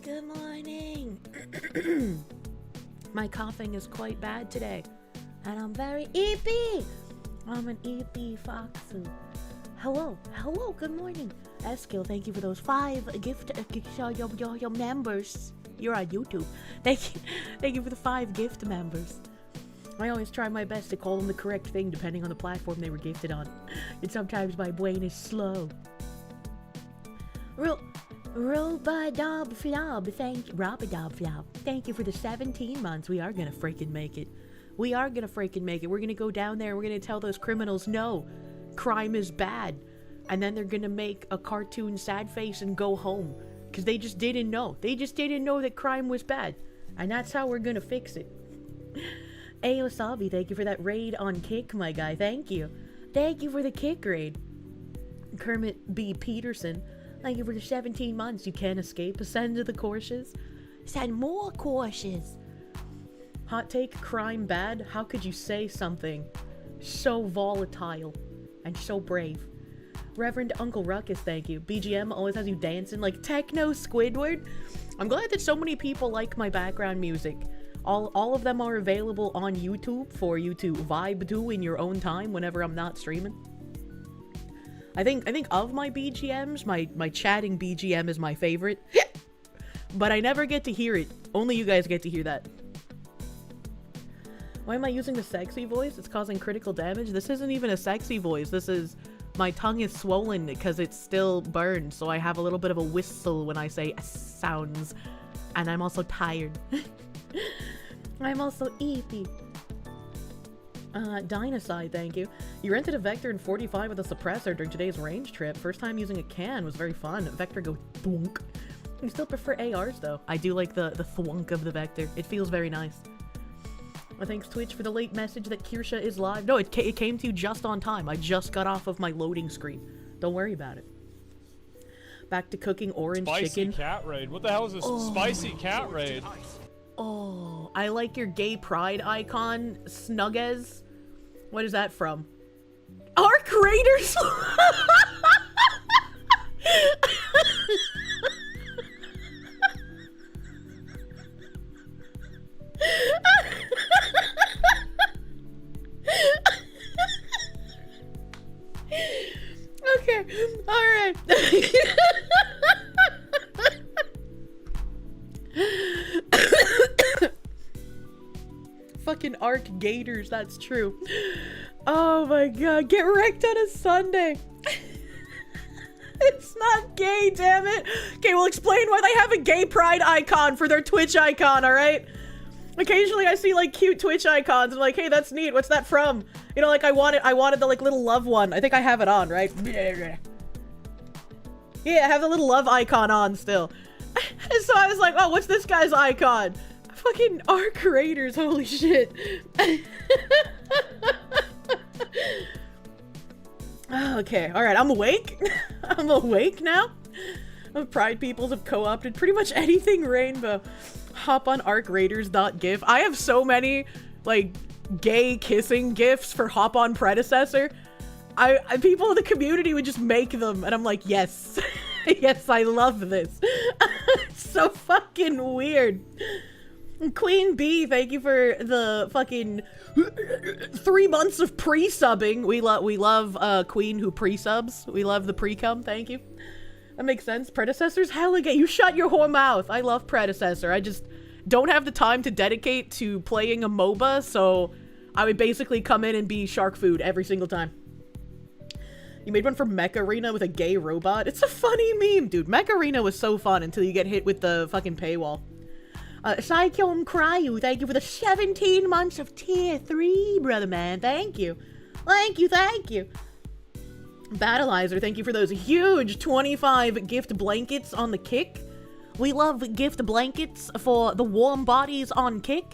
Good morning. My coughing is quite bad today, and I'm very eepy. I'm an eepy foxu. Hello, good morning. Eskil, thank you for those 5 gift your members. You're on YouTube. Thank you for the 5 gift members. I always try my best to call them the correct thing depending on the platform they were gifted on. And sometimes my brain is slow. Robadob Flob, thank you for the 17 months. We are gonna freaking make it. We're gonna go down there, we're gonna tell those criminals, no, crime is bad. And then they're gonna make a cartoon sad face and go home. Because they just didn't know. They just didn't know that crime was bad. And that's how we're gonna fix it. Aosabi, thank you for that raid on Kick, my guy. Thank you. Thank you for the Kick raid. Kermit B. Peterson, thank you for the 17 months. You can't escape. Send to the Kirsches. Send more Kirsches. Hot take, crime bad? How could you say something so volatile and so brave? Reverend Uncle Ruckus, thank you. BGM always has you dancing like Techno Squidward. I'm glad that so many people like my background music. All of them are available on YouTube for you to vibe to in your own time whenever I'm not streaming. I think of my BGMs, my chatting BGM is my favorite. But I never get to hear it. Only you guys get to hear that. Why am I using the sexy voice? It's causing critical damage. This isn't even a sexy voice. This is... My tongue is swollen because it's still burned, so I have a little bit of a whistle when I say sounds. And I'm also tired. I'm also eepy. Dynaside, thank you. You rented a Vector in 45 with a suppressor during today's range trip. First time using a can was very fun. Vector go thwunk. You still prefer ARs though. I do like the thwunk of the Vector. It feels very nice. Thanks Twitch for the late message that Kirsche is live. No, it came to you just on time. I just got off of my loading screen. Don't worry about it. Back to cooking orange chicken. Spicy cat raid. What the hell is this spicy cat raid? Oh, I like your gay pride icon, Snuggez. What is that from? Arc Raiders? Okay, alright. Fucking Arc Gators, that's true. Oh my god, get wrecked on a Sunday. It's not gay, damn it. Okay, we'll explain why they have a gay pride icon for their Twitch icon, alright? Occasionally I see like cute Twitch icons and I'm like, hey, that's neat, what's that from? You know, like I wanted the like little love one. I think I have it on, right? Yeah, I have the little love icon on still. And so I was like, oh, what's this guy's icon? Fucking Arc Raiders, holy shit. Okay, alright, I'm awake. I'm awake now. Pride peoples have co-opted pretty much anything rainbow. Hop on arcraiders.gif. I have so many, like, gay kissing gifs for Hop on Predecessor. People in the community would just make them, and I'm like, yes. Yes, I love this. It's so fucking weird. Queen B, thank you for the fucking 3 months of pre-subbing. We love Queen who pre-subs. We love the pre-cum, thank you. That makes sense. Predecessor's hella gay. You shut your whore mouth. I love Predecessor. I just don't have the time to dedicate to playing a MOBA, so I would basically come in and be shark food every single time. You made one for Mech Arena with a gay robot? It's a funny meme, dude. Mech Arena was so fun until you get hit with the fucking paywall. Psychom Cryu, thank you for the 17 months of tier 3, brother man. Thank you. Thank you, thank you. Battleizer, thank you for those huge 25 gift blankets on the Kick. We love gift blankets for the warm bodies on Kick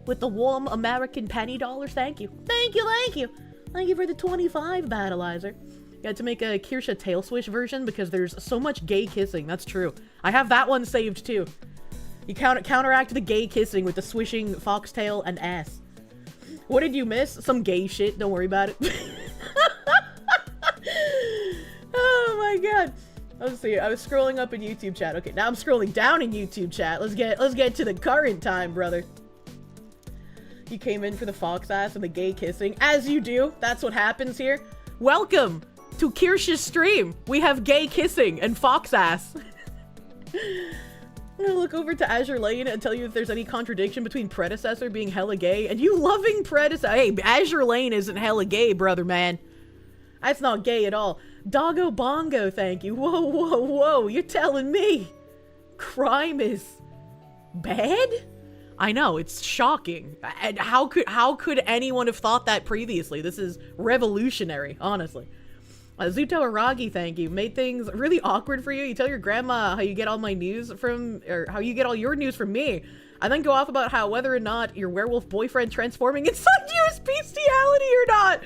with the warm American penny dollars. Thank you. Thank you, thank you. Thank you for the 25, Battleizer. You had to make a Kirsche tail swish version because there's so much gay kissing. That's true. I have that one saved too. You counteract the gay kissing with the swishing foxtail and ass. What did you miss? Some gay shit. Don't worry about it. Oh my god. Let's see. I was scrolling up in YouTube chat. Okay, now I'm scrolling down in YouTube chat. Let's get to the current time, brother. You came in for the fox ass and the gay kissing. As you do. That's what happens here. Welcome to Kirsche's stream. We have gay kissing and fox ass. I'm gonna look over to Azure Lane and tell you if there's any contradiction between predecessor being hella gay and you loving predecessor. Hey, Azure Lane isn't hella gay, brother, man. That's not gay at all. Doggo Bongo, thank you. Whoa, whoa, whoa. You're telling me crime is bad? I know, it's shocking. And how could anyone have thought that previously? This is revolutionary, honestly. Zuto Aragi, thank you. Made things really awkward for you. You tell your grandma how you get all my news from, or how you get all your news from me. I then go off about how whether or not your werewolf boyfriend transforming inside you is bestiality or not.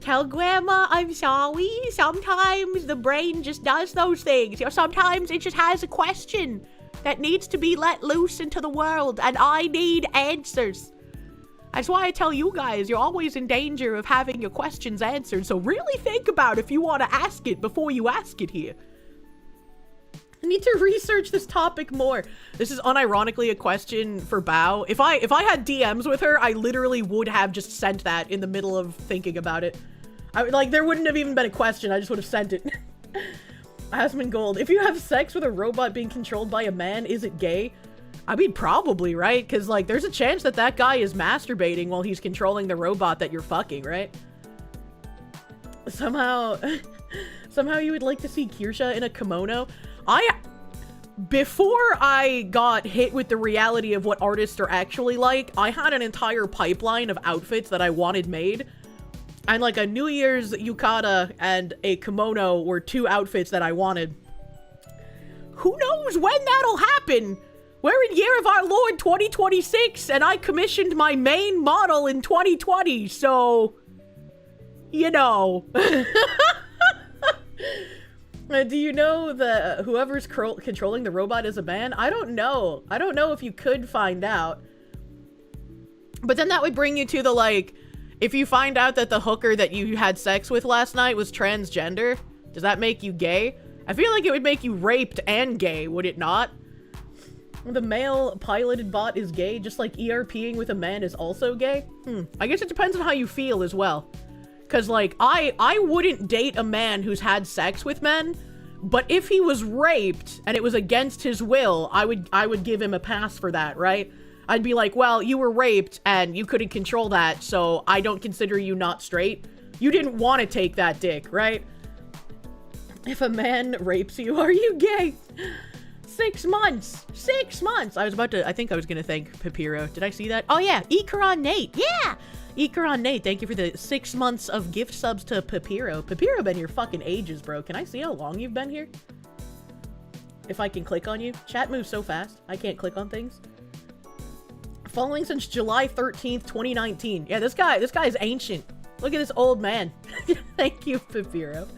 Tell grandma I'm sorry. Sometimes the brain just does those things. You know, sometimes it just has a question that needs to be let loose into the world, and I need answers. That's why I tell you guys, you're always in danger of having your questions answered, so really think about if you want to ask it before you ask it here. I need to research this topic more. This is unironically a question for Bao. If I had DMs with her, I literally would have just sent that in the middle of thinking about it. Like, there wouldn't have even been a question, I just would have sent it. Asmon Gold, if you have sex with a robot being controlled by a man, is it gay? I mean, probably, right? Because, like, there's a chance that that guy is masturbating while he's controlling the robot that you're fucking, right? Somehow you would like to see Kirsche in a kimono. Before I got hit with the reality of what artists are actually like, I had an entire pipeline of outfits that I wanted made. And, like, a New Year's yukata and a kimono were two outfits that I wanted. Who knows when that'll happen? We're in year of our Lord 2026, and I commissioned my main model in 2020, so... You know. Do you know that whoever's controlling the robot is a man? I don't know. I don't know if you could find out. But then that would bring you to the, like... If you find out that the hooker that you had sex with last night was transgender, does that make you gay? I feel like it would make you raped and gay, would it not? The male piloted bot is gay, just like ERPing with a man is also gay? I guess it depends on how you feel as well. Cause like, I wouldn't date a man who's had sex with men, but if he was raped and it was against his will, I would give him a pass for that, right? I'd be like, well, you were raped and you couldn't control that, so I don't consider you not straight. You didn't want to take that dick, right? If a man rapes you, are you gay? 6 months. 6 months. I think I was gonna thank Papiro. Did I see that? Oh yeah, Ikaron Nate. Yeah! Ikaron Nate, thank you for the 6 months of gift subs to Papiro. Papiro been here fucking ages, bro. Can I see how long you've been here? If I can click on you. Chat moves so fast. I can't click on things. Following since July 13th, 2019. Yeah, this guy is ancient. Look at this old man. Thank you, Papiro.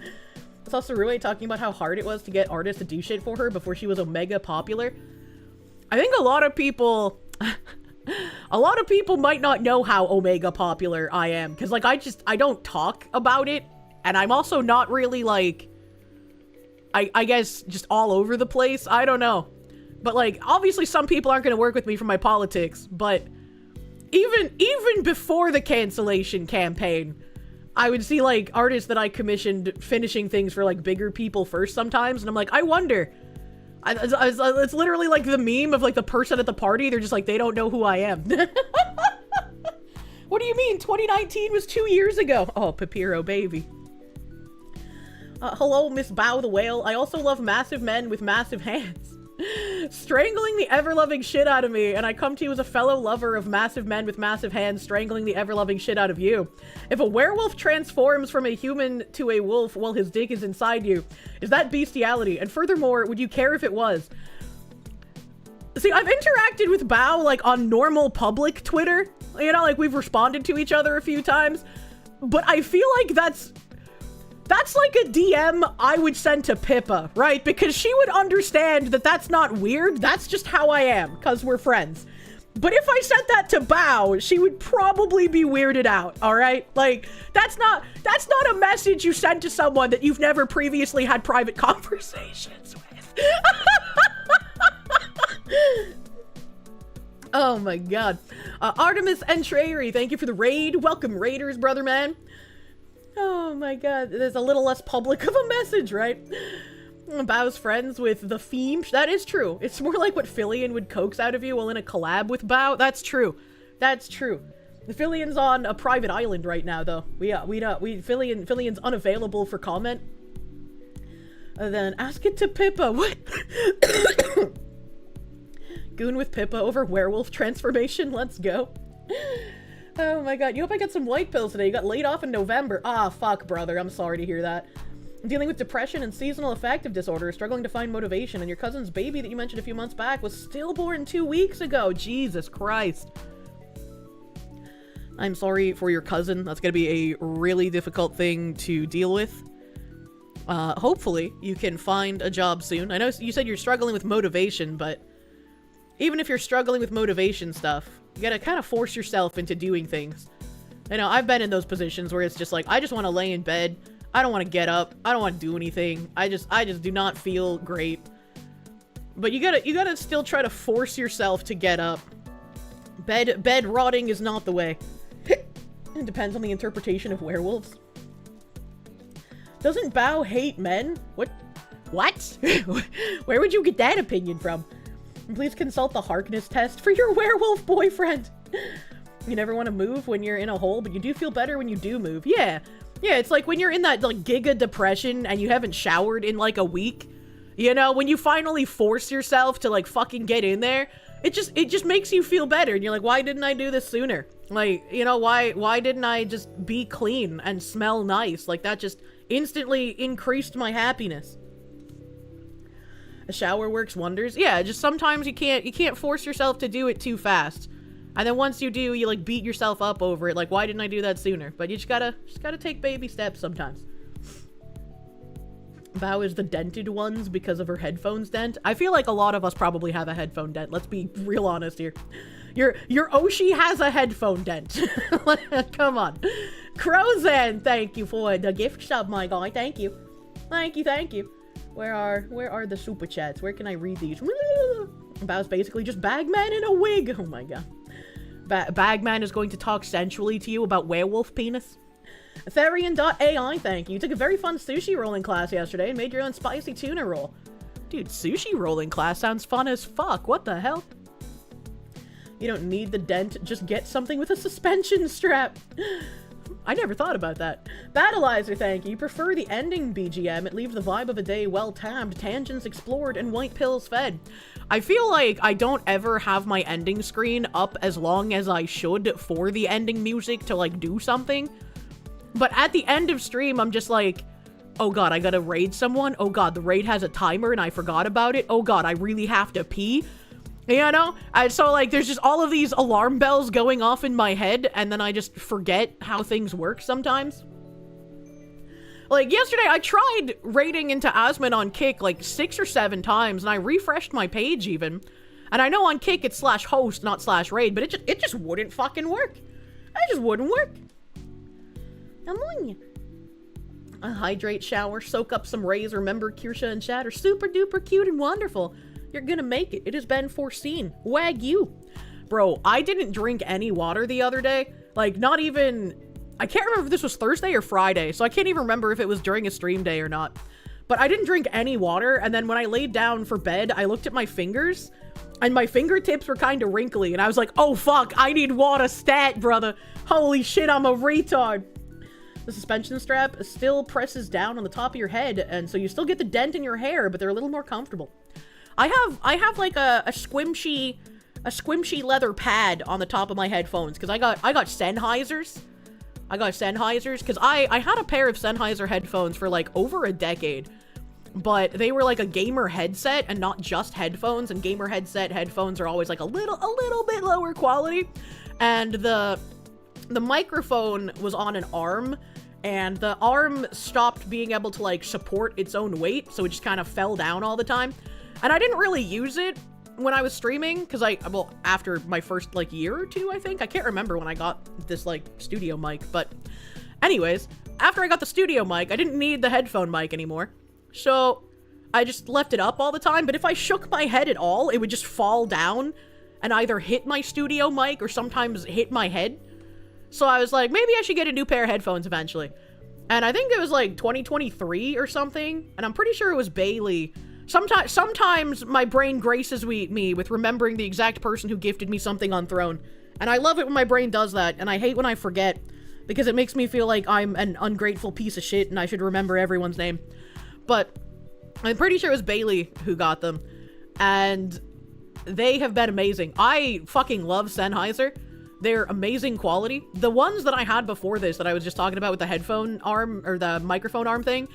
I saw Sarue talking about how hard it was to get artists to do shit for her before she was Omega popular. I think a lot of people might not know how Omega popular I am. Cause like, I don't talk about it. And I'm also not really like, I guess just all over the place. I don't know. But like, obviously some people aren't going to work with me for my politics, but even before the cancellation campaign, I would see like artists that I commissioned finishing things for like bigger people first sometimes. And I'm like, I wonder, it's literally like the meme of like the person at the party. They're just like, they don't know who I am. What do you mean? 2019 was 2 years ago. Oh, Papiro, baby. Hello, Miss Bow the Whale. I also love massive men with massive hands. Strangling the ever-loving shit out of me, and I come to you as a fellow lover of massive men with massive hands strangling the ever-loving shit out of you. If a werewolf transforms from a human to a wolf while his dick is inside you, is that bestiality? And furthermore, would you care if it was? See, I've interacted with Bao, like, on normal public Twitter. You know, like, we've responded to each other a few times. But I feel like that's like a DM I would send to Pippa, right? Because she would understand that that's not weird. That's just how I am, because we're friends. But if I sent that to Bao, she would probably be weirded out, all right? Like, that's not a message you send to someone that you've never previously had private conversations with. Oh my god. Artemis Entreri, thank you for the raid. Welcome, Raiders, brother man. Oh my god, there's a little less public of a message, right? Bao's friends with the theme. That is true. It's more like what Fillion would coax out of you while in a collab with Bao. That's true. That's true. The Fillion's on a private island right now, though. Fillion's unavailable for comment. Then ask it to Pippa. What? Goon with Pippa over werewolf transformation. Let's go. Oh my god. You hope I get some white pills today. You got laid off in November. Ah, fuck, brother. I'm sorry to hear that. Dealing with depression and seasonal affective disorder, struggling to find motivation, and your cousin's baby that you mentioned a few months back was stillborn 2 weeks ago. Jesus Christ. I'm sorry for your cousin. That's gonna be a really difficult thing to deal with. Hopefully you can find a job soon. I know you said you're struggling with motivation, but even if you're struggling with motivation stuff, you gotta kind of force yourself into doing things. I know, I've been in those positions where it's just like, I just want to lay in bed. I don't want to get up. I don't want to do anything. I just do not feel great. But you gotta still try to force yourself to get up. Bed rotting is not the way. It depends on the interpretation of werewolves. Doesn't Bao hate men? What? Where would you get that opinion from? Please consult the Harkness test for your werewolf boyfriend. You never want to move when you're in a hole, but you do feel better when you do move. Yeah. Yeah, it's like when you're in that, like, giga depression and you haven't showered in, like, a week. You know, when you finally force yourself to, like, fucking get in there, it just makes you feel better. And you're like, why didn't I do this sooner? Like, you know, why didn't I just be clean and smell nice? Like, that just instantly increased my happiness. A shower works wonders. Yeah, just sometimes you can't force yourself to do it too fast. And then once you do, you like beat yourself up over it. Like, why didn't I do that sooner? But you just gotta take baby steps sometimes. Bao is the dented ones because of her headphones dent. I feel like a lot of us probably have a headphone dent. Let's be real honest here. Your Oshi has a headphone dent. Come on. Crozan, thank you for the gift sub, my guy. Thank you. Thank you. Where are the super chats? Where can I read these? Bao's basically just Bagman in a wig. Oh my god. Bagman is going to talk sensually to you about werewolf penis. Therian.ai, thank you. You took a very fun sushi rolling class yesterday and made your own spicy tuna roll. Dude, sushi rolling class sounds fun as fuck. What the hell? You don't need the dent. Just get something with a suspension strap. I never thought about that. Battleizer, thank you. You prefer the ending BGM. It leaves the vibe of a day well tabbed, tangents explored, and white pills fed. I feel like I don't ever have my ending screen up as long as I should for the ending music to, like, do something. But at the end of stream, I'm just like, oh god, I gotta raid someone. Oh god, the raid has a timer and I forgot about it. Oh god, I really have to pee. You know? So, like, there's just all of these alarm bells going off in my head, and then I just forget how things work sometimes. Like, yesterday, I tried raiding into Asmon on Kick, like, 6 or 7 times, and I refreshed my page, even. And I know on Kick it's /host, not /raid, but it just wouldn't fucking work. It just wouldn't work. I'm on you. A hydrate shower, soak up some rays, remember Kirsche and Chad are super duper cute and wonderful. You're gonna make it. It has been foreseen. Wagyu. Bro, I didn't drink any water the other day. Like, not even... I can't remember if this was Thursday or Friday, so I can't even remember if it was during a stream day or not. But I didn't drink any water, and then when I laid down for bed, I looked at my fingers, and my fingertips were kind of wrinkly, and I was like, oh fuck, I need water stat, brother. Holy shit, I'm a retard. The suspension strap still presses down on the top of your head, and so you still get the dent in your hair, but they're a little more comfortable. I have like a squishy leather pad on the top of my headphones because I got Sennheisers. I got Sennheisers because I had a pair of Sennheiser headphones for like over a decade, but they were like a gamer headset and not just headphones, and gamer headphones are always like a little bit lower quality, and the microphone was on an arm, and the arm stopped being able to like support its own weight, so it just kind of fell down all the time. And I didn't really use it when I was streaming, because well, after my first, like, year or two, I think. I can't remember when I got this, like, studio mic, but anyways, after I got the studio mic, I didn't need the headphone mic anymore. So I just left it up all the time, but if I shook my head at all, it would just fall down and either hit my studio mic or sometimes hit my head. So I was like, maybe I should get a new pair of headphones eventually. And I think it was like 2023 or something, and I'm pretty sure it was Bailey. Sometimes my brain graces me with remembering the exact person who gifted me something on Throne. And I love it when my brain does that, and I hate when I forget, because it makes me feel like I'm an ungrateful piece of shit and I should remember everyone's name. But I'm pretty sure it was Bailey who got them, and they have been amazing. I fucking love Sennheiser. They're amazing quality. The ones that I had before this that I was just talking about with the headphone arm, or the microphone arm thing,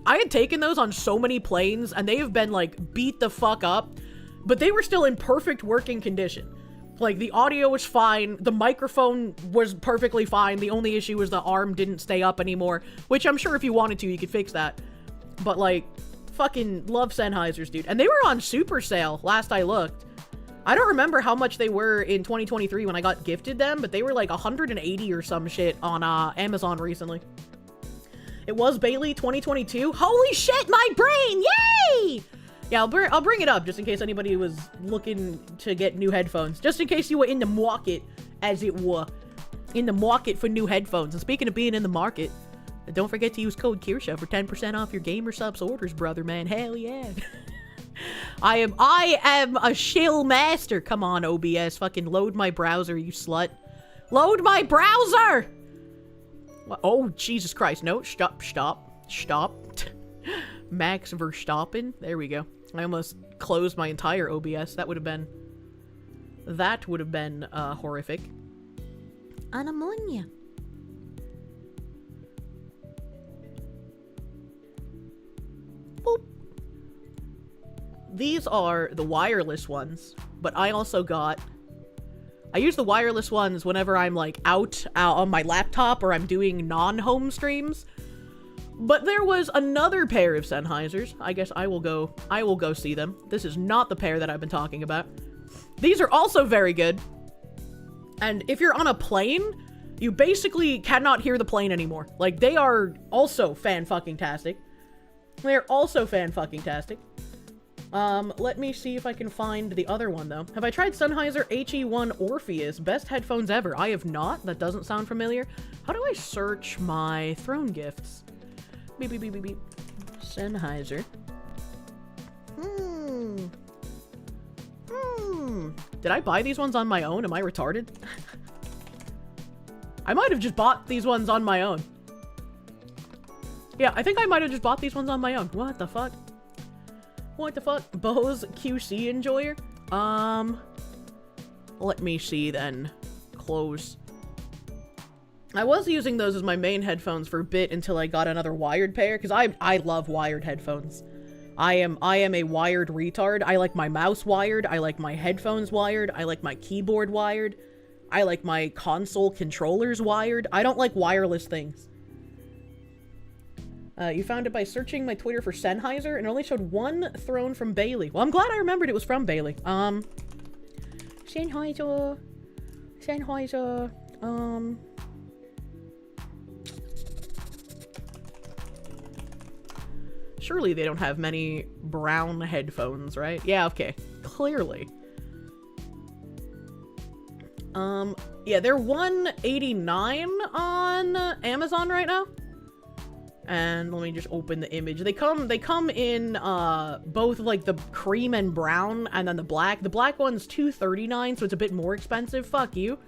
I had taken those on so many planes, and they have been, like, beat the fuck up, but they were still in perfect working condition. Like, the audio was fine, the microphone was perfectly fine, the only issue was the arm didn't stay up anymore, which I'm sure if you wanted to, you could fix that. But, like, fucking love Sennheisers, dude. And they were on super sale last I looked. I don't remember how much they were in 2023 when I got gifted them, but they were like 180 or some shit on Amazon recently. It was Bailey 2022. Holy shit, my brain! Yay! Yeah, I'll bring it up just in case anybody was looking to get new headphones. Just in case you were in the market, as it were. In the market for new headphones. And speaking of being in the market, don't forget to use code Kirsche for 10% off your Gamer Subs orders, brother, man. Hell yeah. I am a shill master. Come on, OBS. Fucking load my browser, you slut. Load my browser! Oh, Jesus Christ. No, stop. Max Verstappen. There we go. I almost closed my entire OBS. That would have been horrific. An ammonia. Boop. These are the wireless ones, but I use the wireless ones whenever I'm like out on my laptop or I'm doing non-home streams. But there was another pair of Sennheisers. I guess I will go see them. This is not the pair that I've been talking about. These are also very good. And if you're on a plane, you basically cannot hear the plane anymore. Like, they are also fan-fucking-tastic. They're also fan-fucking-tastic. Let me see if I can find the other one, though. Have I tried Sennheiser HE1 Orpheus? Best headphones ever. I have not. That doesn't sound familiar. How do I search my Throne gifts? Beep, beep, beep, beep, beep. Sennheiser. Did I buy these ones on my own? Am I retarded? I might have just bought these ones on my own. Yeah, I think I might have just bought these ones on my own. What the fuck? What the fuck? Bose QC Enjoyer? Let me see then. Close. I was using those as my main headphones for a bit until I got another wired pair, because I love wired headphones. I am a wired retard. I like my mouse wired, I like my headphones wired, I like my keyboard wired, I like my console controllers wired. I don't like wireless things. You found it by searching my Twitter for Sennheiser, and it only showed one Throne from Bailey. Well, I'm glad I remembered it was from Bailey. Sennheiser, surely they don't have many brown headphones, right? Yeah, okay. Clearly. Yeah, they're $189 on Amazon right now. And let me just open the image. They come in both like the cream and brown, and then the black. The black one's $239, so it's a bit more expensive. Fuck you.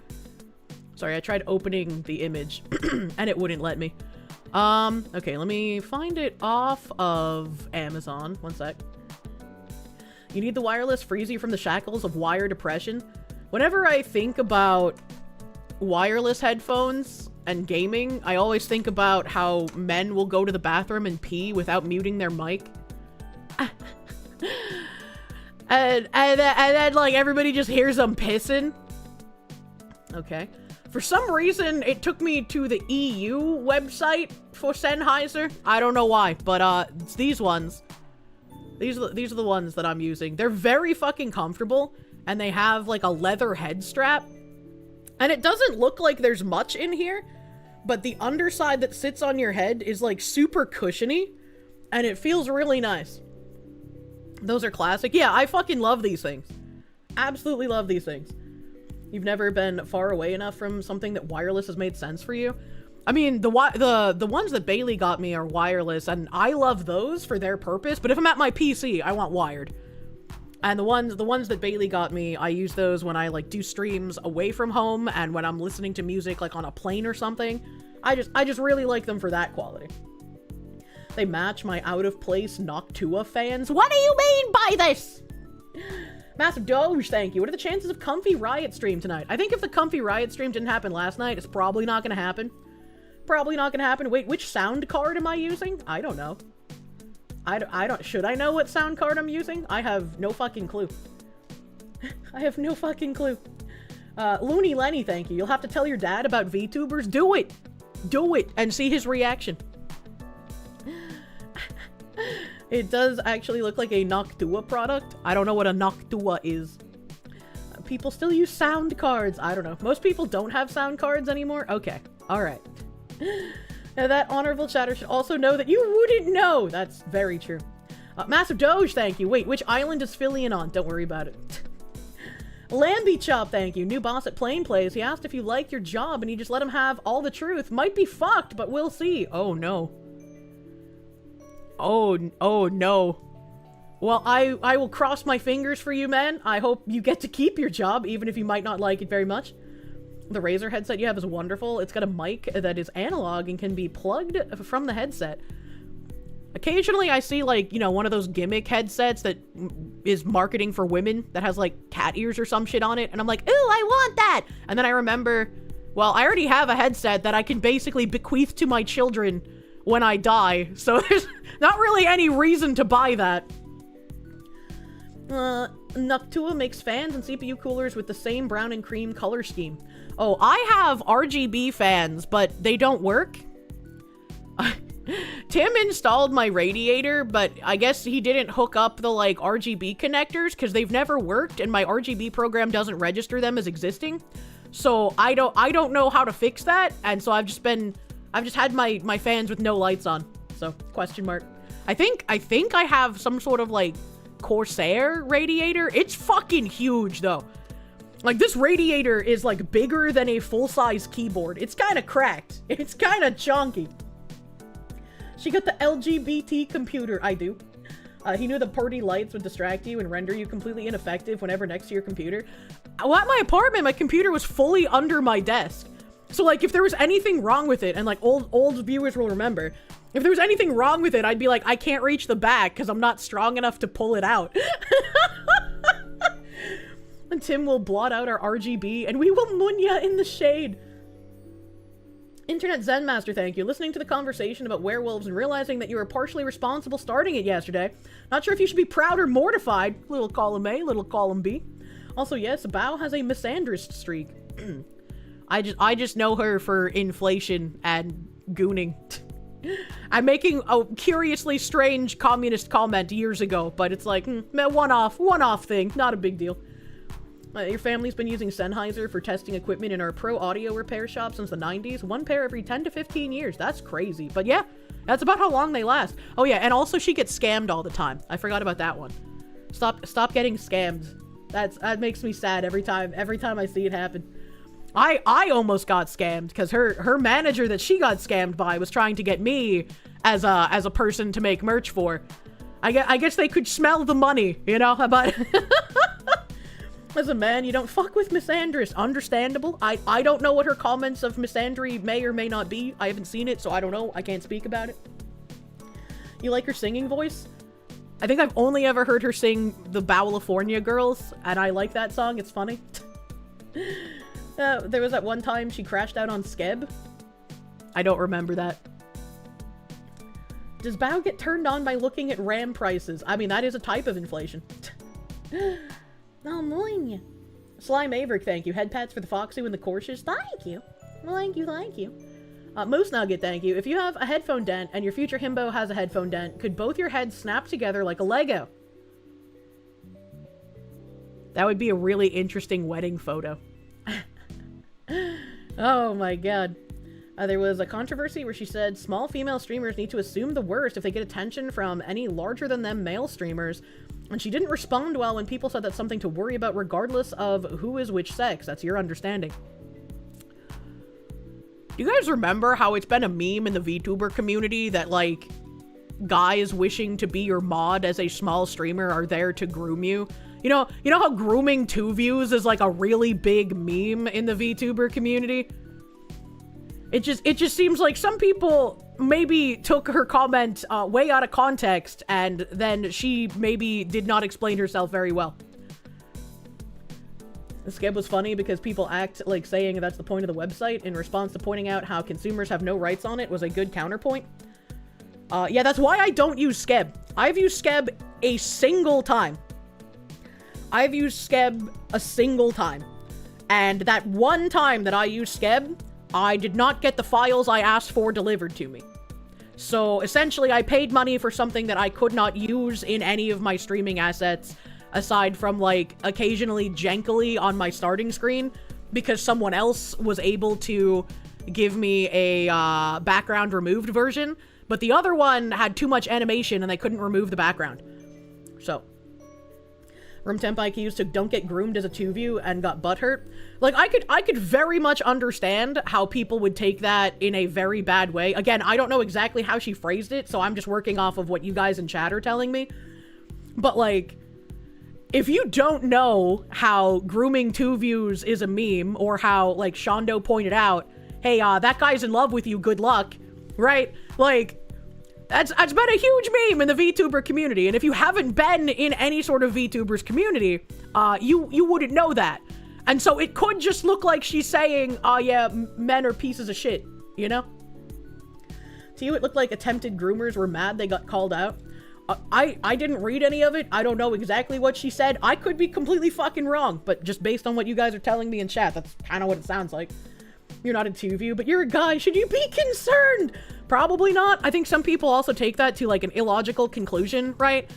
Sorry, I tried opening the image and it wouldn't let me. Okay, let me find it off of Amazon. One sec. You need the wireless frees you from the shackles of wire depression. Whenever I think about wireless headphones and gaming, I always think about how men will go to the bathroom and pee without muting their mic. and then like everybody just hears them pissing. Okay. For some reason, it took me to the EU website for Sennheiser. I don't know why, but it's these ones. These are the ones that I'm using. They're very fucking comfortable, and they have like a leather head strap. And it doesn't look like there's much in here, but the underside that sits on your head is like super cushiony, and it feels really nice. Those are classic. Yeah, I fucking love these things. Absolutely love these things. You've never been far away enough from something that wireless has made sense for you? I mean, the ones that Bailey got me are wireless, and I love those for their purpose, but if I'm at my PC, I want wired. And the ones that Bailey got me, I use those when I like do streams away from home and when I'm listening to music like on a plane or something. I just really like them for that quality. They match my out-of-place Noctua fans. What do you mean by this? Massive Doge, thank you. What are the chances of Comfy Riot stream tonight? I think if the Comfy Riot stream didn't happen last night, it's probably not gonna happen. Probably not gonna happen. Wait, which sound card am I using? I don't know. I don't, should I know what sound card I'm using? I have no fucking clue. I have no fucking clue. Looney Lenny, thank you. You'll have to tell your dad about VTubers. Do it! Do it! And see his reaction. It does actually look like a Noctua product. I don't know what a Noctua is. People still use sound cards. I don't know. Most people don't have sound cards anymore. Okay. Alright. Now that honorable chatter should also know that you wouldn't know. That's very true. Massive Doge, thank you. Wait, which island is Fillion on? Don't worry about it. Lambie Chop, thank you. New boss at Plain Plays. He asked if you like your job and you just let him have all the truth. Might be fucked, but we'll see. Oh, no. Oh no. Well, I will cross my fingers for you, man. I hope you get to keep your job, even if you might not like it very much. The Razer headset you have is wonderful. It's got a mic that is analog and can be plugged from the headset. Occasionally I see, like, you know, one of those gimmick headsets that is marketing for women that has, like, cat ears or some shit on it, and I'm like, ooh, I want that! And then I remember, well, I already have a headset that I can basically bequeath to my children when I die, so there's not really any reason to buy that. Noctua makes fans and CPU coolers with the same brown and cream color scheme. Oh, I have RGB fans, but they don't work. Tim installed my radiator, but I guess he didn't hook up the, like, RGB connectors because they've never worked and my RGB program doesn't register them as existing. So I don't know how to fix that, and so I've just had my fans with no lights on. So, question mark. I think I have some sort of, like, Corsair radiator. It's fucking huge, though. Like, this radiator is, like, bigger than a full-size keyboard. It's kind of cracked. It's kind of chunky. She got the LGBT computer. I do. He knew the party lights would distract you and render you completely ineffective whenever next to your computer. Well, at my apartment, my computer was fully under my desk. So, like, if there was anything wrong with it, and, like, old viewers will remember, if there was anything wrong with it, I'd be like, I can't reach the back because I'm not strong enough to pull it out. And Tim will blot out our RGB, and we will munya in the shade. Internet Zen Master, thank you. Listening to the conversation about werewolves and realizing that you were partially responsible starting it yesterday. Not sure if you should be proud or mortified. Little column A, little column B. Also, yes, Bao has a misandrist streak. I just know her for inflation and gooning. I'm making a curiously strange communist comment years ago, but it's like, one-off thing, not a big deal. Your family's been using Sennheiser for testing equipment in our pro audio repair shop since the 90s. One pair every 10 to 15 years. That's crazy. But yeah, that's about how long they last. Oh yeah, and also she gets scammed all the time. I forgot about that one. Stop getting scammed. That makes me sad every time I see it happen. I almost got scammed because her manager that she got scammed by was trying to get me as a person to make merch for. I guess they could smell the money, you know, but as a man, you don't fuck with misandrous. Understandable. I don't know what her comments of misandry may or may not be. I haven't seen it, so I don't know. I can't speak about it. You like her singing voice? I think I've only ever heard her sing the Bowalifornia Girls, and I like that song. It's funny. There was that one time she crashed out on Skeb. I don't remember that. Does Bao get turned on by looking at RAM prices? I mean, that is a type of inflation. Oh, moin. Slime Averick, thank you. Head pats for the Foxy and the Kirsches. Thank you. Thank you. Moose Nugget, thank you. If you have a headphone dent and your future himbo has a headphone dent, could both your heads snap together like a Lego? That would be a really interesting wedding photo. Oh my god. There was a controversy where she said small female streamers need to assume the worst if they get attention from any larger than them male streamers. And she didn't respond well when people said that's something to worry about regardless of who is which sex. That's your understanding. Do you guys remember how it's been a meme in the VTuber community that, like, guys wishing to be your mod as a small streamer are there to groom you? You know how grooming 2 views is like a really big meme in the VTuber community? It just seems like some people maybe took her comment way out of context, and then she maybe did not explain herself very well. The skeb was funny because people act like saying that's the point of the website in response to pointing out how consumers have no rights on it was a good counterpoint. Yeah, that's why I don't use skeb. I've used skeb a single time. I've used skeb a single time. And that one time that I used skeb, I did not get the files I asked for delivered to me. So essentially I paid money for something that I could not use in any of my streaming assets, aside from, like, occasionally jankily on my starting screen, because someone else was able to give me a background removed version, but the other one had too much animation and they couldn't remove the background. So, Room Temp IQs took Don't Get Groomed as a 2-view and got butthurt. Like, I could very much understand how people would take that in a very bad way. Again, I don't know exactly how she phrased it, so I'm just working off of what you guys in chat are telling me. But, like, if you don't know how grooming 2 views is a meme, or how, like, Shondo pointed out, hey, that guy's in love with you, good luck, right? Like, that's been a huge meme in the VTuber community, and if you haven't been in any sort of VTuber's community, you wouldn't know that. And so it could just look like she's saying, oh yeah, men are pieces of shit, you know? To you, it looked like attempted groomers were mad they got called out. I didn't read any of it. I don't know exactly what she said. I could be completely fucking wrong, but just based on what you guys are telling me in chat, that's kind of what it sounds like. You're not a 2-view, but you're a guy. Should you be concerned? Probably not. I think some people also take that to, like, an illogical conclusion, right?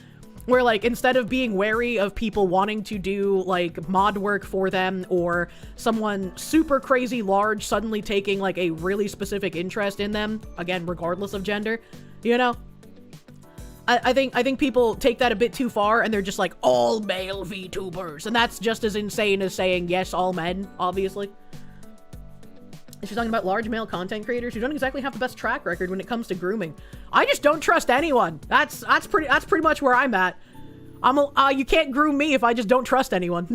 Where, like, instead of being wary of people wanting to do, like, mod work for them, or someone super crazy large suddenly taking, like, a really specific interest in them, again, regardless of gender, you know? I think people take that a bit too far, and they're just like, all male VTubers, and that's just as insane as saying, yes, all men, obviously. She's talking about large male content creators who don't exactly have the best track record when it comes to grooming. I just don't trust anyone. That's pretty much where I'm at. You can't groom me if I just don't trust anyone.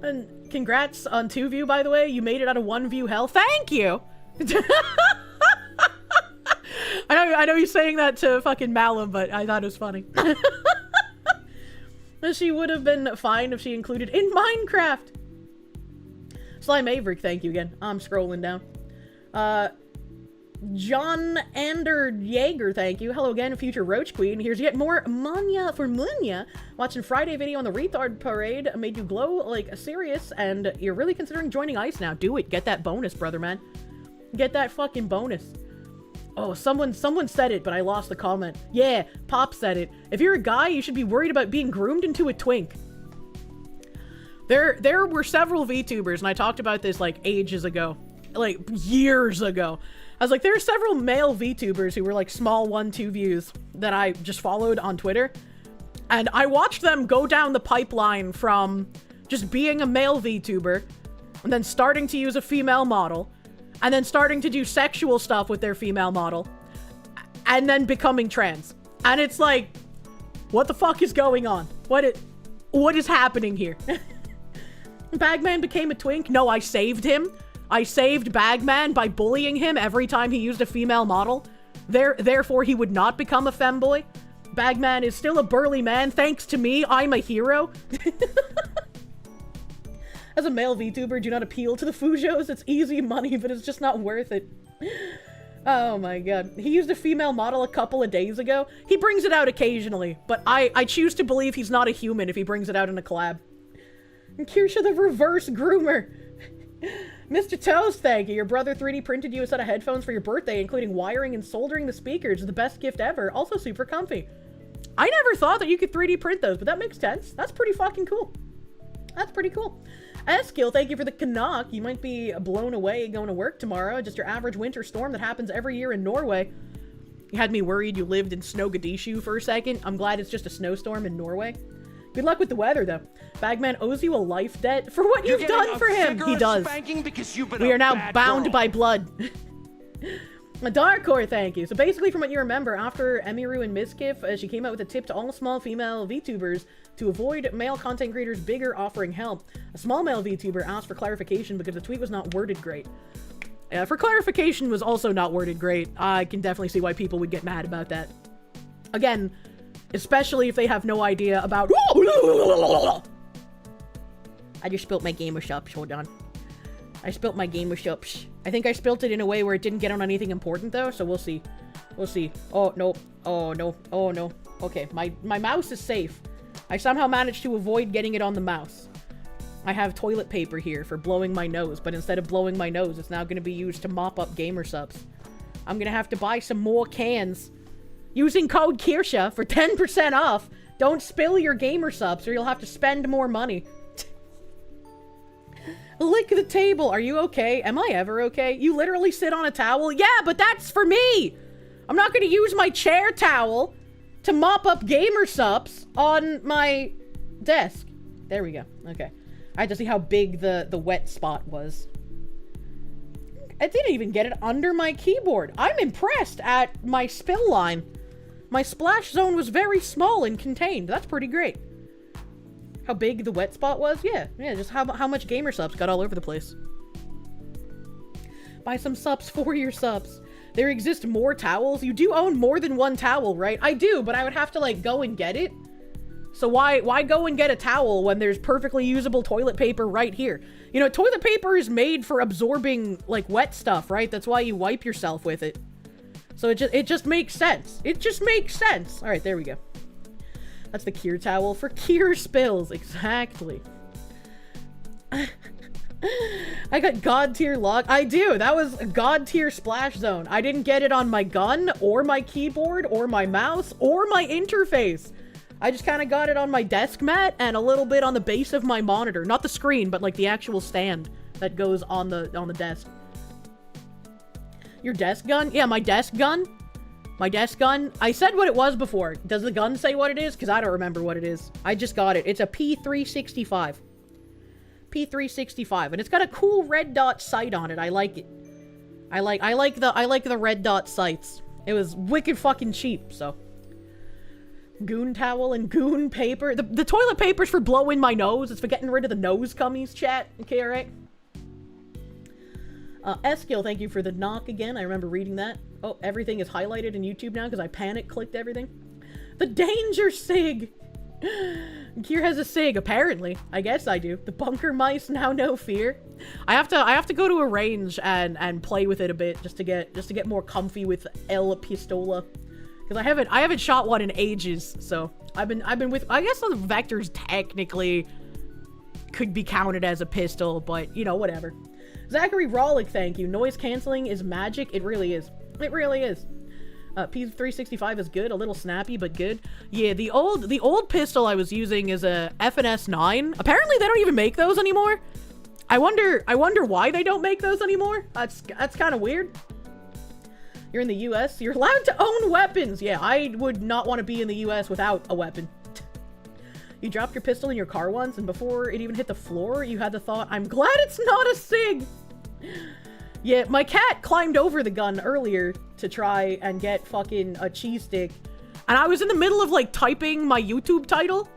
And congrats on 2-view, by the way. You made it out of 1-view hell. Thank you. I know you're saying that to fucking Malum, but I thought it was funny. She would have been fine if she included in Minecraft. Slime Maverick, thank you again. I'm scrolling down. John Ander Jaeger, thank you. Hello again, future Roach Queen. Here's yet more Manya for Munya. Watching Friday video on the retard parade made you glow like a serious, and you're really considering joining ICE now. Do it. Get that bonus, brother man. Get that fucking bonus. Oh, someone said it, but I lost the comment. Yeah, Pop said it. If you're a guy, you should be worried about being groomed into a twink. There were several VTubers, and I talked about this, like, ages ago. Like, years ago. I was like, there are several male VTubers who were, like, small 1-2 views that I just followed on Twitter. And I watched them go down the pipeline from just being a male VTuber, and then starting to use a female model, and then starting to do sexual stuff with their female model, and then becoming trans. And it's like, what the fuck is going on? What is happening here? Bagman became a twink? No, I saved him. I saved Bagman by bullying him every time he used a female model. Therefore, he would not become a femboy. Bagman is still a burly man. Thanks to me, I'm a hero. As a male VTuber, do not appeal to the Fujos. It's easy money, but it's just not worth it. Oh my god. He used a female model a couple of days ago. He brings it out occasionally, but I choose to believe he's not a human if he brings it out in a collab. And Kirsche the reverse groomer. Mr. Toast, thank you. Your brother 3D printed you a set of headphones for your birthday, including wiring and soldering the speakers. The best gift ever. Also super comfy. I never thought that you could 3D print those, but that makes sense. That's pretty fucking cool. That's pretty cool. Eskil, thank you for the Canuck. You might be blown away going to work tomorrow. Just your average winter storm that happens every year in Norway. You had me worried you lived in Snowgadishu for a second. I'm glad it's just a snowstorm in Norway. Good luck with the weather, though. Bagman owes you a life debt for what you've done for him. He does. We are now bound by blood. A Dark Core, thank you. So basically, from what you remember, after Emiru and Miskif, she came out with a tip to all small female VTubers to avoid male content creators bigger offering help. A small male VTuber asked for clarification because the tweet was not worded great. For clarification was also not worded great. I can definitely see why people would get mad about that. Again, especially if they have no idea about... I just spilt my gamer shops. Hold on. I spilt my gamer shops. I think I spilt it in a way where it didn't get on anything important, though, so we'll see. We'll see. Oh, no. Oh, no. Oh, no. Okay, my mouse is safe. I somehow managed to avoid getting it on the mouse. I have toilet paper here for blowing my nose, but instead of blowing my nose, it's now going to be used to mop up gamer subs. I'm going to have to buy some more cans. Using code Kirsche for 10% off. Don't spill your gamer subs or you'll have to spend more money. Lick the table. Are you okay? Am I ever okay? You literally sit on a towel? Yeah, but that's for me! I'm not going to use my chair towel to mop up gamer subs on my desk. There we go. Okay. I had to see how big the wet spot was. I didn't even get it under my keyboard. I'm impressed at my spill line. My splash zone was very small and contained. That's pretty great. How big the wet spot was? Yeah, just how much gamer subs got all over the place. Buy some subs for your subs. There exist more towels. You do own more than one towel, right? I do, but I would have to, like, go and get it. So why go and get a towel when there's perfectly usable toilet paper right here? You know, toilet paper is made for absorbing, like, wet stuff, right? That's why you wipe yourself with it. So it just makes sense. It just makes sense. All right, there we go. That's the Kier towel for Kier spills. Exactly. I got God tier lock. I do. That was a God tier splash zone. I didn't get it on my gun or my keyboard or my mouse or my interface. I just kind of got it on my desk mat and a little bit on the base of my monitor. Not the screen, but like the actual stand that goes on the desk. Your desk gun? Yeah, my desk gun. My desk gun. I said what it was before. Does the gun say what it is? Because I don't remember what it is. I just got it. It's a P365. P365. And it's got a cool red dot sight on it. I like it. I like the red dot sights. It was wicked fucking cheap, so. Goon towel and goon paper. The toilet paper's for blowing my nose. It's for getting rid of the nose cummies, chat. Okay, alright? Eskil, thank you for the knock again. I remember reading that. Oh, everything is highlighted in YouTube now because I panic-clicked everything. The danger sig! Kier has a sig, apparently. I guess I do. The bunker mice now no fear. I have to go to a range and play with it a bit just to get more comfy with El Pistola. Because I haven't shot one in ages, so I've been with, I guess the vectors technically could be counted as a pistol, but you know, whatever. Zachary Rollick, thank you. Noise canceling is magic. It really is. It really is. P365 is good. A little snappy, but good. Yeah, the old pistol I was using is a FNS 9. Apparently they don't even make those anymore. I wonder why they don't make those anymore. That's kind of weird. You're in the US. You're allowed to own weapons. Yeah, I would not want to be in the US without a weapon. You dropped your pistol in your car once, and before it even hit the floor, you had the thought, I'm glad it's not a SIG! Yeah, my cat climbed over the gun earlier to try and get fucking a cheese stick. And I was in the middle of, like, typing my YouTube title.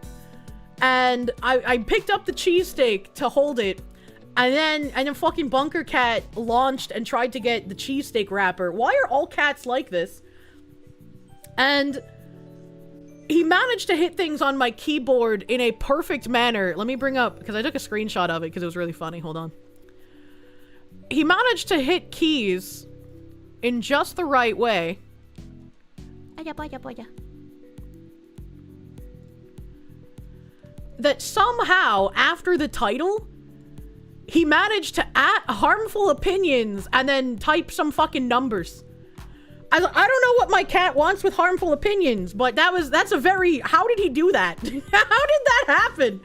And I picked up the cheese stick to hold it. And then fucking Bunker Cat launched and tried to get the cheese steak wrapper. Why are all cats like this? And he managed to hit things on my keyboard in a perfect manner. Let me bring up, because I took a screenshot of it because it was really funny. Hold on. He managed to hit keys in just the right way. That somehow, after the title, he managed to at harmful opinions and then type some fucking numbers. I don't know what my cat wants with harmful opinions, but that's a very, how did he do that? How did that happen?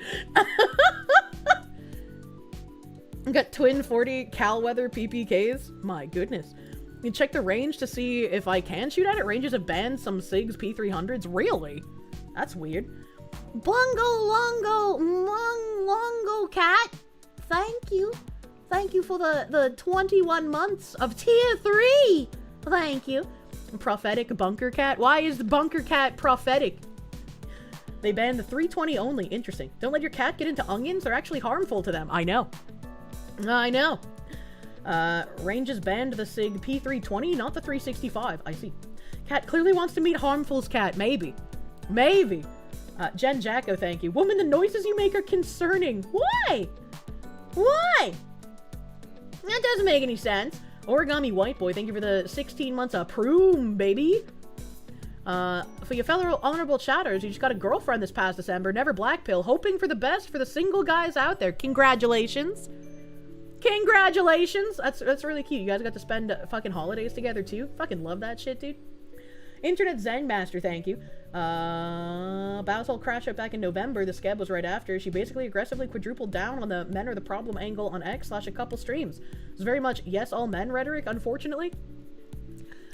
Got twin 40 Cal Weather PPKs. My goodness. You can check the range to see if I can shoot at it. Ranges have banned some SIGs P300s. Really? That's weird. Longo cat. Thank you. Thank you for the 21 months of tier 3. Thank you. Prophetic bunker cat. Why is the bunker cat prophetic? They banned the 320 only. Interesting. Don't let your cat get into onions. They're actually harmful to them. I know. I know. Ranges banned the SIG P320, not the 365. I see. Cat clearly wants to meet Harmful's cat. Maybe. Maybe. Jen Jacko, thank you. Woman, the noises you make are concerning. Why? Why? That doesn't make any sense. Origami White Boy, thank you for the 16 months of Proom, baby. For your fellow honorable chatters, you just got a girlfriend this past December, never black pill, hoping for the best for the single guys out there. Congratulations. Congratulations. That's really cute. You guys got to spend fucking holidays together too. Fucking love that shit, dude. Internet Zen Master, thank you. Bowsall crashed out back in November. The scab was right after. She basically aggressively quadrupled down on the men are the problem angle on X / a couple streams. It's very much yes all men rhetoric, unfortunately.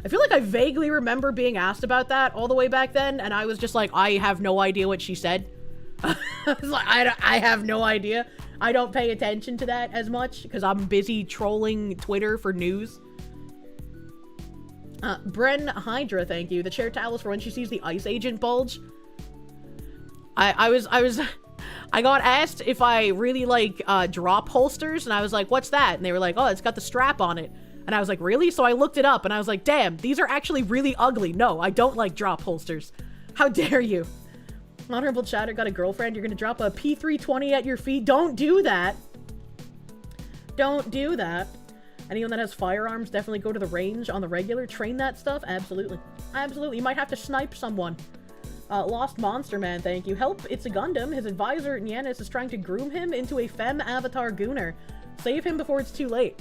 I feel like I vaguely remember being asked about that all the way back then, and I was just like, I have no idea what she said. I was like, I have no idea. I don't pay attention to that as much because I'm busy trolling Twitter for news. Bren Hydra, thank you. The chair towels for when she sees the ice agent bulge. I got asked if I really like drop holsters, and I was like, what's that? And they were like, oh, it's got the strap on it. And I was like, really? So I looked it up and I was like, damn, these are actually really ugly. No, I don't like drop holsters. How dare you? Honorable chatter, got a girlfriend. You're gonna drop a P320 at your feet. Don't do that. Don't do that. Anyone that has firearms, definitely go to the range on the regular. Train that stuff. Absolutely. Absolutely. You might have to snipe someone. Lost Monster Man, thank you. Help, it's a Gundam. His advisor, Nyanis, is trying to groom him into a femme avatar gooner. Save him before it's too late.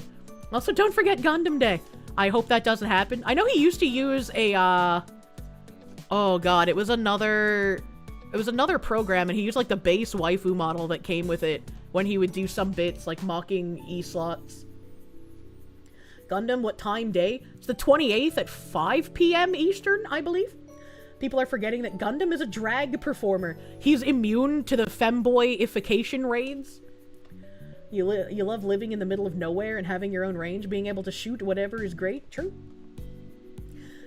Also, don't forget Gundam Day. I hope that doesn't happen. I know he used to use a, oh god, it was another program, and he used, like, the base waifu model that came with it when he would do some bits, like, mocking E-slots. Gundam, what time day? It's the 28th at 5 p.m. Eastern, I believe. People are forgetting that Gundam is a drag performer. He's immune to the femboyification raids. You love living in the middle of nowhere and having your own range. Being able to shoot whatever is great. True.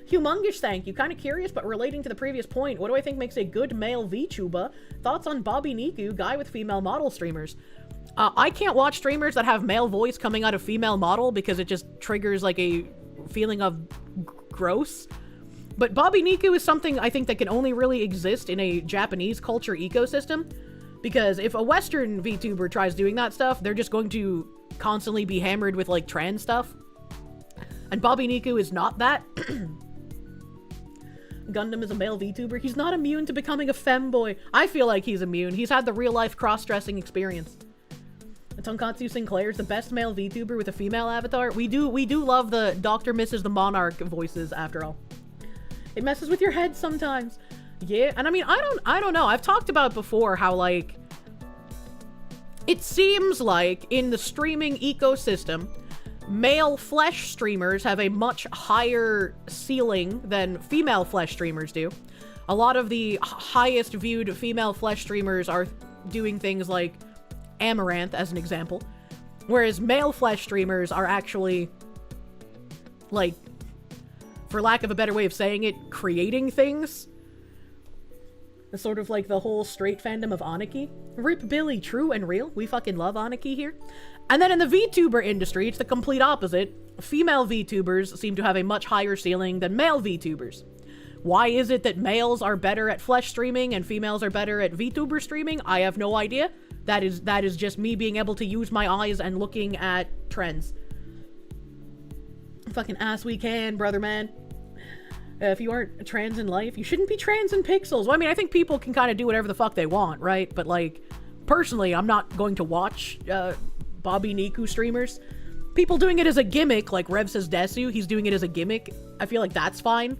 Humongous, thank you. Kind of curious, but relating to the previous point, what do I think makes a good male VTuber? Thoughts on Bobby Niku, guy with female model streamers? I can't watch streamers that have male voice coming out of female model because it just triggers, like, a feeling of gross. But Bobby Niku is something I think that can only really exist in a Japanese culture ecosystem. Because if a Western VTuber tries doing that stuff, they're just going to constantly be hammered with, like, trans stuff. And Bobby Niku is not that. Gundam is a male VTuber. He's not immune to becoming a femboy. I feel like he's immune. He's had the real-life cross-dressing experience. Tonkatsu Sinclair's the best male VTuber with a female avatar. We do love the Dr. Mrs. the Monarch voices, after all. It messes with your head sometimes. Yeah, and I mean, I don't know. I've talked about before how, like, it seems like in the streaming ecosystem, male flesh streamers have a much higher ceiling than female flesh streamers do. A lot of the highest viewed female flesh streamers are doing things like Amaranth, as an example. Whereas male flesh streamers are actually, like, for lack of a better way of saying it, creating things. It's sort of like the whole straight fandom of Aniki. Rip Billy, true and real. We fucking love Aniki here. And then in the VTuber industry, it's the complete opposite. Female VTubers seem to have a much higher ceiling than male VTubers. Why is it that males are better at flesh streaming and females are better at VTuber streaming? I have no idea. That is just me being able to use my eyes and looking at trends. Fucking ass we can, brother man. If you aren't trans in life, you shouldn't be trans in pixels. Well, I mean, I think people can kind of do whatever the fuck they want, right? But, like, personally, I'm not going to watch Bobby Niku streamers. People doing it as a gimmick, like Rev says Desu, he's doing it as a gimmick. I feel like that's fine.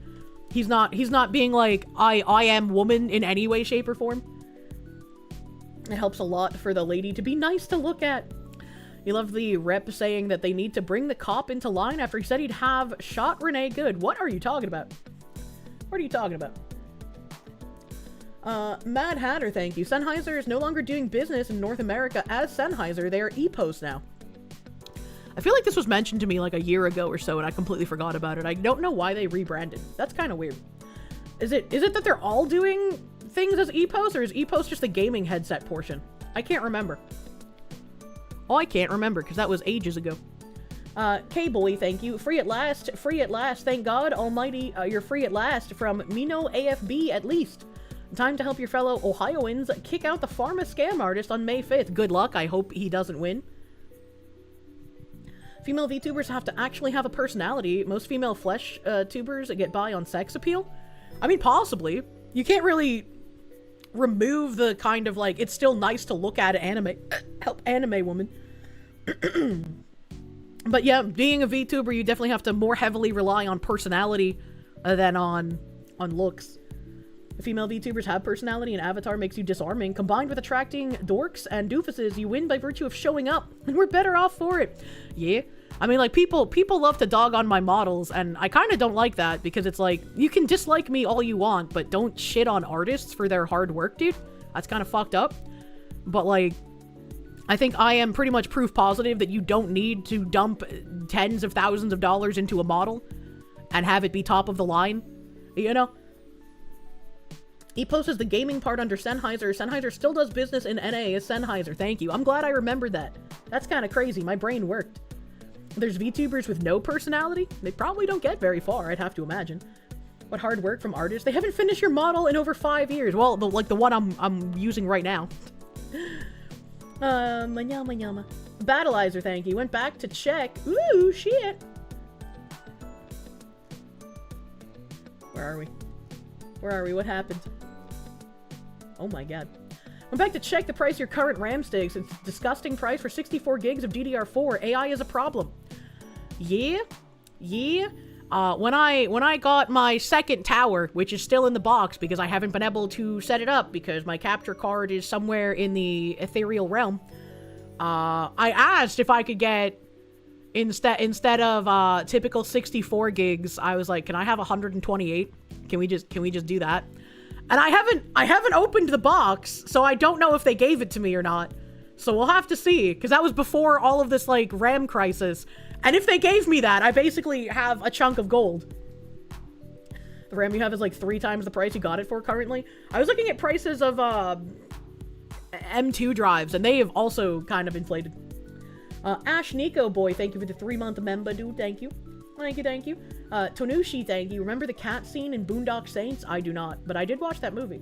He's not being like, I am woman in any way, shape, or form. It helps a lot for the lady to be nice to look at. You love the rep saying that they need to bring the cop into line after he said he'd have shot Renee good. What are you talking about? What are you talking about? Mad Hatter, thank you. Sennheiser is no longer doing business in North America as Sennheiser. They are Epos now. I feel like this was mentioned to me like a year ago or so, and I completely forgot about it. I don't know why they rebranded. That's kind of weird. Is it that they're all doing things as Epos, or is Epos just the gaming headset portion? I can't remember. Oh, I can't remember, because that was ages ago. K-Boy, thank you. Free at last, thank God almighty, you're free at last, from Mino AFB at least. Time to help your fellow Ohioans kick out the pharma scam artist on May 5th. Good luck, I hope he doesn't win. Female VTubers have to actually have a personality. Most female flesh tubers get by on sex appeal. I mean, possibly. You can't really remove the kind of like, it's still nice to look at anime, help anime woman. But yeah, being a VTuber, you definitely have to more heavily rely on personality than on looks. The female VTubers have personality, and Avatar makes you disarming. Combined with attracting dorks and doofuses, you win by virtue of showing up, and we're better off for it. Yeah. I mean, like, people love to dog on my models, and I kind of don't like that, because it's like, you can dislike me all you want, but don't shit on artists for their hard work, dude. That's kind of fucked up. But, like, I think I am pretty much proof positive that you don't need to dump tens of thousands of dollars into a model and have it be top of the line, you know? Epos is the gaming part under Sennheiser. Sennheiser still does business in NA as Sennheiser. Thank you. I'm glad I remembered that. That's kind of crazy. My brain worked. There's VTubers with no personality. They probably don't get very far, I'd have to imagine. What hard work from artists. They haven't finished your model in over 5 years. Well, the one I'm using right now. Manyama. Battleizer, thank you. Went back to check. Ooh, shit. Where are we? Where are we? What happened? Oh my god. Went back to check the price of your current RAM sticks. It's a disgusting price for 64 gigs of DDR4. AI is a problem. Yeah. When I got my second tower, which is still in the box because I haven't been able to set it up because my capture card is somewhere in the ethereal realm, I asked if I could get, instead of typical 64 gigs, I was like, can I have 128? Can we just do that? And I haven't opened the box, so I don't know if they gave it to me or not. So we'll have to see, because that was before all of this, like, RAM crisis. And if they gave me that, I basically have a chunk of gold. The RAM you have is like 3 times the price you got it for currently. I was looking at prices of M2 drives, and they have also kind of inflated. Ash Nico Boy, thank you for the 3-month member, dude. Thank you. Thank you. Tonushi, thank you. Remember the cat scene in Boondock Saints? I do not, but I did watch that movie.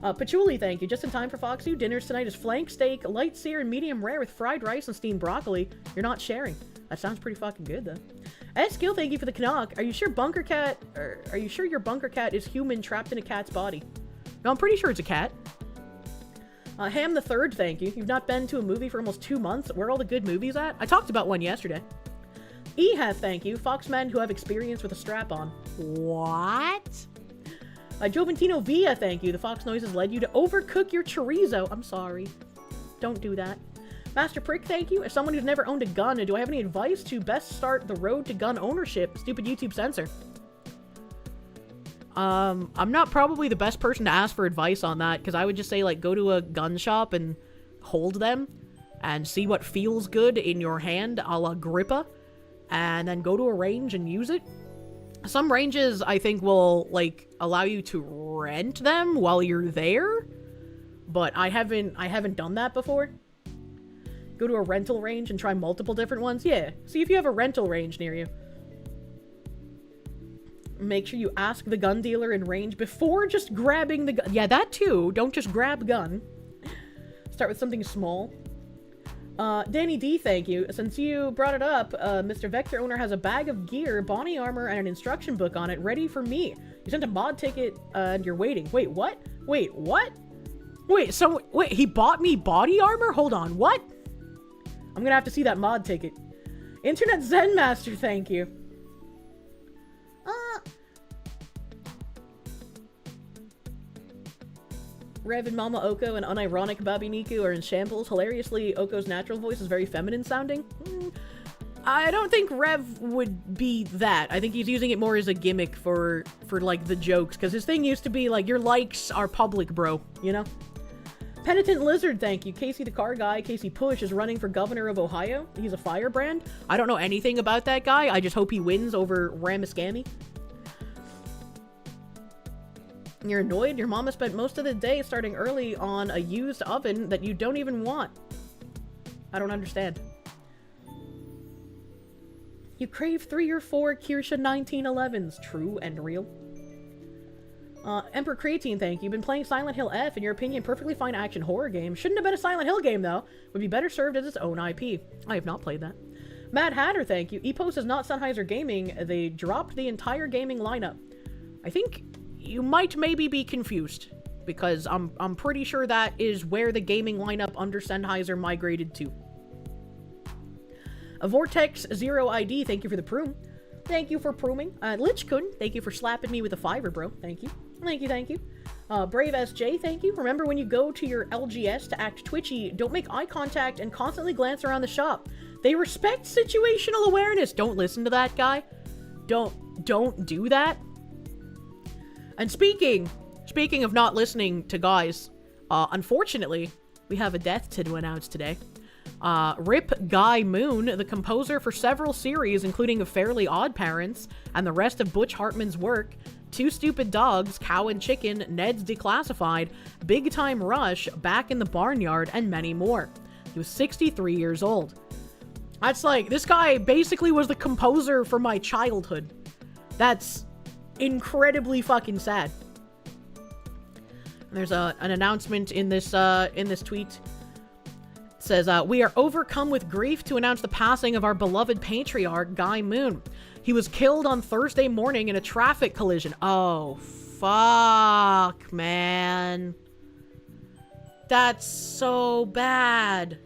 Patchouli, thank you. Just in time for Foxy. Dinners tonight is flank steak, light sear, and medium rare with fried rice and steamed broccoli. You're not sharing. That sounds pretty fucking good, though. Skill, thank you for the Canuck. Are you sure your bunker cat is human trapped in a cat's body? No, I'm pretty sure it's a cat. Ham the Third, thank you. You've not been to a movie for almost 2 months. Where are all the good movies at? I talked about one yesterday. Ehef, thank you. Foxmen who have experience with a strap-on. What? Joventino Villa, thank you. The fox noises led you to overcook your chorizo. I'm sorry. Don't do that. Master Prick, thank you. As someone who's never owned a gun, do I have any advice to best start the road to gun ownership? Stupid YouTube censor. I'm not probably the best person to ask for advice on that, because I would just say, like, go to a gun shop and hold them and see what feels good in your hand, a la Grippa, and then go to a range and use it. Some ranges, I think, will, like, allow you to rent them while you're there, but I haven't done that before. Go to a rental range and try multiple different ones. Yeah, see if you have a rental range near you. Make sure you ask the gun dealer in range before just grabbing the gun. Yeah, that too. Don't just grab gun. Start with something small. Danny D, thank you. Since you brought it up, Mr. Vector owner has a bag of gear, Bonnie armor, and an instruction book on it ready for me. You sent a mod ticket, and you're waiting. Wait, what? Wait, what? Wait, he bought me body armor? Hold on, what? I'm gonna have to see that mod ticket. Internet Zen Master, thank you. Rev and Mama Oko and unironic Babi Niku are in shambles. Hilariously, Oko's natural voice is very feminine sounding. I don't think Rev would be that. I think he's using it more as a gimmick for like, the jokes. Because his thing used to be, like, your likes are public, bro. You know? Penitent Lizard, thank you. Casey the Car Guy, Casey Push, is running for governor of Ohio. He's a firebrand. I don't know anything about that guy. I just hope he wins over Ramascammy. You're annoyed? Your mama spent most of the day starting early on a used oven that you don't even want. I don't understand. You crave 3 or 4 Kirsche 1911s. True and real. Emperor Creatine, thank you. Been playing Silent Hill F, in your opinion, perfectly fine action horror game. Shouldn't have been a Silent Hill game, though. Would be better served as its own IP. I have not played that. Mad Hatter, thank you. Epos is not Sennheiser Gaming. They dropped the entire gaming lineup. I think you might maybe be confused, because I'm pretty sure that is where the gaming lineup under Sennheiser migrated to. A Vortex Zero ID, thank you for the proom. Thank you for prooming. Lichkun, thank you for slapping me with a fiver, bro. Thank you. Thank you, thank you. Brave SJ, thank you. Remember, when you go to your LGS to act twitchy, don't make eye contact and constantly glance around the shop. They respect situational awareness. Don't listen to that guy. Don't do that. And speaking of not listening to guys, unfortunately, we have a death to announce today. Rip Guy Moon, the composer for several series, including Fairly Odd Parents, and the rest of Butch Hartman's work, Two Stupid Dogs, Cow and Chicken, Ned's Declassified, Big Time Rush, Back in the Barnyard, and many more. He was 63 years old. That's like, this guy basically was the composer for my childhood. That's incredibly fucking sad. And there's an announcement in this tweet. It says, we are overcome with grief to announce the passing of our beloved patriarch, Guy Moon. He was killed on Thursday morning in a traffic collision. Oh, fuck, man. That's so bad.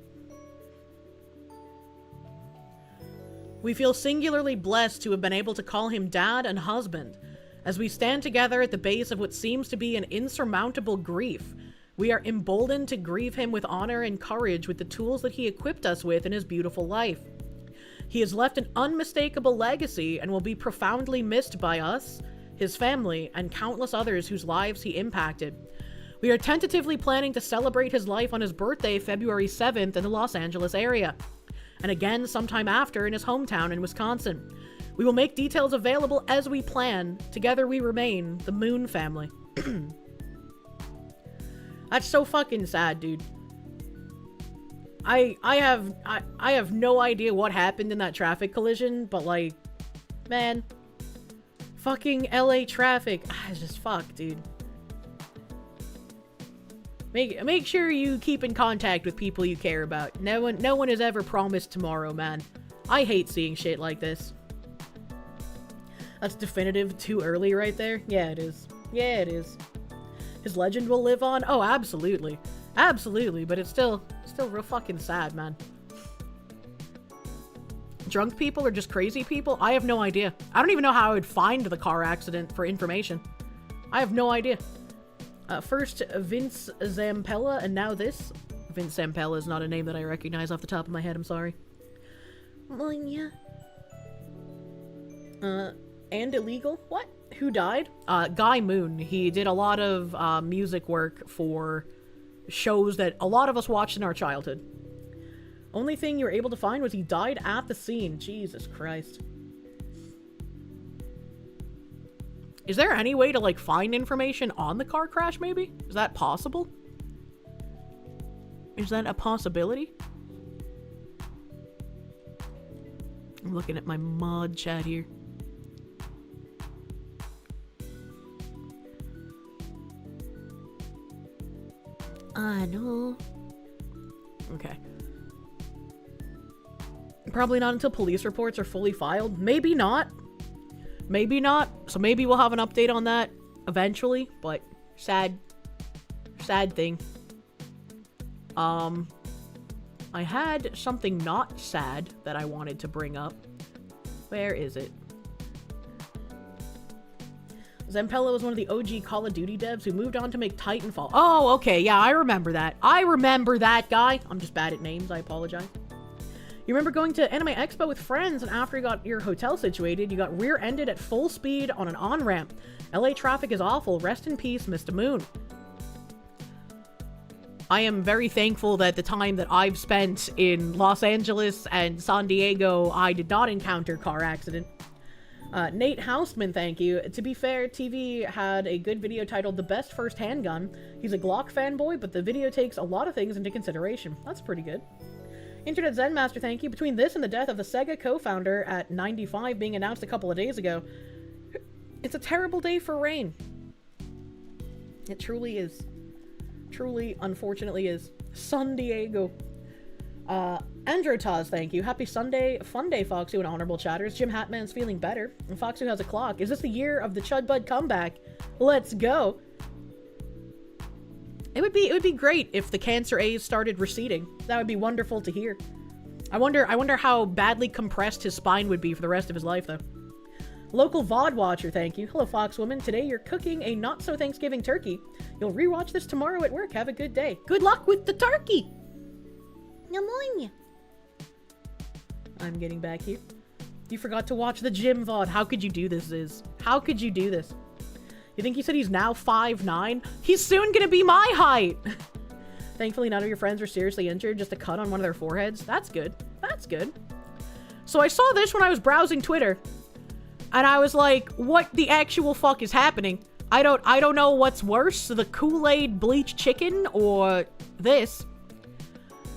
We feel singularly blessed to have been able to call him dad and husband. As we stand together at the base of what seems to be an insurmountable grief, we are emboldened to grieve him with honor and courage with the tools that he equipped us with in his beautiful life. He has left an unmistakable legacy and will be profoundly missed by us, his family, and countless others whose lives he impacted. We are tentatively planning to celebrate his life on his birthday, February 7th, in the Los Angeles area, and again sometime after in his hometown in Wisconsin. We will make details available as we plan. Together we remain the Moon family. That's so fucking sad, dude. I have no idea what happened in that traffic collision, but like, man, fucking LA traffic. It's just fuck, dude. Make sure you keep in contact with people you care about. No one is ever promised tomorrow, man. I hate seeing shit like this. That's definitive too early right there. Yeah, it is. Yeah, it is. His legend will live on? Oh, absolutely. Absolutely, but it's still real fucking sad, man. Drunk people or just crazy people? I have no idea. I don't even know how I would find the car accident for information. I have no idea. First, Vince Zampella, and now this. Vince Zampella is not a name that I recognize off the top of my head, I'm sorry. Well, yeah. And illegal? What? Who died? Guy Moon. He did a lot of music work for shows that a lot of us watched in our childhood. Only thing you were able to find was he died at the scene. Jesus Christ. Is there any way to, like, find information on the car crash, maybe? Is that possible? Is that a possibility? I'm looking at my mod chat here. I know. Okay. Probably not until police reports are fully filed. Maybe not. Maybe not. So maybe we'll have an update on that eventually, but sad thing. I I had something not sad that I wanted to bring up. Where is it? Zempella was one of the OG Call of Duty devs who moved on to make Titanfall. Oh, okay, yeah, I remember that. I remember that guy. I'm just bad at names, I apologize. You remember going to Anime Expo with friends, and after you got your hotel situated, you got rear-ended at full speed on an on-ramp. LA traffic is awful. Rest in peace, Mr. Moon. I am very thankful that the time that I've spent in Los Angeles and San Diego, I did not encounter car accident. Nate Houseman, thank you. To be fair, TV had a good video titled The Best First Handgun. He's a Glock fanboy, but the video takes a lot of things into consideration. That's pretty good. Internet Zen Master, thank you. Between this and the death of the Sega co-founder at 95 being announced a couple of days ago, it's a terrible day for Rain. It truly is. Truly, unfortunately, is. San Diego. Androtaz, thank you. Happy Sunday. Fun day, Foxu and Honorable Chatters. Jim Hatman's feeling better. And Foxu has a clock. Is this the year of the Chud Bud comeback? Let's go. It would be great if the cancer A's started receding. That would be wonderful to hear. I wonder how badly compressed his spine would be for the rest of his life, though. Local VoD Watcher, thank you. Hello, Foxwoman. Today you're cooking a not-so-Thanksgiving turkey. You'll rewatch this tomorrow at work. Have a good day. Good luck with the turkey! Namonya. I'm getting back here. You forgot to watch the gym VoD. How could you do this, Ziz? How could you do this? You think he said he's now 5'9"? He's soon gonna be my height! Thankfully, none of your friends were seriously injured. Just a cut on one of their foreheads. That's good. That's good. So I saw this when I was browsing Twitter. And I was like, what the actual fuck is happening? I don't know what's worse, the Kool-Aid bleach chicken or this.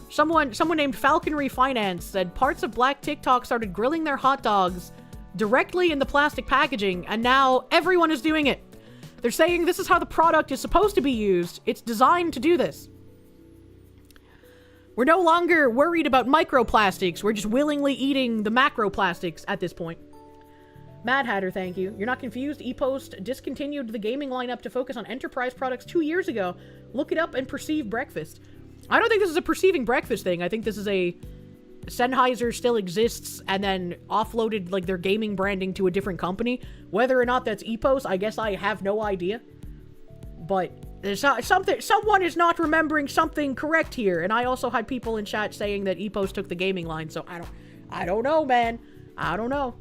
Someone named Falconry Finance said parts of Black TikTok started grilling their hot dogs directly in the plastic packaging, and now everyone is doing it. They're saying this is how the product is supposed to be used. It's designed to do this. We're no longer worried about microplastics. We're just willingly eating the macroplastics at this point. Mad Hatter, thank you. You're not confused? ePost discontinued the gaming lineup to focus on enterprise products 2 years ago. Look it up and perceive breakfast. I don't think this is a perceiving breakfast thing. I think this is a Sennheiser still exists and then offloaded like their gaming branding to a different company. Whether or not that's ePost, I guess I have no idea. But there's someone is not remembering something correct here. And I also had people in chat saying that ePost took the gaming line. So I don't know, man. I don't know.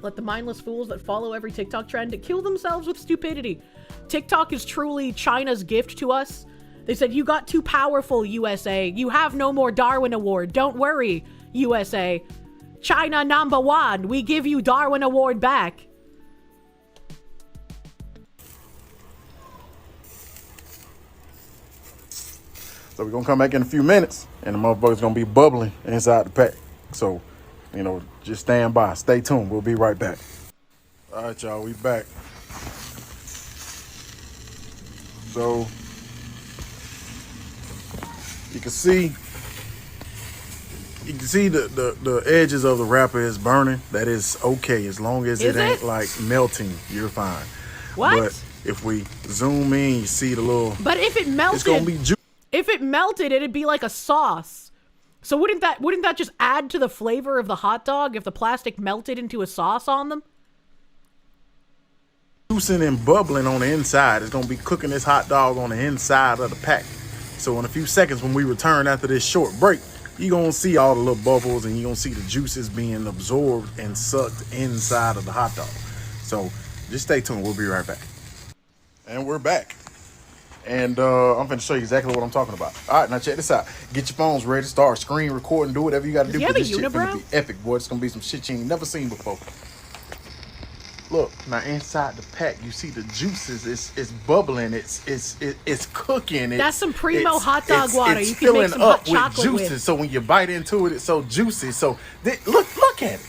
Let the mindless fools that follow every TikTok trend to kill themselves with stupidity. TikTok is truly China's gift to us. They said, you got too powerful, USA. You have no more Darwin Award. Don't worry, USA. China #1. We give you Darwin Award back. So we're going to come back in a few minutes, and the motherfucker's going to be bubbling inside the pack. So, you know, just stand by. Stay tuned. We'll be right back. All right, y'all. We back. So you can see the edges of the wrapper is burning. That is okay as long as it ain't like melting. You're fine. What? But if we zoom in, you see the little. But if it melted, it's gonna be if it melted, it'd be like a sauce. So wouldn't that just add to the flavor of the hot dog if the plastic melted into a sauce on them? Juicing and bubbling on the inside. It's gonna be cooking this hot dog on the inside of the pack. So in a few seconds when we return after this short break, you're gonna see all the little bubbles and you're gonna see the juices being absorbed and sucked inside of the hot dog. So just stay tuned. We'll be right back. And we're back. And I'm going to show you exactly what I'm talking about. All right, now check this out. Get your phones ready, start screen recording, do whatever you got to do. Does he have This a shit unibrow? finna be epic, boy. It's going to be some shit you ain't never seen before. Look, now inside the pack, you see the juices. It's bubbling. It's cooking. That's some primo hot dog water. It's you can make filling some up hot with chocolate juices. with. So when you bite into it, it's so juicy. So look at it.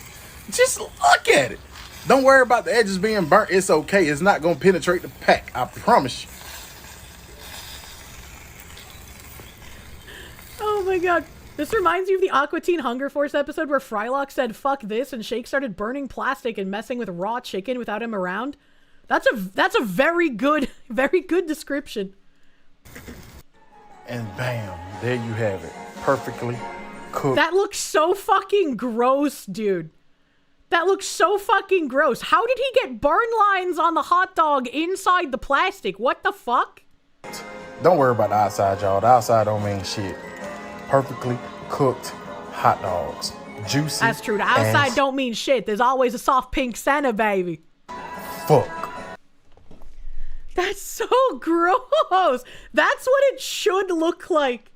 Just look at it. Don't worry about the edges being burnt. It's okay. It's not going to penetrate the pack. I promise you. Oh my god. This reminds you of the Aqua Teen Hunger Force episode where Frylock said, fuck this, and Shake started burning plastic and messing with raw chicken without him around. That's a very good description. And bam, there you have it. perfectly cooked. That looks so fucking gross, dude. That looks so fucking gross. How did he get burn lines on the hot dog inside the plastic? What the fuck? Don't worry about the outside, y'all. The outside don't mean shit. Perfectly cooked hot dogs. Juicy. That's true. The outside don't mean shit. There's always a soft pink center, baby. Fuck. That's so gross. That's what it should look like.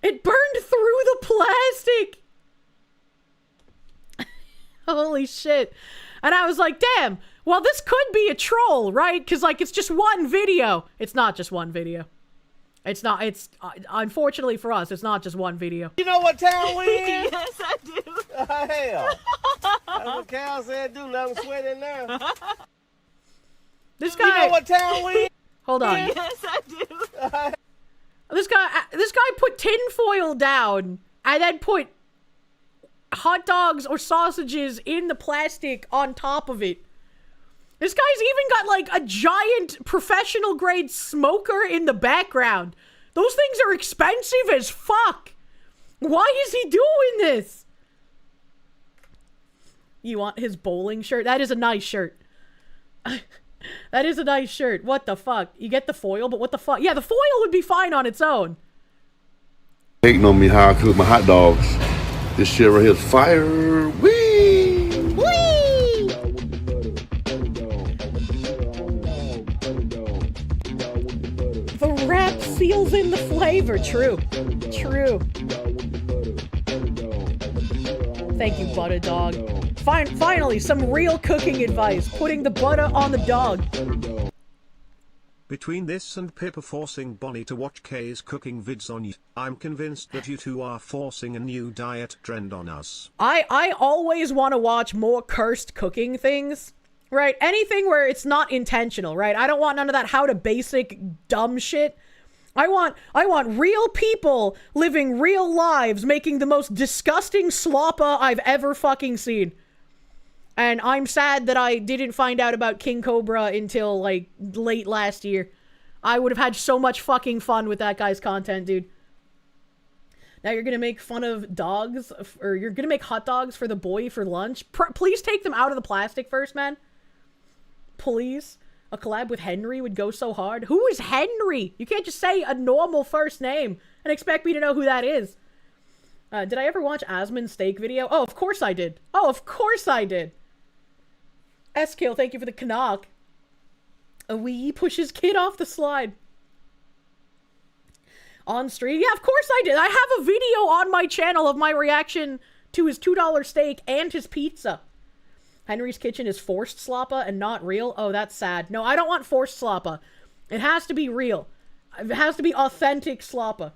It burned through the plastic. Holy shit. And I was like, damn, well, this could be a troll, right? Because, like, it's just one video. It's not just one video. It's not, it's, unfortunately for us, it's not just one video. You know what town we in? Yes, I do. Hell. That's what Cal said, do let him sweat in there. This guy. You know what town we in? Hold on. Yes, I do. This guy put tinfoil down and then put hot dogs or sausages in the plastic on top of it. This guy's even got like a giant professional grade smoker in the background. Those things are expensive as fuck. Why is he doing this? You want his bowling shirt? That is a nice shirt. That is a nice shirt. What the fuck? You get the foil, but what the fuck? Yeah, the foil would be fine on its own. Hating on me how I cook my hot dogs. This shit right here is fire. Whee! Whee! The wrap seals in the flavor. True. True. Thank you, Butter Dog. Finally, some real cooking advice. Putting the butter on the dog. Between this and Pippa forcing Bonnie to watch Kay's cooking vids on you, I'm convinced that you two are forcing a new diet trend on us. I always want to watch more cursed cooking things, right? Anything where it's not intentional, right? I don't want none of that how to basic dumb shit. I want real people living real lives making the most disgusting sloppa I've ever fucking seen. And I'm sad that I didn't find out about King Cobra until, like, late last year. I would have had so much fucking fun with that guy's content, dude. Now you're gonna make fun of dogs, or you're gonna make hot dogs for the boy for lunch? Please take them out of the plastic first, man. Please. A collab with Henry would go so hard. Who is Henry? You can't just say a normal first name and expect me to know who that is. Did I ever watch Asmon's steak video? Oh, of course I did. Oh, of course I did. S-Kill, thank you for the knock. A wee pushes kid off the slide. On stream? Yeah, of course I did. I have a video on my channel of my reaction to his $2 steak and his pizza. Henry's Kitchen is forced sloppa and not real. Oh, that's sad. No, I don't want forced sloppa. It has to be real. It has to be authentic sloppa.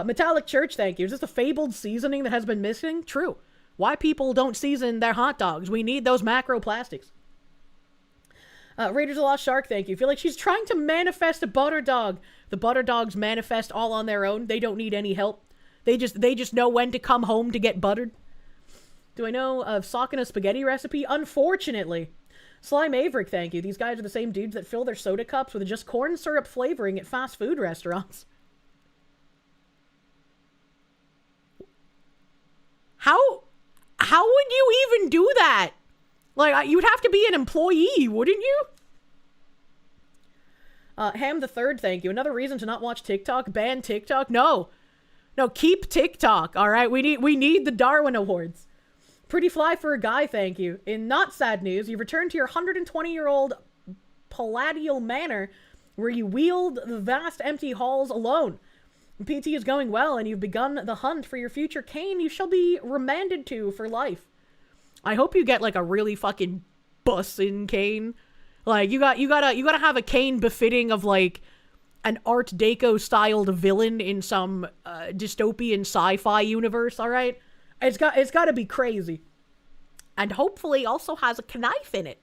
Metallic Church, thank you. Is this a fabled seasoning that has been missing? True. Why people don't season their hot dogs? We need those macroplastics. Raiders of the Lost Shark, thank you. Feel like she's trying to manifest a butter dog. The butter dogs manifest all on their own. They don't need any help. They just know when to come home to get buttered. Do I know of Socking a spaghetti recipe? Unfortunately. Slime Averick, thank you. These guys are the same dudes that fill their soda cups with just corn syrup flavoring at fast food restaurants. How would you even do that? Like, you'd have to be an employee, wouldn't you? Ham the Third, thank you. Another reason to not watch TikTok? Ban TikTok? No, keep TikTok, all right? We need the Darwin Awards. Pretty fly for a guy, thank you. In not sad news, you've returned to your 120-year-old palatial manor where you wield the vast empty halls alone. PT is going well, and you've begun the hunt for your future Kane you shall be remanded to for life. I hope you get, like, a really fucking bussin' Kane. Like, you gotta have a Kane befitting of, like, an Art Deco-styled villain in some dystopian sci-fi universe, alright? It's gotta be crazy. And hopefully also has a knife in it.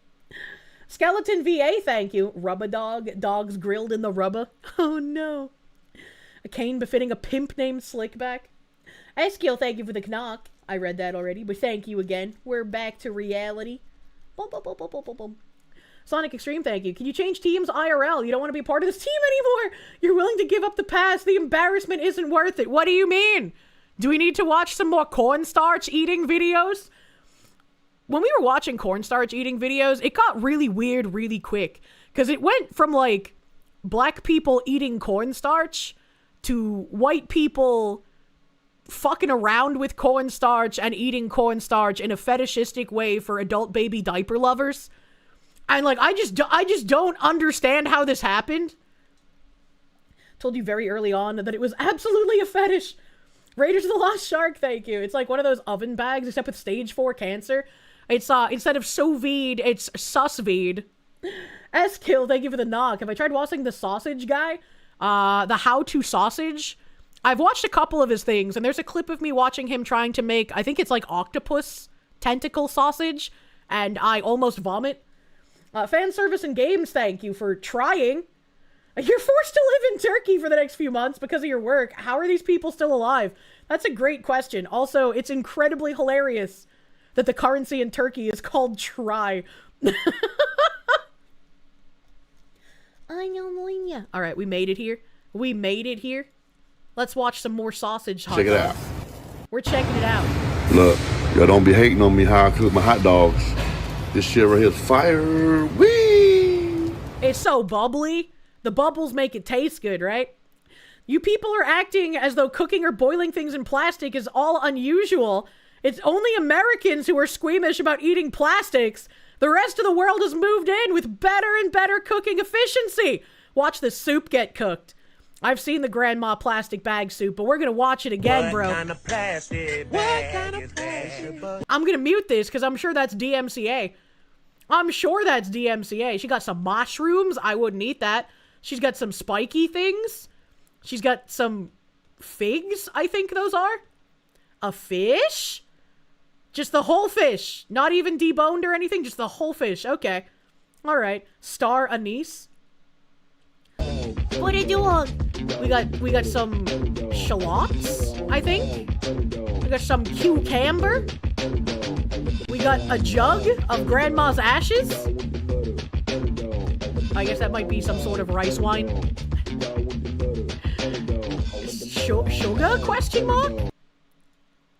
Skeleton VA, thank you. Rubber dog. Dogs grilled in the rubber. Oh, no. A cane befitting a pimp named Slickback. Eskiel, thank you for the knock. I read that already, but thank you again. We're back to reality. Boom, boom, boom, boom, boom, boom, boom. Sonic Extreme, thank you. Can you change teams IRL? You don't want to be part of this team anymore. You're willing to give up the past. The embarrassment isn't worth it. What do you mean? Do we need to watch some more cornstarch eating videos? When we were watching cornstarch eating videos, it got really weird really quick. Because it went from, like, black people eating cornstarch to white people fucking around with cornstarch and eating cornstarch in a fetishistic way for adult baby diaper lovers. And, like, I just don't understand how this happened. Told you very early on that it was absolutely a fetish. Raiders of the Lost Shark, thank you. It's like one of those oven bags, except with stage 4 cancer. It's, instead of sous vide, it's sus vide. S-Kill, thank you for the knock. Have I tried watching the sausage guy? The how-to sausage? I've watched a couple of his things, and there's a clip of me watching him trying to make, I think it's like octopus tentacle sausage, and I almost vomit. Fan service and games, thank you for trying. You're forced to live in Turkey for the next few months because of your work. How are these people still alive? That's a great question. Also, it's incredibly hilarious that the currency in Turkey is called try. All right, we made it here. We made it here. Let's watch some more sausage hot Check it dogs. out. We're checking it out. Look, y'all don't be hating on me how I cook my hot dogs. This shit right here is fire. Whee! It's so bubbly. The bubbles make it taste good, right? You people are acting as though cooking or boiling things in plastic is all unusual. It's only Americans who are squeamish about eating plastics. The rest of the world has moved in with better and better cooking efficiency. Watch the soup get cooked. I've seen the grandma plastic bag soup, but we're gonna watch it again, bro. What kind of plastic bag is that? I'm gonna mute this because I'm sure that's DMCA. I'm sure that's DMCA. She got some mushrooms. I wouldn't eat that. She's got some spiky things. She's got some figs, I think those are. A fish? Just the whole fish. Not even deboned or anything, just the whole fish. Okay. All right. Star anise. What are you doing? We got some shallots, I think. We got some cucumber. We got a jug of grandma's ashes. I guess that might be some sort of rice wine. Sugar? Question mark?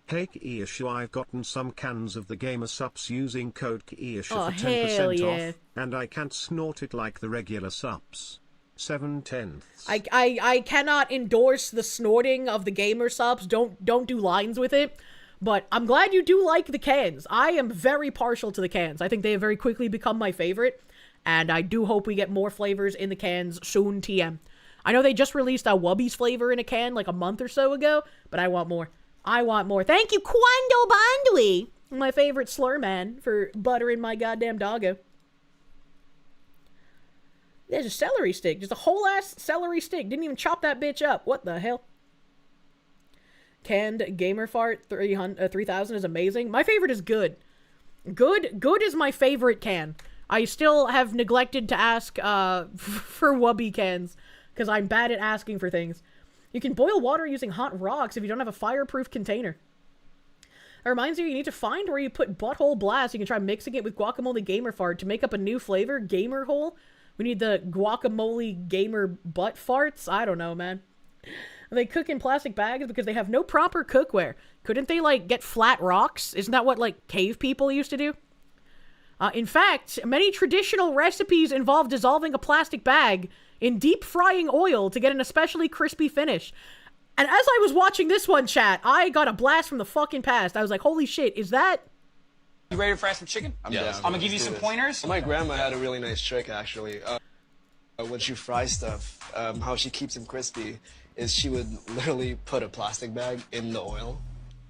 Hey Kirsche, I've gotten some cans of the Gamer Sups using code Kirsche Oh, for 10% hell yeah. off, and I can't snort it like the regular Sups. 7/10. I cannot endorse the snorting of the gamer subs. Don't do lines with it. But I'm glad you do like the cans. I am very partial to the cans. I think they have very quickly become my favorite. And I do hope we get more flavors in the cans soon, TM. I know they just released a Wubby's flavor in a can like a month or so ago, but I want more. I want more. Thank you, Quando Bondui, my favorite slur man, for buttering my goddamn doggo. There's a celery stick. Just a whole ass celery stick. Didn't even chop that bitch up. What the hell? Canned Gamer Fart 3000 is amazing. My favorite is good. Good is my favorite can. I still have neglected to ask for Wubby cans because I'm bad at asking for things. You can boil water using hot rocks if you don't have a fireproof container. That reminds you need to find where you put Butthole Blast. You can try mixing it with Guacamole Gamer Fart to make up a new flavor, Gamer Hole. We need the Guacamole Gamer Butt Farts. I don't know, man. They cook in plastic bags because they have no proper cookware. Couldn't they, like, get flat rocks? Isn't that what, like, cave people used to do? In fact, many traditional recipes involve dissolving a plastic bag in deep frying oil to get an especially crispy finish. And as I was watching this one, chat, I got a blast from the fucking past. I was like, holy shit, is that... You ready to fry some chicken? I'm down. I'm gonna give you some pointers. My grandma had a really nice trick, actually. When she fries stuff, how she keeps them crispy is she would literally put a plastic bag in the oil.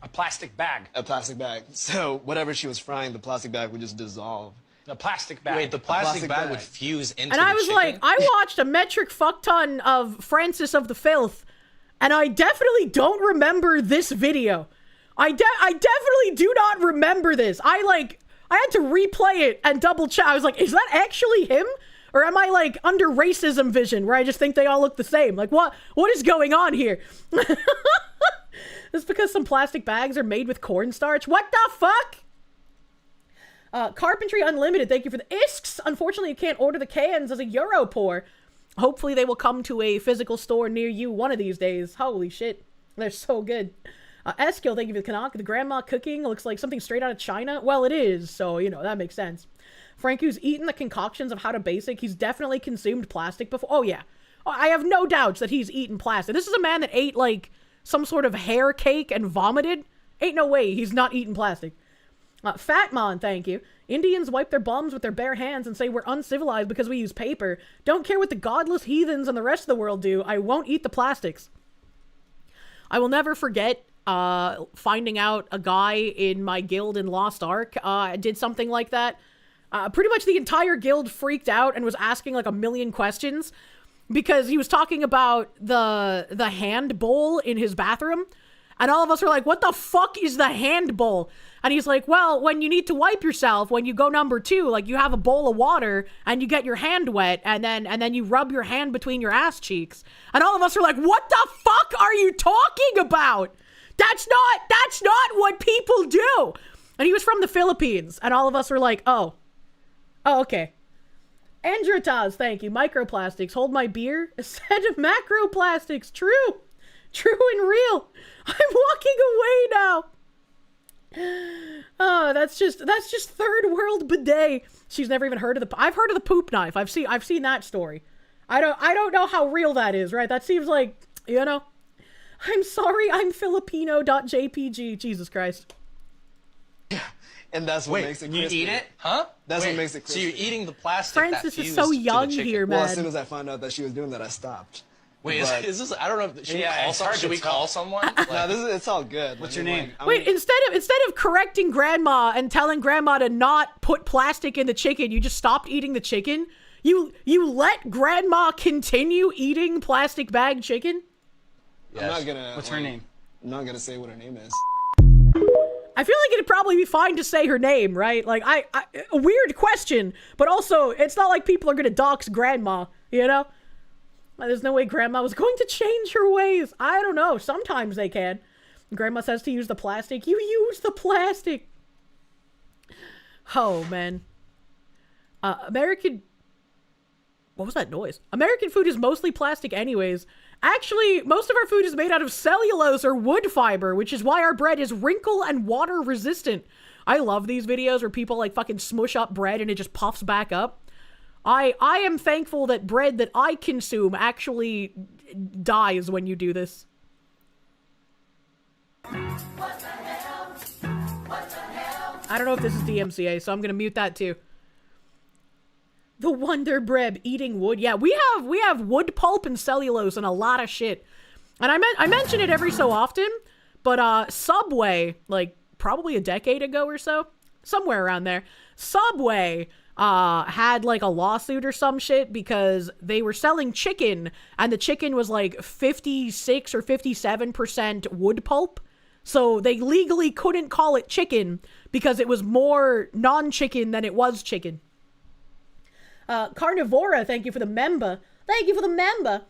A plastic bag. A plastic bag. So whatever she was frying, the plastic bag would just dissolve. The plastic bag. Wait, the plastic bag bag would fuse into And I the was chicken? like, I watched a metric fuck ton of Francis of the Filth, and I definitely don't remember this video. I definitely do not remember this. I had to replay it and double check. I was like, is that actually him? Or am I, like, under racism vision, where I just think they all look the same? Like, what is going on here? It's because some plastic bags are made with cornstarch? What the fuck? Carpentry Unlimited, thank you for the isks. Unfortunately, you can't order the cans as a Europore. Hopefully they will come to a physical store near you one of these days. Holy shit. They're so good. Eskil, thank you for the Canuck. The grandma cooking looks like something straight out of China. Well, it is, so, you know, that makes sense. Franku's eaten the concoctions of How to Basic. He's definitely consumed plastic before. Oh, yeah. I have no doubts that he's eaten plastic. This is a man that ate, like, some sort of hair cake and vomited. Ain't no way he's not eating plastic. Fatmon, thank you. Indians wipe their bums with their bare hands and say we're uncivilized because we use paper. Don't care what the godless heathens and the rest of the world do. I won't eat the plastics. I will never forget finding out a guy in my guild in Lost Ark did something like that. Pretty much the entire guild freaked out and was asking like a million questions because he was talking about the hand bowl in his bathroom. And all of us are like, what the fuck is the hand bowl? And he's like, well, when you need to wipe yourself, when you go number 2, like you have a bowl of water and you get your hand wet and then you rub your hand between your ass cheeks. And all of us are like, what the fuck are you talking about? That's not what people do. And he was from the Philippines. And all of us were like, oh, okay. Androtaz, thank you. Microplastics, hold my beer. A set of macroplastics, true and real. I'm walking away now. Oh, that's just third world bidet. She's never even heard of I've heard of the poop knife. I've seen that story. I don't know how real that is, right? That seems like, you know. I'm sorry, I'm Filipino.jpg. Jesus Christ. And that's what makes it crispy. You eat it? Huh? That's what makes it crispy. So you're eating the plastic Francis that is so young here, man. Well, as soon as I found out that she was doing that, I stopped. Wait, is this? I don't know. Should we call someone? Like, no, it's all good. What's your name? Wait, instead of correcting grandma and telling grandma to not put plastic in the chicken, you just stopped eating the chicken? You let grandma continue eating plastic bag chicken? Yes. I'm not gonna. What's her name? I'm not gonna say what her name is. I feel like it'd probably be fine to say her name, right? Like, a weird question, but also, it's not like people are gonna dox grandma, you know? There's no way grandma was going to change her ways. I don't know. Sometimes they can. Grandma says to use the plastic. You use the plastic. Oh, man. American... What was that noise? American food is mostly plastic anyways. Actually, most of our food is made out of cellulose or wood fiber, which is why our bread is wrinkle and water resistant. I love these videos where people like fucking smush up bread and it just puffs back up. I am thankful that bread that I consume actually dies when you do this. What the hell? What the hell? I don't know if this is DMCA, so I'm gonna mute that too. The Wonder Bread eating wood. Yeah, we have wood pulp and cellulose and a lot of shit. And I mention it every so often, but Subway, like probably a decade ago or so, somewhere around there, Subway had like a lawsuit or some shit because they were selling chicken and the chicken was like 56 or 57% wood pulp. So they legally couldn't call it chicken because it was more non-chicken than it was chicken. Carnivora, thank you for the member. Thank you for the member.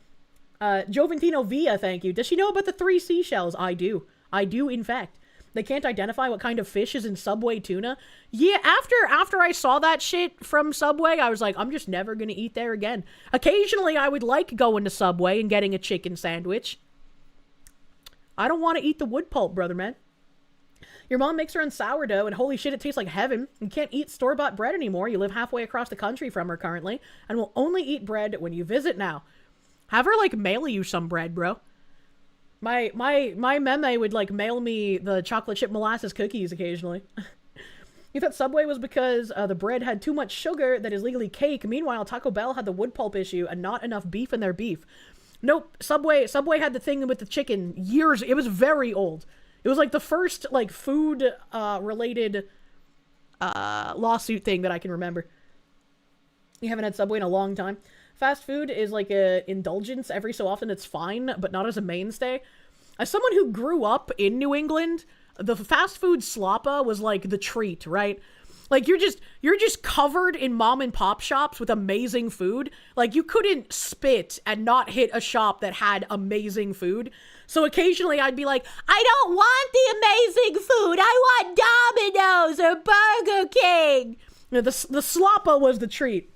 Joventino Villa, thank you. Does she know about the 3 seashells? I do. I do, in fact. They can't identify what kind of fish is in Subway tuna. Yeah, after I saw that shit from Subway, I was like, I'm just never gonna eat there again. Occasionally, I would like going to Subway and getting a chicken sandwich. I don't want to eat the wood pulp, brother, man. Your mom makes her own sourdough, and holy shit, it tastes like heaven. You can't eat store-bought bread anymore. You live halfway across the country from her currently, and will only eat bread when you visit now. Have her, like, mail you some bread, bro. My meme would, like, mail me the chocolate chip molasses cookies occasionally. You thought Subway was because the bread had too much sugar that is legally cake. Meanwhile, Taco Bell had the wood pulp issue and not enough beef in their beef. Nope, Subway had the thing with the chicken years. It was very old. It was like the first like food related lawsuit thing that I can remember. You haven't had Subway in a long time. Fast food is like a indulgence. Every so often it's fine, but not as a mainstay. As someone who grew up in New England, the fast food sloppa was like the treat, right? Like, you're just covered in mom and pop shops with amazing food. Like, you couldn't spit and not hit a shop that had amazing food. So occasionally I'd be like, I don't want the amazing food. I want Domino's or Burger King. You know, the sloppa was the treat.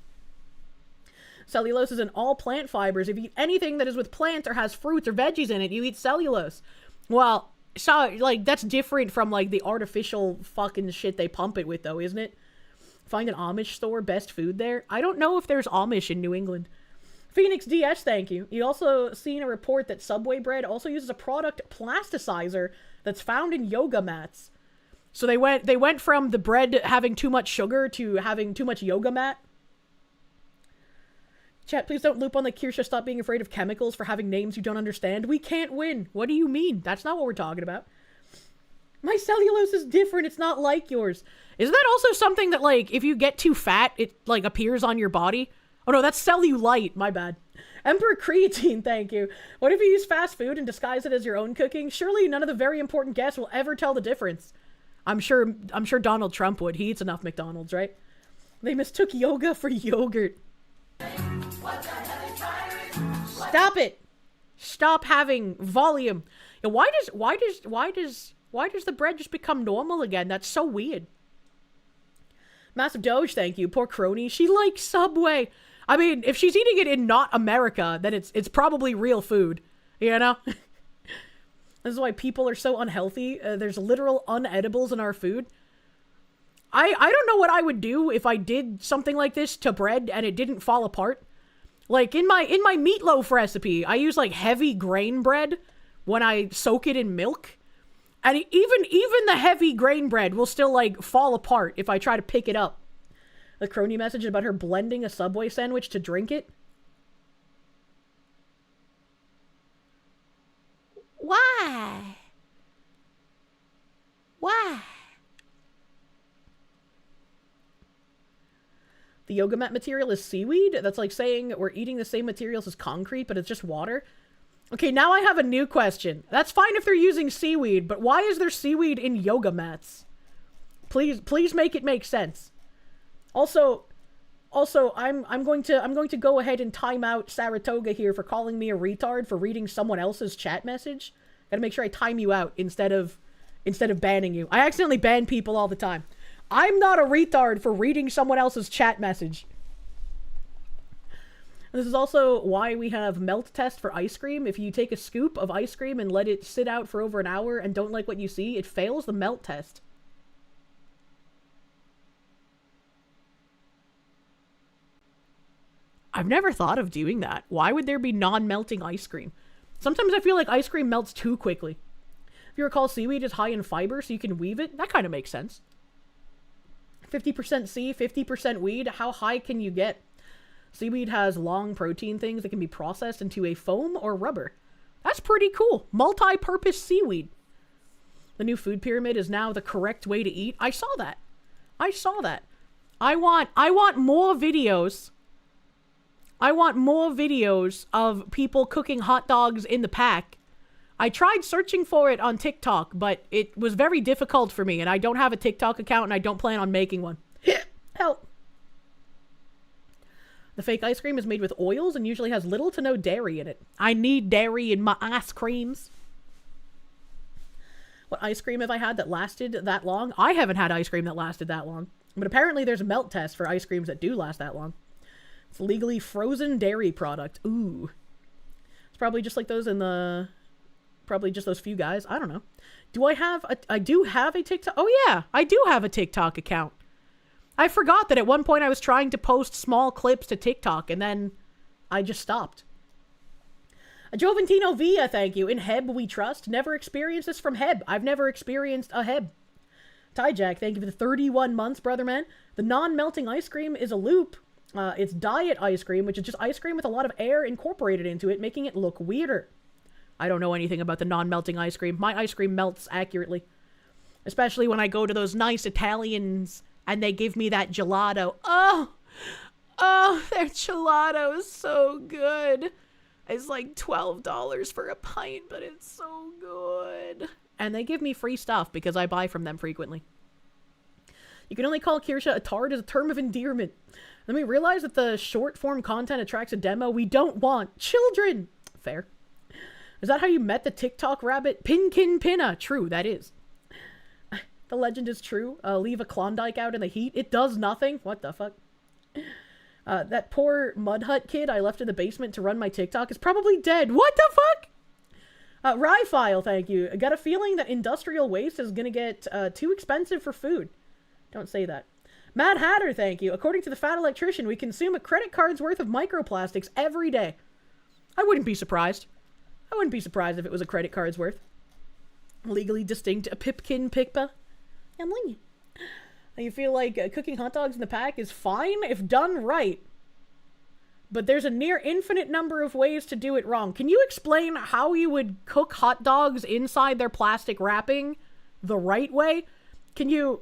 Cellulose is in all plant fibers. If you eat anything that is with plants or has fruits or veggies in it, you eat cellulose. Well, so, like, that's different from, like, the artificial fucking shit they pump it with, though, isn't it? Find an Amish store, best food there. I don't know if there's Amish in New England. Phoenix DS, thank you. You also seen a report that Subway bread also uses a product plasticizer that's found in yoga mats. So they went from the bread having too much sugar to having too much yoga mat. Chat, please don't loop on the Kirsche stop being afraid of chemicals for having names you don't understand. We can't win. What do you mean? That's not what we're talking about. My cellulose is different. It's not like yours. Isn't that also something that, like, if you get too fat, it, like, appears on your body? Oh, no, that's cellulite. My bad. Emperor Creatine, thank you. What if you use fast food and disguise it as your own cooking? Surely none of the very important guests will ever tell the difference. I'm sure Donald Trump would. He eats enough McDonald's, right? They mistook yoga for yogurt. Stop it! Stop having volume. Yeah, why does the bread just become normal again? That's so weird. Massive Doge, thank you. Poor crony. She likes Subway. I mean, if she's eating it in not America, then it's probably real food. You know? This is why people are so unhealthy. There's literal unedibles in our food. I don't know what I would do if I did something like this to bread and it didn't fall apart. Like, in my meatloaf recipe, I use, like, heavy grain bread when I soak it in milk. And even the heavy grain bread will still, like, fall apart if I try to pick it up. The crony message about her blending a Subway sandwich to drink it. Why? Why? The yoga mat material is seaweed? That's like saying we're eating the same materials as concrete, but it's just water? Okay, now I have a new question. That's fine if they're using seaweed, but why is there seaweed in yoga mats? Please make it make sense. Also, I'm going to go ahead and time out Saratoga here for calling me a retard for reading someone else's chat message. Gotta make sure I time you out instead of banning you. I accidentally ban people all the time. I'm not a retard for reading someone else's chat message. This is also why we have melt test for ice cream. If you take a scoop of ice cream and let it sit out for over an hour and don't like what you see, it fails the melt test. I've never thought of doing that. Why would there be non-melting ice cream? Sometimes I feel like ice cream melts too quickly. If you recall, seaweed is high in fiber, so you can weave it. That kind of makes sense. 50% sea, 50% weed. How high can you get? Seaweed has long protein things that can be processed into a foam or rubber. That's pretty cool. Multi-purpose seaweed. The new food pyramid is now the correct way to eat. I saw that. I want more videos. I want more videos of people cooking hot dogs in the pack. I tried searching for it on TikTok, but it was very difficult for me, and I don't have a TikTok account, and I don't plan on making one. Help. The fake ice cream is made with oils and usually has little to no dairy in it. I need dairy in my ice creams. What ice cream have I had that lasted that long? I haven't had ice cream that lasted that long. But apparently there's a melt test for ice creams that do last that long. It's legally frozen dairy product. Ooh. It's probably just like those in the... Probably just those few guys. I don't know. I do have a TikTok... Oh yeah, I do have a TikTok account. I forgot that at one point I was trying to post small clips to TikTok, and then I just stopped. A Joventino Via, thank you. In Heb we trust. Never experienced this from Heb. I've never experienced a Heb. Tyjack, thank you for the 31 months, brother man. The non-melting ice cream is a loop. It's diet ice cream, which is just ice cream with a lot of air incorporated into it, making it look weirder. I don't know anything about the non-melting ice cream. My ice cream melts accurately. Especially when I go to those nice Italians and they give me that gelato. Oh, their gelato is so good. It's like $12 for a pint, but it's so good. And they give me free stuff because I buy from them frequently. You can only call Kirsche a tard as a term of endearment. Then we realize that the short-form content attracts a demo we don't want. Children! Fair. Is that how you met the TikTok rabbit? Pinkin Pinna. True, that is. The legend is true. Leave a Klondike out in the heat. It does nothing. What the fuck? That poor Mud Hut kid I left in the basement to run my TikTok is probably dead. What the fuck? Rye-file, thank you. I got a feeling that industrial waste is gonna get too expensive for food. Don't say that. Mad Hatter, thank you. According to the Fat Electrician, we consume a credit card's worth of microplastics every day. I wouldn't be surprised. I wouldn't be surprised if it was a credit card's worth. Legally distinct a pipkin pikpa. You feel like cooking hot dogs in the pack is fine if done right. But there's a near infinite number of ways to do it wrong. Can you explain how you would cook hot dogs inside their plastic wrapping the right way? Can you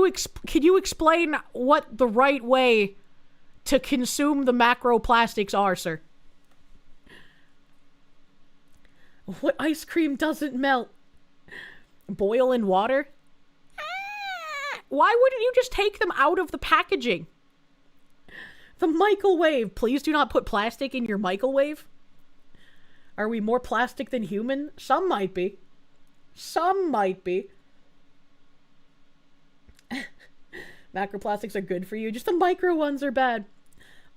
explain what the right way to consume the macroplastics are, sir? What ice cream doesn't melt? Boil in water? Why wouldn't you just take them out of the packaging? The microwave. Please do not put plastic in your microwave. Are we more plastic than human? Some might be. Some might be. Macroplastics are good for you. Just the micro ones are bad.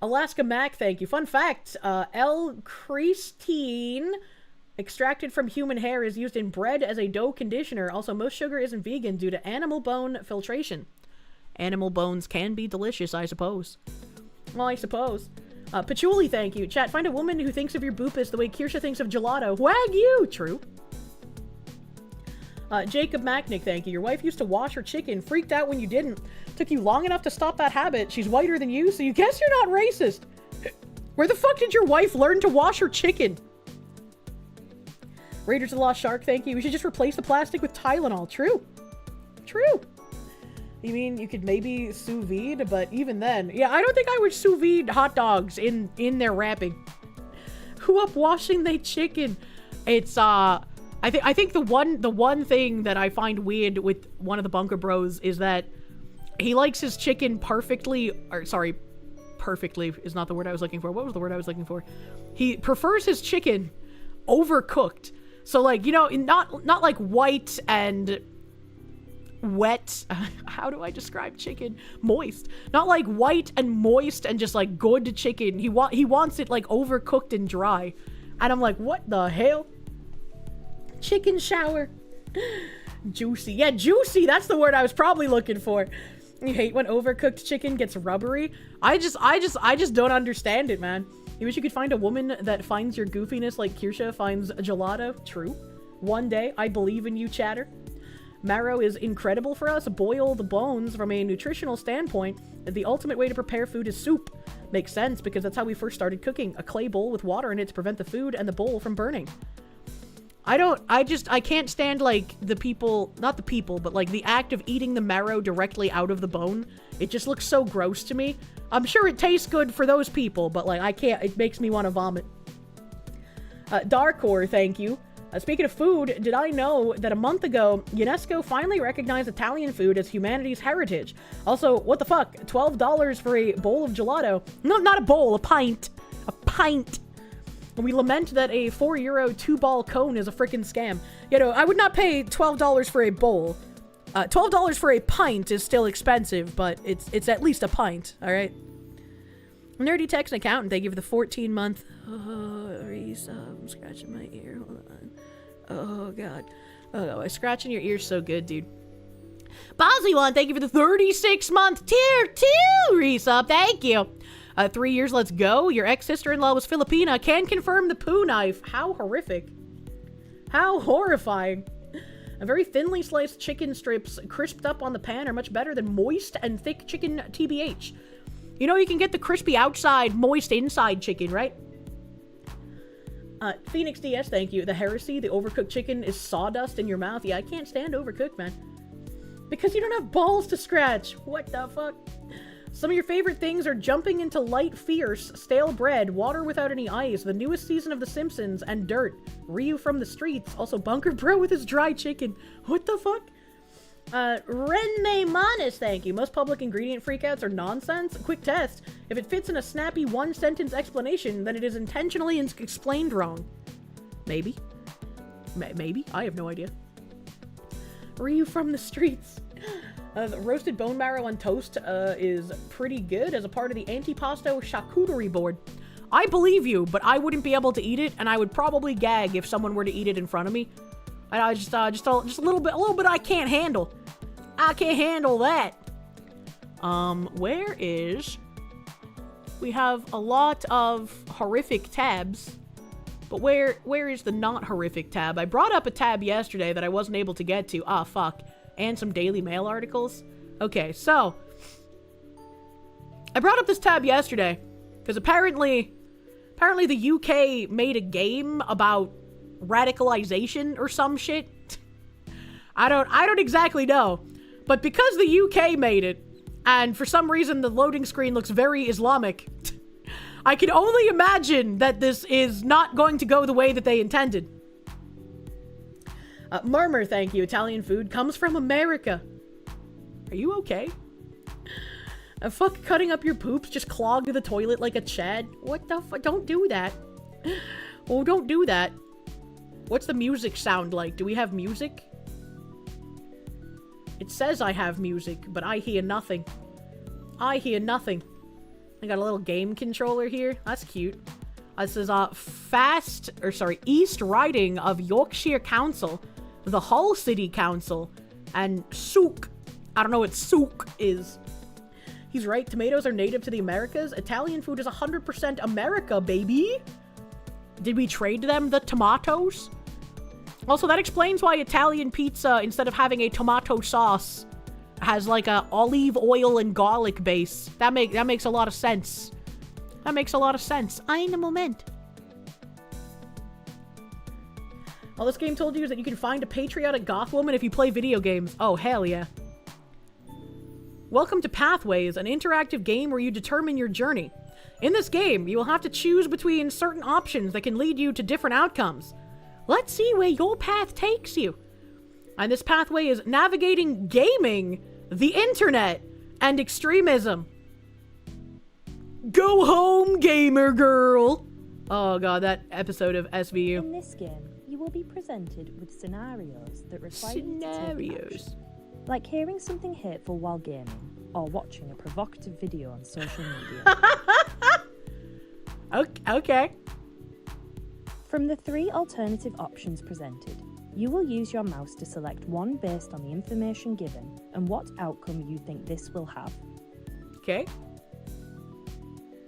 Alaska Mac, thank you. Fun fact, L-creatine extracted from human hair is used in bread as a dough conditioner. Also, most sugar isn't vegan due to animal bone filtration. Animal bones can be delicious, I suppose. Well, I suppose. Patchouli, thank you. Chat, find a woman who thinks of your boopus the way Kirsche thinks of gelato. Wagyu! True. Jacob Macknick, thank you. Your wife used to wash her chicken, freaked out when you didn't. Took you long enough to stop that habit. She's whiter than you, so you guess you're not racist. Where the fuck did your wife learn to wash her chicken? Raiders of the Lost Shark, thank you. We should just replace the plastic with Tylenol. True. True. You mean you could maybe sous vide, but even then, yeah, I don't think I would sous vide hot dogs in their wrapping. Who up washing they chicken? It's I think the one thing that I find weird with one of the Bunker Bros is that he likes his chicken perfectly, or sorry, perfectly is not the word I was looking for. What was the word I was looking for? He prefers his chicken overcooked. So like, you know, not like white and wet. How do I describe chicken? Moist. Not like white and moist and just like good chicken. He wants it like overcooked and dry. And I'm like, what the hell? Chicken shower. Juicy. Yeah, juicy. That's the word I was probably looking for. You hate when overcooked chicken gets rubbery. I just don't understand it, man. You wish you could find a woman that finds your goofiness like Kirsche finds a gelato. True. One day, I believe in you, chatter. Marrow is incredible for us. Boil the bones from a nutritional standpoint. The ultimate way to prepare food is soup. Makes sense because that's how we first started cooking. A clay bowl with water in it to prevent the food and the bowl from burning. I can't stand like the people, not the people, but like the act of eating the marrow directly out of the bone. It just looks so gross to me. I'm sure it tastes good for those people, but like I can't, it makes me want to vomit. Darkor, thank you. Speaking of food, did I know that a month ago, UNESCO finally recognized Italian food as humanity's heritage? Also, what the fuck? $12 for a bowl of gelato. No, not a bowl, a pint. A pint. We lament that a €4 2-ball cone is a frickin' scam. You know, I would not pay $12 for a bowl. $12 for a pint is still expensive, but it's at least a pint, alright? Nerdy Text Accountant, thank you for the 14-month... Oh, Reese, I'm scratching my ear. Hold on. Oh, God. Oh, scratching your ear's so good, dude. Bosley One, thank you for the 36-month tier 2 resub. Thank you. 3 years, let's go. Your ex-sister-in-law was Filipina. Can confirm the poo knife. How horrific. How horrifying. A very thinly sliced chicken strips crisped up on the pan are much better than moist and thick chicken TBH. You know you can get the crispy outside, moist inside chicken, right? Phoenix DS, thank you. The heresy, the overcooked chicken is sawdust in your mouth. Yeah, I can't stand overcooked, man. Because you don't have balls to scratch. What the fuck? Some of your favorite things are jumping into light fierce, stale bread, water without any ice, the newest season of The Simpsons, and dirt. Ryu from the streets. Also Bunker Bro with his dry chicken. What the fuck? Renme Manis, thank you. Most public ingredient freakouts are nonsense. Quick test. If it fits in a snappy one-sentence explanation, then it is intentionally explained wrong. Maybe. Maybe? I have no idea. Ryu from the streets. The roasted bone marrow on toast is pretty good as a part of the antipasto charcuterie board. I believe you, but I wouldn't be able to eat it, and I would probably gag if someone were to eat it in front of me. And I just a little bit I can't handle. I can't handle that. Where is... We have a lot of horrific tabs, but where is the not horrific tab? I brought up a tab yesterday that I wasn't able to get to. Ah, fuck. And some Daily Mail articles. Okay, so... I brought up this tab yesterday, because apparently the UK made a game about radicalization or some shit. I don't exactly know. But because the UK made it, and for some reason the loading screen looks very Islamic, I can only imagine that this is not going to go the way that they intended. Murmur, thank you. Italian food comes from America. Are you okay? Fuck cutting up your poops, just clogged the toilet like a Chad. What the fuck? Don't do that. Oh, don't do that. What's the music sound like? Do we have music? It says I have music, but I hear nothing. I hear nothing. I got a little game controller here. That's cute. This is East Riding of Yorkshire Council, the Hull City Council, and Souk. I don't know what Souk is. He's right. Tomatoes are native to the Americas. Italian food is 100% America, baby. Did we trade them the tomatoes? Also, that explains why Italian pizza, instead of having a tomato sauce, has like a olive oil and garlic base. That makes a lot of sense. That makes a lot of sense. Ein Moment. All this game told you is that you can find a patriotic goth woman if you play video games. Oh, hell yeah. Welcome to Pathways, an interactive game where you determine your journey. In this game, you will have to choose between certain options that can lead you to different outcomes. Let's see where your path takes you. And this pathway is navigating gaming, the internet, and extremism. Go home, gamer girl! Oh god, that episode of SVU. In this game, you will be presented with scenarios that require you to take action. Like hearing something hateful while gaming, or watching a provocative video on social media. Okay. From the 3 alternative options presented, you will use your mouse to select one based on the information given and what outcome you think this will have. Okay.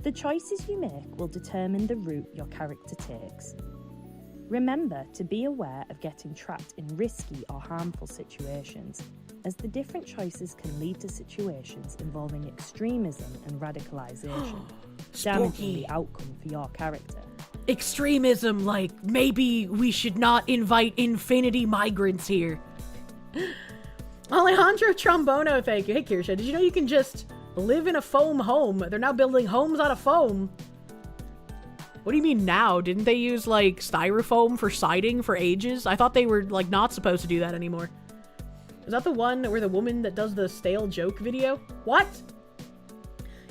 The choices you make will determine the route your character takes. Remember to be aware of getting trapped in risky or harmful situations, as the different choices can lead to situations involving extremism and radicalization, damaging the outcome for your character. Extremism, like maybe we should not invite infinity migrants here. Alejandro Trombono, thank you. Hey, Kirsche, did you know you can just live in a foam home? They're now building homes out of foam. What do you mean now? Didn't they use, like, styrofoam for siding for ages? I thought they were, like, not supposed to do that anymore. Is that the one where the woman that does the stale joke video? What?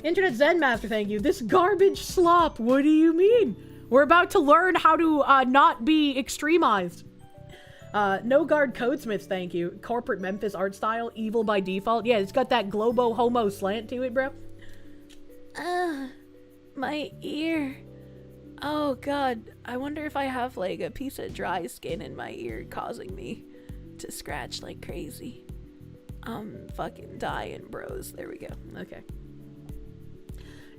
Internet Zen Master, thank you. This garbage slop, what do you mean? We're about to learn how to not be extremized. No Guard Codesmiths, thank you. Corporate Memphis art style, evil by default. Yeah, it's got that globo homo slant to it, bro. My ear. Oh god, I wonder if I have like a piece of dry skin in my ear causing me to scratch like crazy. I'm fucking dying, bros. There we go. Okay.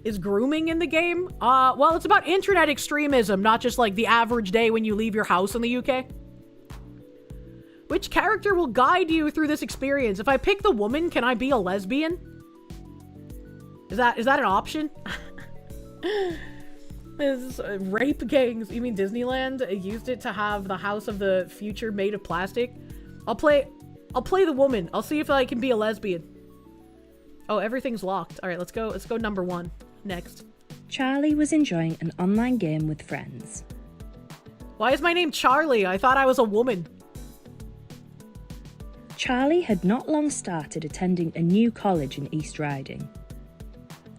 Is grooming in the game? Well, it's about internet extremism, not just like the average day when you leave your house in the UK. Which character will guide you through this experience? If I pick the woman, can I be a lesbian? Is that an option? This rape gangs. You mean Disneyland used it to have the house of the future made of plastic? I'll play the woman. I'll see if I can be a lesbian. Oh, everything's locked. All right, let's go number 1 next. Charlie was enjoying an online game with friends. Why is my name Charlie? I thought I was a woman. Charlie had not long started attending a new college in East Riding,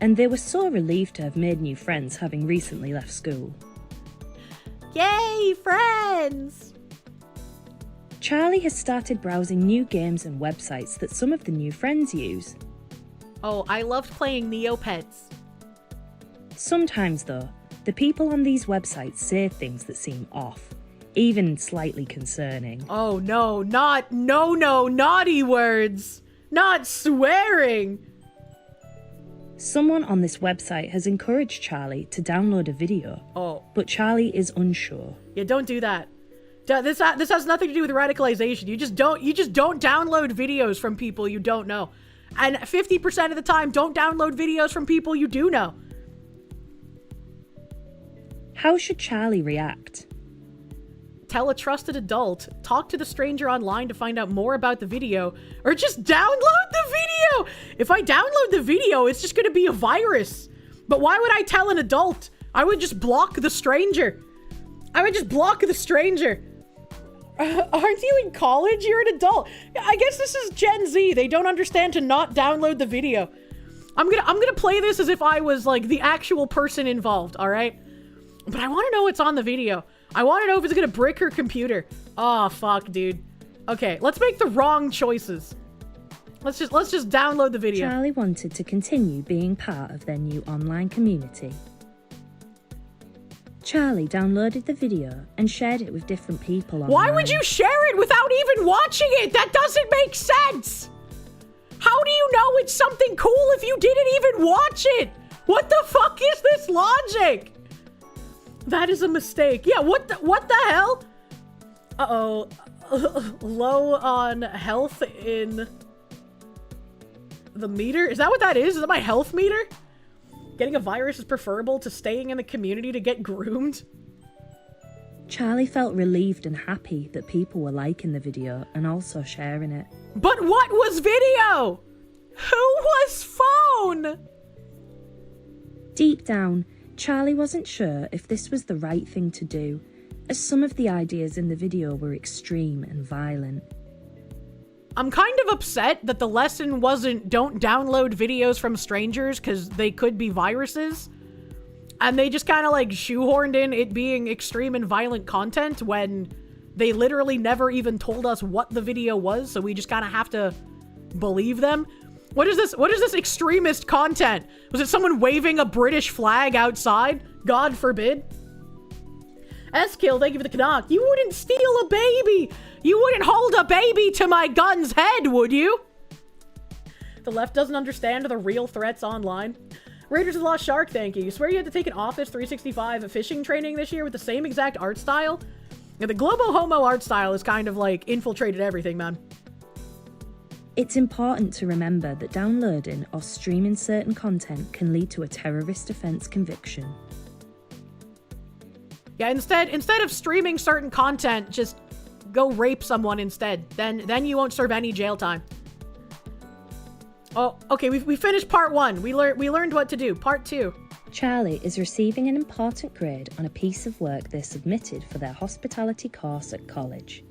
and they were so relieved to have made new friends having recently left school. Yay, friends! Charlie has started browsing new games and websites that some of the new friends use. Oh, I loved playing Neopets. Sometimes, though, the people on these websites say things that seem off, even slightly concerning. Oh no, naughty words! Not swearing! Someone on this website has encouraged Charlie to download a video. Oh. But Charlie is unsure. Yeah, don't do that. This has nothing to do with radicalization. You just don't download videos from people you don't know. And 50% of the time, don't download videos from people you do know. How should Charlie react? Tell a trusted adult, talk to the stranger online to find out more about the video, or just download the video! If I download the video, it's just gonna be a virus. But why would I tell an adult? I would just block the stranger. Aren't you in college? You're an adult. I guess this is Gen Z. They don't understand to not download the video. I'm gonna play this as if I was like the actual person involved, alright? But I want to know what's on the video. I want to know if it's gonna brick her computer. Oh, fuck, dude. Okay, let's make the wrong choices. Let's just download the video. Charlie wanted to continue being part of their new online community. Charlie downloaded the video and shared it with different people online. Why would you share it without even watching it? That doesn't make sense! How do you know it's something cool if you didn't even watch it? What the fuck is this logic? That is a mistake. Yeah, what the hell? Uh-oh. Low on health in the meter? Is that what that is? Is that my health meter? Getting a virus is preferable to staying in the community to get groomed? Charlie felt relieved and happy that people were liking the video and also sharing it. But what was video? Who was phone? Deep down, Charlie wasn't sure if this was the right thing to do, as some of the ideas in the video were extreme and violent. I'm kind of upset that the lesson wasn't don't download videos from strangers because they could be viruses. And they just kind of like shoehorned in it being extreme and violent content when they literally never even told us what the video was, so we just kind of have to believe them. What is this extremist content? Was it someone waving a British flag outside? God forbid. S-Kill, thank you for the Canuck. You wouldn't steal a baby! You wouldn't hold a baby to my gun's head, would you? The left doesn't understand the real threats online. Raiders of the Lost Shark, thank you. You swear you had to take an Office 365 fishing training this year with the same exact art style? Yeah, the Globo Homo art style is kind of like infiltrated everything, man. It's important to remember that downloading or streaming certain content can lead to a terrorist offense conviction. Yeah, instead of streaming certain content, just go rape someone instead. Then you won't serve any jail time. Oh, okay, we finished part 1. We learned what to do. Part 2. Charlie is receiving an important grade on a piece of work they submitted for their hospitality course at college.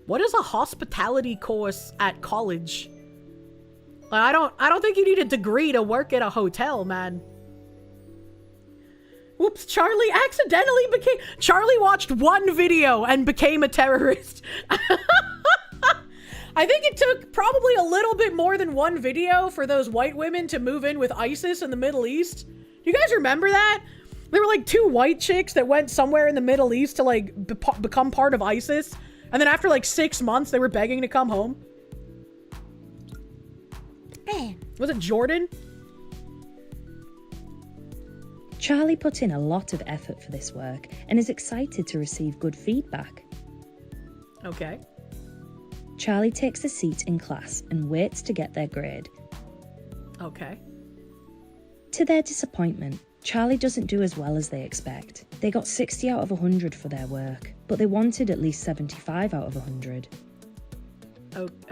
What is a hospitality course at college? Like, I don't think you need a degree to work at a hotel, man. Whoops, Charlie watched one video and became a terrorist. I think it took probably a little bit more than one video for those white women to move in with ISIS in the Middle East. Do you guys remember that? There were like 2 white chicks that went somewhere in the Middle East to like become part of ISIS. And then after like 6 months, they were begging to come home. Was it Jordan? Charlie put in a lot of effort for this work and is excited to receive good feedback. Okay. Charlie takes a seat in class and waits to get their grade. Okay. To their disappointment, Charlie doesn't do as well as they expect. They got 60 out of 100 for their work, but they wanted at least 75 out of 100.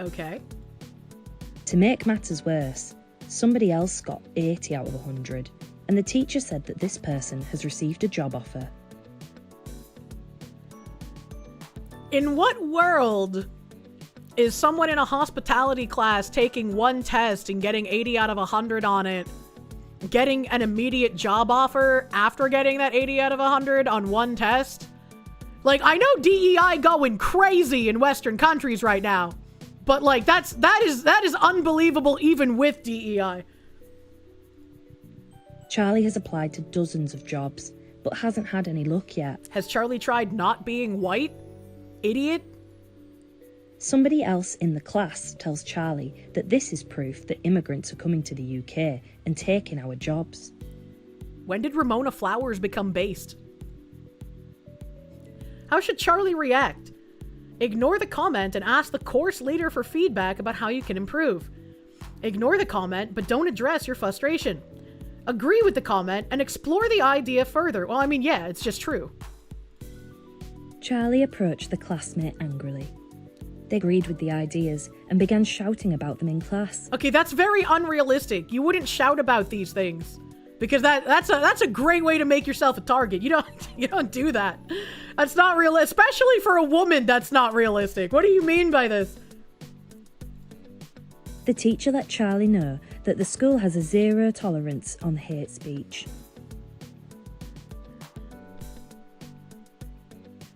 Okay. To make matters worse, somebody else got 80 out of 100, and the teacher said that this person has received a job offer. In what world is someone in a hospitality class taking one test and getting 80 out of 100 on it, getting an immediate job offer after getting that 80 out of 100 on one test? Like, I know DEI going crazy in Western countries right now, but like, that is unbelievable even with DEI. Charlie has applied to dozens of jobs, but hasn't had any luck yet. Has Charlie tried not being white? Idiot? Somebody else in the class tells Charlie that this is proof that immigrants are coming to the UK and taking our jobs. When did Ramona Flowers become based? How should Charlie react? Ignore the comment and ask the course leader for feedback about how you can improve. Ignore the comment, but don't address your frustration. Agree with the comment and explore the idea further. Well, I mean, yeah, it's just true. Charlie approached the classmate angrily. They agreed with the ideas and began shouting about them in class. Okay, that's very unrealistic. You wouldn't shout about these things. Because that's a great way to make yourself a target. You don't do that. That's not real, especially for a woman. That's not realistic. What do you mean by this? The teacher let Charlie know that the school has a zero tolerance on hate speech.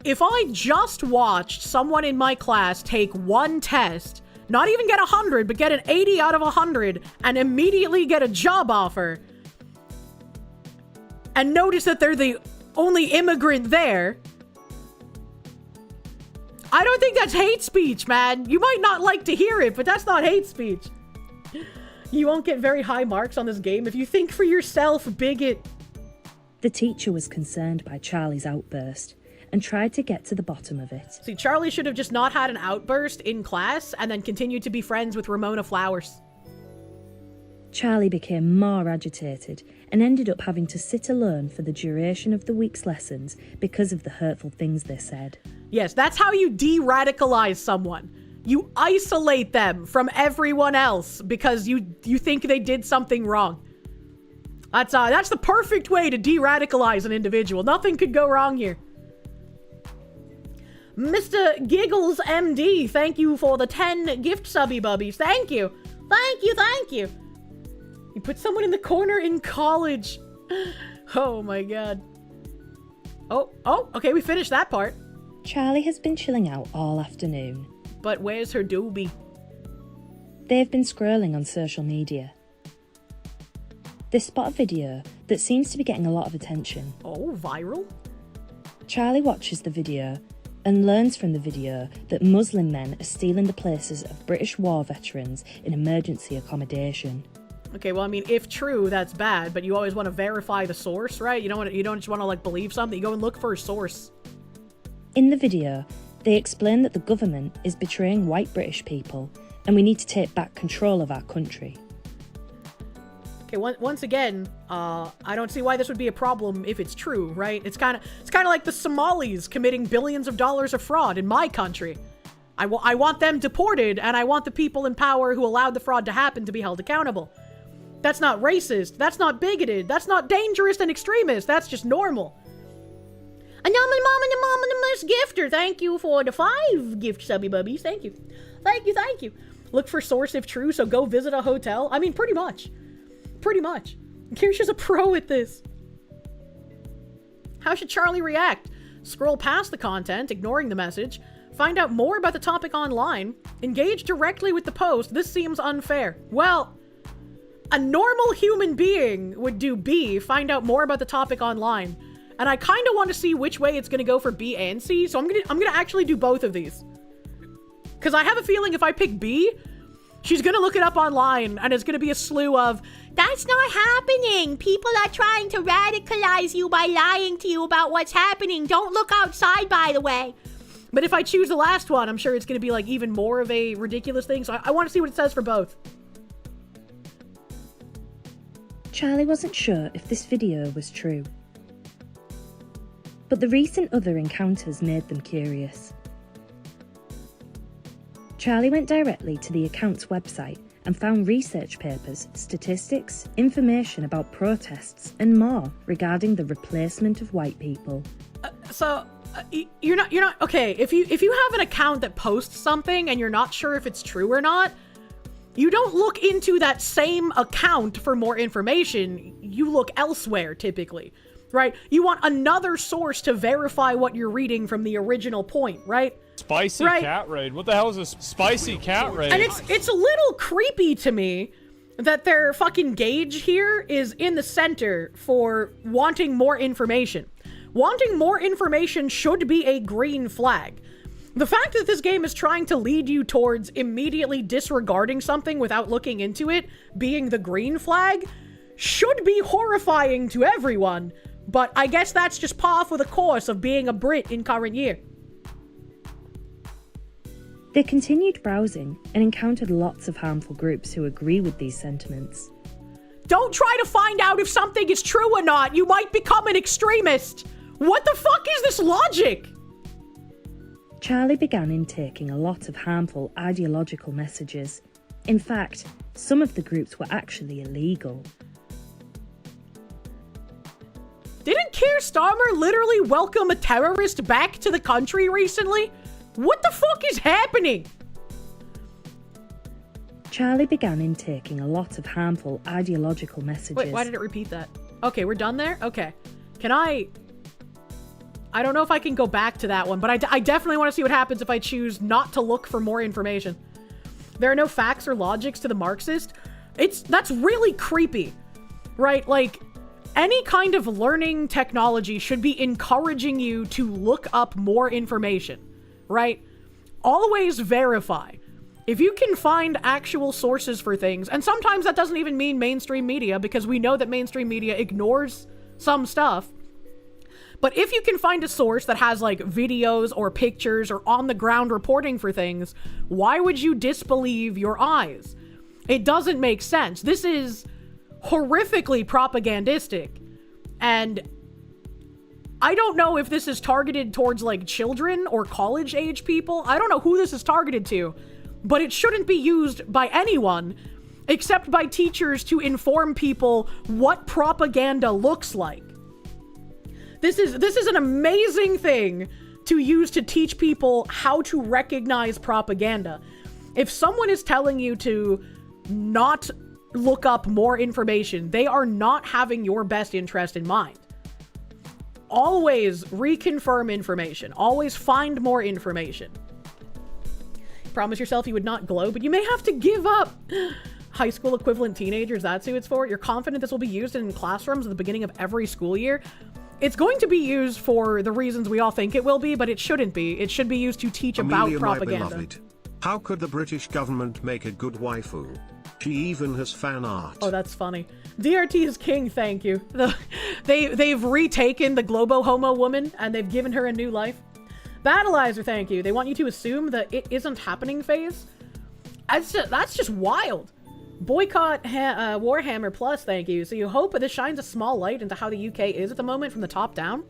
If I just watched someone in my class take one test, not even get 100, but get an 80 out of 100, and immediately get a job offer, and notice that they're the only immigrant there, I don't think that's hate speech, man. You might not like to hear it, but that's not hate speech. You won't get very high marks on this game if you think for yourself, bigot. The teacher was concerned by Charlie's outburst and tried to get to the bottom of it. See, Charlie should have just not had an outburst in class and then continued to be friends with Ramona Flowers. Charlie became more agitated and ended up having to sit alone for the duration of the week's lessons because of the hurtful things they said. Yes, that's how you de-radicalize someone. You isolate them from everyone else because you think they did something wrong. That's the perfect way to de-radicalize an individual. Nothing could go wrong here. Mr. Giggles MD, thank you for the 10 gift subby bubbies. Thank you. Thank you, thank you. You put someone in the corner in college. Oh my god. Oh, okay, we finished that part. Charlie has been chilling out all afternoon. But where's her doobie? They've been scrolling on social media. They spot a video that seems to be getting a lot of attention. Oh, viral? Charlie watches the video and learns from the video that Muslim men are stealing the places of British war veterans in emergency accommodation. Okay, well, I mean, if true, that's bad, but you always want to verify the source, right? You don't just want to, like, believe something. You go and look for a source. In the video, they explain that the government is betraying white British people, and we need to take back control of our country. Okay, once again, I don't see why this would be a problem if it's true, right? It's kind of like the Somalis committing billions of dollars of fraud in my country. I want them deported, and I want the people in power who allowed the fraud to happen to be held accountable. That's not racist. That's not bigoted. That's not dangerous and extremist. That's just normal. Anonymous gifter, thank you for the 5 gift subby bubbies. Thank you. Thank you, thank you. Look for source if true, so go visit a hotel. I mean, pretty much. Pretty much. Kirsche is a pro at this. How should Charlie react? Scroll past the content, ignoring the message. Find out more about the topic online. Engage directly with the post. This seems unfair. Well, a normal human being would do B, find out more about the topic online. And I kind of want to see which way it's going to go for B and C, so I'm gonna actually do both of these. Because I have a feeling if I pick B, she's going to look it up online, and it's going to be a slew of, that's not happening! People are trying to radicalize you by lying to you about what's happening. Don't look outside, by the way. But if I choose the last one, I'm sure it's going to be like even more of a ridiculous thing, so I want to see what it says for both. Charlie wasn't sure if this video was true. But the recent other encounters made them curious. Charlie went directly to the account's website and found research papers, statistics, information about protests, and more regarding the replacement of white people. You're not okay. If you have an account that posts something and you're not sure if it's true or not, you don't look into that same account for more information. You look elsewhere, typically, right? You want another source to verify what you're reading from the original point, right? Spicy cat raid. What the hell is this spicy cat raid? And it's a little creepy to me that their fucking gauge here is in the center for wanting more information. Wanting more information should be a green flag. The fact that this game is trying to lead you towards immediately disregarding something without looking into it being the green flag should be horrifying to everyone, but I guess that's just par for the course of being a Brit in current year. They continued browsing and encountered lots of harmful groups who agree with these sentiments. Don't try to find out if something is true or not. You might become an extremist. What the fuck is this logic? Charlie began intaking a lot of harmful ideological messages. In fact, some of the groups were actually illegal. Didn't Keir Starmer literally welcome a terrorist back to the country recently? What the fuck is happening? Charlie began intaking a lot of harmful ideological messages. Wait, why did it repeat that? Okay, we're done there? Okay. Can I don't know if I can go back to that one, but I definitely want to see what happens if I choose not to look for more information. There are no facts or logics to the Marxist. That's really creepy, right? Like, any kind of learning technology should be encouraging you to look up more information, right? Always verify. If you can find actual sources for things, and sometimes that doesn't even mean mainstream media, because we know that mainstream media ignores some stuff. But if you can find a source that has like videos or pictures or on the ground reporting for things, why would you disbelieve your eyes? It doesn't make sense. This is horrifically propagandistic. And I don't know if this is targeted towards like children or college age people. I don't know who this is targeted to, but it shouldn't be used by anyone except by teachers to inform people what propaganda looks like. This is an amazing thing to use to teach people how to recognize propaganda. If someone is telling you to not look up more information, they are not having your best interest in mind. Always reconfirm information. Always find more information. Promise yourself you would not glow, but you may have to give up. High school equivalent teenagers, that's who it's for. You're confident this will be used in classrooms at the beginning of every school year? It's going to be used for the reasons we all think it will be, but it shouldn't be. It should be used to teach about propaganda. My beloved. How could the British government make a good waifu? She even has fan art. Oh, that's funny. DRT is king, thank you. They've retaken the Globo Homo woman, and they've given her a new life. Battleizer, thank you. They want you to assume that it isn't happening phase. That's just wild. Boycott Warhammer Plus, thank you. So you hope this shines a small light into how the UK is at the moment from the top down?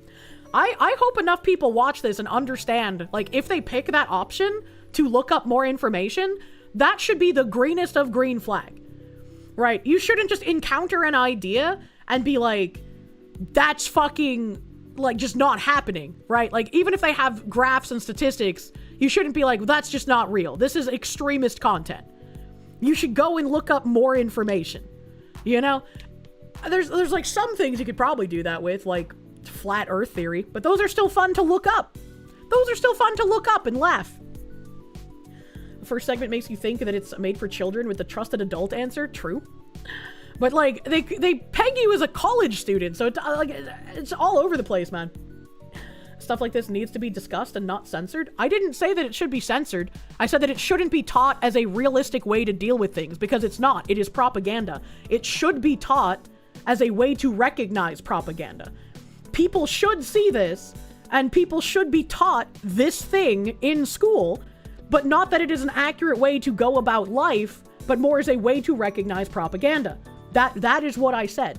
I hope enough people watch this and understand, like, if they pick that option to look up more information, that should be the greenest of green flag, right? You shouldn't just encounter an idea and be like, that's fucking, like, just not happening, right? Like, even if they have graphs and statistics, you shouldn't be like, well, that's just not real. This is extremist content. You should go and look up more information, you know? There's like some things you could probably do that with, like flat earth theory, but those are still fun to look up. Those are still fun to look up and laugh. The first segment makes you think that it's made for children with the trusted adult answer. True. But like, they peg you as a college student, so it's all over the place, man. Stuff like this needs to be discussed and not censored. I didn't say that it should be censored. I said that it shouldn't be taught as a realistic way to deal with things, because it's not. It is propaganda. It should be taught as a way to recognize propaganda. People should see this, and people should be taught this thing in school, but not that it is an accurate way to go about life, but more as a way to recognize propaganda. That is what I said.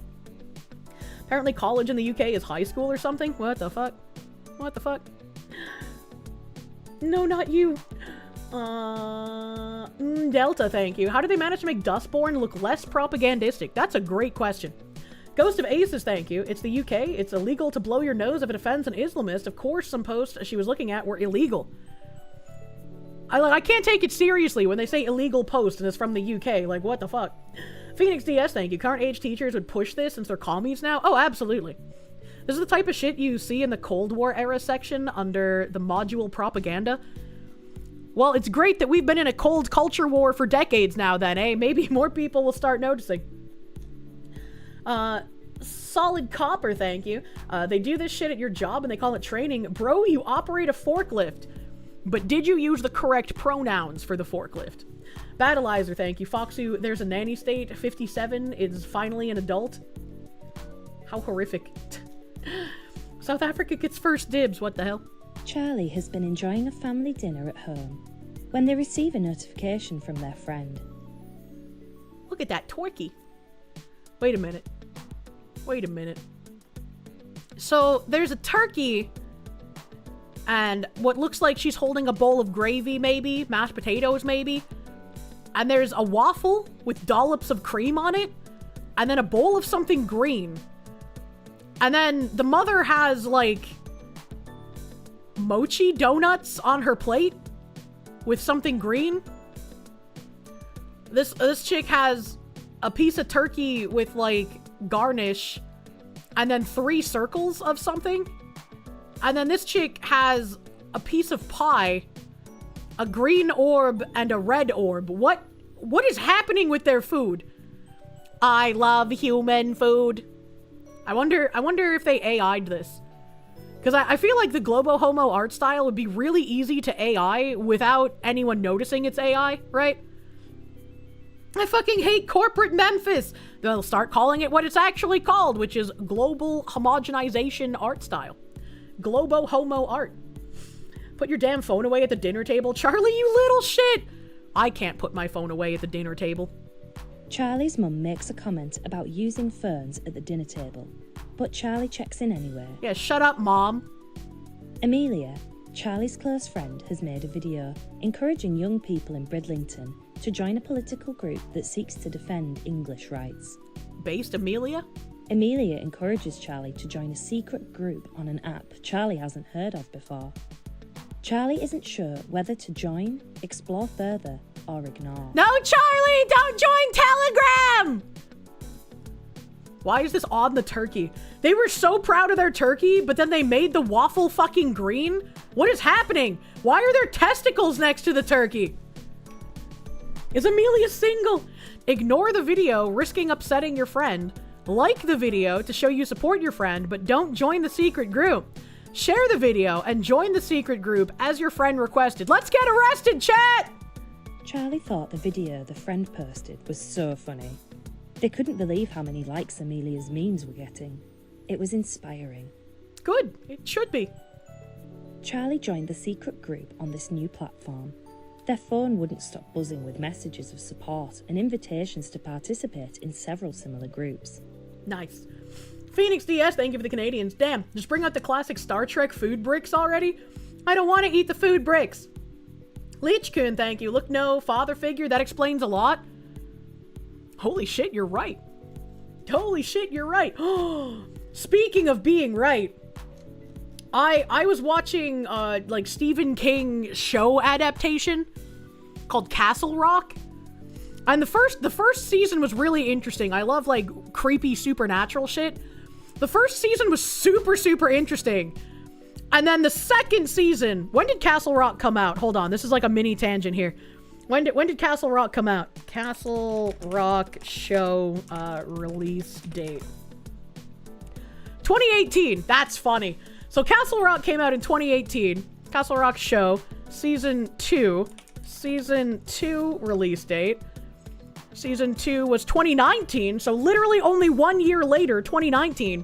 Apparently college in the UK is high school or something. What the fuck? What the fuck? No, not you. Delta, thank you. How did they manage to make Dustborn look less propagandistic? That's a great question. Ghost of Aces, thank you. It's the UK. It's illegal to blow your nose if it offends an Islamist. Of course, some posts she was looking at were illegal. I can't take it seriously when they say illegal post and it's from the UK. Like, what the fuck? Phoenix DS, thank you. Current age teachers would push this since they're commies now? Oh, absolutely. This is the type of shit you see in the Cold War era section under the module propaganda. Well, it's great that we've been in a cold culture war for decades now then, eh? Maybe more people will start noticing. Solid Copper, thank you. They do this shit at your job and they call it training. Bro, you operate a forklift. But did you use the correct pronouns for the forklift? Battleizer, thank you. Foxu, there's a nanny state. 57 is finally an adult. How horrific. South Africa gets first dibs, what the hell? Charlie has been enjoying a family dinner at home when they receive a notification from their friend. Look at that turkey. Wait a minute. Wait a minute. So, there's a turkey and what looks like she's holding a bowl of gravy, maybe, mashed potatoes, maybe. And there's a waffle with dollops of cream on it, and then a bowl of something green. And then the mother has, like, mochi donuts on her plate with something green. This chick has a piece of turkey with, like, garnish, and then 3 circles of something. And then this chick has a piece of pie, a green orb, and a red orb. What is happening with their food? I love human food. I wonder if they AI'd this. Because I feel like the Globo Homo art style would be really easy to AI without anyone noticing it's AI, right? I fucking hate corporate Memphis. They'll start calling it what it's actually called, which is global homogenization art style. Globo Homo art. Put your damn phone away at the dinner table. Charlie, you little shit! I can't put my phone away at the dinner table. Charlie's mum makes a comment about using phones at the dinner table, but Charlie checks in anyway. Yeah, shut up, Mom. Amelia, Charlie's close friend, has made a video encouraging young people in Bridlington to join a political group that seeks to defend English rights. Based Amelia? Amelia encourages Charlie to join a secret group on an app Charlie hasn't heard of before. Charlie isn't sure whether to join, explore further, or ignore. No, Charlie! Don't join Telegram! Why is this on the turkey? They were so proud of their turkey, but then they made the waffle fucking green? What is happening? Why are there testicles next to the turkey? Is Amelia single? Ignore the video, risking upsetting your friend. Like the video to show you support your friend, but don't join the secret group. Share the video and join the secret group as your friend requested. Let's get arrested, chat! Charlie thought the video the friend posted was so funny. They couldn't believe how many likes Amelia's memes were getting. It was inspiring. Good, it should be. Charlie joined the secret group on this new platform. Their phone wouldn't stop buzzing with messages of support and invitations to participate in several similar groups. Nice. Phoenix DS, thank you for the Canadians. Damn, just bring out the classic Star Trek food bricks already? I don't want to eat the food bricks. Leechkun, thank you. Look, no father figure, that explains a lot. Holy shit, you're right. Holy shit, you're right. Speaking of being right, I was watching like Stephen King show adaptation called Castle Rock. And the first season was really interesting. I love like creepy supernatural shit. The first season was super, super interesting. And then the second season, when did Castle Rock come out? Hold on, this is like a mini tangent here. When did Castle Rock come out? Castle Rock show release date. 2018, that's funny. So Castle Rock came out in 2018. Castle Rock show, season 2 release date. Season 2 was 2019, so literally only 1 year later, 2019.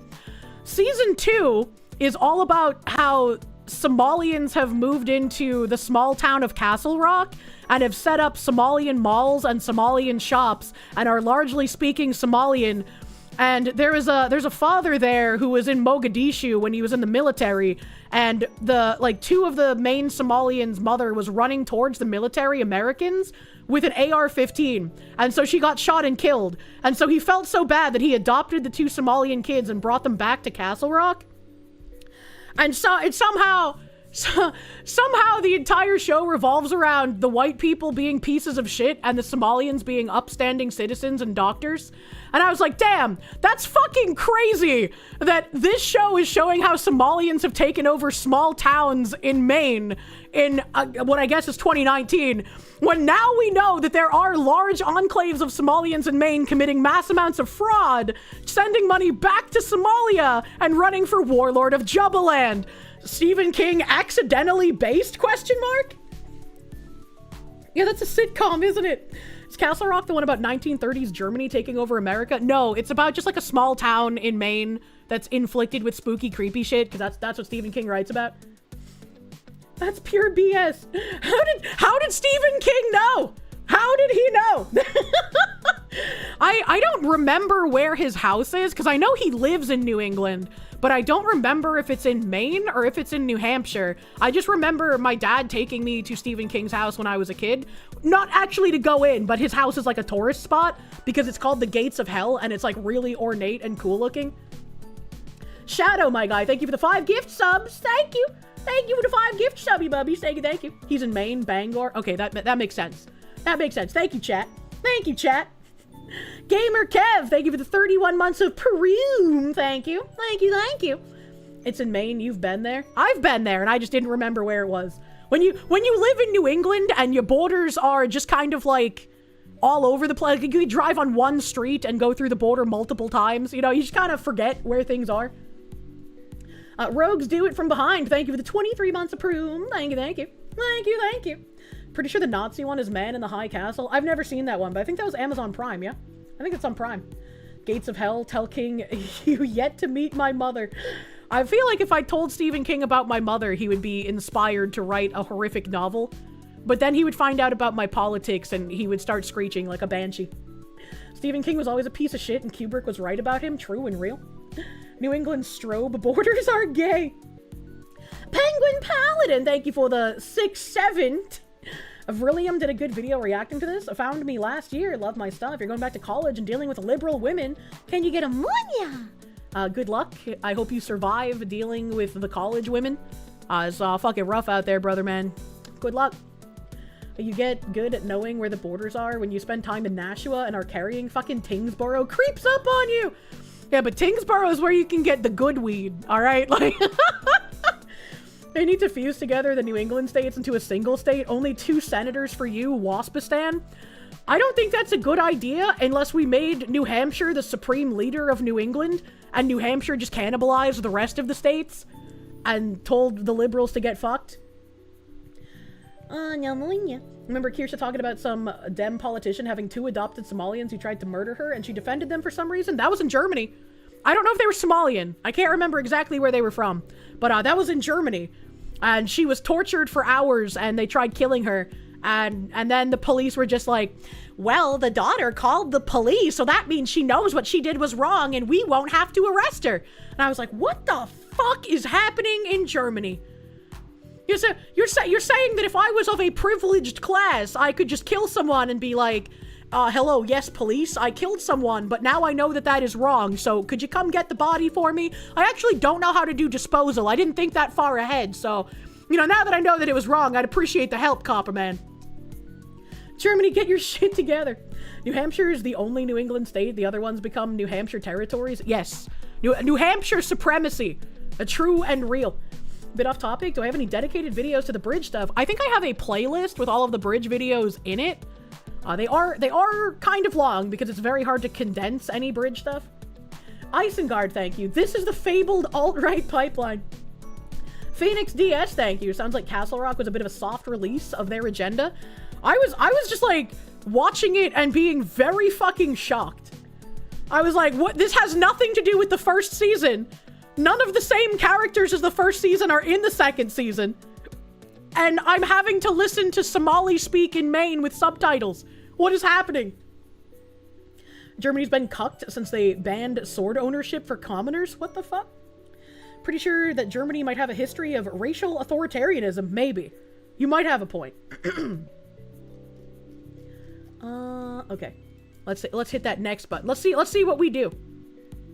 Season 2 is all about how Somalians have moved into the small town of Castle Rock and have set up Somalian malls and Somalian shops and are largely speaking Somalian And there's a father there who was in Mogadishu when he was in the military, and two of the main Somalians' mother was running towards the military Americans with an AR-15, and so she got shot and killed. And so he felt so bad that he adopted the 2 Somalian kids and brought them back to Castle Rock. And so it somehow the entire show revolves around the white people being pieces of shit and the Somalians being upstanding citizens and doctors. And I was like, damn, that's fucking crazy that this show is showing how Somalians have taken over small towns in Maine in what I guess is 2019, when now we know that there are large enclaves of Somalians in Maine committing mass amounts of fraud, sending money back to Somalia, and running for warlord of Jubaland. Stephen King accidentally based, question mark? Yeah, that's a sitcom, isn't it? Is Castle Rock the one about 1930s Germany taking over America? No, it's about just like a small town in Maine that's inflicted with spooky, creepy shit, because that's what Stephen King writes about. That's pure BS. How did Stephen King know? How did he know? I don't remember where his house is, because I know he lives in New England, but I don't remember if it's in Maine or if it's in New Hampshire. I just remember my dad taking me to Stephen King's house when I was a kid. Not actually to go in, but his house is like a tourist spot because it's called the Gates of Hell, and it's like really ornate and cool looking. Shadow, my guy, thank you for the 5 gift subs. Thank you. Thank you for the 5 gift subby bubbies. Thank you, thank you. He's in Maine, Bangor. Okay, that makes sense. That makes sense. Thank you, chat. Thank you, chat. Gamer Kev, thank you for the 31 months of Peru. Thank you. Thank you, thank you. It's in Maine. You've been there? I've been there, and I just didn't remember where it was. When you live in New England and your borders are just kind of like all over the place, like you drive on one street and go through the border multiple times, you know, you just kind of forget where things are. Rogues do it from behind. Thank you for the 23 months of Peru. Thank you, thank you. Thank you, thank you. Pretty sure the Nazi one is Man in the High Castle. I've never seen that one, but I think that was Amazon Prime, yeah? I think it's on Prime. Gates of Hell, tell King, you yet to meet my mother. I feel like if I told Stephen King about my mother, he would be inspired to write a horrific novel. But then he would find out about my politics and he would start screeching like a banshee. Stephen King was always a piece of shit and Kubrick was right about him, true and real. New England strobe borders are gay. Penguin Paladin, thank you for the 6-7. Vrillium did a good video reacting to this. Found me last year. Love my stuff. You're going back to college and dealing with liberal women. Can you get a munya? Good luck. I hope you survive dealing with the college women. It's fucking rough out there, brother man. Good luck. You get good at knowing where the borders are when you spend time in Nashua and are carrying fucking Tingsboro creeps up on you. Yeah, but Tingsboro is where you can get the good weed, alright? Like, they need to fuse together the New England states into a single state. Only 2 senators for you, Waspistan. I don't think that's a good idea unless we made New Hampshire the supreme leader of New England and New Hampshire just cannibalized the rest of the states and told the liberals to get fucked. Remember Kirsche talking about some Dem politician having 2 adopted Somalians who tried to murder her and she defended them for some reason? That was in Germany. I don't know if they were Somalian. I can't remember exactly where they were from. But that was in Germany. And she was tortured for hours and they tried killing her. And then the police were just like, well, the daughter called the police, so that means she knows what she did was wrong and we won't have to arrest her. And I was like, what the fuck is happening in Germany? You're saying that if I was of a privileged class, I could just kill someone and be like, hello, yes, police, I killed someone, but now I know that that is wrong, so could you come get the body for me? I actually don't know how to do disposal. I didn't think that far ahead, so, you know, now that I know that it was wrong, I'd appreciate the help, Copperman. Germany, get your shit together. New Hampshire is the only New England state. The other ones become New Hampshire territories. Yes. New Hampshire supremacy. A true and real. Bit off topic. Do I have any dedicated videos to the bridge stuff? I think I have a playlist with all of the bridge videos in it. They are kind of long because it's very hard to condense any bridge stuff. Isengard, thank you. This is the fabled alt-right pipeline. Phoenix DS, thank you. Sounds like Castle Rock was a bit of a soft release of their agenda. I was just like watching it and being very fucking shocked. I was like, what? This has nothing to do with the first season. None of the same characters as the first season are in the second season. And I'm having to listen to Somali speak in Maine with subtitles. What is happening? Germany's been cucked since they banned sword ownership for commoners. What the fuck? Pretty sure that Germany might have a history of racial authoritarianism. Maybe. You might have a point. Okay. Let's hit that next button. Let's see what we do.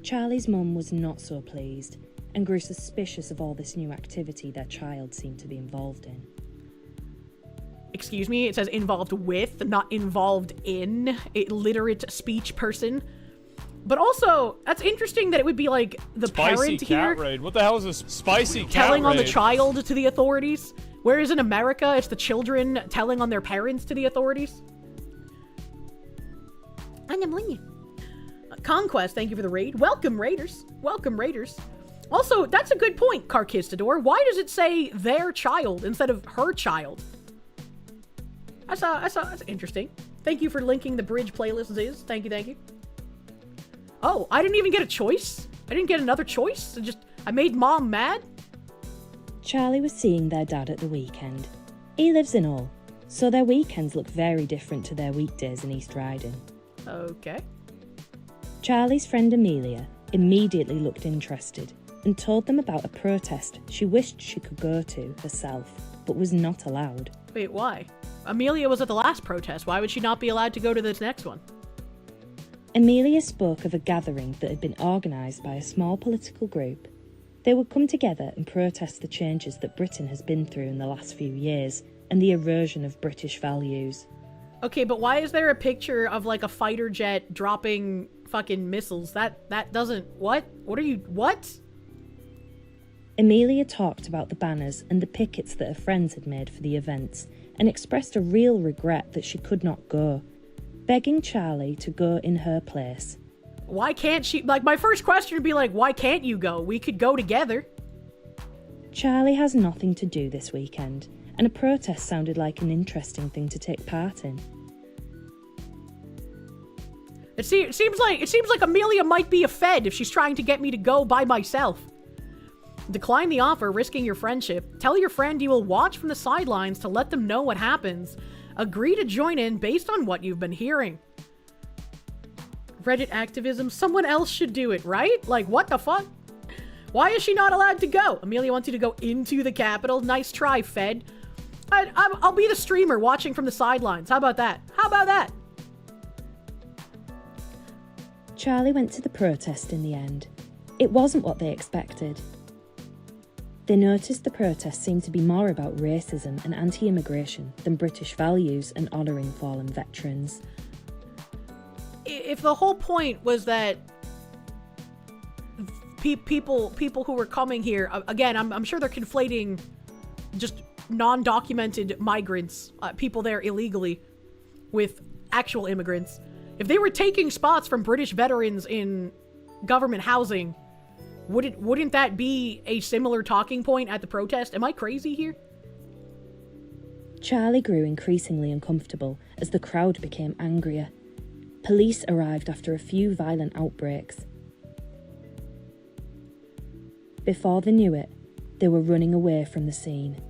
Charlie's mum was not so pleased and grew suspicious of all this new activity their child seemed to be involved in. Excuse me, it says involved with, not involved in, a literate speech person. But also, that's interesting that it would be like the Spicy parent cat here raid. What the hell is this spicy cat telling on the raid? child to the authorities, whereas in America, it's the children telling on their parents to the authorities. Conquest, thank you for the raid. Welcome, Raiders. Welcome, Raiders. Also, that's a good point, Carquistador. Why does it say their child instead of her child? That's interesting. Thank you for linking the bridge playlist, Ziz. Thank you. Oh, I didn't even get a choice? I didn't get another choice? I made Mom mad? Charlie was seeing their dad at the weekend. He lives in Hull, so their weekends look very different to their weekdays in East Riding. Okay. Charlie's friend Amelia immediately looked interested and told them about a protest she wished she could go to herself, but was not allowed. Wait, why? Amelia was at the last protest. Why would she not be allowed to go to this next one? Amelia spoke of a gathering that had been organised by a small political group. They would come together and protest the changes that Britain has been through in the last few years and the erosion of British values. Okay, but why is there a picture of like a fighter jet dropping fucking missiles? That doesn't... What? What? Amelia talked about the banners and the pickets that her friends had made for the events and expressed a real regret that she could not go, begging Charlie to go in her place. Why can't she... Like, my first question would be like, why can't you go? We could go together. Charlie has nothing to do this weekend, and a protest sounded like an interesting thing to take part in. It seems like Amelia might be a Fed if she's trying to get me to go by myself. Decline the offer, risking your friendship. Tell your friend you will watch from the sidelines to let them know what happens. Agree to join in based on what you've been hearing. Reddit activism, someone else should do it, right? Like, what the fuck? Why is she not allowed to go? Amelia wants you to go into the Capitol. Nice try, Fed. I'll be the streamer watching from the sidelines. How about that? Charlie went to the protest in the end. It wasn't what they expected. They noticed the protest seemed to be more about racism and anti-immigration than British values and honouring fallen veterans. If the whole point was that people who were coming here, again, I'm sure they're conflating just non-documented migrants, people there illegally, with actual immigrants. If they were taking spots from British veterans in government housing, wouldn't that be a similar talking point at the protest? Am I crazy here? Charlie grew increasingly uncomfortable as the crowd became angrier. Police arrived after a few violent outbreaks. Before they knew it, they were running away from the scene.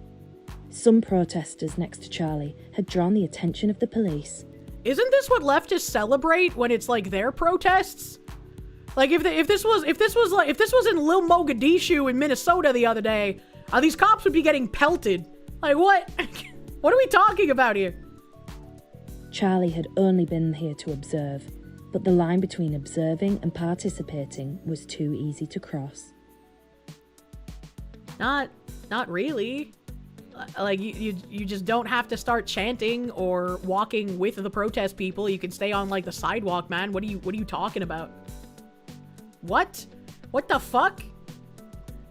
Some protesters next to Charlie had drawn the attention of the police. Isn't this what leftists celebrate when it's like their protests? Like if this was in Lil Mogadishu in Minnesota the other day, these cops would be getting pelted. Like what? What are we talking about here? Charlie had only been here to observe, but the line between observing and participating was too easy to cross. Not really. Like you just don't have to start chanting or walking with the protest people. You can stay on like the sidewalk, man. What are you talking about? What? What the fuck?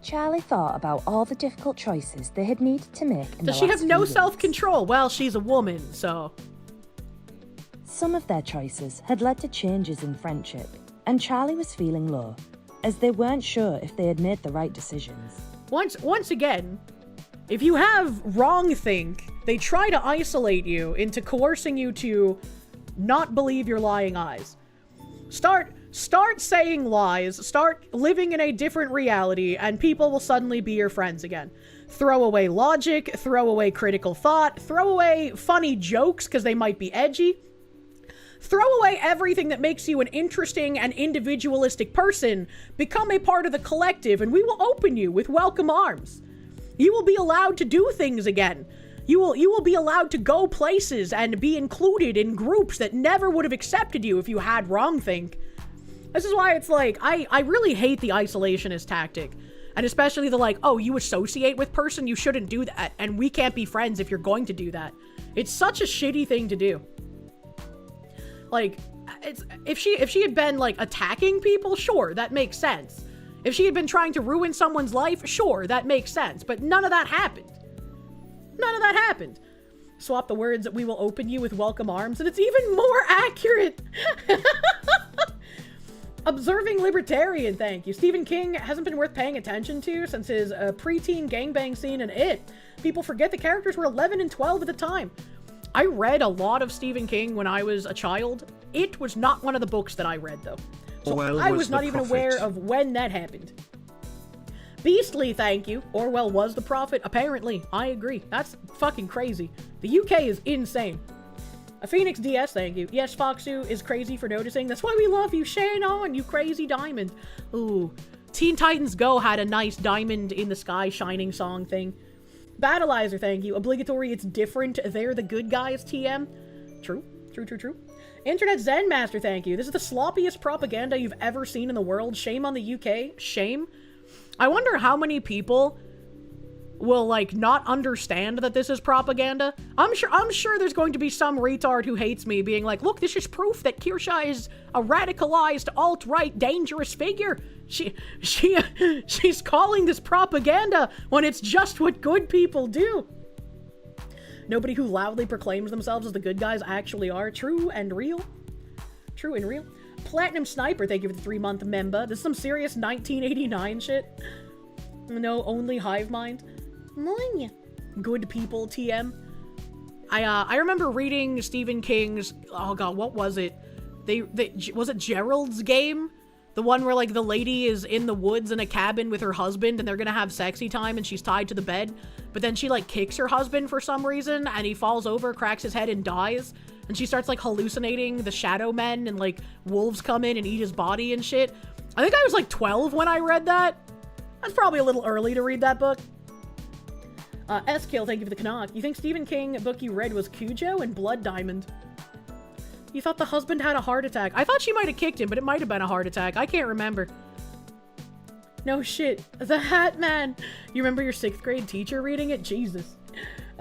Charlie thought about all the difficult choices they had needed to make in the Does she last have no few weeks. self-control? Well, she's a woman, so... Some of their choices had led to changes in friendship, and Charlie was feeling low, as they weren't sure if they had made the right decisions. Once again, if you have wrongthink, they try to isolate you into coercing you to not believe your lying eyes. Start saying lies, start living in a different reality, and people will suddenly be your friends again. Throw away logic, throw away critical thought, throw away funny jokes because they might be edgy. Throw away everything that makes you an interesting and individualistic person. Become a part of the collective, and we will open you with welcome arms. You will be allowed to do things again. You will be allowed to go places and be included in groups that never would have accepted you if you had wrongthink. This is why it's like, I really hate the isolationist tactic. And especially the like, oh, you associate with person, you shouldn't do that, and we can't be friends if you're going to do that. It's such a shitty thing to do. Like, if she had been like attacking people, sure, that makes sense. If she had been trying to ruin someone's life, sure, that makes sense. But none of that happened. None of that happened. Swap the words that we will open you with welcome arms, and it's even more accurate. Observing libertarian, thank you. Stephen King hasn't been worth paying attention to since his preteen gangbang scene in It. People forget the characters were 11 and 12 at the time. I read a lot of Stephen King when I was a child. It was not one of the books that I read, though. So Orwell I was was not the even prophet. aware of when that happened. Beastly, thank you. Orwell was the prophet, apparently. I agree. That's fucking crazy. The UK is insane. A Phoenix DS, thank you. Yes, Foxu is crazy for noticing. That's why we love you, Shannon, you crazy diamond. Ooh. Teen Titans Go had a nice diamond in the sky shining song thing. Battleizer, thank you. Obligatory, it's different. They're the good guys, TM. True. True. Internet Zen Master, thank you. This is the sloppiest propaganda you've ever seen in the world. Shame on the UK. Shame. I wonder how many people will, like, not understand that this is propaganda. I'm sure there's going to be some retard who hates me being like, look, this is proof that Kirsche is a radicalized, alt-right, dangerous figure. She's calling this propaganda when it's just what good people do. Nobody who loudly proclaims themselves as the good guys actually are. True and real. True and real. Platinum Sniper, thank you for the 3-month member. This is some serious 1989 shit. No, only Hive Mind. Good people, TM. I remember reading Stephen King's, oh god, what was it? Was it Gerald's Game? The one where, like, the lady is in the woods in a cabin with her husband and they're gonna have sexy time and she's tied to the bed, but then she, like, kicks her husband for some reason and he falls over, cracks his head, and dies. And she starts, like, hallucinating the shadow men and, like, wolves come in and eat his body and shit. I think I was, like, 12 when I read that. That's probably a little early to read that book. S-Kill, thank you for the Canuck. You think Stephen King book you read was Cujo and Blood Diamond? You thought the husband had a heart attack. I thought she might have kicked him, but it might have been a heart attack. I can't remember. No shit. The Hat Man. You remember your 6th grade teacher reading it? Jesus.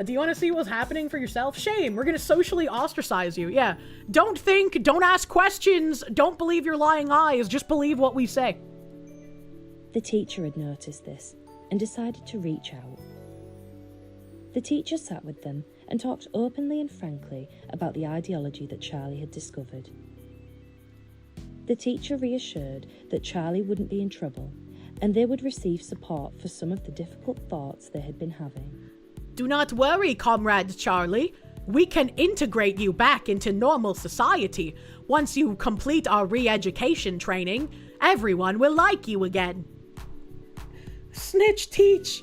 Do you want to see what's happening for yourself? Shame. We're going to socially ostracize you. Yeah. Don't think. Don't ask questions. Don't believe your lying eyes. Just believe what we say. The teacher had noticed this and decided to reach out. The teacher sat with them and talked openly and frankly about the ideology that Charlie had discovered. The teacher reassured that Charlie wouldn't be in trouble and they would receive support for some of the difficult thoughts they had been having. Do not worry, Comrade Charlie. We can integrate you back into normal society. Once you complete our re-education training, everyone will like you again. Snitch teach.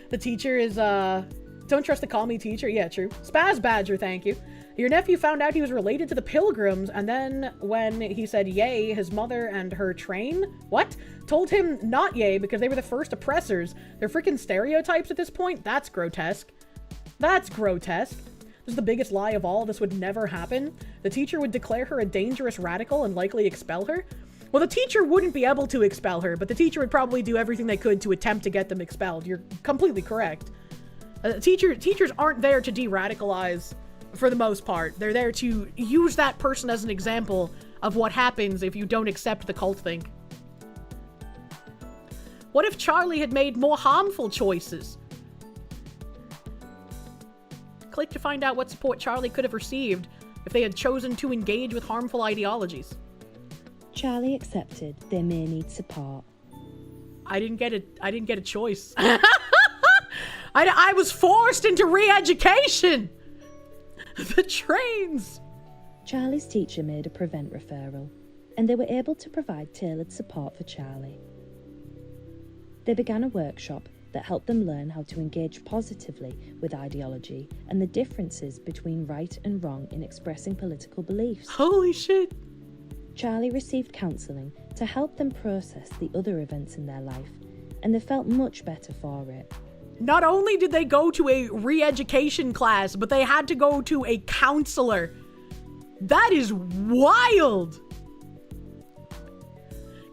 The teacher is, don't trust the call me teacher. Yeah, true. Spaz Badger, thank you. Your nephew found out he was related to the Pilgrims, and then when he said yay, his mother and her train, what? Told him not yay because they were the first oppressors. They're freaking stereotypes at this point? That's grotesque. That's grotesque. This is the biggest lie of all. This would never happen. The teacher would declare her a dangerous radical and likely expel her. Well, the teacher wouldn't be able to expel her, but the teacher would probably do everything they could to attempt to get them expelled. You're completely correct. Teachers aren't there to de-radicalize for the most part. They're there to use that person as an example of what happens if you don't accept the cult thing. What if Charlie had made more harmful choices? Click to find out what support Charlie could have received if they had chosen to engage with harmful ideologies. Charlie accepted they may need support. I didn't get a choice. I was forced into re-education. The trains. Charlie's teacher made a prevent referral, and they were able to provide tailored support for Charlie. They began a workshop that help them learn how to engage positively with ideology and the differences between right and wrong in expressing political beliefs. Holy shit! Charlie received counselling to help them process the other events in their life, and they felt much better for it. Not only did they go to a re-education class, but they had to go to a counselor. That is wild!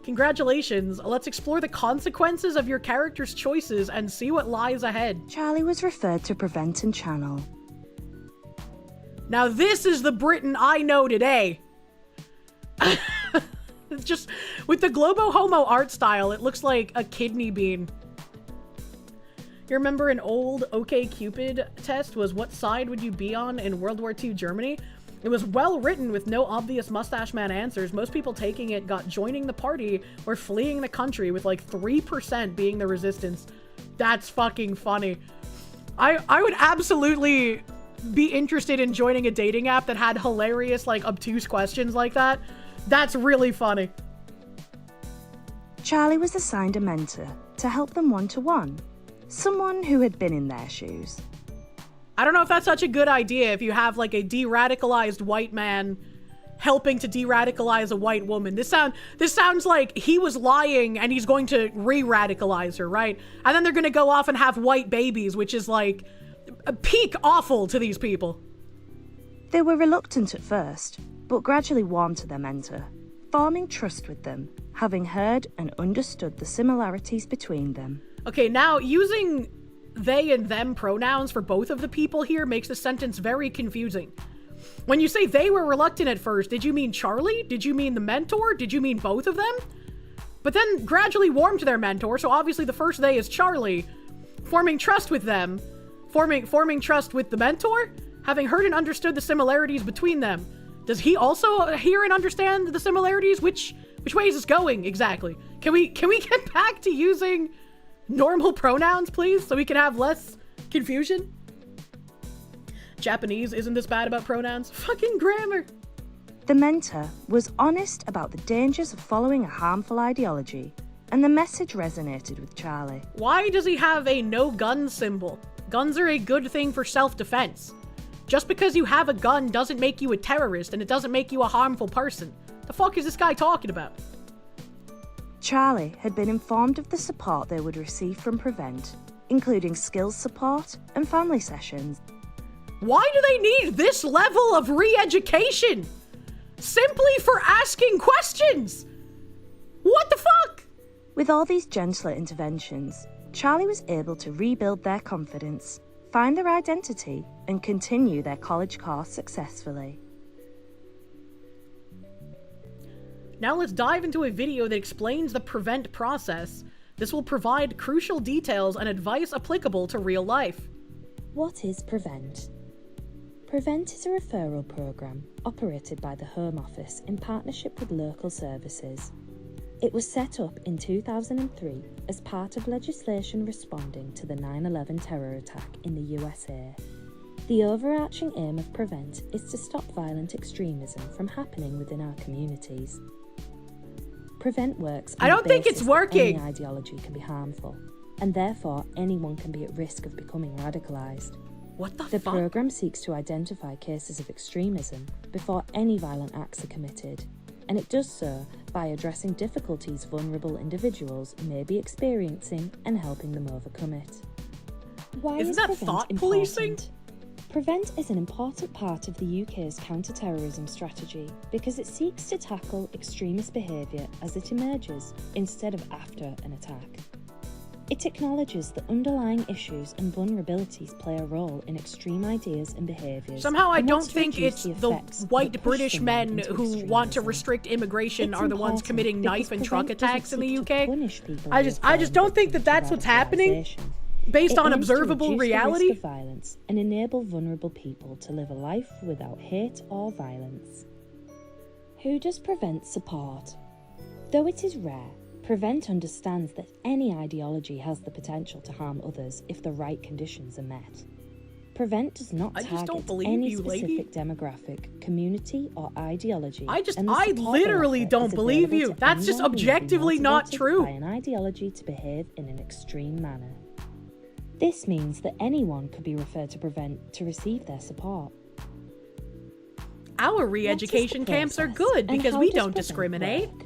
Congratulations, let's explore the consequences of your character's choices and see what lies ahead. Charlie was referred to Prevent and Channel. Now this is the Britain I know today. It's just, with the Globo Homo art style, it looks like a kidney bean. You remember an old OkCupid test was what side would you be on in World War II Germany? It was well written with no obvious mustache man answers. Most people taking it got joining the party or fleeing the country, with like 3% being the resistance. That's fucking funny. I would absolutely be interested in joining a dating app that had hilarious, like, obtuse questions like that. That's really funny. Charlie was assigned a mentor to help them one-to-one. Someone who had been in their shoes. I don't know if that's such a good idea if you have like a de-radicalized white man helping to de-radicalize a white woman. This sounds like he was lying and he's going to re-radicalize her, right? And then they're going to go off and have white babies, which is like a peak awful to these people. They were reluctant at first, but gradually warmed to their mentor, forming trust with them, having heard and understood the similarities between them. Okay, now using they and them pronouns for both of the people here makes the sentence very confusing. When you say they were reluctant at first, did you mean Charlie? Did you mean the mentor? Did you mean both of them? But then gradually warmed to their mentor, so obviously the first they is Charlie, forming trust with them, forming trust with the mentor, having heard and understood the similarities between them. Does he also hear and understand the similarities? Which way is this going exactly? Can we get back to using normal pronouns, please, so we can have less confusion? Japanese isn't this bad about pronouns. Fucking grammar. The mentor was honest about the dangers of following a harmful ideology, and the message resonated with Charlie. Why does he have a no gun symbol? Guns are a good thing for self-defense. Just because you have a gun doesn't make you a terrorist, and it doesn't make you a harmful person. The fuck is this guy talking about? Charlie had been informed of the support they would receive from Prevent, including skills support and family sessions. Why do they need this level of re-education? Simply for asking questions! What the fuck? With all these gentler interventions, Charlie was able to rebuild their confidence, find their identity, and continue their college course successfully. Now let's dive into a video that explains the Prevent process. This will provide crucial details and advice applicable to real life. What is Prevent? Prevent is a referral program operated by the Home Office in partnership with local services. It was set up in 2003 as part of legislation responding to the 9/11 terror attack in the USA. The overarching aim of Prevent is to stop violent extremism from happening within our communities. Prevent works on I don't the think it's basis working. that any ideology can be harmful, and therefore anyone can be at risk of becoming radicalised. What the The fuck? programme seeks to identify cases of extremism before any violent acts are committed, and it does so by addressing difficulties vulnerable individuals may be experiencing and helping them overcome it. Why Isn't is that Prevent thought important? policing? Prevent is an important part of the UK's counter-terrorism strategy because it seeks to tackle extremist behaviour as it emerges instead of after an attack. It acknowledges that underlying issues and vulnerabilities play a role in extreme ideas and behaviours. Somehow I and don't wants to think reduce it's the the effects white that push British someone men into who want to extremism. restrict immigration It's are the ones important committing knife and because truck Prevent doesn't attacks in the seek to UK. punish people I who just have don't think fallen that that's what's happening radicalisation. based It on aims to observable reduce reality. the risk of violence and enable vulnerable people to live a life without hate or violence. Who does Prevent support? Though it is rare, Prevent understands that any ideology has the potential to harm others if the right conditions are met. Prevent does not I just don't target believe any you, lady. specific demographic, community, or ideology. I and the I support literally they offer don't is believe available you. to That's just anyone who is objectively not motivated true. by an ideology to behave in an extreme manner. This means that anyone could be referred to Prevent to receive their support. Our re-education camps are good because we don't discriminate. Work?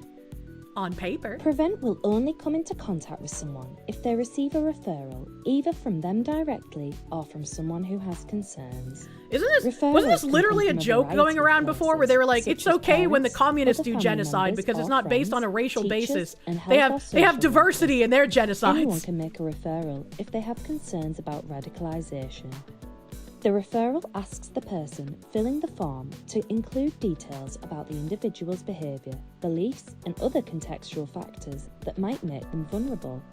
On paper. Prevent will only come into contact with someone if they receive a referral, either from them directly or from someone who has concerns. Wasn't this literally a joke going around before where they were like, it's okay when the communists do genocide because it's not based on a racial basis. They have diversity in their genocides. Anyone can make a referral if they have concerns about radicalization. The referral asks the person filling the form to include details about the individual's behaviour, beliefs, and other contextual factors that might make them vulnerable.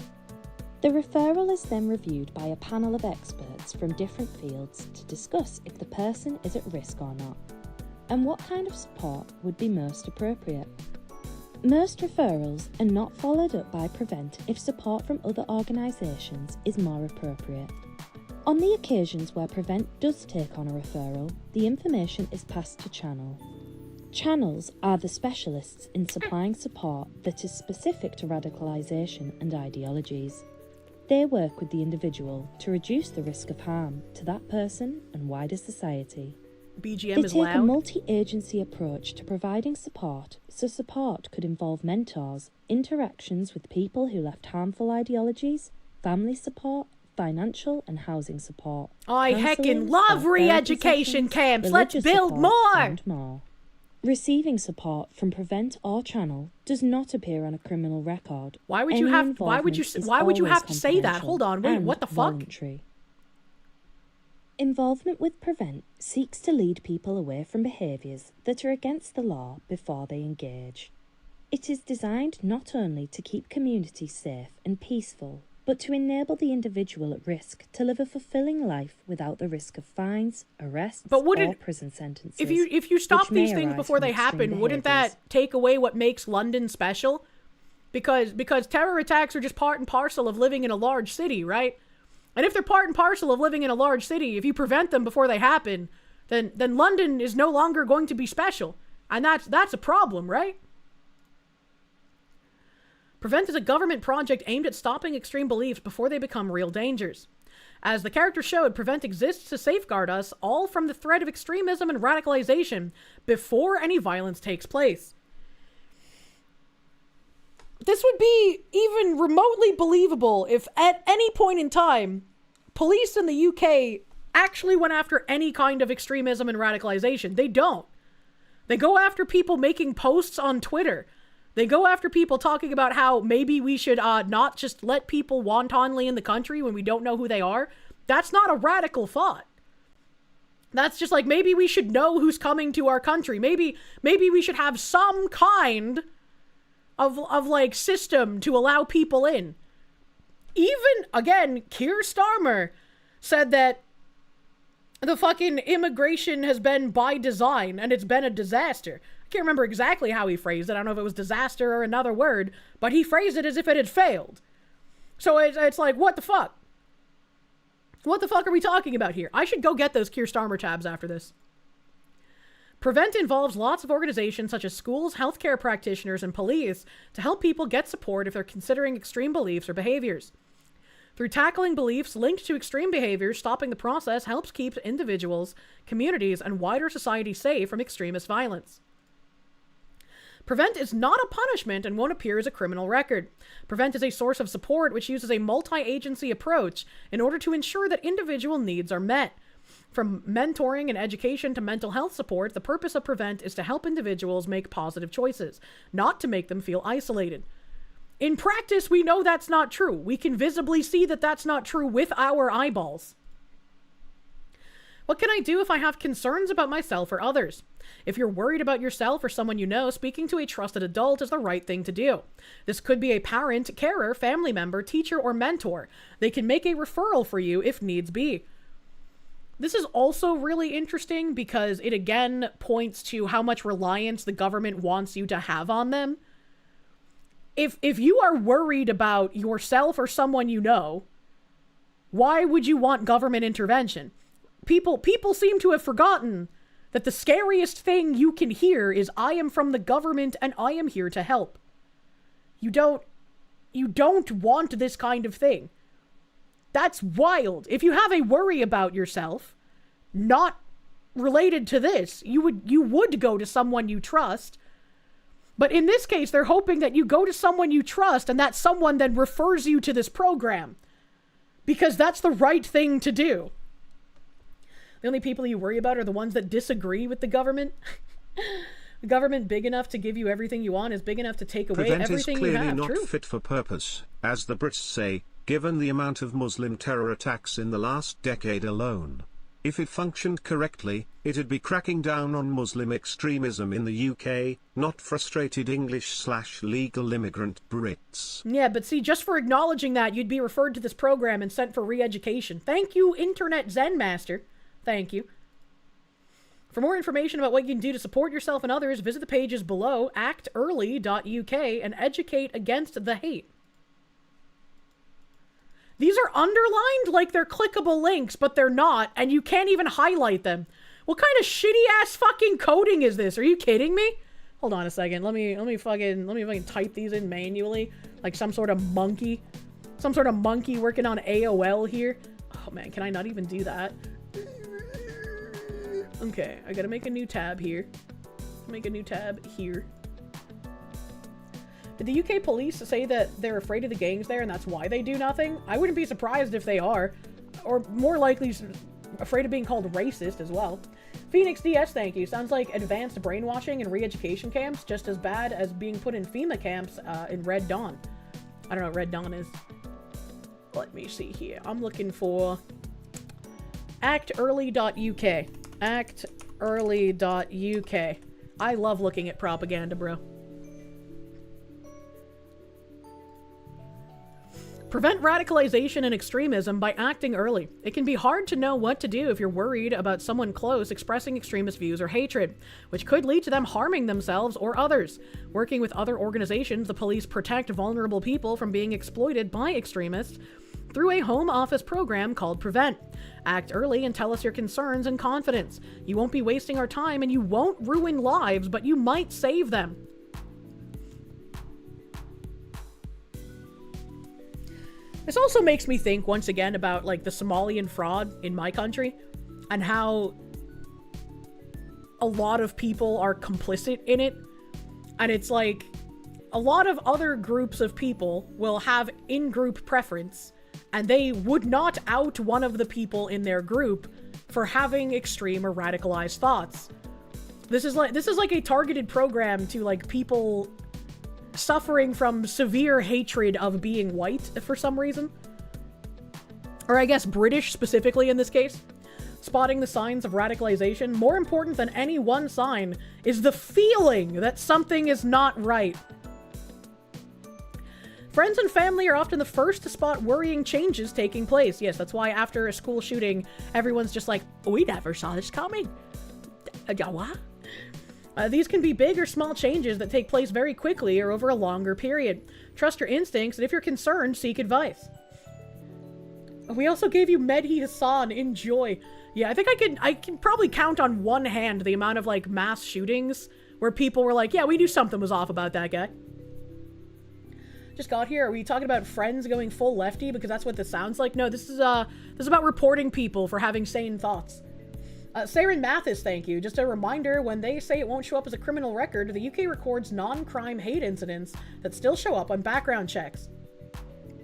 The referral is then reviewed by a panel of experts from different fields to discuss if the person is at risk or not, and what kind of support would be most appropriate. Most referrals are not followed up by Prevent if support from other organisations is more appropriate. On the occasions where Prevent does take on a referral, the information is passed to Channel. Channels are the specialists in supplying support that is specific to radicalisation and ideologies. They work with the individual to reduce the risk of harm to that person and wider society. BGM they is take loud. a multi-agency approach to providing support, so support could involve mentors, interactions with people who left harmful ideologies, family support, financial and housing support. I heckin' love re-education camps. Let's build more. And more. Receiving support from Prevent or Channel does not appear on a criminal record. Why would you have to say that? Hold on, wait, what the fuck? Voluntary. Involvement with Prevent seeks to lead people away from behaviours that are against the law before they engage. It is designed not only to keep communities safe and peaceful, but to enable the individual at risk to live a fulfilling life without the risk of fines, arrests, or prison sentences. If you stop these things before they happen, wouldn't that take away what makes London special? Because terror attacks are just part and parcel of living in a large city, right? And if they're part and parcel of living in a large city, if you prevent them before they happen, then London is no longer going to be special. And that's a problem, right? Prevent is a government project aimed at stopping extreme beliefs before they become real dangers. As the character showed, Prevent exists to safeguard us all from the threat of extremism and radicalization before any violence takes place. This would be even remotely believable if at any point in time, police in the UK actually went after any kind of extremism and radicalization. They don't. They go after people making posts on Twitter. They go after people talking about how maybe we should not just let people wantonly in the country when we don't know who they are. That's not a radical thought. That's just like, maybe we should know who's coming to our country. Maybe we should have some kind of like system to allow people in. Even, again, Keir Starmer said that the fucking immigration has been by design and it's been a disaster. I can't remember exactly how he phrased it. I don't know if it was disaster or another word, but he phrased it as if it had failed. So it's like, what the fuck? What the fuck are we talking about here? I should go get those Keir Starmer tabs after this. Prevent involves lots of organizations such as schools, healthcare practitioners, and police to help people get support if they're considering extreme beliefs or behaviors. Through tackling beliefs linked to extreme behaviors, stopping the process helps keep individuals, communities, and wider society safe from extremist violence. Prevent is not a punishment and won't appear as a criminal record. Prevent is a source of support which uses a multi-agency approach in order to ensure that individual needs are met. From mentoring and education to mental health support, the purpose of Prevent is to help individuals make positive choices, not to make them feel isolated. In practice, we know that's not true. We can visibly see that that's not true with our eyeballs. What can I do if I have concerns about myself or others? If you're worried about yourself or someone you know, speaking to a trusted adult is the right thing to do. This could be a parent, carer, family member, teacher, or mentor. They can make a referral for you if needs be. This is also really interesting because it again points to how much reliance the government wants you to have on them. If you are worried about yourself or someone you know, why would you want government intervention? People seem to have forgotten that the scariest thing you can hear is, I am from the government and I am here to help. You don't want this kind of thing. That's wild. If you have a worry about yourself, not related to this, you would go to someone you trust. But in this case, they're hoping that you go to someone you trust and that someone then refers you to this program. Because that's the right thing to do. The only people you worry about are the ones that disagree with the government. The government big enough to give you everything you want is big enough to take away Prevent everything is you clearly have. not True. fit for purpose, as the Brits say, given the amount of Muslim terror attacks in the last decade alone. If it functioned correctly, it'd be cracking down on Muslim extremism in the UK, not frustrated English/legal immigrant Brits. Yeah, but see, just for acknowledging that, you'd be referred to this program and sent for re-education. Thank you, Internet Zen Master. Thank you. For more information about what you can do to support yourself and others, visit the pages below, actearly.uk, and educate against the hate. These are underlined like they're clickable links, but they're not, and you can't even highlight them. What kind of shitty-ass fucking coding is this? Are you kidding me? Hold on a second. Let me fucking type these in manually, like some sort of monkey working on AOL here. Oh man, can I not even do that? Okay, I gotta make a new tab here. Make a new tab here. Did the UK police say that they're afraid of the gangs there and that's why they do nothing? I wouldn't be surprised if they are. Or more likely afraid of being called racist as well. Phoenix DS, thank you. Sounds like advanced brainwashing and re-education camps, just as bad as being put in FEMA camps in Red Dawn. I don't know what Red Dawn is. Let me see here. I'm looking for actearly.uk. Actearly.uk. I love looking at propaganda, bro. Prevent radicalization and extremism by acting early. It can be hard to know what to do if you're worried about someone close expressing extremist views or hatred, which could lead to them harming themselves or others. Working with other organizations, the police protect vulnerable people from being exploited by extremists through a home office program called Prevent. Act early and tell us your concerns in confidence. You won't be wasting our time and you won't ruin lives, but you might save them. This also makes me think once again about like the Somalian fraud in my country and how a lot of people are complicit in it. And it's like a lot of other groups of people will have in-group preference and they would not out one of the people in their group for having extreme or radicalized thoughts. This is like a targeted program to like people suffering from severe hatred of being white for some reason. Or I guess British specifically in this case. Spotting the signs of radicalization, more important than any one sign, is the feeling that something is not right. Friends and family are often the first to spot worrying changes taking place. Yes, that's why after a school shooting, everyone's just like, we never saw this coming. What? These can be big or small changes that take place very quickly or over a longer period. Trust your instincts, and if you're concerned, seek advice. We also gave you Medhi Hassan. Enjoy. Yeah, I think I can probably count on one hand the amount of like mass shootings where people were like, yeah, we knew something was off about that guy. Just got here. Are we talking about Friends going full lefty because that's what this sounds like? No, this is about reporting people for having sane thoughts. Saren Mathis, thank you. Just a reminder, when they say it won't show up as a criminal record, the UK records non-crime hate incidents that still show up on background checks.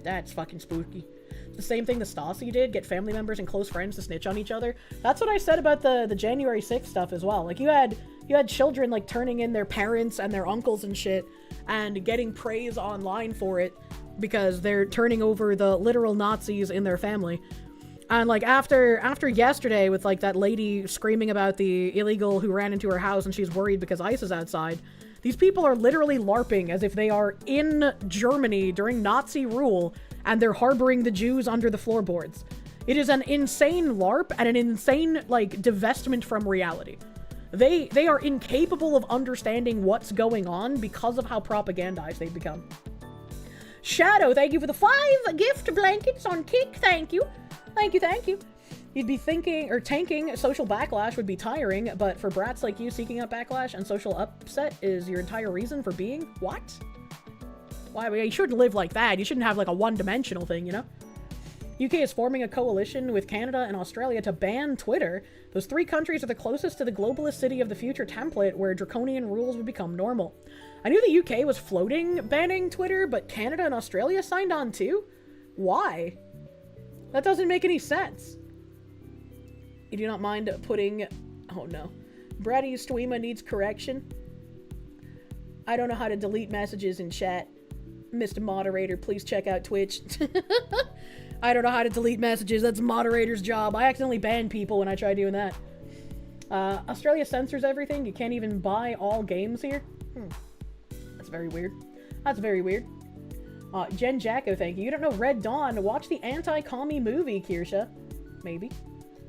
That's fucking spooky. It's the same thing the Stasi did, get family members and close friends to snitch on each other. That's what I said about the January 6th stuff as well. Like, you had children, like, turning in their parents and their uncles and shit, and getting praise online for it because they're turning over the literal Nazis in their family. And, like, after yesterday with, like, that lady screaming about the illegal who ran into her house and she's worried because ICE is outside, these people are literally LARPing as if they are in Germany during Nazi rule and they're harboring the Jews under the floorboards. It is an insane LARP and an insane, like, divestment from reality. They are incapable of understanding what's going on because of how propagandized they've become. Shadow, thank you for the 5 gift blankets on Kick, thank you. Thank you. You'd be thinking, or tanking social backlash would be tiring, but for brats like you, seeking out backlash and social upset is your entire reason for being? What? Why? You shouldn't live like that. You shouldn't have like a one-dimensional thing, you know? UK is forming a coalition with Canada and Australia to ban Twitter. Those 3 countries are the closest to the globalist city of the future template where draconian rules would become normal. I knew the UK was floating banning Twitter, but Canada and Australia signed on too? Why? That doesn't make any sense. You do not mind putting... Oh no. Bratty Stweema needs correction. I don't know how to delete messages in chat. Mr. Moderator, please check out Twitch. I don't know how to delete messages. That's moderator's job. I accidentally ban people when I try doing that. Australia censors everything. You can't even buy all games here. That's very weird. That's very weird. Jen Jacko, thank you. You don't know Red Dawn. Watch the anti-commie movie, Kirsche. Maybe.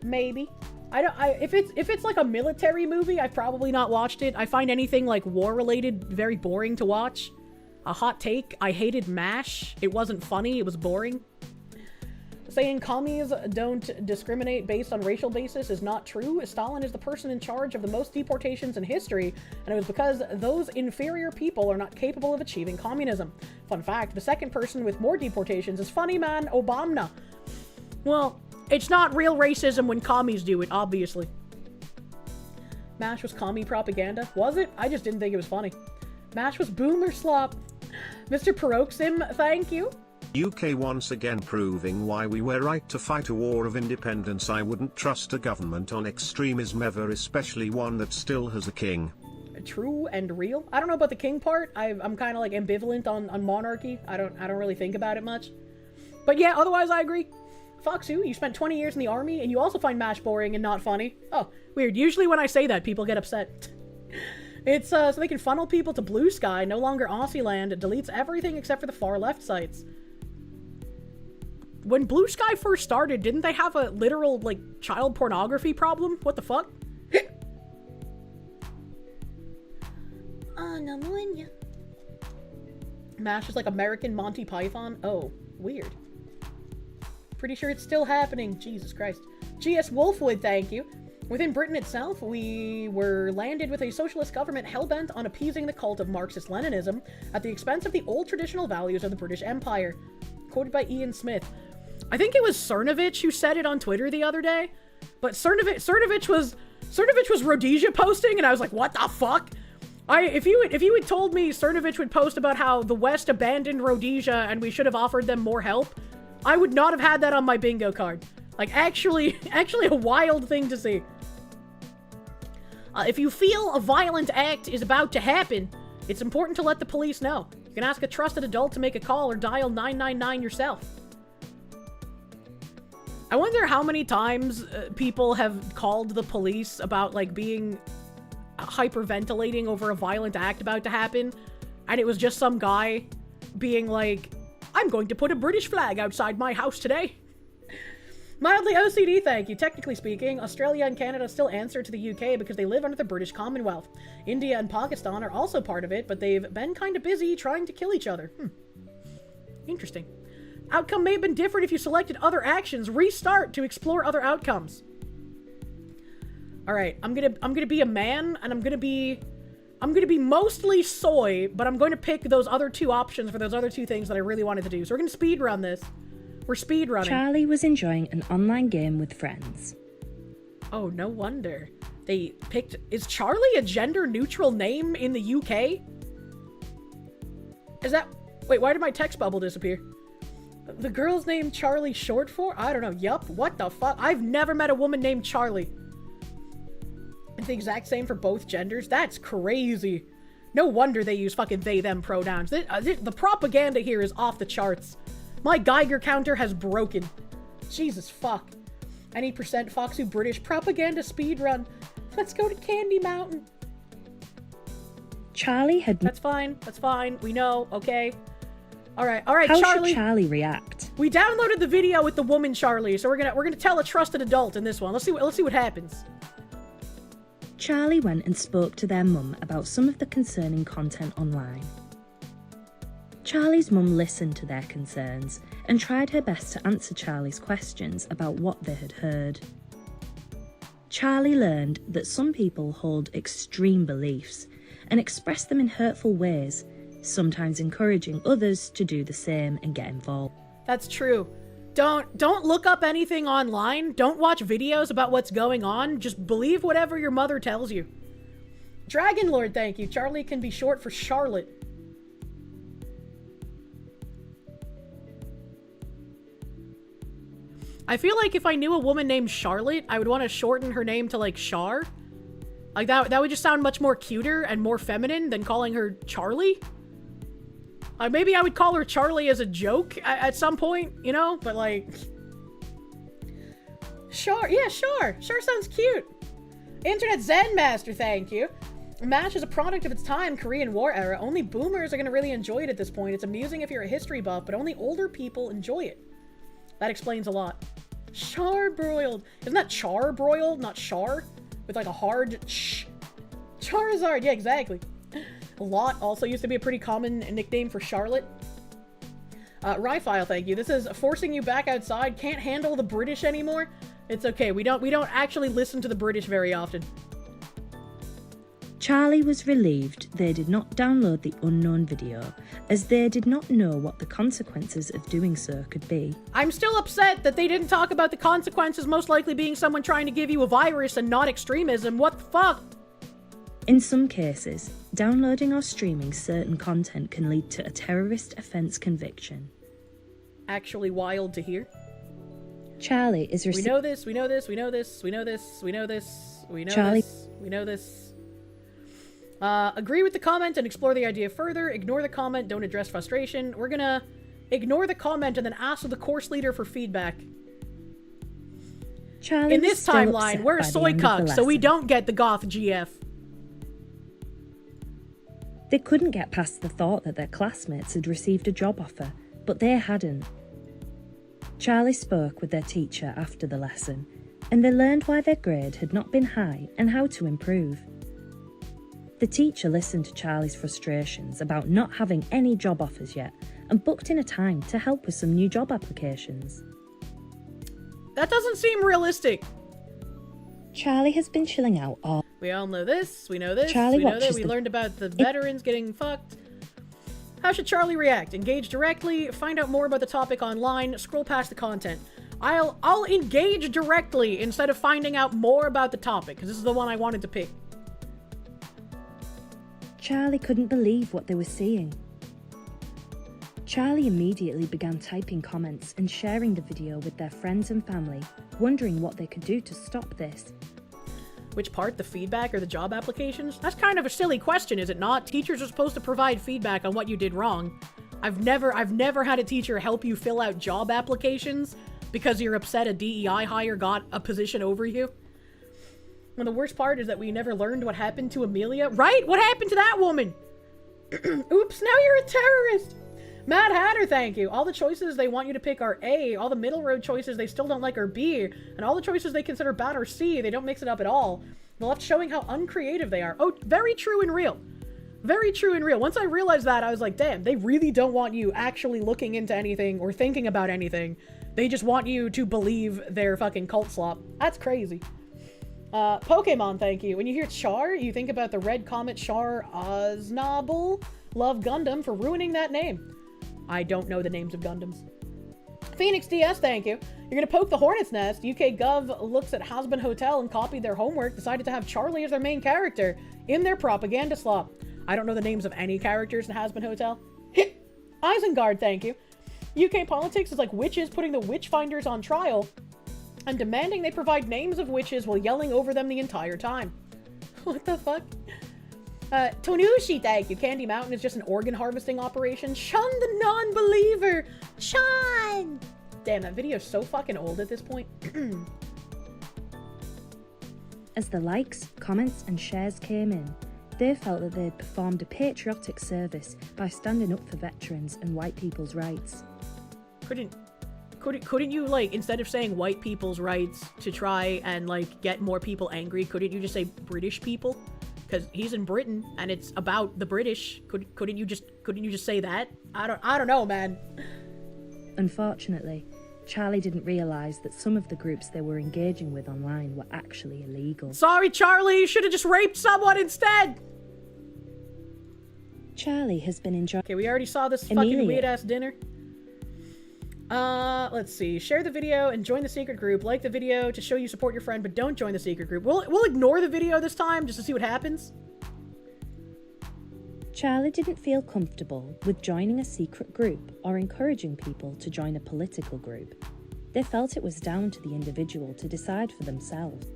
Maybe. If it's like a military movie, I've probably not watched it. I find anything like war-related very boring to watch. A hot take, I hated MASH. It wasn't funny, it was boring. Saying commies don't discriminate based on racial basis is not true. Stalin is the person in charge of the most deportations in history, and it was because those inferior people are not capable of achieving communism. Fun fact, the second person with more deportations is funny man Obama. Well, it's not real racism when commies do it, obviously. MASH was commie propaganda? Was it? I just didn't think it was funny. MASH was boomer slop. Mr. Peroxim, thank you. UK once again proving why we were right to fight a war of independence. I wouldn't trust a government on extremism ever, especially one that still has a king. True and real. I don't know about the king part. I'm kind of like ambivalent on monarchy. I don't really think about it much. But yeah, otherwise I agree. Foxu, you spent 20 years in the army and you also find MASH boring and not funny. Oh, weird. Usually when I say that, people get upset. It's so they can funnel people to Blue Sky, no longer Aussie land. It deletes everything except for the far left sites. When Blue Sky first started, didn't they have a literal, like, child pornography problem? What the fuck? MASH is like American Monty Python? Oh, weird. Pretty sure it's still happening. Jesus Christ. GS Wolfwood, thank you. Within Britain itself, we were landed with a socialist government hell-bent on appeasing the cult of Marxist-Leninism at the expense of the old traditional values of the British Empire. Quoted by Ian Smith. I think it was Cernovich who said it on Twitter the other day, but Cernovich was Rhodesia posting, and I was like, what the fuck? If you had told me Cernovich would post about how the West abandoned Rhodesia and we should have offered them more help, I would not have had that on my bingo card. Like, actually a wild thing to see. If you feel a violent act is about to happen, it's important to let the police know. You can ask a trusted adult to make a call or dial 999 yourself. I wonder how many times people have called the police about, like, being hyperventilating over a violent act about to happen, and it was just some guy being like, I'm going to put a British flag outside my house today. Mildly OCD, thank you. Technically speaking, Australia and Canada still answer to the UK because they live under the British Commonwealth. India and Pakistan are also part of it, but they've been kind of busy trying to kill each other. Interesting. Outcome may have been different if you selected other actions. Restart to explore other outcomes. All right, I'm gonna be a man, and I'm gonna be mostly soy, but I'm going to pick those other 2 options for those other 2 things that I really wanted to do. So we're gonna speed run this. We're speed running. Charlie was enjoying an online game with friends. Oh, no wonder. They picked... Is Charlie a gender-neutral name in the UK? Is that... Wait, why did my text bubble disappear? The girl's name Charlie short for? I don't know. Yup. What the fuck? I've never met a woman named Charlie. It's the exact same for both genders? That's crazy. No wonder they use fucking they-them pronouns. The propaganda here is off the charts. My Geiger counter has broken. Jesus fuck. Any percent Foxu British propaganda speedrun. Let's go to Candy Mountain. Charlie had... That's fine. That's fine. We know. Okay. All right, How Charlie. should Charlie react? We downloaded the video with the woman Charlie, so we're gonna tell a trusted adult in this one. Let's see what happens. Charlie went and spoke to their mum about some of the concerning content online. Charlie's mum listened to their concerns and tried her best to answer Charlie's questions about what they had heard. Charlie learned that some people hold extreme beliefs and express them in hurtful ways, sometimes encouraging others to do the same and get involved. That's true. Don't look up anything online. Don't watch videos about what's going on. Just believe whatever your mother tells you. Dragon Lord, thank you. Charlie can be short for Charlotte. I feel like if I knew a woman named Charlotte, I would want to shorten her name to like Char. Like that would just sound much more cuter and more feminine than calling her Charlie. Maybe I would call her Charlie as a joke at some point, you know? But like... Sure, yeah, sure. Sure sounds cute. Internet Zen Master, thank you. MASH is a product of its time, Korean War era. Only boomers are going to really enjoy it at this point. It's amusing if you're a history buff, but only older people enjoy it. That explains a lot. Charbroiled. Isn't that charbroiled, not char? With like a hard sh. Charizard, yeah, exactly. Lot also used to be a pretty common nickname for Charlotte. Ryfile, thank you. This is forcing you back outside. Can't handle the British anymore. It's okay. We don't actually listen to the British very often. Charlie was relieved they did not download the unknown video, as they did not know what the consequences of doing so could be. I'm still upset that they didn't talk about the consequences, most likely being someone trying to give you a virus and not extremism. What the fuck? In some cases, downloading or streaming certain content can lead to a terrorist offence conviction. Actually wild to hear. Charlie is We know this, we know this, we know this, we know this, we know this, we know Charlie... this, we know this. Agree with the comment and explore the idea further. Ignore the comment, don't address frustration. We're gonna ignore the comment and then ask the course leader for feedback. Charlie in this timeline, we're a soy cuck, so we don't get the goth GF. They couldn't get past the thought that their classmates had received a job offer, but they hadn't. Charlie spoke with their teacher after the lesson, and they learned why their grade had not been high and how to improve. The teacher listened to Charlie's frustrations about not having any job offers yet and booked in a time to help with some new job applications. That doesn't seem realistic. Charlie has been chilling out all... We all know this, we know this, Charlie we know that, watches we learned about the veterans getting fucked. How should Charlie react? Engage directly, find out more about the topic online, scroll past the content. I'll engage directly instead of finding out more about the topic, because this is the one I wanted to pick. Charlie couldn't believe what they were seeing. Charlie immediately began typing comments and sharing the video with their friends and family, wondering what they could do to stop this. Which part? The feedback or the job applications? That's kind of a silly question, is it not? Teachers are supposed to provide feedback on what you did wrong. I've never had a teacher help you fill out job applications because you're upset a DEI hire got a position over you. And the worst part is that we never learned what happened to Amelia. Right? What happened to that woman? Oops, now you're a terrorist. Mad Hatter, thank you. All the choices they want you to pick are A. All the middle road choices they still don't like are B. And all the choices they consider bad are C. They don't mix it up at all. The left showing how uncreative they are. Oh, very true and real. Very true and real. Once I realized that, I was like, damn, they really don't want you actually looking into anything or thinking about anything. They just want you to believe their fucking cult slop. That's crazy. Pokemon, thank you. When you hear Char, you think about the red comet Char Aznable. Love Gundam for ruining that name. I don't know the names of Gundams. Phoenix DS, thank you. You're gonna poke the hornet's nest. UK Gov looks at Hasbin Hotel and copied their homework, decided to have Charlie as their main character in their propaganda slop. I don't know the names of any characters in Hasbin Hotel. Isengard, thank you. UK politics is like witches putting the witchfinders on trial and demanding they provide names of witches while yelling over them the entire time. What the fuck? Tonushi, thank you. Candy Mountain is just an organ harvesting operation. Shun the non-believer! Shun! Damn, that video is so fucking old at this point. As the likes, comments and shares came in, they felt that they'd performed a patriotic service by standing up for veterans and white people's rights. Couldn't you, like, instead of saying white people's rights to try and, like, get more people angry, couldn't you just say British people? Because he's in Britain and it's about the British. Couldn't you just say that? I don't know, man. Unfortunately, Charlie didn't realise that some of the groups they were engaging with online were actually illegal. Sorry, Charlie, you should have just raped someone instead! Charlie has been enjoying... Okay, we already saw this fucking weird-ass dinner. Let's see. Share the video and join the secret group. Like the video to show you support your friend, but don't join the secret group. We'll ignore the video this time just to see what happens. Charlie didn't feel comfortable with joining a secret group or encouraging people to join a political group. They felt it was down to the individual to decide for themselves.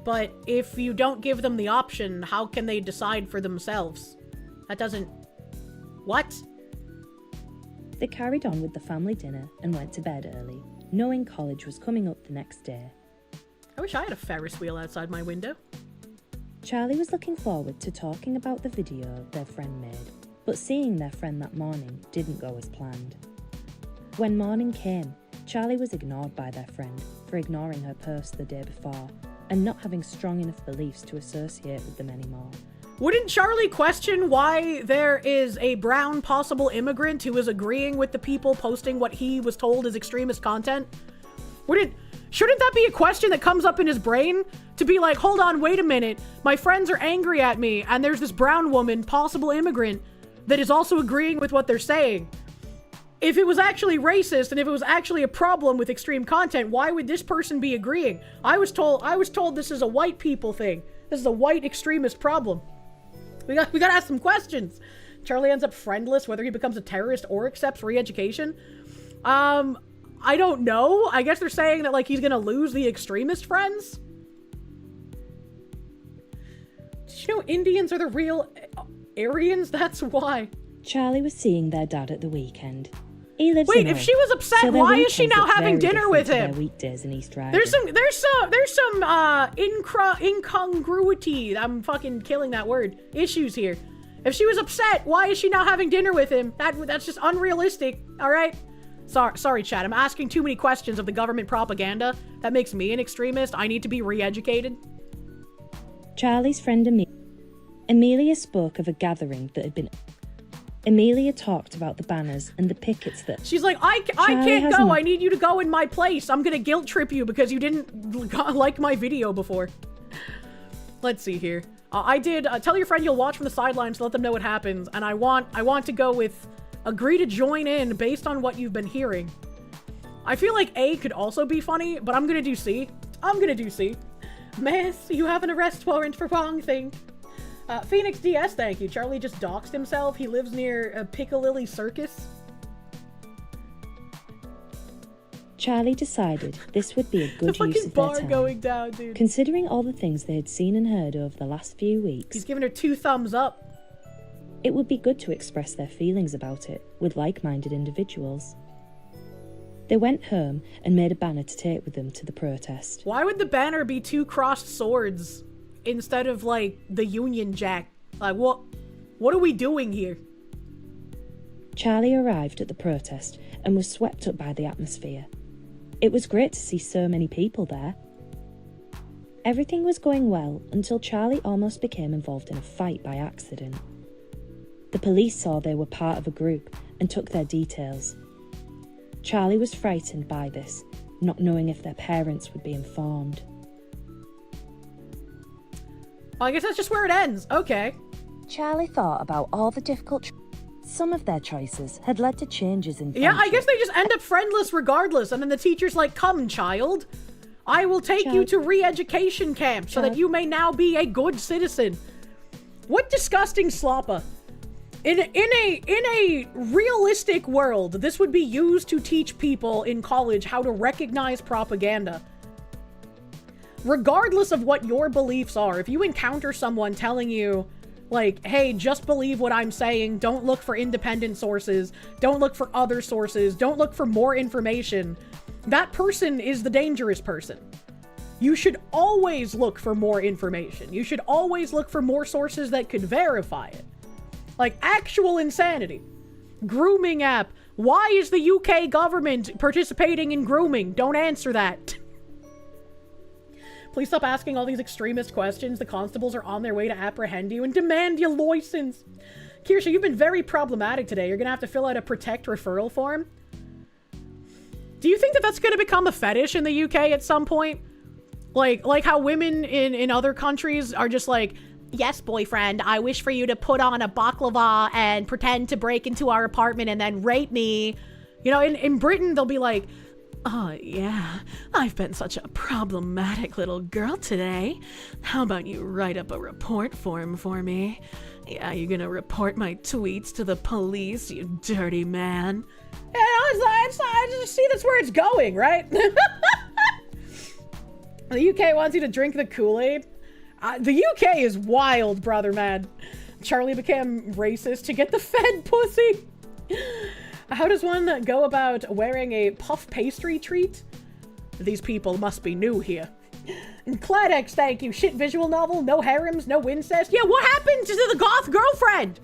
But if you don't give them the option, how can they decide for themselves? That doesn't... What? They carried on with the family dinner and went to bed early, knowing college was coming up the next day. I wish I had a Ferris wheel outside my window. Charlie was looking forward to talking about the video their friend made, but seeing their friend that morning didn't go as planned. When morning came, Charlie was ignored by their friend for ignoring her post the day before and not having strong enough beliefs to associate with them anymore. Wouldn't Charlie question why there is a brown possible immigrant who is agreeing with the people posting what he was told is extremist content? Shouldn't that be a question that comes up in his brain? To be like, hold on, wait a minute. My friends are angry at me, and there's this brown woman, possible immigrant, that is also agreeing with what they're saying. If it was actually racist, and if it was actually a problem with extreme content, why would this person be agreeing? I was told this is a white people thing. This is a white extremist problem. We gotta ask some questions. Charlie ends up friendless, whether he becomes a terrorist or accepts re-education. I don't know. I guess they're saying that, like, he's gonna lose the extremist friends? Did you know Indians are the real Aryans? That's why. Charlie was seeing their dad at the weekend. He lives Wait, in if she was upset, so why is she weekends now look having very dinner with different to him? their weekdays in East Riding. There's some incongruity. I'm fucking killing that word. Issues here. If she was upset, why is she now having dinner with him? That's just unrealistic. All right. Sorry, chat. I'm asking too many questions of the government propaganda. That makes me an extremist. I need to be re-educated. Charlie's friend Amelia spoke of a gathering that had been... Amelia talked about the banners and the pickets that... She's like, I can't go. I need you to go in my place. I'm gonna guilt trip you because you didn't like my video before. Let's see here. I did tell your friend you'll watch from the sidelines to let them know what happens. And I want to go with agree to join in based on what you've been hearing. I feel like A could also be funny, but I'm gonna do C. Miss, you have an arrest warrant for wrong thing. Phoenix DS, thank you. Charlie just doxed himself. He lives near Piccadilly Circus. Charlie decided this would be a good the use of bar their time. Going down, dude. Considering all the things they had seen and heard over the last few weeks, he's giving her 2 thumbs up. It would be good to express their feelings about it with like-minded individuals. They went home and made a banner to take with them to the protest. Why would the banner be 2 crossed swords instead of, like, the Union Jack? Like, what are we doing here? Charlie arrived at the protest and was swept up by the atmosphere. It was great to see so many people there. Everything was going well until Charlie almost became involved in a fight by accident. The police saw they were part of a group and took their details. Charlie was frightened by this, not knowing if their parents would be informed. I guess that's just where it ends. Okay. Charlie thought about all the difficult... Some of their choices had led to changes in friendship. Yeah, I guess they just end up friendless regardless, and then the teacher's like, come, child. I will take you to re-education camp so that you may now be a good citizen. What disgusting sloppa. In a realistic world, this would be used to teach people in college how to recognize propaganda. Regardless of what your beliefs are, if you encounter someone telling you, like, hey, just believe what I'm saying, don't look for independent sources, don't look for other sources, don't look for more information, that person is the dangerous person. You should always look for more information. You should always look for more sources that could verify it. Like, actual insanity. Grooming app. Why is the UK government participating in grooming? Don't answer that. Please stop asking all these extremist questions. The constables are on their way to apprehend you and demand your license. Kirsche, you've been very problematic today. You're gonna have to fill out a protect referral form. Do you think that that's gonna become a fetish in the UK at some point? Like how women in other countries are just like, yes, boyfriend, I wish for you to put on a baklava and pretend to break into our apartment and then rape me. You know, in Britain, they'll be like, oh, yeah, I've been such a problematic little girl today. How about you write up a report form for me? Yeah, you're gonna report my tweets to the police, you dirty man. Yeah, I just see that's where it's going, right? The UK wants you to drink the Kool-Aid. The UK is wild, brother, man. Charlie became racist to get the Fed pussy. How does one go about wearing a puff pastry treat? These people must be new here. Cladex, thank you. Shit visual novel, no harems, no incest. Yeah, what happened to the goth girlfriend?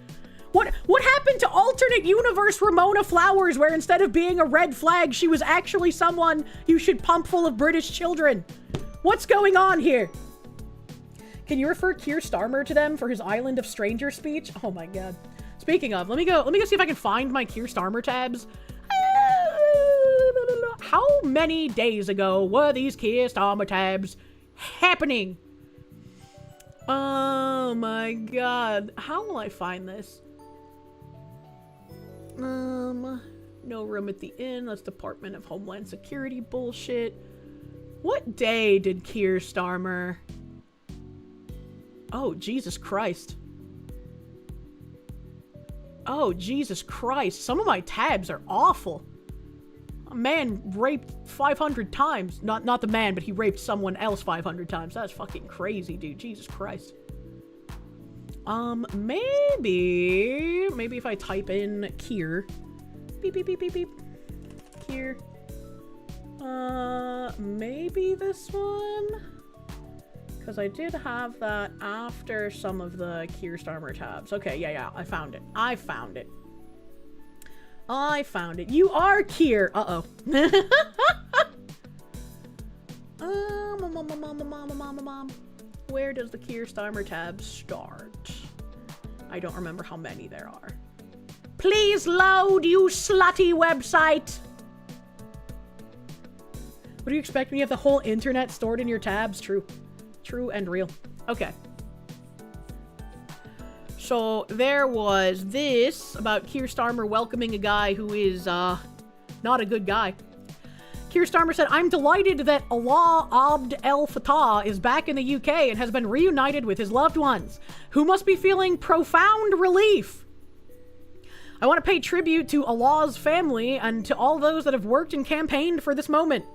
What happened to alternate universe Ramona Flowers, where instead of being a red flag, she was actually someone you should pump full of British children? What's going on here? Can you refer Keir Starmer to them for his Island of Stranger speech? Oh my god. Speaking of, let me go see if I can find my Keir Starmer tabs. How many days ago were these Keir Starmer tabs happening? Oh my god. How will I find this? No room at the inn. That's Department of Homeland Security bullshit. What day did Keir Starmer... Oh, Jesus Christ. Oh, Jesus Christ. Some of my tabs are awful. A man raped 500 times. Not the man, but he raped someone else 500 times. That's fucking crazy, dude. Jesus Christ. Maybe if I type in Keir. Beep, beep, beep, beep, beep. Keir. Maybe this one? Because I did have that after some of the Keir Starmer tabs. Okay, yeah, I found it. I found it. You are Keir. Uh-oh. Where does the Keir Starmer tab start? I don't remember how many there are. Please load, you slutty website. What do you expect when you have the whole internet stored in your tabs? True and real. Okay. So there was this about Keir Starmer welcoming a guy who is not a good guy. Keir Starmer said, I'm delighted that Allah Abd El Fattah is back in the UK and has been reunited with his loved ones, who must be feeling profound relief. I want to pay tribute to Allah's family and to all those that have worked and campaigned for this moment.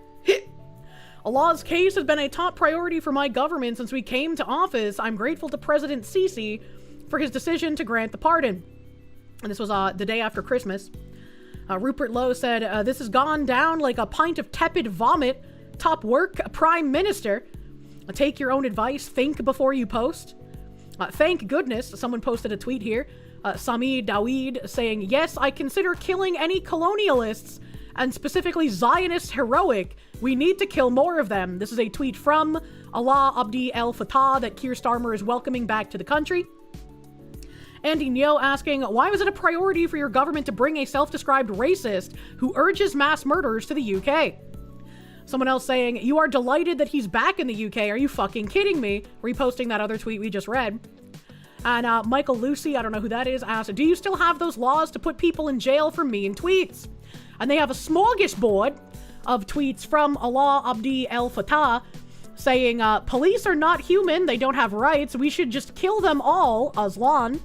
Allah's case has been a top priority for my government since we came to office. I'm grateful to President Sisi for his decision to grant the pardon. And this was the day after Christmas. Rupert Lowe said, this has gone down like a pint of tepid vomit. Top work, Prime Minister. Take your own advice. Think before you post. Thank goodness, someone posted a tweet here. Sami Daweed saying, yes, I consider killing any colonialists, and specifically Zionists, heroic. We need to kill more of them. This is a tweet from Allah Abdi El Fattah that Keir Starmer is welcoming back to the country. Andy Nyo asking, why was it a priority for your government to bring a self-described racist who urges mass murders to the UK? Someone else saying, you are delighted that he's back in the UK. Are you fucking kidding me? Reposting that other tweet we just read. And Michael Lucy, I don't know who that is, asked, do you still have those laws to put people in jail for mean tweets? And they have a smorgasbord of tweets from Allah Abdi El Fattah saying, police are not human, they don't have rights, we should just kill them all, Aslan.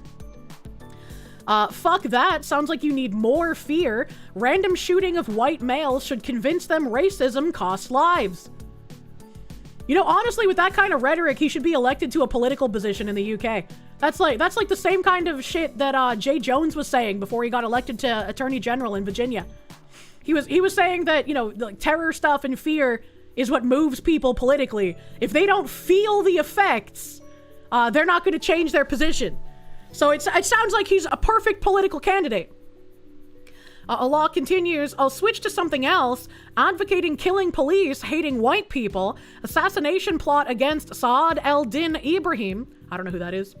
Fuck that, sounds like you need more fear. Random shooting of white males should convince them racism costs lives. You know, honestly, with that kind of rhetoric, he should be elected to a political position in the UK. That's like the same kind of shit that Jay Jones was saying before he got elected to Attorney General in Virginia. He was saying that, you know, like terror stuff and fear is what moves people politically. If they don't feel the effects, they're not going to change their position. So it sounds like he's a perfect political candidate. Allah continues, I'll switch to something else. Advocating killing police, hating white people, assassination plot against Saad el-Din Ibrahim. I don't know who that is.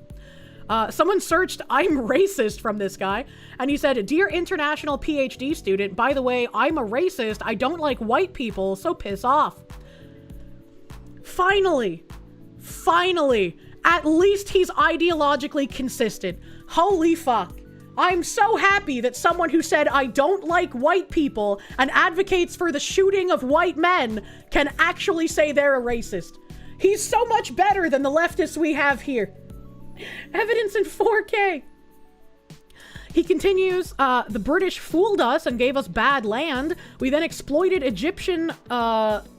Someone searched I'm racist from this guy, and he said, dear international PhD student, by the way, I'm a racist. I don't like white people, so piss off. Finally, at least he's ideologically consistent. Holy fuck. I'm so happy that someone who said I don't like white people and advocates for the shooting of white men can actually say they're a racist. He's so much better than the leftists we have here. Evidence in 4K. He continues, the British fooled us and gave us bad land. We then exploited Egyptian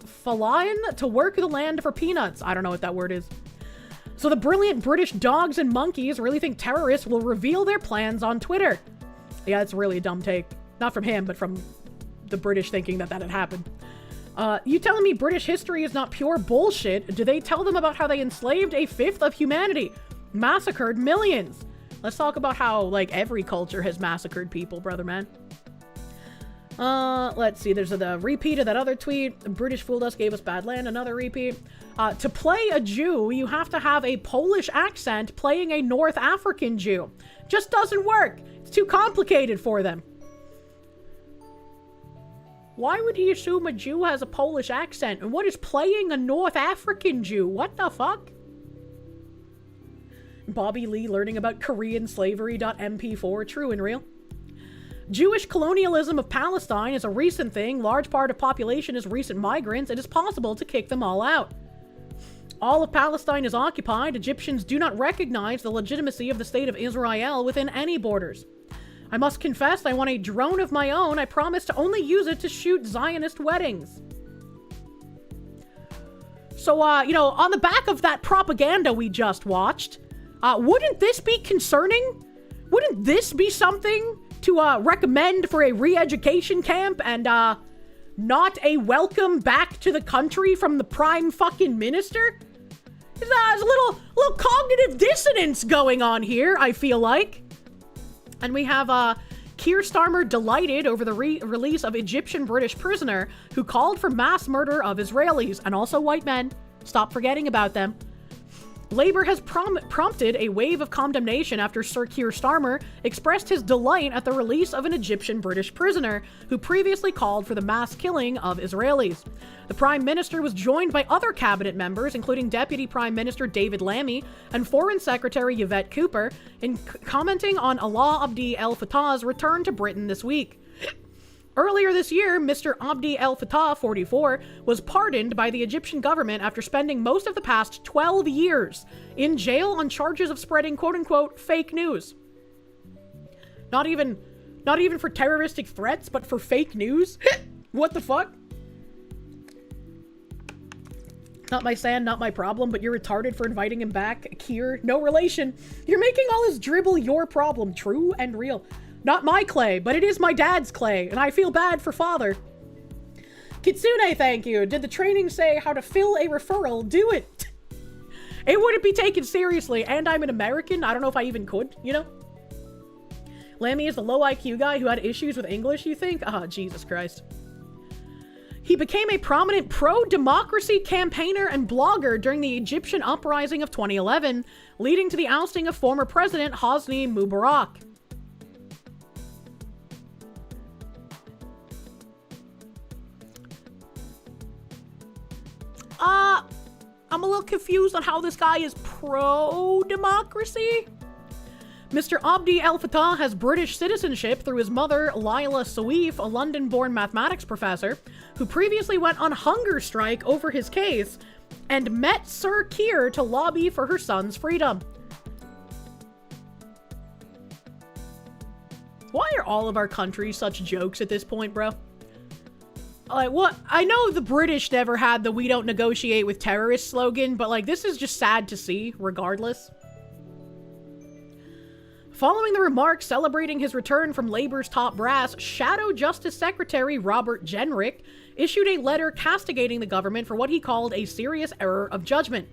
feline to work the land for peanuts. I don't know what that word is. So the brilliant British dogs and monkeys really think terrorists will reveal their plans on Twitter. Yeah, it's really a dumb take. Not from him, but from the British thinking that had happened. You telling me British history is not pure bullshit? Do they tell them about how they enslaved a fifth of humanity? Massacred millions? Let's talk about how, like, every culture has massacred people, brother man. Let's see. There's the repeat of that other tweet. The British fooled us, gave us bad land. Another repeat. To play a Jew, you have to have a Polish accent playing a North African Jew. Just doesn't work. It's too complicated for them. Why would he assume a Jew has a Polish accent? And what is playing a North African Jew? What the fuck? Bobby Lee learning about Korean slavery.mp4. True and real. Jewish colonialism of Palestine is a recent thing. Large part of population is recent migrants. It is possible to kick them all out. All of Palestine is occupied. Egyptians do not recognize the legitimacy of the state of Israel within any borders. I must confess, I want a drone of my own. I promise to only use it to shoot Zionist weddings. So, on the back of that propaganda we just watched, wouldn't this be concerning? Wouldn't this be something to recommend for a re-education camp and not a welcome back to the country from the prime fucking minister? There's a little cognitive dissonance going on here, I feel like. And we have Keir Starmer delighted over the release of Egyptian British prisoner who called for mass murder of Israelis and also white men. Stop forgetting about them. Labour has prompted a wave of condemnation after Sir Keir Starmer expressed his delight at the release of an Egyptian British prisoner who previously called for the mass killing of Israelis. The Prime Minister was joined by other cabinet members, including Deputy Prime Minister David Lammy and Foreign Secretary Yvette Cooper, in commenting on Alaa Abdi El Fattah's return to Britain this week. Earlier this year, Mr. Abdi El Fattah, 44, was pardoned by the Egyptian government after spending most of the past 12 years in jail on charges of spreading quote-unquote fake news. Not even for terroristic threats, but for fake news? What the fuck? Not my sand, not my problem, but you're retarded for inviting him back. Keir, no relation. You're making all his dribble your problem. True and real. Not my clay, but it is my dad's clay, and I feel bad for father. Kitsune, thank you. Did the training say how to fill a referral? Do it. It wouldn't be taken seriously, and I'm an American. I don't know if I even could, you know? Lammy is the low IQ guy who had issues with English, you think? Ah, Jesus Christ. He became a prominent pro-democracy campaigner and blogger during the Egyptian uprising of 2011, leading to the ousting of former President Hosni Mubarak. I'm a little confused on how this guy is pro-democracy. Mr. Abdi El Fattah has British citizenship through his mother, Laila Sawif, a London-born mathematics professor, who previously went on hunger strike over his case and met Sir Keir to lobby for her son's freedom. Why are all of our countries such jokes at this point, bro? Like, what? I know the British never had the "we don't negotiate with terrorists" slogan, but like, this is just sad to see, regardless. Following the remarks celebrating his return from Labour's top brass, Shadow Justice Secretary Robert Jenrick issued a letter castigating the government for what he called a serious error of judgment.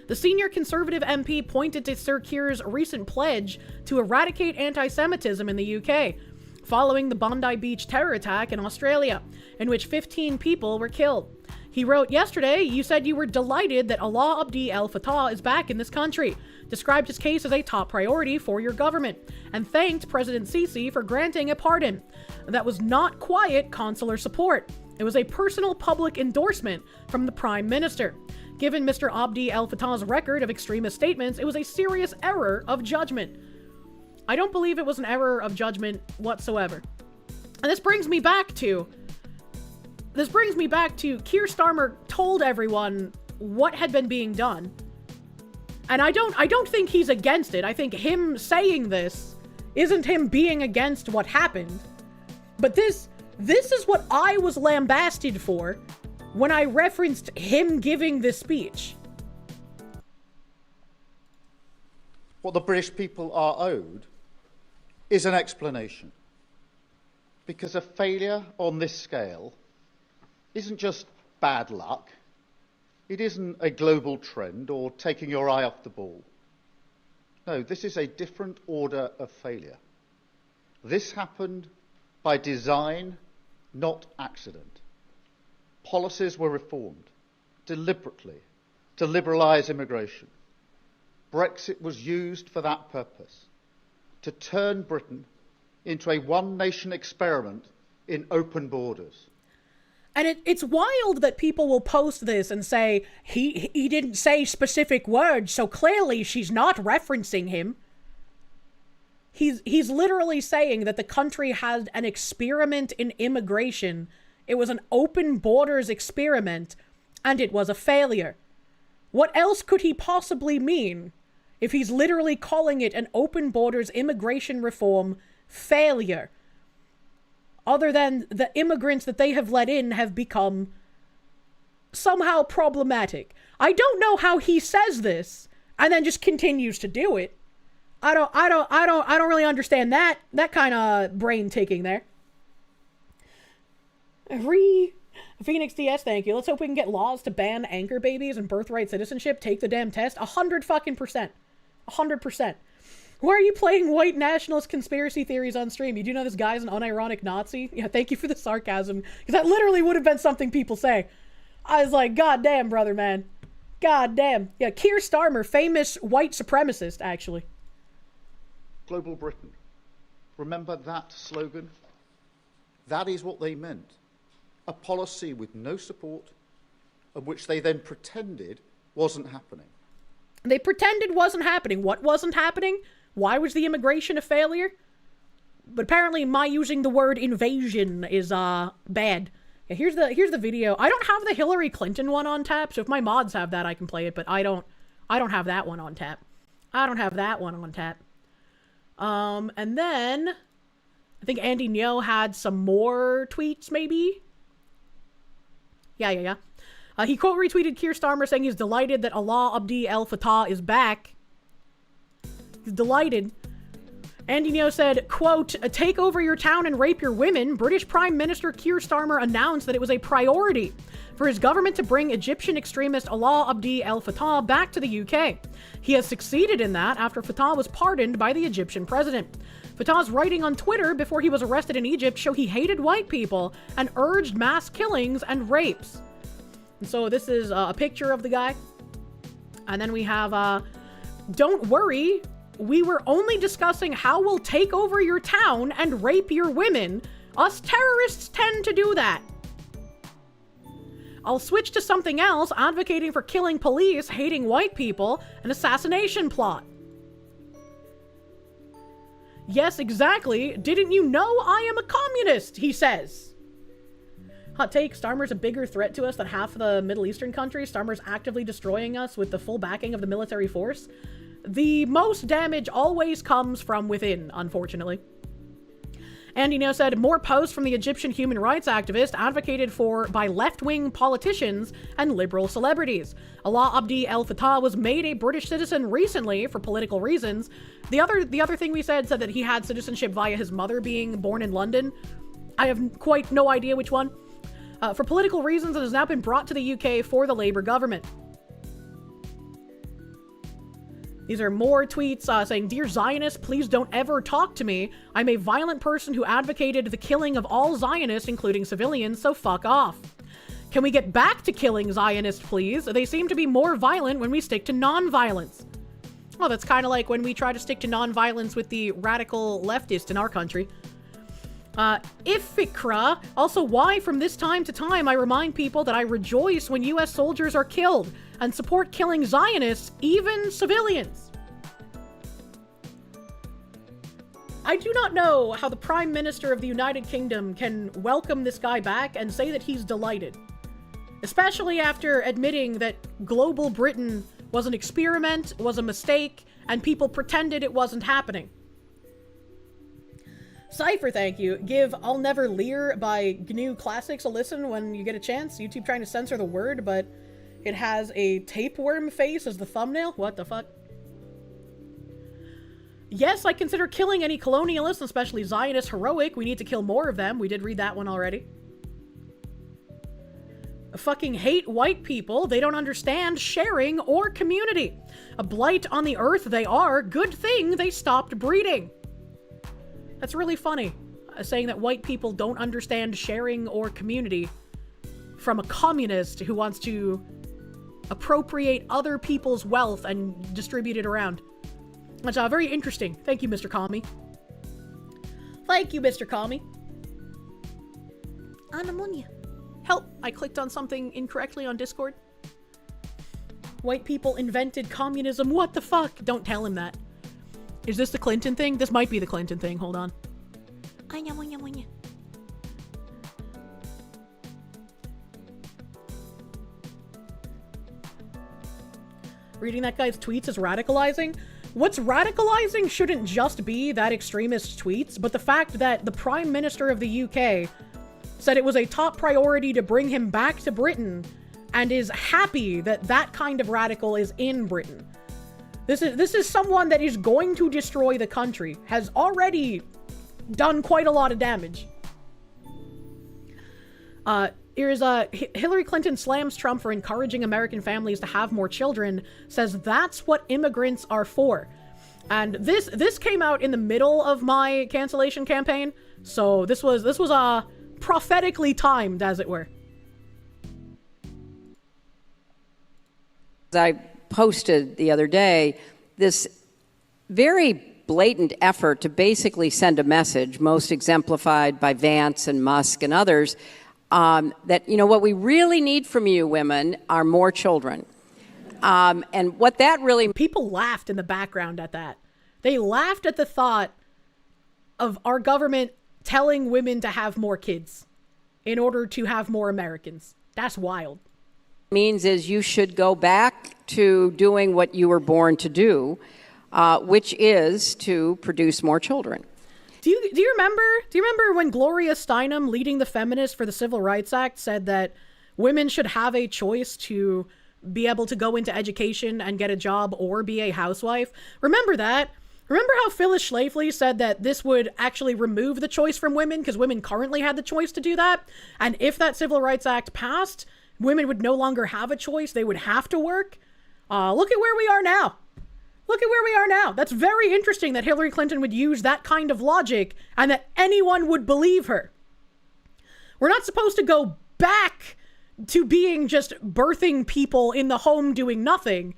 The senior Conservative MP pointed to Sir Keir's recent pledge to eradicate anti-Semitism in the UK, following the Bondi Beach terror attack in Australia, in which 15 people were killed. He wrote, "Yesterday, you said you were delighted that Alaa Abdi El Fattah is back in this country, described his case as a top priority for your government, and thanked President Sisi for granting a pardon. That was not quiet consular support. It was a personal public endorsement from the Prime Minister. Given Mr. Abdi El-Fattah's record of extremist statements, it was a serious error of judgment. I don't believe it was an error of judgment whatsoever. And this brings me back to Keir Starmer told everyone what had been being done. And I don't think he's against it. I think him saying this isn't him being against what happened. But this is what I was lambasted for when I referenced him giving this speech. What the British people are owed is an explanation. Because a failure on this scale isn't just bad luck. It isn't a global trend or taking your eye off the ball. No, this is a different order of failure. This happened by design, not accident. Policies were reformed deliberately to liberalise immigration. Brexit was used for that purpose, to turn Britain into a one-nation experiment in open borders. And it's wild that people will post this and say, he didn't say specific words, so clearly she's not referencing him. He's literally saying that the country had an experiment in immigration. It was an open borders experiment, and it was a failure. What else could he possibly mean if he's literally calling it an open borders immigration reform failure? Other than the immigrants that they have let in have become somehow problematic. I don't know how he says this and then just continues to do it. I don't really understand that kind of brain ticking there. Phoenix DS, thank you. Let's hope we can get laws to ban anchor babies and birthright citizenship. Take the damn test. 100%. 100%. Why are you playing white nationalist conspiracy theories on stream? You do know this guy's an unironic Nazi? Yeah, thank you for the sarcasm. Because that literally would have been something people say. I was like, God damn, brother, man. God damn. Yeah, Keir Starmer, famous white supremacist, actually. Global Britain. Remember that slogan? That is what they meant. A policy with no support, of which they then pretended wasn't happening. They pretended wasn't happening. What wasn't happening? Why was the immigration a failure? But apparently my using the word invasion is bad. Yeah, here's the video. I don't have the Hillary Clinton one on tap, so if my mods have that I can play it, but I don't have that one on tap. I don't have that one on tap. And then I think Andy Nyo had some more tweets maybe. Yeah. He quote retweeted Keir Starmer saying he's delighted that Allah Abdi El-Fattah is back. He's delighted. Andy Neo said, quote, take over your town and rape your women. British Prime Minister Keir Starmer announced that it was a priority for his government to bring Egyptian extremist Allah Abdi El-Fattah back to the UK. He has succeeded in that after Fattah was pardoned by the Egyptian president. Fattah's writing on Twitter before he was arrested in Egypt show he hated white people and urged mass killings and rapes. And so this is a picture of the guy. And then we have, don't worry, we were only discussing how we'll take over your town and rape your women. Us terrorists tend to do that. I'll switch to something else, advocating for killing police, hating white people, an assassination plot. Yes, exactly. Didn't you know I am a communist, he says. Hot take, Starmer's a bigger threat to us than half of the Middle Eastern countries. Starmer's actively destroying us with the full backing of the military force. The most damage always comes from within, unfortunately. Andy now said, more posts from the Egyptian human rights activist advocated for by left-wing politicians and liberal celebrities. Allah Abdi El-Fattah was made a British citizen recently for political reasons. The other thing we said that he had citizenship via his mother being born in London. I have quite no idea which one. For political reasons, it has now been brought to the UK for the Labour government. These are more tweets saying, Dear Zionists, please don't ever talk to me. I'm a violent person who advocated the killing of all Zionists, including civilians, so fuck off. Can we get back to killing Zionists, please? They seem to be more violent when we stick to non-violence. Well, that's kind of like when we try to stick to non-violence with the radical leftists in our country. Ifikra. Also, why from this time to time I remind people that I rejoice when US soldiers are killed and support killing Zionists, even civilians. I do not know how the Prime Minister of the United Kingdom can welcome this guy back and say that he's delighted. Especially after admitting that global Britain was an experiment, was a mistake, and people pretended it wasn't happening. Cypher, thank you. Give I'll Never Lear by GNU Classics a listen when you get a chance. YouTube trying to censor the word, but it has a tapeworm face as the thumbnail. What the fuck? Yes, I consider killing any colonialists, especially Zionists, heroic. We need to kill more of them. We did read that one already. I fucking hate white people. They don't understand sharing or community. A blight on the earth they are. Good thing they stopped breeding. That's really funny. Saying that white people don't understand sharing or community from a communist who wants to appropriate other people's wealth and distribute it around. That's very interesting. Thank you, Mr. Kami. Thank you, Mr. Kami. Anamonia. Help! I clicked on something incorrectly on Discord. White people invented communism. What the fuck? Don't tell him that. Is this the Clinton thing? This might be the Clinton thing. Hold on. Reading that guy's tweets is radicalizing. What's radicalizing shouldn't just be that extremist tweets, but the fact that the Prime Minister of the UK said it was a top priority to bring him back to Britain and is happy that that kind of radical is in Britain. This is someone that is going to destroy the country, has already done quite a lot of damage. Here's Hillary Clinton slams Trump for encouraging American families to have more children, says that's what immigrants are for. And this came out in the middle of my cancellation campaign, so this was prophetically timed, as it were. I posted the other day this very blatant effort to basically send a message, most exemplified by Vance and Musk and others, that, you know, what we really need from you women are more children. And what that really... People laughed in the background at that. They laughed at the thought of our government telling women to have more kids in order to have more Americans. That's wild. Means is you should go back to doing what you were born to do, which is to produce more children. Do you remember when Gloria Steinem, leading the feminists for the Civil Rights Act, said that women should have a choice to be able to go into education and get a job or be a housewife? Remember that? Remember how Phyllis Schlafly said that this would actually remove the choice from women because women currently had the choice to do that? And if that Civil Rights Act passed, women would no longer have a choice. They would have to work. Look at where we are now. Look at where we are now. That's very interesting that Hillary Clinton would use that kind of logic and that anyone would believe her. We're not supposed to go back to being just birthing people in the home doing nothing.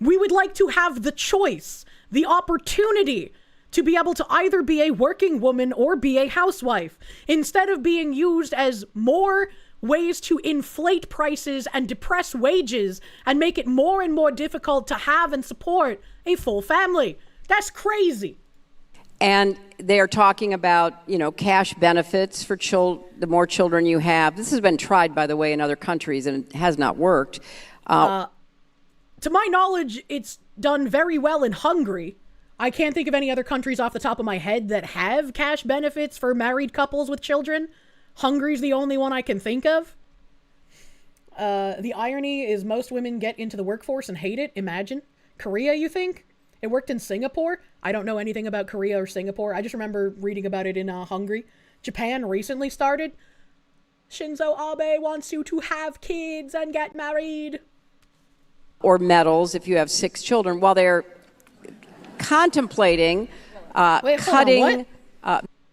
We would like to have the choice, the opportunity to be able to either be a working woman or be a housewife, instead of being used as more ways to inflate prices and depress wages and make it more and more difficult to have and support a full family. That's crazy. And they're talking about, you know, cash benefits for the more children you have. This has been tried, by the way, in other countries, and it has not worked. To my knowledge, it's done very well in Hungary. I can't think of any other countries off the top of my head that have cash benefits for married couples with children. Hungary's the only one I can think of. The irony is most women get into the workforce and hate it. Imagine. Korea, you think? It worked in Singapore? I don't know anything about Korea or Singapore. I just remember reading about it in Hungary. Japan recently started. Shinzo Abe wants you to have kids and get married. Or medals if you have 6 children, while they're contemplating cutting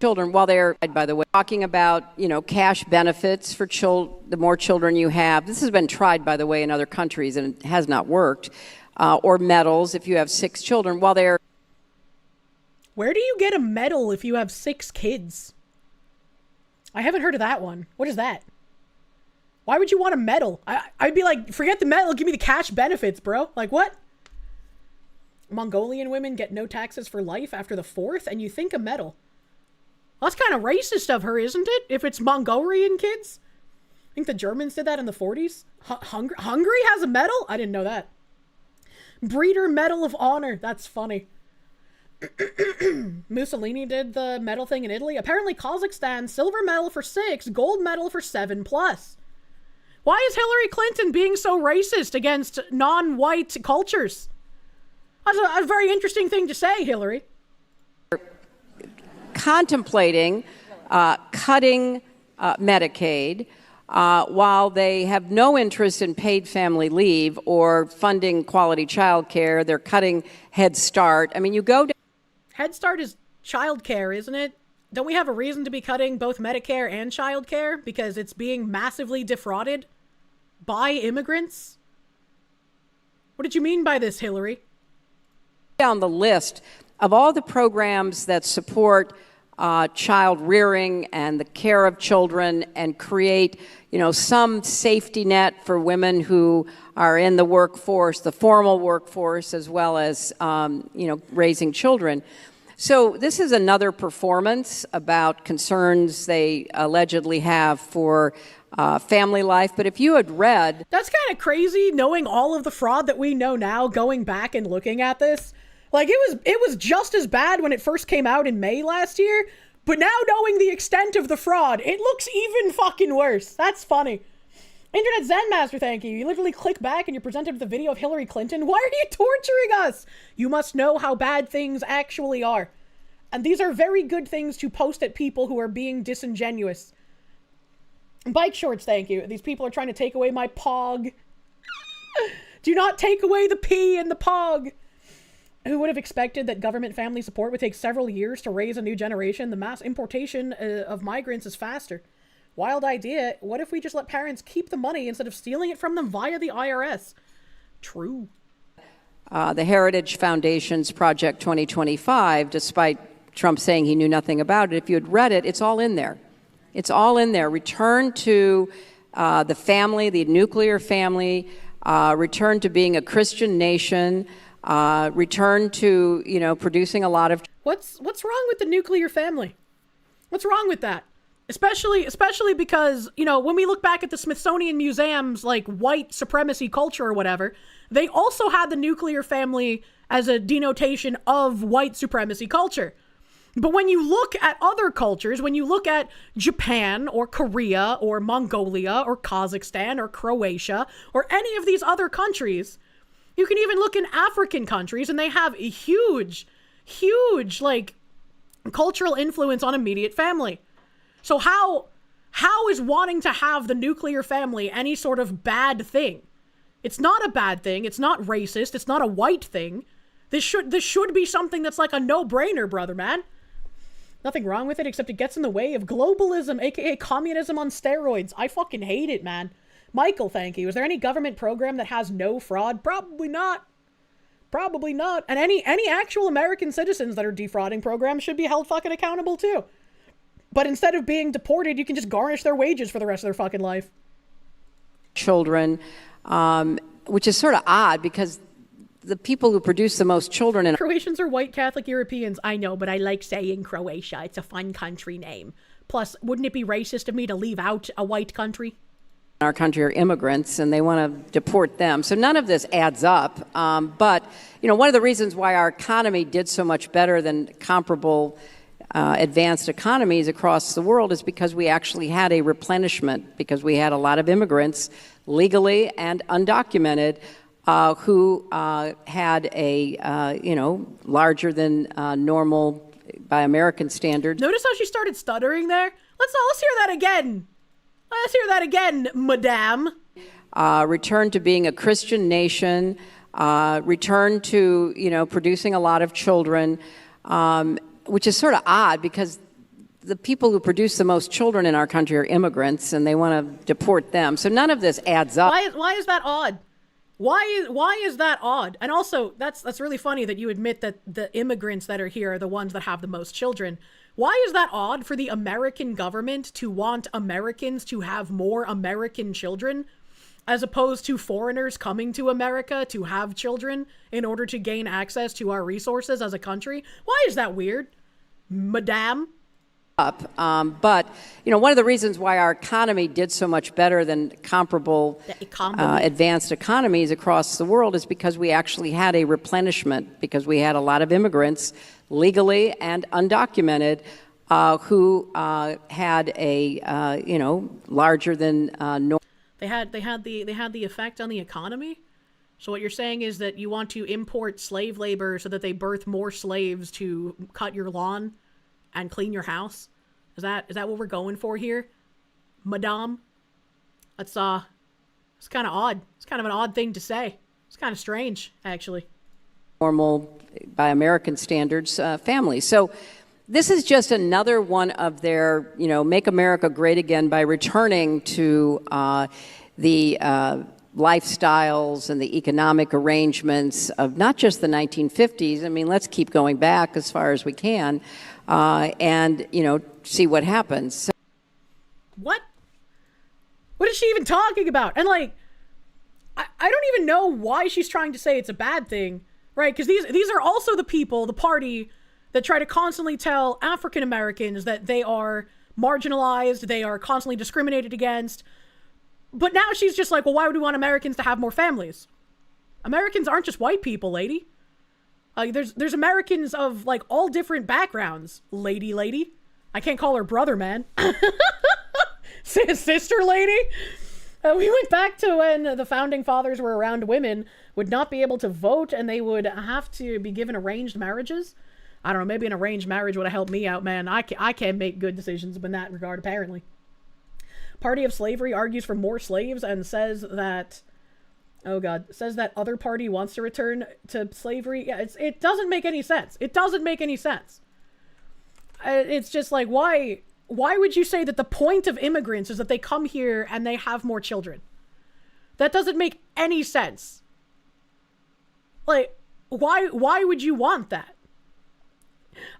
children, while they're, by the way, talking about, you know, cash benefits for the more children you have. This has been tried, by the way, in other countries, and it has not worked. Or medals if you have 6 children, while they're... Where do you get a medal if you have 6 kids? I haven't heard of that one. What is that? Why would you want a medal? I'd be like, forget the medal, give me the cash benefits, bro. Like, what? Mongolian women get no taxes for life after the 4th, and you think a medal. Well, that's kind of racist of her, isn't it? If it's Mongolian kids? I think the Germans did that in the 40s. Hungary has a medal? I didn't know that. Breeder Medal of Honor. That's funny. Mussolini did the medal thing in Italy. Apparently Kazakhstan, silver medal for 6, gold medal for 7+. Why is Hillary Clinton being so racist against non-white cultures? That's a very interesting thing to say, Hillary. Contemplating cutting Medicaid while they have no interest in paid family leave or funding quality child care. They're cutting Head Start. I mean, you go to Head Start is child care, isn't it? Don't we have a reason to be cutting both Medicare and child care? Because it's being massively defrauded by immigrants? What did you mean by this, Hillary? Down the list of all the programs that support child rearing and the care of children and create, some safety net for women who are in the workforce, the formal workforce, as well as, raising children. So this is another performance about concerns they allegedly have for family life. But if you had read... That's kind of crazy, knowing all of the fraud that we know now, going back and looking at this. Like, it was just as bad when it first came out in May last year, but now knowing the extent of the fraud, it looks even fucking worse. That's funny. Internet Zen Master, thank you. You literally click back and you're presented with a video of Hillary Clinton. Why are you torturing us? You must know how bad things actually are. And these are very good things to post at people who are being disingenuous. Bike shorts, thank you. These people are trying to take away my pog. Do not take away the P in the pog. Who would have expected that government family support would take several years to raise a new generation? The mass importation of migrants is faster. Wild idea. What if we just let parents keep the money instead of stealing it from them via the IRS? True. The Heritage Foundation's Project 2025, despite Trump saying he knew nothing about it, if you had read it, it's all in there. It's all in there. Return to the family, the nuclear family, return to being a Christian nation, return to, producing a lot of... What's wrong with the nuclear family? What's wrong with that? Especially because, when we look back at the Smithsonian Museum's, white supremacy culture or whatever, they also had the nuclear family as a denotation of white supremacy culture. But when you look at other cultures, when you look at Japan or Korea or Mongolia or Kazakhstan or Croatia or any of these other countries, you can even look in African countries and they have a huge, cultural influence on immediate family. So how is wanting to have the nuclear family any sort of bad thing? It's not a bad thing. It's not racist. It's not a white thing. This should be something that's like a no-brainer, brother, man. Nothing wrong with it except it gets in the way of globalism, aka communism on steroids. I fucking hate it, man. Michael, thank you. Is there any government program that has no fraud? Probably not. Probably not. And any actual American citizens that are defrauding programs should be held fucking accountable too. But instead of being deported, you can just garnish their wages for the rest of their fucking life. Children, which is sort of odd because the people who produce the most children in... Croatians are white Catholic Europeans. I know, but I like saying Croatia. It's a fun country name. Plus, wouldn't it be racist of me to leave out a white country? Our country are immigrants and they want to deport them. So none of this adds up. But, one of the reasons why our economy did so much better than comparable advanced economies across the world is because we actually had a replenishment, because we had a lot of immigrants, legally and undocumented, who had a, larger than normal by American standards. Notice how she started stuttering there? Let's hear that again. Let's hear that again, madame. Return to being a Christian nation, return to, producing a lot of children, which is sort of odd because the people who produce the most children in our country are immigrants and they want to deport them. So none of this adds up. Why is that odd? Why is that odd? And also, that's really funny that you admit that the immigrants that are here are the ones that have the most children. Why is that odd for the American government to want Americans to have more American children, as opposed to foreigners coming to America to have children in order to gain access to our resources as a country? Why is that weird, madame? But, one of the reasons why our economy did so much better than comparable advanced economies across the world is because we actually had a replenishment, because we had a lot of immigrants, legally and undocumented, who had a, larger than normal. They had the effect on the economy. So what you're saying is that you want to import slave labor so that they birth more slaves to cut your lawn and clean your house? Is that what we're going for here, madame? It's kind of odd. It's kind of an odd thing to say. It's kind of strange, actually. Normal, by American standards, families. So this is just another one of their, make America great again by returning to the lifestyles and the economic arrangements of not just the 1950s. I mean, let's keep going back as far as we can. And, see what happens. So what is she even talking about? And I don't even know why she's trying to say it's a bad thing, right? Because these are also the people, the party, that try to constantly tell African Americans that they are marginalized, they are constantly discriminated against. But now she's just like, well, why would we want Americans to have more families? Americans aren't just white people, lady. There's Americans of all different backgrounds, lady. I can't call her brother, man. Sister lady. We went back to when the founding fathers were around. Women would not be able to vote, and they would have to be given arranged marriages. I don't know, maybe an arranged marriage would have helped me out, man. I can't make good decisions in that regard, apparently. Party of Slavery argues for more slaves and says that other party wants to return to slavery. Yeah, it doesn't make any sense. It doesn't make any sense. It's just why would you say that the point of immigrants is that they come here and they have more children? That doesn't make any sense. Why would you want that?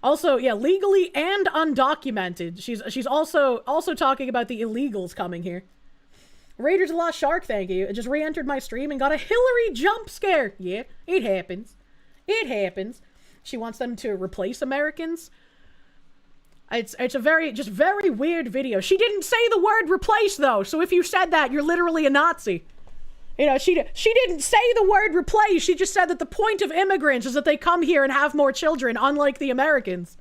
Also, yeah, legally and undocumented. She's also talking about the illegals coming here. Raiders of the Lost Shark, thank you. It just re-entered my stream and got a Hillary jump scare. Yeah, it happens. It happens. She wants them to replace Americans. It's a very weird video. She didn't say the word replace, though, so if you said that, you're literally a Nazi. She didn't say the word replace. She just said that the point of immigrants is that they come here and have more children, unlike the Americans.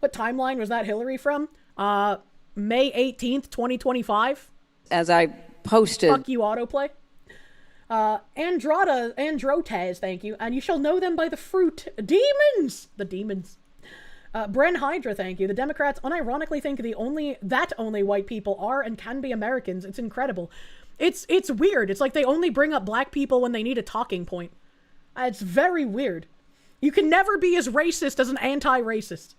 What timeline was that Hillary from? May 18th, 2025. As I posted. Fuck you, autoplay. Androtes, thank you. And you shall know them by the fruit. Demons! The demons. Bren Hydra, thank you. The Democrats unironically think that only white people are and can be Americans. It's incredible. It's weird. It's like they only bring up black people when they need a talking point. It's very weird. You can never be as racist as an anti-racist.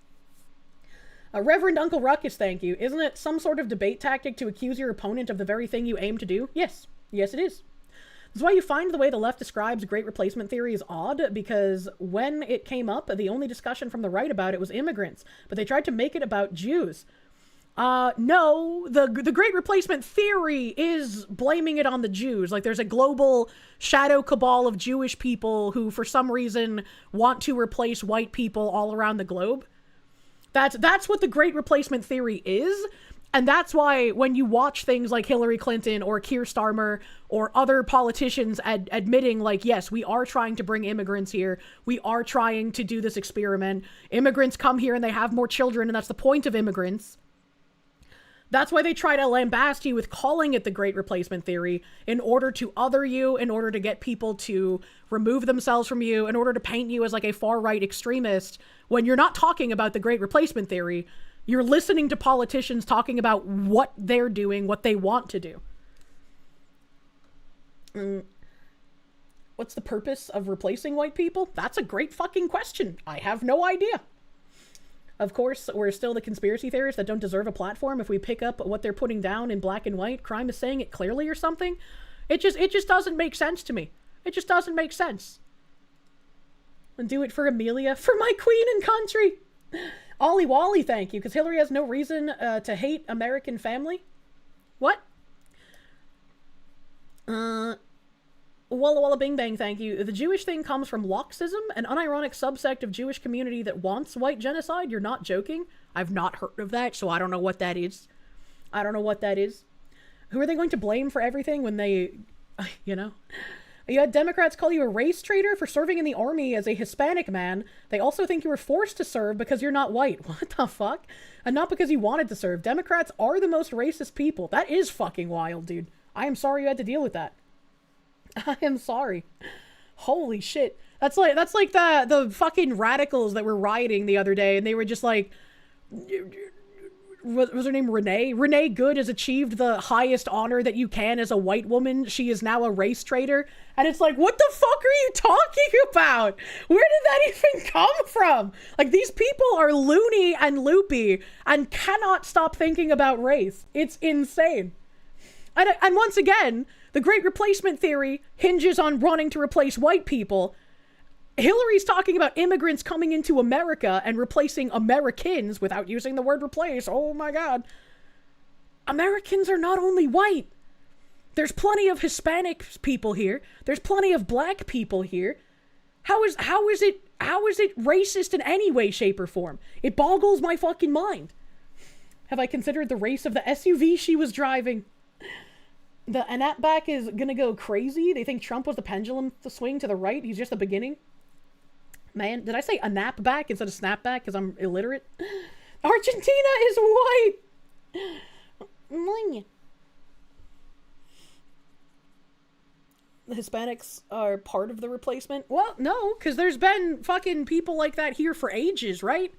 Reverend Uncle Ruckus, thank you. Isn't it some sort of debate tactic to accuse your opponent of the very thing you aim to do? Yes. Yes, it is. That's why you find the way the left describes great replacement theory is odd, because when it came up, the only discussion from the right about it was immigrants, but they tried to make it about Jews. No, the great replacement theory is blaming it on the Jews. There's a global shadow cabal of Jewish people who, for some reason, want to replace white people all around the globe. That's what the great replacement theory is. And that's why when you watch things like Hillary Clinton or Keir Starmer or other politicians admitting, yes, we are trying to bring immigrants here. We are trying to do this experiment. Immigrants come here and they have more children, and that's the point of immigrants. That's why they try to lambast you with calling it the Great Replacement Theory, in order to other you, in order to get people to remove themselves from you, in order to paint you as a far-right extremist, when you're not talking about the Great Replacement Theory. You're listening to politicians talking about what they're doing, what they want to do. What's the purpose of replacing white people? That's a great fucking question. I have no idea. Of course, we're still the conspiracy theorists that don't deserve a platform if we pick up what they're putting down in black and white. Crime is saying it clearly or something. It just doesn't make sense to me. It just doesn't make sense. And do it for Amelia, for my queen and country. Ollie Wally, thank you, because Hillary has no reason to hate American family. What? Walla Walla Bing Bang, thank you. The Jewish thing comes from Loxism, an unironic subsect of Jewish community that wants white genocide. You're not joking? I've not heard of that, so I don't know what that is. I don't know what that is. Who are they going to blame for everything when they, you know? You had Democrats call you a race traitor for serving in the army as a Hispanic man. They also think you were forced to serve because you're not white. What the fuck? And not because you wanted to serve. Democrats are the most racist people. That is fucking wild, dude. I am sorry you had to deal with that. I am sorry. Holy shit. That's like the fucking radicals that were rioting the other day, and they were just like, what was her name? Renee Good has achieved the highest honor that you can as a white woman. She is now a race traitor. And it's like, what the fuck are you talking about? Where did that even come from? Like, these people are loony and loopy and cannot stop thinking about race. It's insane. And once again, the Great Replacement theory hinges on wanting to replace white people. Hillary's talking about immigrants coming into America and replacing Americans without using the word replace. Oh my God. Americans are not only white. There's plenty of Hispanic people here. There's plenty of black people here. How is it racist in any way, shape, or form? It boggles my fucking mind. Have I considered the race of the SUV she was driving? The Anatback is gonna go crazy. They think Trump was the pendulum to swing to the right. He's just the beginning. Man, did I say a napback instead of snapback because I'm illiterate? Argentina is white! The Hispanics are part of the replacement? Well, no, because there's been fucking people like that here for ages, right?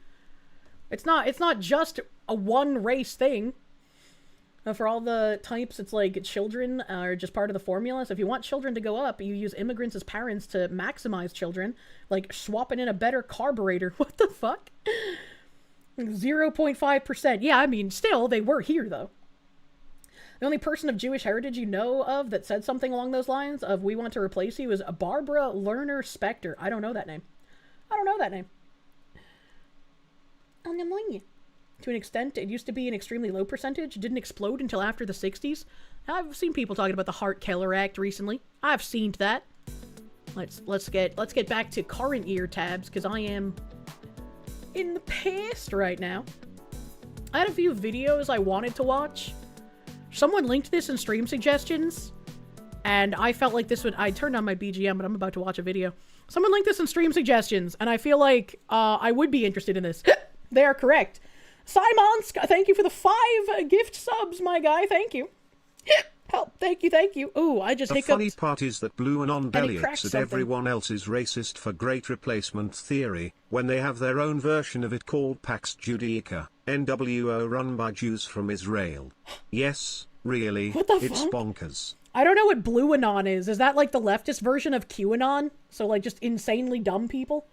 It's not just a one race thing. For all the types, it's like children are just part of the formula. So if you want children to go up, you use immigrants as parents to maximize children. Like swapping in a better carburetor. What the fuck? 0.5%. Yeah, I mean, still, they were here, though. The only person of Jewish heritage you know of that said something along those lines of we want to replace you is Barbara Lerner Specter. I don't know that name. To an extent, it used to be an extremely low percentage. It didn't explode until after the 60s. I've seen people talking about the Hart Keller Act recently. I've seen that. Let's get back to current year tabs, because I am in the past right now. I had a few videos I wanted to watch. Someone linked this in stream suggestions, and I felt like this would... I turned on my BGM, but I'm about to watch a video. Someone linked this in stream suggestions, and I feel like I would be interested in this. They are correct. Simonsk, thank you for the 5 gift subs, my guy. Thank you. Help. Thank you. Ooh, I just hiccuped. The funny part is that Blue Anon bellyaches at everyone else's racist for Great Replacement theory, when they have their own version of it called Pax Judaica, NWO run by Jews from Israel. Yes, really, what the it's fuck? bonkers. I don't know what Blue Anon is. Is that like the leftist version of QAnon? So like just insanely dumb people?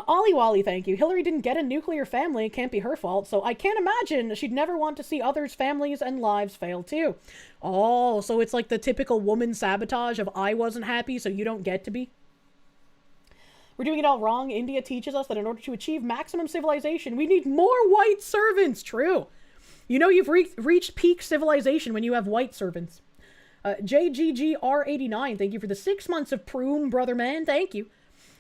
Ollie Wally, thank you. Hillary didn't get a nuclear family. It can't be her fault. So I can't imagine she'd never want to see others' families and lives fail too. Oh, so it's like the typical woman sabotage of I wasn't happy, so you don't get to be. We're doing it all wrong. India teaches us that in order to achieve maximum civilization, we need more white servants. True. You know you've reached peak civilization when you have white servants. JGGR89, thank you for the 6 months of Proom, brother man. Thank you.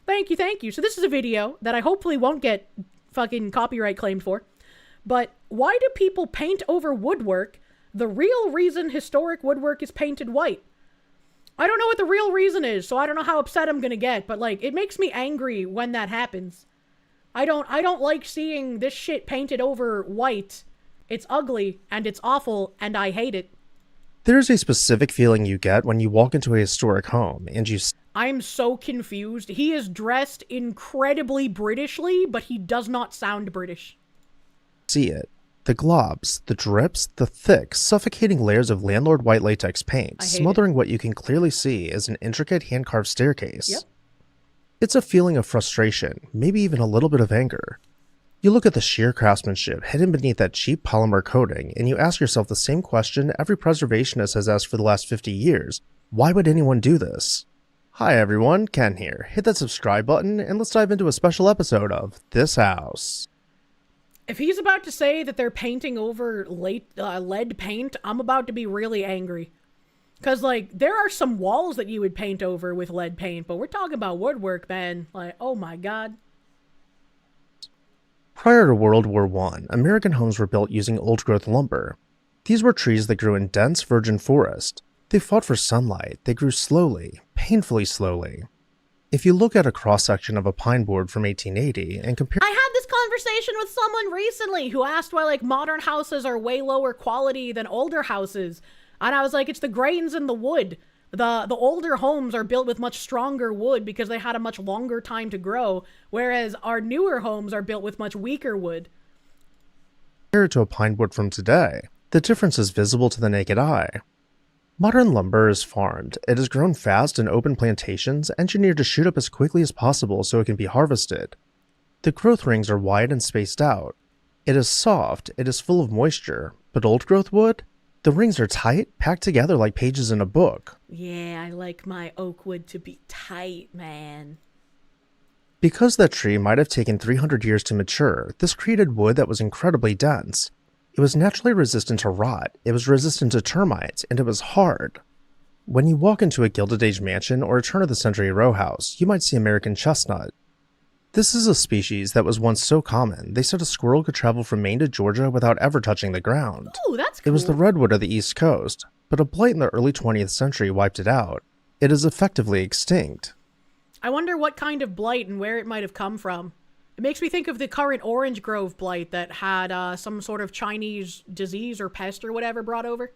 Thank you. So this is a video that I hopefully won't get fucking copyright claimed for. But why do people paint over woodwork? The real reason historic woodwork is painted white. I don't know what the real reason is, so I don't know how upset I'm gonna get, but like, it makes me angry when that happens. I don't like seeing this shit painted over white. It's ugly, and it's awful, and I hate it. There's a specific feeling you get when you walk into a historic home, and you... I'm so confused. He is dressed incredibly Britishly, but he does not sound British. See it. The globs, the drips, the thick, suffocating layers of landlord white latex paint, smothering what you can clearly see is an intricate hand-carved staircase. Yep. It's a feeling of frustration, maybe even a little bit of anger. You look at the sheer craftsmanship hidden beneath that cheap polymer coating, and you ask yourself the same question every preservationist has asked for the last 50 years. Why would anyone do this? Hi everyone, Ken here. Hit that subscribe button, and let's dive into a special episode of This House. If he's about to say that they're painting over lead paint, I'm about to be really angry. Because, like, there are some walls that you would paint over with lead paint, but we're talking about woodwork, man. Like, oh my god. Prior to World War I, American homes were built using old-growth lumber. These were trees that grew in dense virgin forest. They fought for sunlight. They grew slowly, painfully slowly. If you look at a cross-section of a pine board from 1880 and compare... I had this conversation with someone recently who asked why, like, modern houses are way lower quality than older houses. And I was like, it's the grains in the wood. The older homes are built with much stronger wood because they had a much longer time to grow, whereas our newer homes are built with much weaker wood. Compared to a pine board from today, the difference is visible to the naked eye. Modern lumber is farmed. It is grown fast in open plantations, engineered to shoot up as quickly as possible so it can be harvested. The growth rings are wide and spaced out. It is soft, it is full of moisture, but old-growth wood? The rings are tight, packed together like pages in a book. Yeah, I like my oak wood to be tight, man. Because that tree might have taken 300 years to mature, this created wood that was incredibly dense. It was naturally resistant to rot, it was resistant to termites, and it was hard. When you walk into a Gilded Age mansion or a turn-of-the-century row house, you might see American chestnut. This is a species that was once so common, they said a squirrel could travel from Maine to Georgia without ever touching the ground. Ooh, that's cool. It was the redwood of the East Coast, but a blight in the early 20th century wiped it out. It is effectively extinct. I wonder what kind of blight and where it might have come from. It makes me think of the current orange grove blight that had some sort of Chinese disease or pest or whatever brought over.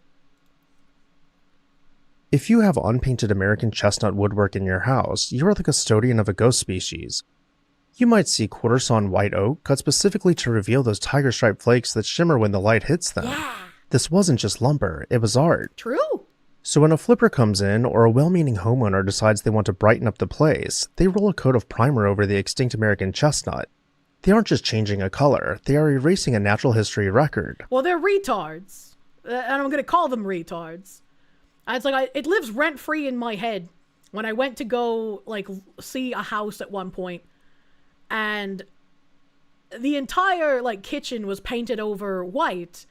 If you have unpainted American chestnut woodwork in your house, you are the custodian of a ghost species. You might see quarter-sawn white oak cut specifically to reveal those tiger-striped flakes that shimmer when the light hits them. Yeah. This wasn't just lumber, it was art. True. So when a flipper comes in, or a well-meaning homeowner decides they want to brighten up the place, they roll a coat of primer over the extinct American chestnut. They aren't just changing a color, they are erasing a natural history record. Well, they're retards. And I'm gonna call them retards. It's like, it lives rent-free in my head. When I went to go, like, see a house at one point, and the entire, like, kitchen was painted over white.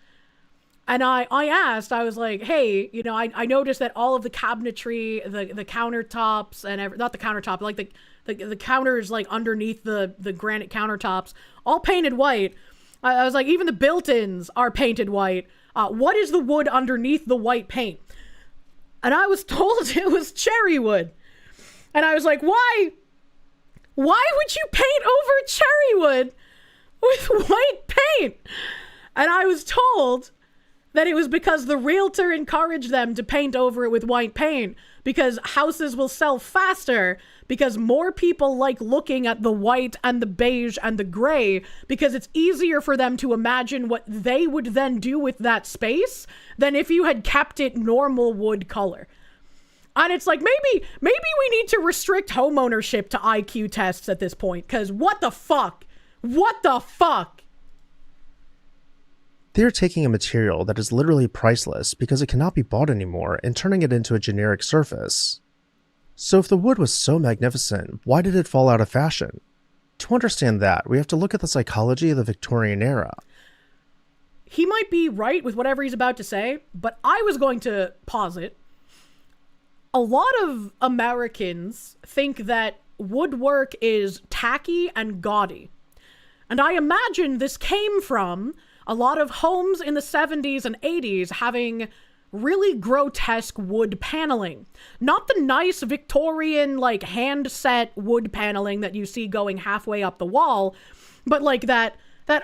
And I asked, I was like, hey, you know, I noticed that all of the cabinetry, the countertops, and not the countertop, like the counters, like, underneath the granite countertops, all painted white. I was like, even the built-ins are painted white. What is the wood underneath the white paint? And I was told it was cherry wood. And I was like, why? Why would you paint over cherry wood with white paint? And I was told that it was because the realtor encouraged them to paint over it with white paint because houses will sell faster because more people like looking at the white and the beige and the gray because it's easier for them to imagine what they would then do with that space than if you had kept it normal wood color. And it's like, maybe we need to restrict homeownership to IQ tests at this point, because what the fuck? What the fuck? They are taking a material that is literally priceless because it cannot be bought anymore and turning it into a generic surface. So if the wood was so magnificent, why did it fall out of fashion? To understand that, we have to look at the psychology of the Victorian era. He might be right with whatever he's about to say, but I was going to posit. A lot of Americans think that woodwork is tacky and gaudy. And I imagine this came from a lot of homes in the 70s and 80s having really grotesque wood paneling. Not the nice Victorian, like, hand-set wood paneling that you see going halfway up the wall, but like that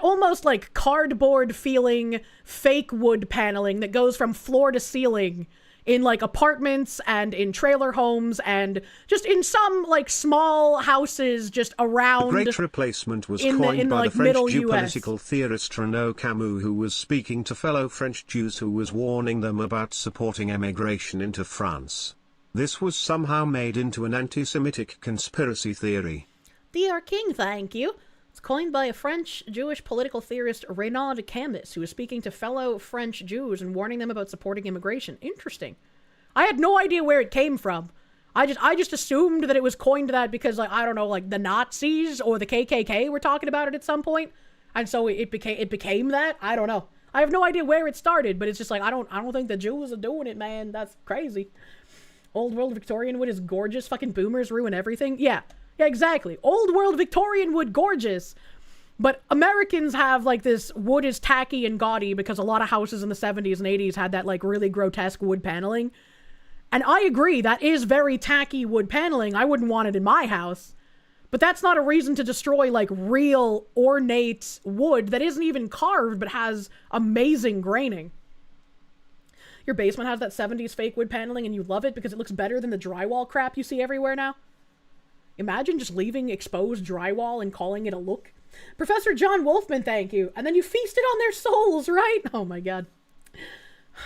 almost like cardboard feeling fake wood paneling that goes from floor to ceiling in, like, apartments and in trailer homes and just in some, like, small houses just around. The Great Replacement was coined by the French geopolitical theorist Renaud Camus, who was speaking to fellow French Jews who was warning them about supporting emigration into France. This was somehow made into an anti-Semitic conspiracy theory. Dear King, thank you. It's coined by a French Jewish political theorist, Renaud Camus, who was speaking to fellow French Jews and warning them about supporting immigration. Interesting. I had no idea where it came from. I just assumed that it was coined that because, like, I don't know, like the Nazis or the KKK were talking about it at some point. And so it became that. I don't know. I have no idea where it started, but it's just like I don't think the Jews are doing it, man. That's crazy. Old world Victorian wood is gorgeous. Fucking boomers ruin everything. Yeah, exactly. Old world Victorian wood, gorgeous. But Americans have like this wood is tacky and gaudy because a lot of houses in the 70s and 80s had that like really grotesque wood paneling. And I agree, that is very tacky wood paneling. I wouldn't want it in my house. But that's not a reason to destroy like real ornate wood that isn't even carved but has amazing graining. Your basement has that 70s fake wood paneling and you love it because it looks better than the drywall crap you see everywhere now. Imagine just leaving exposed drywall and calling it a look. Professor John Wolfman, thank you. And then you feasted on their souls, right? Oh my god.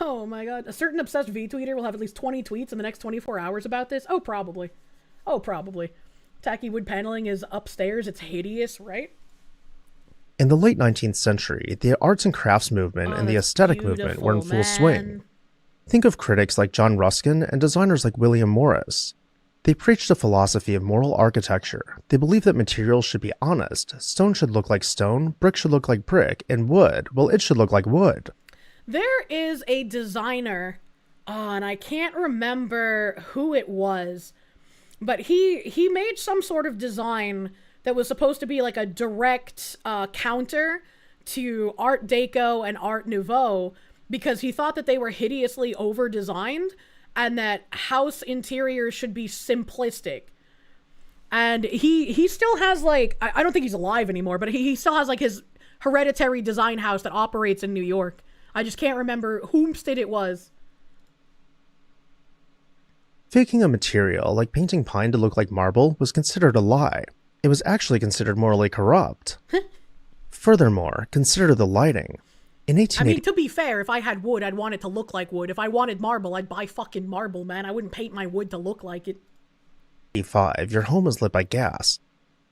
Oh my god. A certain obsessed V-tweeter will have at least 20 tweets in the next 24 hours about this? Oh, probably. Oh, probably. Tacky wood paneling is upstairs. It's hideous, right? In the late 19th century, the arts and crafts movement and the aesthetic movement were in full swing. Think of critics like John Ruskin and designers like William Morris. They preached a philosophy of moral architecture. They believed that materials should be honest, stone should look like stone, brick should look like brick, and wood, well, it should look like wood. There is a designer, and I can't remember who it was, but he made some sort of design that was supposed to be like a direct counter to Art Deco and Art Nouveau because he thought that they were hideously over-designed and that house interiors should be simplistic. And he still has like, I don't think he's alive anymore, but he still has like his hereditary design house that operates in New York. I just can't remember whomstead it was. Faking a material, like painting pine to look like marble, was considered a lie. It was actually considered morally corrupt. Furthermore, consider the lighting. In 1880, I mean, to be fair, if I had wood, I'd want it to look like wood. If I wanted marble, I'd buy fucking marble, man. I wouldn't paint my wood to look like it. 1885, your home is lit by gas.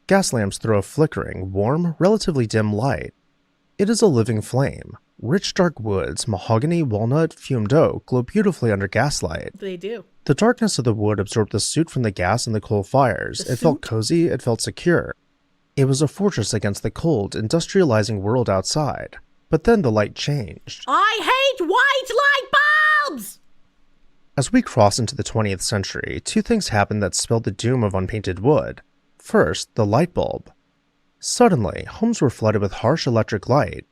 Gas lamps throw a flickering, warm, relatively dim light. It is a living flame. Rich dark woods, mahogany, walnut, fumed oak glow beautifully under gaslight. They do. The darkness of the wood absorbed the soot from the gas and the coal fires. It felt cozy, it felt secure. It was a fortress against the cold, industrializing world outside. But then the light changed. I hate white light bulbs! As we cross into the 20th century, two things happened that spelled the doom of unpainted wood. First, the light bulb. Suddenly, homes were flooded with harsh electric light.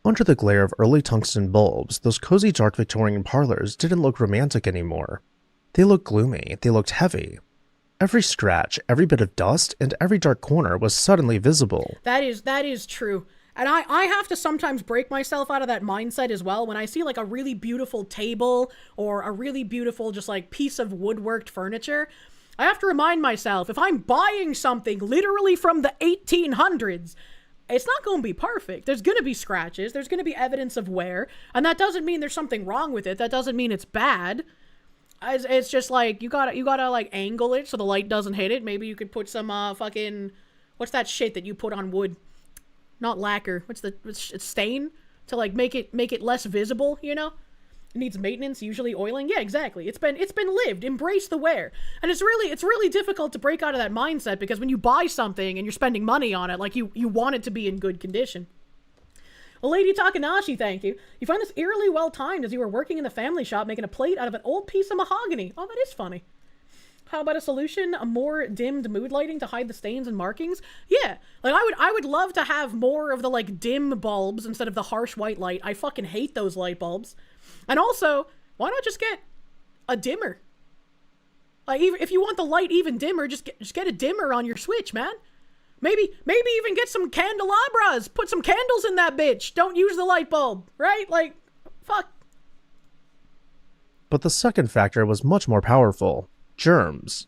Under the glare of early tungsten bulbs, those cozy dark Victorian parlors didn't look romantic anymore. They looked gloomy, they looked heavy. Every scratch, every bit of dust, and every dark corner was suddenly visible. That is true. And I have to sometimes break myself out of that mindset as well when I see like a really beautiful table or a really beautiful just like piece of woodworked furniture. I have to remind myself, if I'm buying something literally from the 1800s, it's not going to be perfect. There's going to be scratches. There's going to be evidence of wear. And that doesn't mean there's something wrong with it. That doesn't mean it's bad. It's just like, you gotta like angle it so the light doesn't hit it. Maybe you could put some fucking, what's that shit that you put on wood? Not lacquer. It's stain to like make it less visible, you know? It needs maintenance, usually oiling. Yeah, exactly. It's been lived. Embrace the wear. And it's really difficult to break out of that mindset because when you buy something and you're spending money on it, like you want it to be in good condition. Well, Lady Takanashi, thank you. You find this eerily well timed as you were working in the family shop making a plate out of an old piece of mahogany. Oh, that is funny. How about a solution? A more dimmed mood lighting to hide the stains and markings? Yeah, like I would love to have more of the like dim bulbs instead of the harsh white light. I fucking hate those light bulbs. And also, why not just get a dimmer? Like even if you want the light even dimmer, just get a dimmer on your Switch, man. Maybe even get some candelabras. Put some candles in that bitch. Don't use the light bulb, right? Like, fuck. But the second factor was much more powerful. Germs.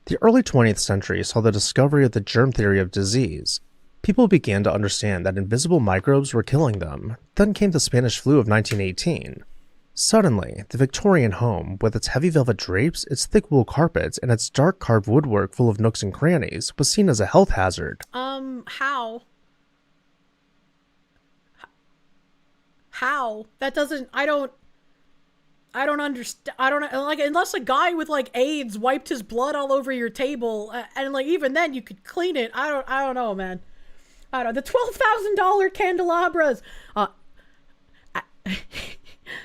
The early 20th century saw the discovery of the germ theory of disease. People began to understand that invisible microbes were killing them. Then came the Spanish flu of 1918. Suddenly, the Victorian home, with its heavy velvet drapes, its thick wool carpets, and its dark carved woodwork full of nooks and crannies, was seen as a health hazard. How? How? That doesn't, I don't understand. I don't like, unless a guy with like AIDS wiped his blood all over your table, and like even then you could clean it. I don't know, man. I don't know, the $12,000 candelabras.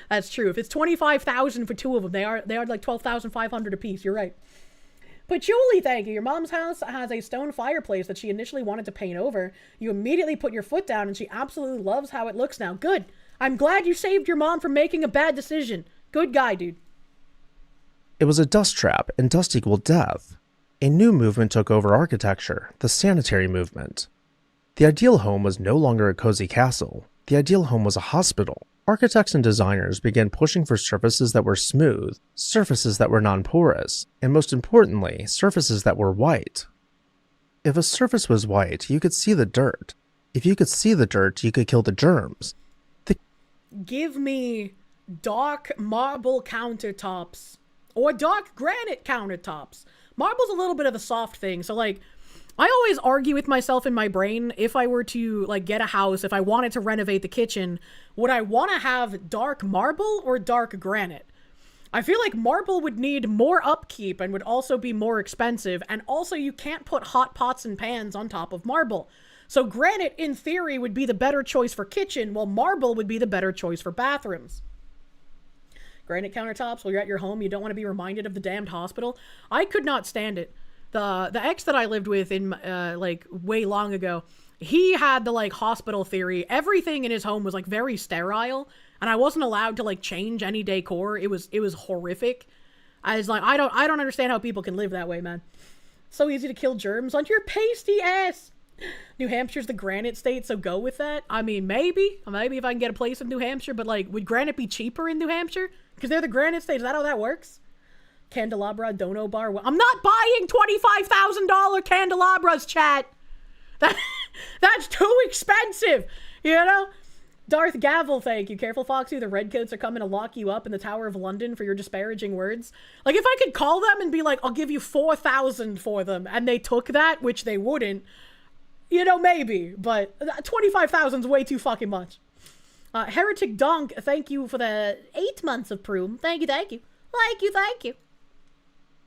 That's true. If it's $25,000 for two of them, they are like $12,500 a piece. You're right. But Julie, thank you. Your mom's house has a stone fireplace that she initially wanted to paint over. You immediately put your foot down, and she absolutely loves how it looks now. Good. I'm glad you saved your mom from making a bad decision. Good guy, dude. It was a dust trap, and dust equaled death. A new movement took over architecture, the sanitary movement. The ideal home was no longer a cozy castle. The ideal home was a hospital. Architects and designers began pushing for surfaces that were smooth, surfaces that were non-porous, and most importantly, surfaces that were white. If a surface was white, you could see the dirt. If you could see the dirt, you could kill the germs. Give me dark marble countertops or dark granite countertops. Marble's a little bit of a soft thing, so like, I always argue with myself in my brain, if I were to like get a house, if I wanted to renovate the kitchen, would I want to have dark marble or dark granite? I feel like marble would need more upkeep and would also be more expensive, and also you can't put hot pots and pans on top of marble. So granite, in theory, would be the better choice for kitchen, while marble would be the better choice for bathrooms. Granite countertops, while you're at your home, you don't want to be reminded of the damned hospital. I could not stand it. The ex that I lived with in like way long ago, he had the like hospital theory. Everything in his home was like very sterile, and I wasn't allowed to like change any decor. It was horrific. I was like, I don't understand how people can live that way, man. So easy to kill germs on your pasty ass. New Hampshire's the granite state, so go with that. I mean, maybe if I can get a place in New Hampshire, but like, would granite be cheaper in New Hampshire? Because they're the granite state. Is that how that works? Candelabra dono bar. I'm not buying $25,000 candelabras, chat. That's too expensive, you know? Darth Gavel, thank you. Careful, Foxy. The Redcoats are coming to lock you up in the Tower of London for your disparaging words. Like, if I could call them and be like, I'll give you 4,000 for them, and they took that, which they wouldn't, you know, maybe. But 25,000 is way too fucking much. Heretic Donk, thank you for the 8 months of Proom. Thank you. Thank you.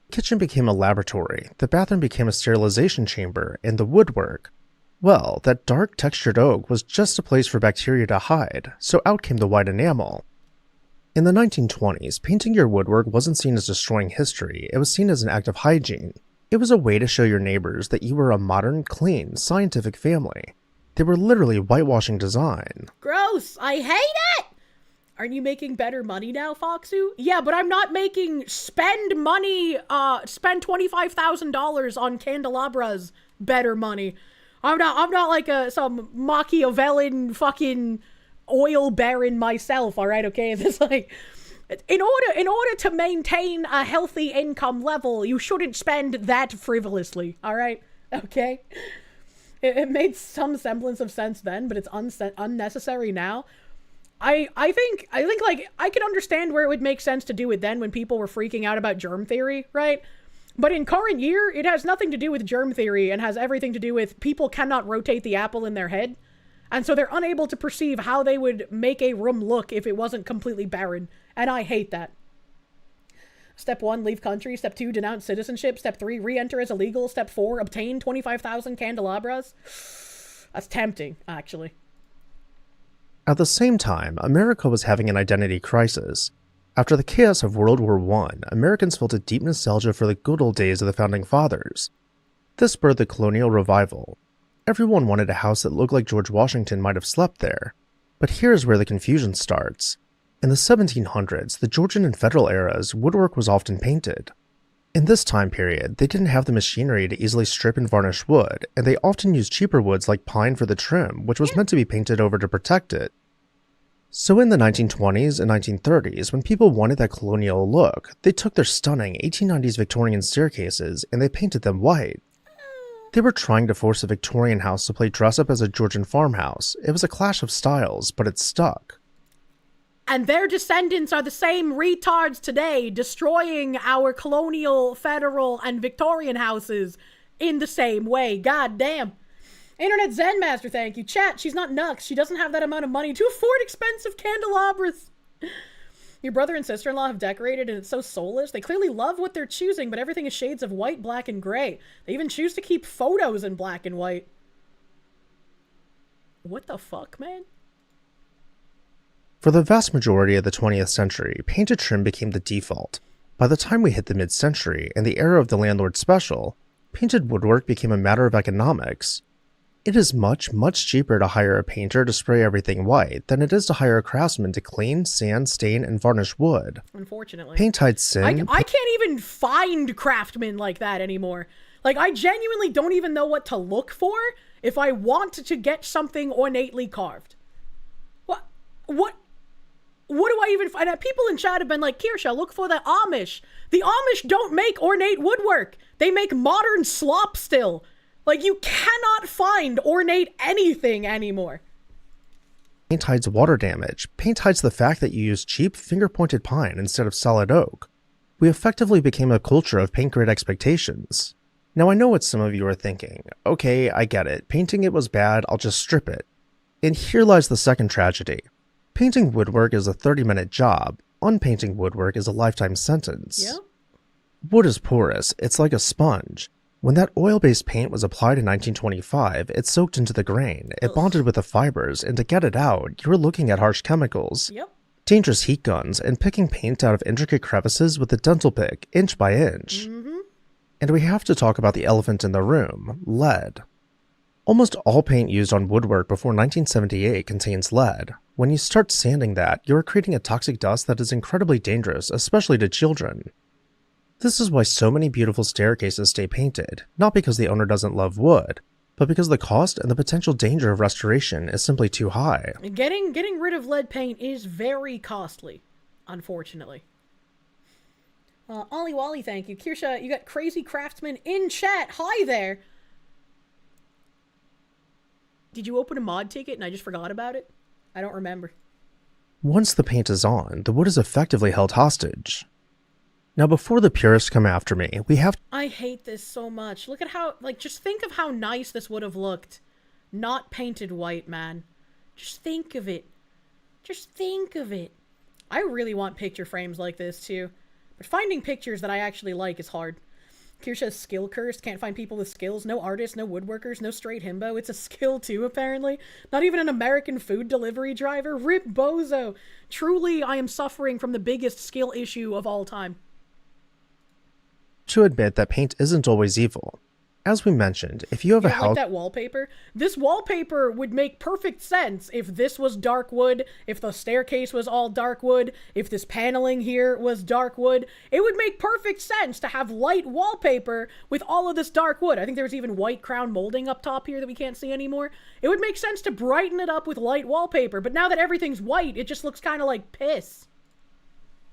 The kitchen became a laboratory, the bathroom became a sterilization chamber, and the woodwork, well, that dark textured oak was just a place for bacteria to hide, so out came the white enamel. In the 1920s, painting your woodwork wasn't seen as destroying history, it was seen as an act of hygiene. It was a way to show your neighbors that you were a modern, clean, scientific family. They were literally whitewashing design. Gross! I hate it! Aren't you making better money now, Foxu? Yeah, but I'm not making spend $25,000 on candelabras better money. I'm not like some Machiavellian fucking oil baron myself, alright, okay? It's like, in order to maintain a healthy income level, you shouldn't spend that frivolously, alright? Okay? It made some semblance of sense then, but it's unnecessary now. I think like I can understand where it would make sense to do it then when people were freaking out about germ theory, right? But in current year, it has nothing to do with germ theory and has everything to do with people cannot rotate the apple in their head. And so they're unable to perceive how they would make a room look if it wasn't completely barren. And I hate that. Step 1, leave country. Step 2, denounce citizenship. Step 3, re-enter as illegal. Step 4, obtain 25,000 candelabras. That's tempting, actually. At the same time, America was having an identity crisis. After the chaos of World War I, Americans felt a deep nostalgia for the good old days of the Founding Fathers. This spurred the colonial revival. Everyone wanted a house that looked like George Washington might have slept there. But here's where the confusion starts. In the 1700s, the Georgian and Federal eras, woodwork was often painted. In this time period, they didn't have the machinery to easily strip and varnish wood, and they often used cheaper woods like pine for the trim, which was meant to be painted over to protect it. So in the 1920s and 1930s, when people wanted that colonial look, they took their stunning 1890s Victorian staircases and they painted them white. They were trying to force a Victorian house to play dress up as a Georgian farmhouse. It was a clash of styles, but it stuck. And their descendants are the same retards today, destroying our colonial, federal, and Victorian houses in the same way. God damn. Internet Zen Master, thank you. Chat, she's not Nux. She doesn't have that amount of money to afford expensive candelabras. Your brother and sister-in-law have decorated and it's so soulless. They clearly love what they're choosing, but everything is shades of white, black, and gray. They even choose to keep photos in black and white. What the fuck, man? For the vast majority of the 20th century, painted trim became the default. By the time we hit the mid-century and the era of the landlord special, painted woodwork became a matter of economics. It is much, much cheaper to hire a painter to spray everything white than it is to hire a craftsman to clean, sand, stain, and varnish wood. Unfortunately. Paint hides sin. I can't even find craftsmen like that anymore. Like, I genuinely don't even know what to look for if I want to get something ornately carved. What do I even find out? People in chat have been like, Kirsche, look for the Amish. The Amish don't make ornate woodwork. They make modern slop still. Like, you cannot find ornate anything anymore. Paint hides water damage. Paint hides the fact that you use cheap, finger-pointed pine instead of solid oak. We effectively became a culture of paint grade expectations. Now I know what some of you are thinking. Okay, I get it. Painting it was bad, I'll just strip it. And here lies the second tragedy. Painting woodwork is a 30-minute job. Unpainting woodwork is a lifetime sentence. Yeah. Wood is porous. It's like a sponge. When that oil-based paint was applied in 1925, it soaked into the grain. It bonded with the fibers, and to get it out, you were looking at harsh chemicals. Yep. Dangerous heat guns, and picking paint out of intricate crevices with a dental pick, inch by inch. Mm-hmm. And we have to talk about the elephant in the room, lead. Almost all paint used on woodwork before 1978 contains lead. When you start sanding that, you are creating a toxic dust that is incredibly dangerous, especially to children. This is why so many beautiful staircases stay painted, not because the owner doesn't love wood, but because the cost and the potential danger of restoration is simply too high. Getting rid of lead paint is very costly, unfortunately. Ollie Wally, thank you. Kirsche, you got Crazy Craftsman in chat. Hi there. Did you open a mod ticket and I just forgot about it? I don't remember. Once the paint is on, the wood is effectively held hostage. Now before the purists come after me, we have... I hate this so much. Look at how, like, just think of how nice this would have looked. Not painted white, man. Just think of it. Just think of it. I really want picture frames like this, too. But finding pictures that I actually like is hard. Kirsche skill cursed. Can't find people with skills. No artists, no woodworkers, no straight himbo. It's a skill, too, apparently. Not even an American food delivery driver. Rip bozo. Truly, I am suffering from the biggest skill issue of all time. To admit that paint isn't always evil. As we mentioned, if you have a house... like that wallpaper? This wallpaper would make perfect sense if this was dark wood, if the staircase was all dark wood, if this paneling here was dark wood. It would make perfect sense to have light wallpaper with all of this dark wood. I think there's even white crown molding up top here that we can't see anymore. It would make sense to brighten it up with light wallpaper, but now that everything's white, it just looks kind of like piss.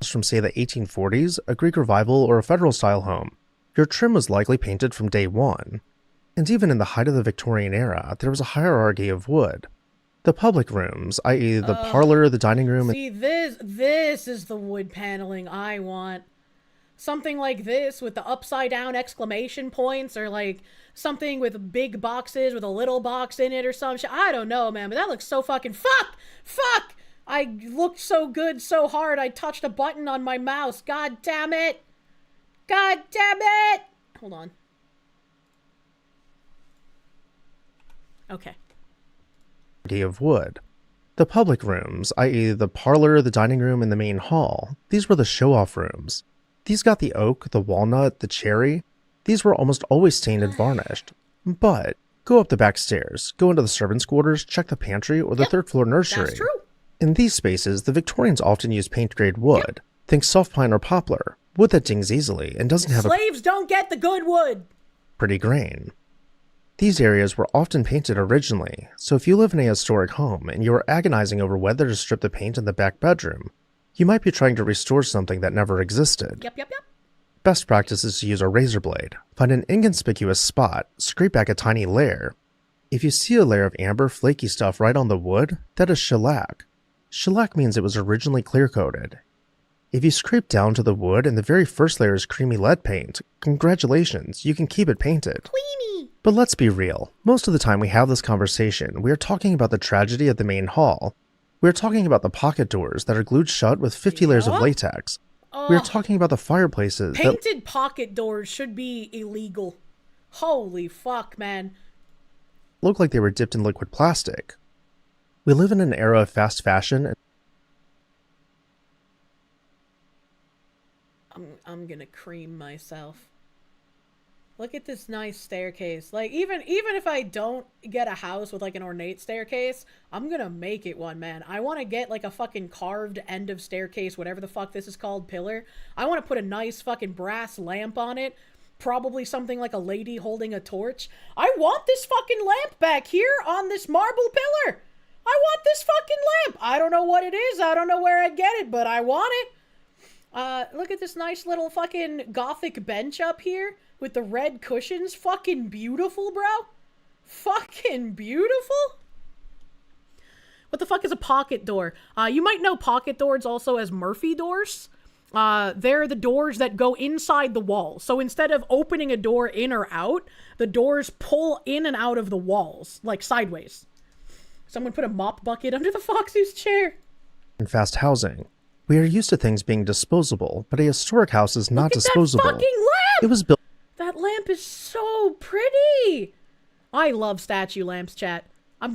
From, say, the 1840s, a Greek revival, or a federal-style home, your trim was likely painted from day one. And even in the height of the Victorian era, there was a hierarchy of wood. The public rooms, i.e. the parlor, the dining room... See, this is the wood paneling I want. Something like this with the upside-down exclamation points, or like something with big boxes with a little box in it or some shit. I don't know, man, but that looks so fucking... Fuck! I looked so good so hard I touched a button on my mouse. God damn it! God damn it! Hold on. Okay. Of wood. The public rooms, i.e. the parlor, the dining room, and the main hall, these were the show-off rooms. These got the oak, the walnut, the cherry. These were almost always stained and varnished. But, go up the back stairs, go into the servants' quarters, check the pantry, or the third-floor nursery. That's true. In these spaces, the Victorians often used paint-grade wood. Think soft pine or poplar, wood that dings easily and doesn't have Slaves don't get the good wood! Pretty grain. These areas were often painted originally, so if you live in a historic home and you are agonizing over whether to strip the paint in the back bedroom, you might be trying to restore something that never existed. Yep. Best practice is to use a razor blade. Find an inconspicuous spot, scrape back a tiny layer. If you see a layer of amber, flaky stuff right on the wood, that is shellac. Shellac means it was originally clear-coated. If you scrape down to the wood and the very first layer is creamy lead paint, congratulations, you can keep it painted. Queenie! But let's be real, most of the time we have this conversation, we are talking about the tragedy of the main hall. We are talking about the pocket doors that are glued shut with 50 layers of latex. We are talking about the fireplaces Painted pocket doors should be illegal. Holy fuck, man. Look like they were dipped in liquid plastic. We live in an era of fast fashion. I'm gonna cream myself. Look at this nice staircase. Like, even if I don't get a house with, like, an ornate staircase, I'm gonna make it one, man. I want to get, like, a fucking carved end of staircase, whatever the fuck this is called, pillar. I want to put a nice fucking brass lamp on it. Probably something like a lady holding a torch. I want this fucking lamp back here on this marble pillar. I want this fucking lamp. I don't know what it is. I don't know where I'd get it, but I want it. Look at this nice little fucking gothic bench up here with the red cushions. Fucking beautiful, bro. Fucking beautiful. What the fuck is a pocket door? You might know pocket doors also as Murphy doors. They're the doors that go inside the wall. So instead of opening a door in or out, the doors pull in and out of the walls, like sideways. Someone put a mop bucket under the Foxy's chair. In fast housing, we are used to things being disposable, but a historic house is not disposable. That fucking lamp! It was built. That lamp is so pretty. I love statue lamps, chat.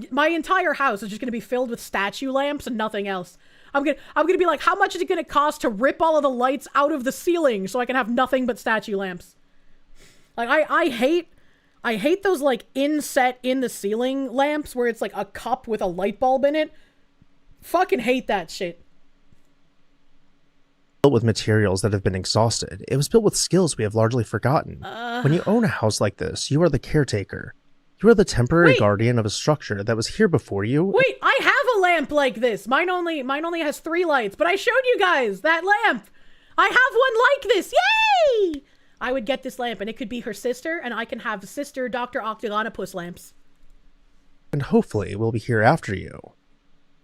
My entire house is just gonna be filled with statue lamps and nothing else. I'm gonna be like, how much is it gonna cost to rip all of the lights out of the ceiling so I can have nothing but statue lamps? Like, I hate those, like, inset in the ceiling lamps where it's like a cup with a light bulb in it. Fucking hate that shit. Built with materials that have been exhausted. It was built with skills we have largely forgotten. When you own a house like this, you are the caretaker. You are the temporary guardian of a structure that was here before you. Wait, I have a lamp like this. Mine only has 3 lights, but I showed you guys that lamp. I have one like this. Yay! I would get this lamp, and it could be her sister, and I can have sister Dr. Octagonopus lamps. And hopefully we'll be here after you.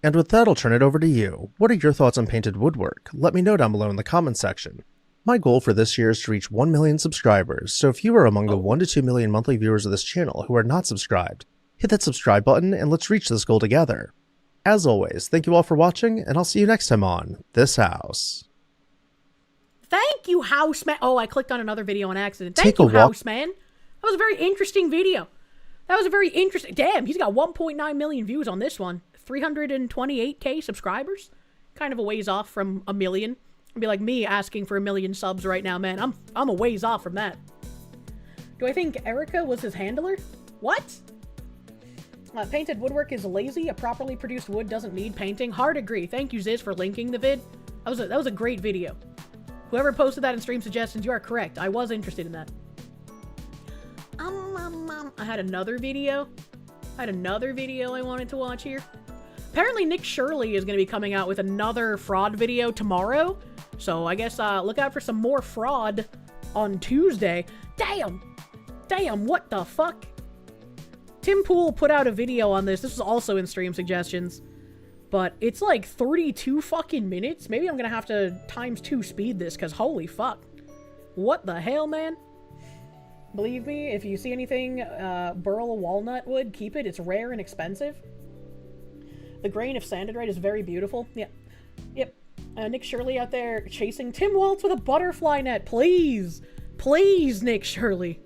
And with that, I'll turn it over to you. What are your thoughts on painted woodwork? Let me know down below in the comments section. My goal for this year is to reach 1 million subscribers, so if you are among the 1 to 2 million monthly viewers of this channel who are not subscribed, hit that subscribe button and let's reach this goal together. As always, thank you all for watching, and I'll see you next time on This House. Thank you, Houseman. Oh, I clicked on another video on accident. Thank you, Houseman. That was a very interesting video. That was a very interesting... Damn, he's got 1.9 million views on this one. 328k subscribers. Kind of a ways off from a million. It'd be like me asking for 1 million subs right now, man. I'm a ways off from that. Do I think Erica was his handler? What? Painted woodwork is lazy. A properly produced wood doesn't need painting. Hard agree. Thank you, Ziz, for linking the vid. That was a great video. Whoever posted that in stream suggestions, you are correct. I was interested in that. I had another video. I wanted to watch here. Apparently, Nick Shirley is going to be coming out with another fraud video tomorrow. So I guess look out for some more fraud on Tuesday. Damn, what the fuck? Tim Pool put out a video on this. This was also in stream suggestions. But it's like 32 fucking minutes. Maybe I'm going to have to ×2 speed this because holy fuck. What the hell, man? Believe me, if you see anything burl walnut wood, keep it. It's rare and expensive. The grain, if sanded right, is very beautiful. Yeah. Yep. Nick Shirley out there chasing Tim Waltz with a butterfly net. Please. Please, Nick Shirley.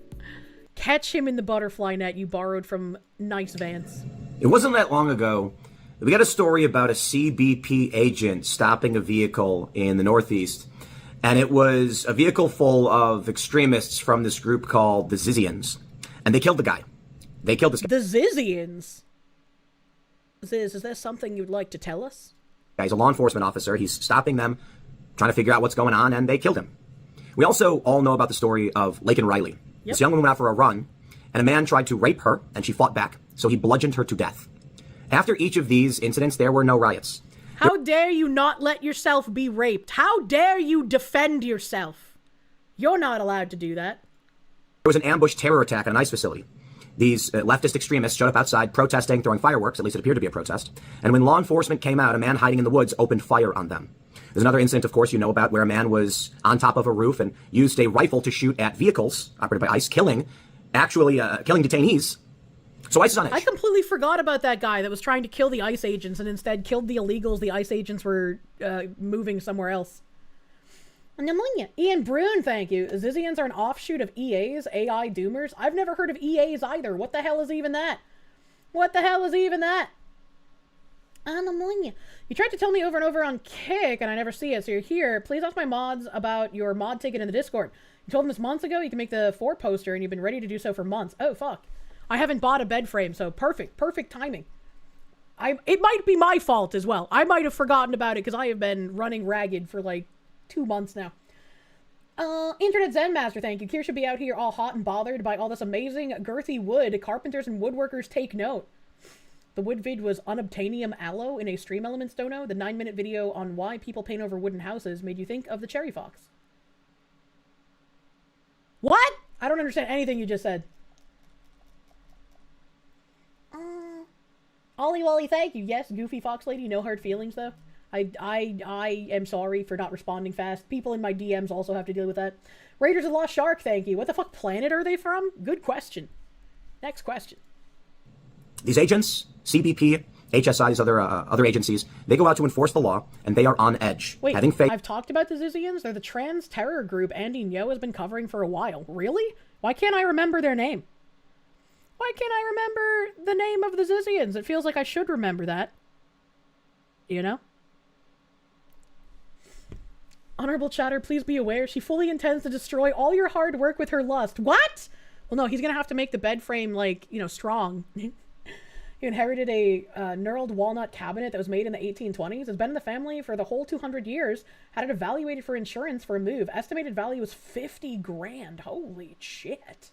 Catch him in the butterfly net you borrowed from Nice Vance. It wasn't that long ago. We got a story about a CBP agent stopping a vehicle in the Northeast. And it was a vehicle full of extremists from this group called the Zizians. And they killed the guy. They killed this guy. The Zizians? Ziz, is there something you'd like to tell us? He's a law enforcement officer. He's stopping them, trying to figure out what's going on, and they killed him. We also all know about the story of Lake and Riley. Yep. This young woman went out for a run, and a man tried to rape her, and she fought back. So he bludgeoned her to death. After each of these incidents, there were no riots. How dare you not let yourself be raped? How dare you defend yourself? You're not allowed to do that. There was an ambush terror attack on an ICE facility. These leftist extremists showed up outside protesting, throwing fireworks, at least it appeared to be a protest. And when law enforcement came out, a man hiding in the woods opened fire on them. There's another incident, of course, you know about, where a man was on top of a roof and used a rifle to shoot at vehicles operated by ICE, killing detainees. So ICE is on edge. I completely forgot about that guy that was trying to kill the ICE agents and instead killed the illegals the ICE agents were moving somewhere else. Ian Brune, thank you. Zizians are an offshoot of EAs, AI Doomers. I've never heard of EAs either. What the hell is even that? What the hell is even that? Anemonia. You tried to tell me over and over on Kick, and I never see it, so you're here. Please ask my mods about your mod ticket in the Discord. You told them this months ago you can make the 4 poster, and you've been ready to do so for months. Oh, fuck. I haven't bought a bed frame, so perfect timing. It might be my fault as well. I might have forgotten about it, because I have been running ragged for, like, 2 months now. Internet Zen Master, thank you. Kirsche should be out here all hot and bothered by all this amazing girthy wood. Carpenters and woodworkers take note. The wood vid was unobtainium aloe in a Stream Elements dono. The 9-minute video on why people paint over wooden houses made you think of the Cherry Fox. What? I don't understand anything you just said. Ollie Wally, thank you. Yes, Goofy Fox Lady, no hard feelings though. I am sorry for not responding fast. People in my DMs also have to deal with that. Raiders of the Lost Shark, thank you. What the fuck planet are they from? Good question. Next question. These agents, CBP, HSI, these other agencies, they go out to enforce the law, and they are on edge. Wait, having fake. I've talked about the Zizians. They're the trans terror group Andy Ngo has been covering for a while. Really? Why can't I remember their name? Why can't I remember the name of the Zizians? It feels like I should remember that. You know? Honorable Chatter, please be aware, she fully intends to destroy all your hard work with her lust. What? Well, no, he's gonna have to make the bed frame, like, you know, strong. He inherited a knurled walnut cabinet that was made in the 1820s. It's been in the family for the whole 200 years. Had it evaluated for insurance for a move. Estimated value was 50 grand. Holy shit.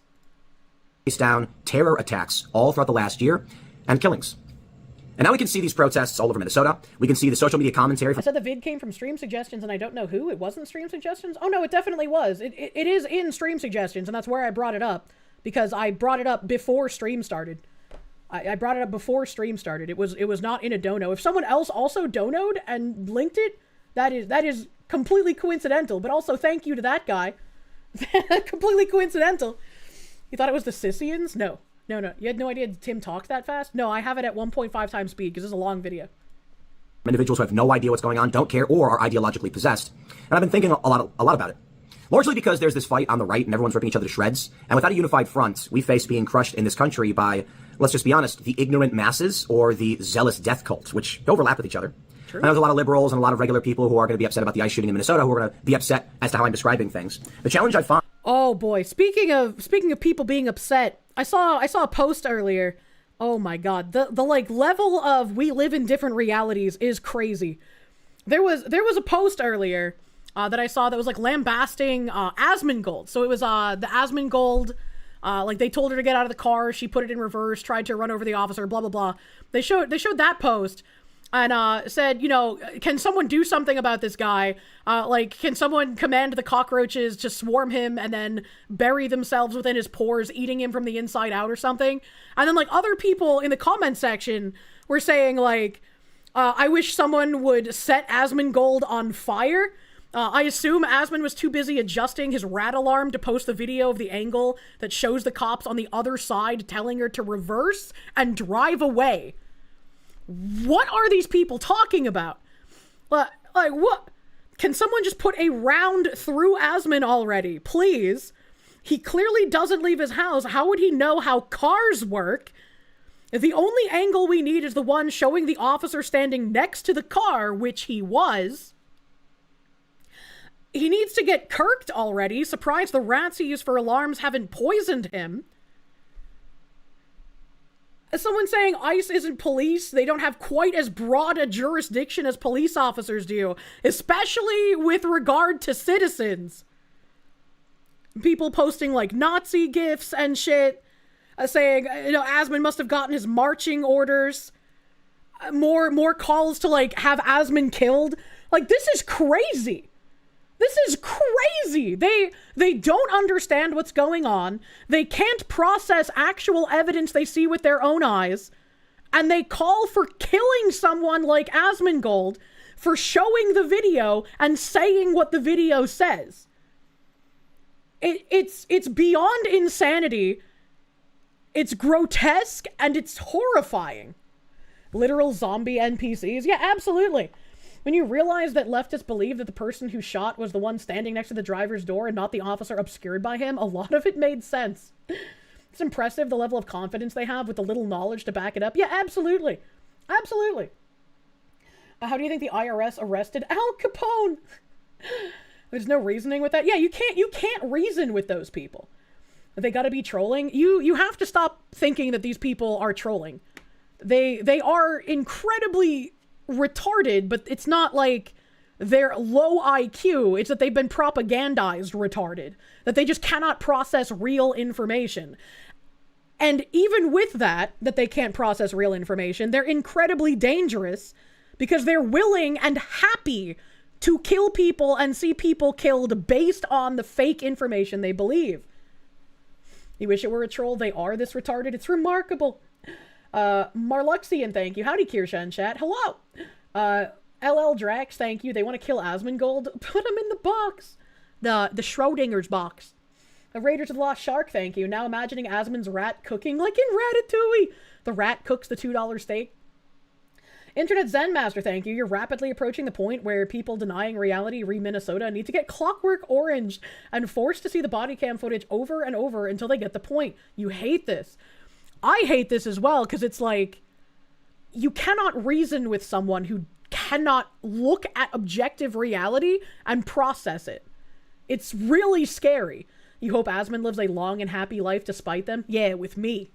Down terror attacks all throughout the last year and killings. And now we can see these protests all over Minnesota. We can see the social media commentary. I said the vid came from Stream Suggestions, and I don't know who. It wasn't Stream Suggestions? Oh, no, it definitely was. It is in Stream Suggestions, and that's where I brought it up. Because I brought it up before stream started. I brought it up before stream started. It was not in a dono. If someone else also donoed and linked it, that is completely coincidental. But also thank you to that guy. Completely coincidental. You thought it was the Sissians? No. You had no idea Tim talked that fast? No, I have it at 1.5 times speed because this is a long video. Individuals who have no idea what's going on, don't care, or are ideologically possessed. And I've been thinking a lot about it. Largely because there's this fight on the right and everyone's ripping each other to shreds. And without a unified front, we face being crushed in this country by, let's just be honest, the ignorant masses or the zealous death cult, which overlap with each other. True. And there's a lot of liberals and a lot of regular people who are going to be upset about the ICE shooting in Minnesota who are going to be upset as to how I'm describing things. The challenge I find... Oh boy, speaking of people being upset, I saw a post earlier. Oh my god, the like level of we live in different realities is crazy. There was a post earlier that I saw that was like lambasting Asmongold. So it was the Asmongold, like they told her to get out of the car, she put it in reverse, tried to run over the officer, blah blah blah. They showed that post and said, you know, can someone do something about this guy? Like, can someone command the cockroaches to swarm him and then bury themselves within his pores, eating him from the inside out or something? And then like other people in the comment section were saying like, I wish someone would set Asmongold on fire. I assume Asmon was too busy adjusting his rat alarm to post the video of the angle that shows the cops on the other side telling her to reverse and drive away. What are these people talking about? Like what? Can someone just put a round through Asmon already, please? He clearly doesn't leave his house. How would he know how cars work? The only angle we need is the one showing the officer standing next to the car, which he was. He needs to get kirked already. Surprised the rats he used for alarms haven't poisoned him. As someone saying ICE isn't police, they don't have quite as broad a jurisdiction as police officers do, especially with regard to citizens. People posting like Nazi GIFs and shit, saying, you know, Asmon must have gotten his marching orders. More calls to like have Asmon killed. Like, this is crazy. This is crazy. They don't understand what's going on. They can't process actual evidence they see with their own eyes. And they call for killing someone like Asmongold for showing the video and saying what the video says. It's beyond insanity. It's grotesque and it's horrifying. Literal zombie NPCs? Yeah, absolutely. When you realize that leftists believe that the person who shot was the one standing next to the driver's door and not the officer obscured by him, a lot of it made sense. It's impressive the level of confidence they have with the little knowledge to back it up. Yeah, absolutely. Absolutely. How do you think the IRS arrested Al Capone? There's no reasoning with that. Yeah, you can't reason with those people. They gotta be trolling. You have to stop thinking that these people are trolling. They are incredibly retarded, but it's not like they're low IQ. It's that they've been propagandized retarded. That they just cannot process real information. And even with that they can't process real information, they're incredibly dangerous because they're willing and happy to kill people and see people killed based on the fake information they believe. You wish it were a troll? They are this retarded? It's remarkable. Marluxian, thank you. Howdy, Kirsche in chat. Hello. LL Drax, thank you. They want to kill Asmongold? Put him in the box. The Schrodinger's box. The Raiders of the Lost Shark, thank you. Now imagining Asmon's rat cooking like in Ratatouille. The rat cooks the $2 steak. Internet Zen Master, thank you. You're rapidly approaching the point where people denying reality re Minnesota need to get Clockwork Orange and forced to see the body cam footage over and over until they get the point. You hate this. I hate this as well, because it's like, you cannot reason with someone who cannot look at objective reality and process it. It's really scary. You hope Asmon lives a long and happy life despite them? Yeah, with me.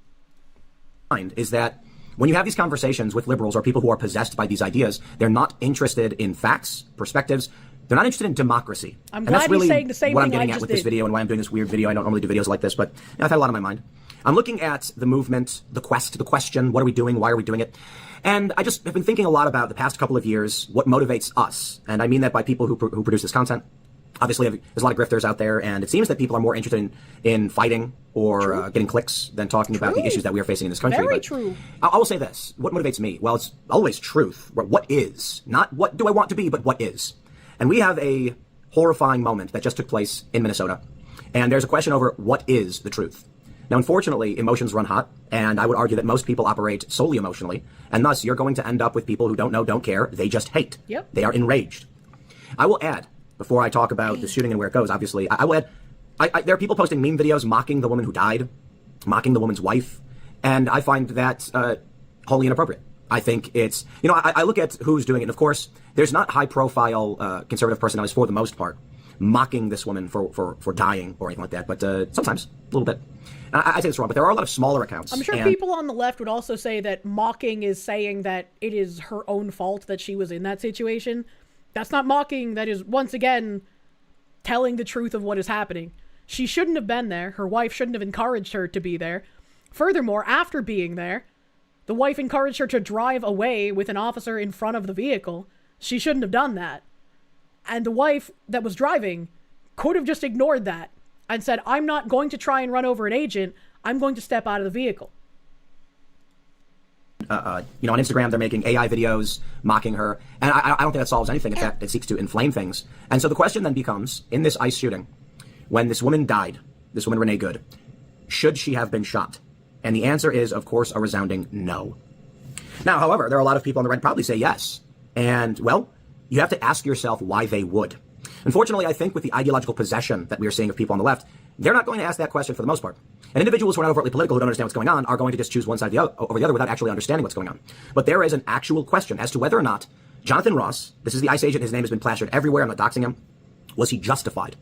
Is that when you have these conversations with liberals or people who are possessed by these ideas, they're not interested in facts, perspectives. They're not interested in democracy. I'm glad that's really he's saying the same what thing I'm getting I at just with this did. video and why I'm doing this weird video. I don't normally do videos like this, but I've had a lot on my mind. I'm looking at the movement, the quest, the question, what are we doing? Why are we doing it? And I just have been thinking a lot about the past couple of years, what motivates us. And I mean that by people who produce this content. Obviously, there's a lot of grifters out there, and it seems that people are more interested in fighting or getting clicks than talking about the issues that we are facing in this country. Very true. I will say this. What motivates me? Well, it's always truth. What is? Not what do I want to be, but what is. And we have a horrifying moment that just took place in Minnesota. And there's a question over what is the truth. Now, unfortunately, emotions run hot, and I would argue that most people operate solely emotionally, and thus you're going to end up with people who don't know, don't care, they just hate. Yep. They are enraged. I will add, before I talk about the shooting and where it goes, obviously, I will add, there are people posting meme videos mocking the woman who died, mocking the woman's wife, and I find that wholly inappropriate. I think it's, I look at who's doing it, and of course, there's not high-profile conservative personalities for the most part mocking this woman for dying or anything like that, but sometimes, a little bit. I say this wrong, but there are a lot of smaller accounts. I'm sure people on the left would also say that mocking is saying that it is her own fault that she was in that situation. That's not mocking. That is, once again, telling the truth of what is happening. She shouldn't have been there. Her wife shouldn't have encouraged her to be there. Furthermore, after being there, the wife encouraged her to drive away with an officer in front of the vehicle. She shouldn't have done that. And the wife that was driving could have just ignored that and said, I'm not going to try and run over an agent. I'm going to step out of the vehicle. On Instagram, they're making AI videos mocking her. And I don't think that solves anything. In fact, it seeks to inflame things. And so the question then becomes, in this ICE shooting, when this woman died, this woman, Renee Good, should she have been shot? And the answer is, of course, a resounding no. Now, however, there are a lot of people on the right probably say yes. And, well, you have to ask yourself why they would. Unfortunately, I think with the ideological possession that we are seeing of people on the left, they're not going to ask that question for the most part. And individuals who are not overtly political, who don't understand what's going on, are going to just choose one side over the other without actually understanding what's going on. But there is an actual question as to whether or not Jonathan Ross, this is the ICE agent, his name has been plastered everywhere, I'm not doxing him, was he justified?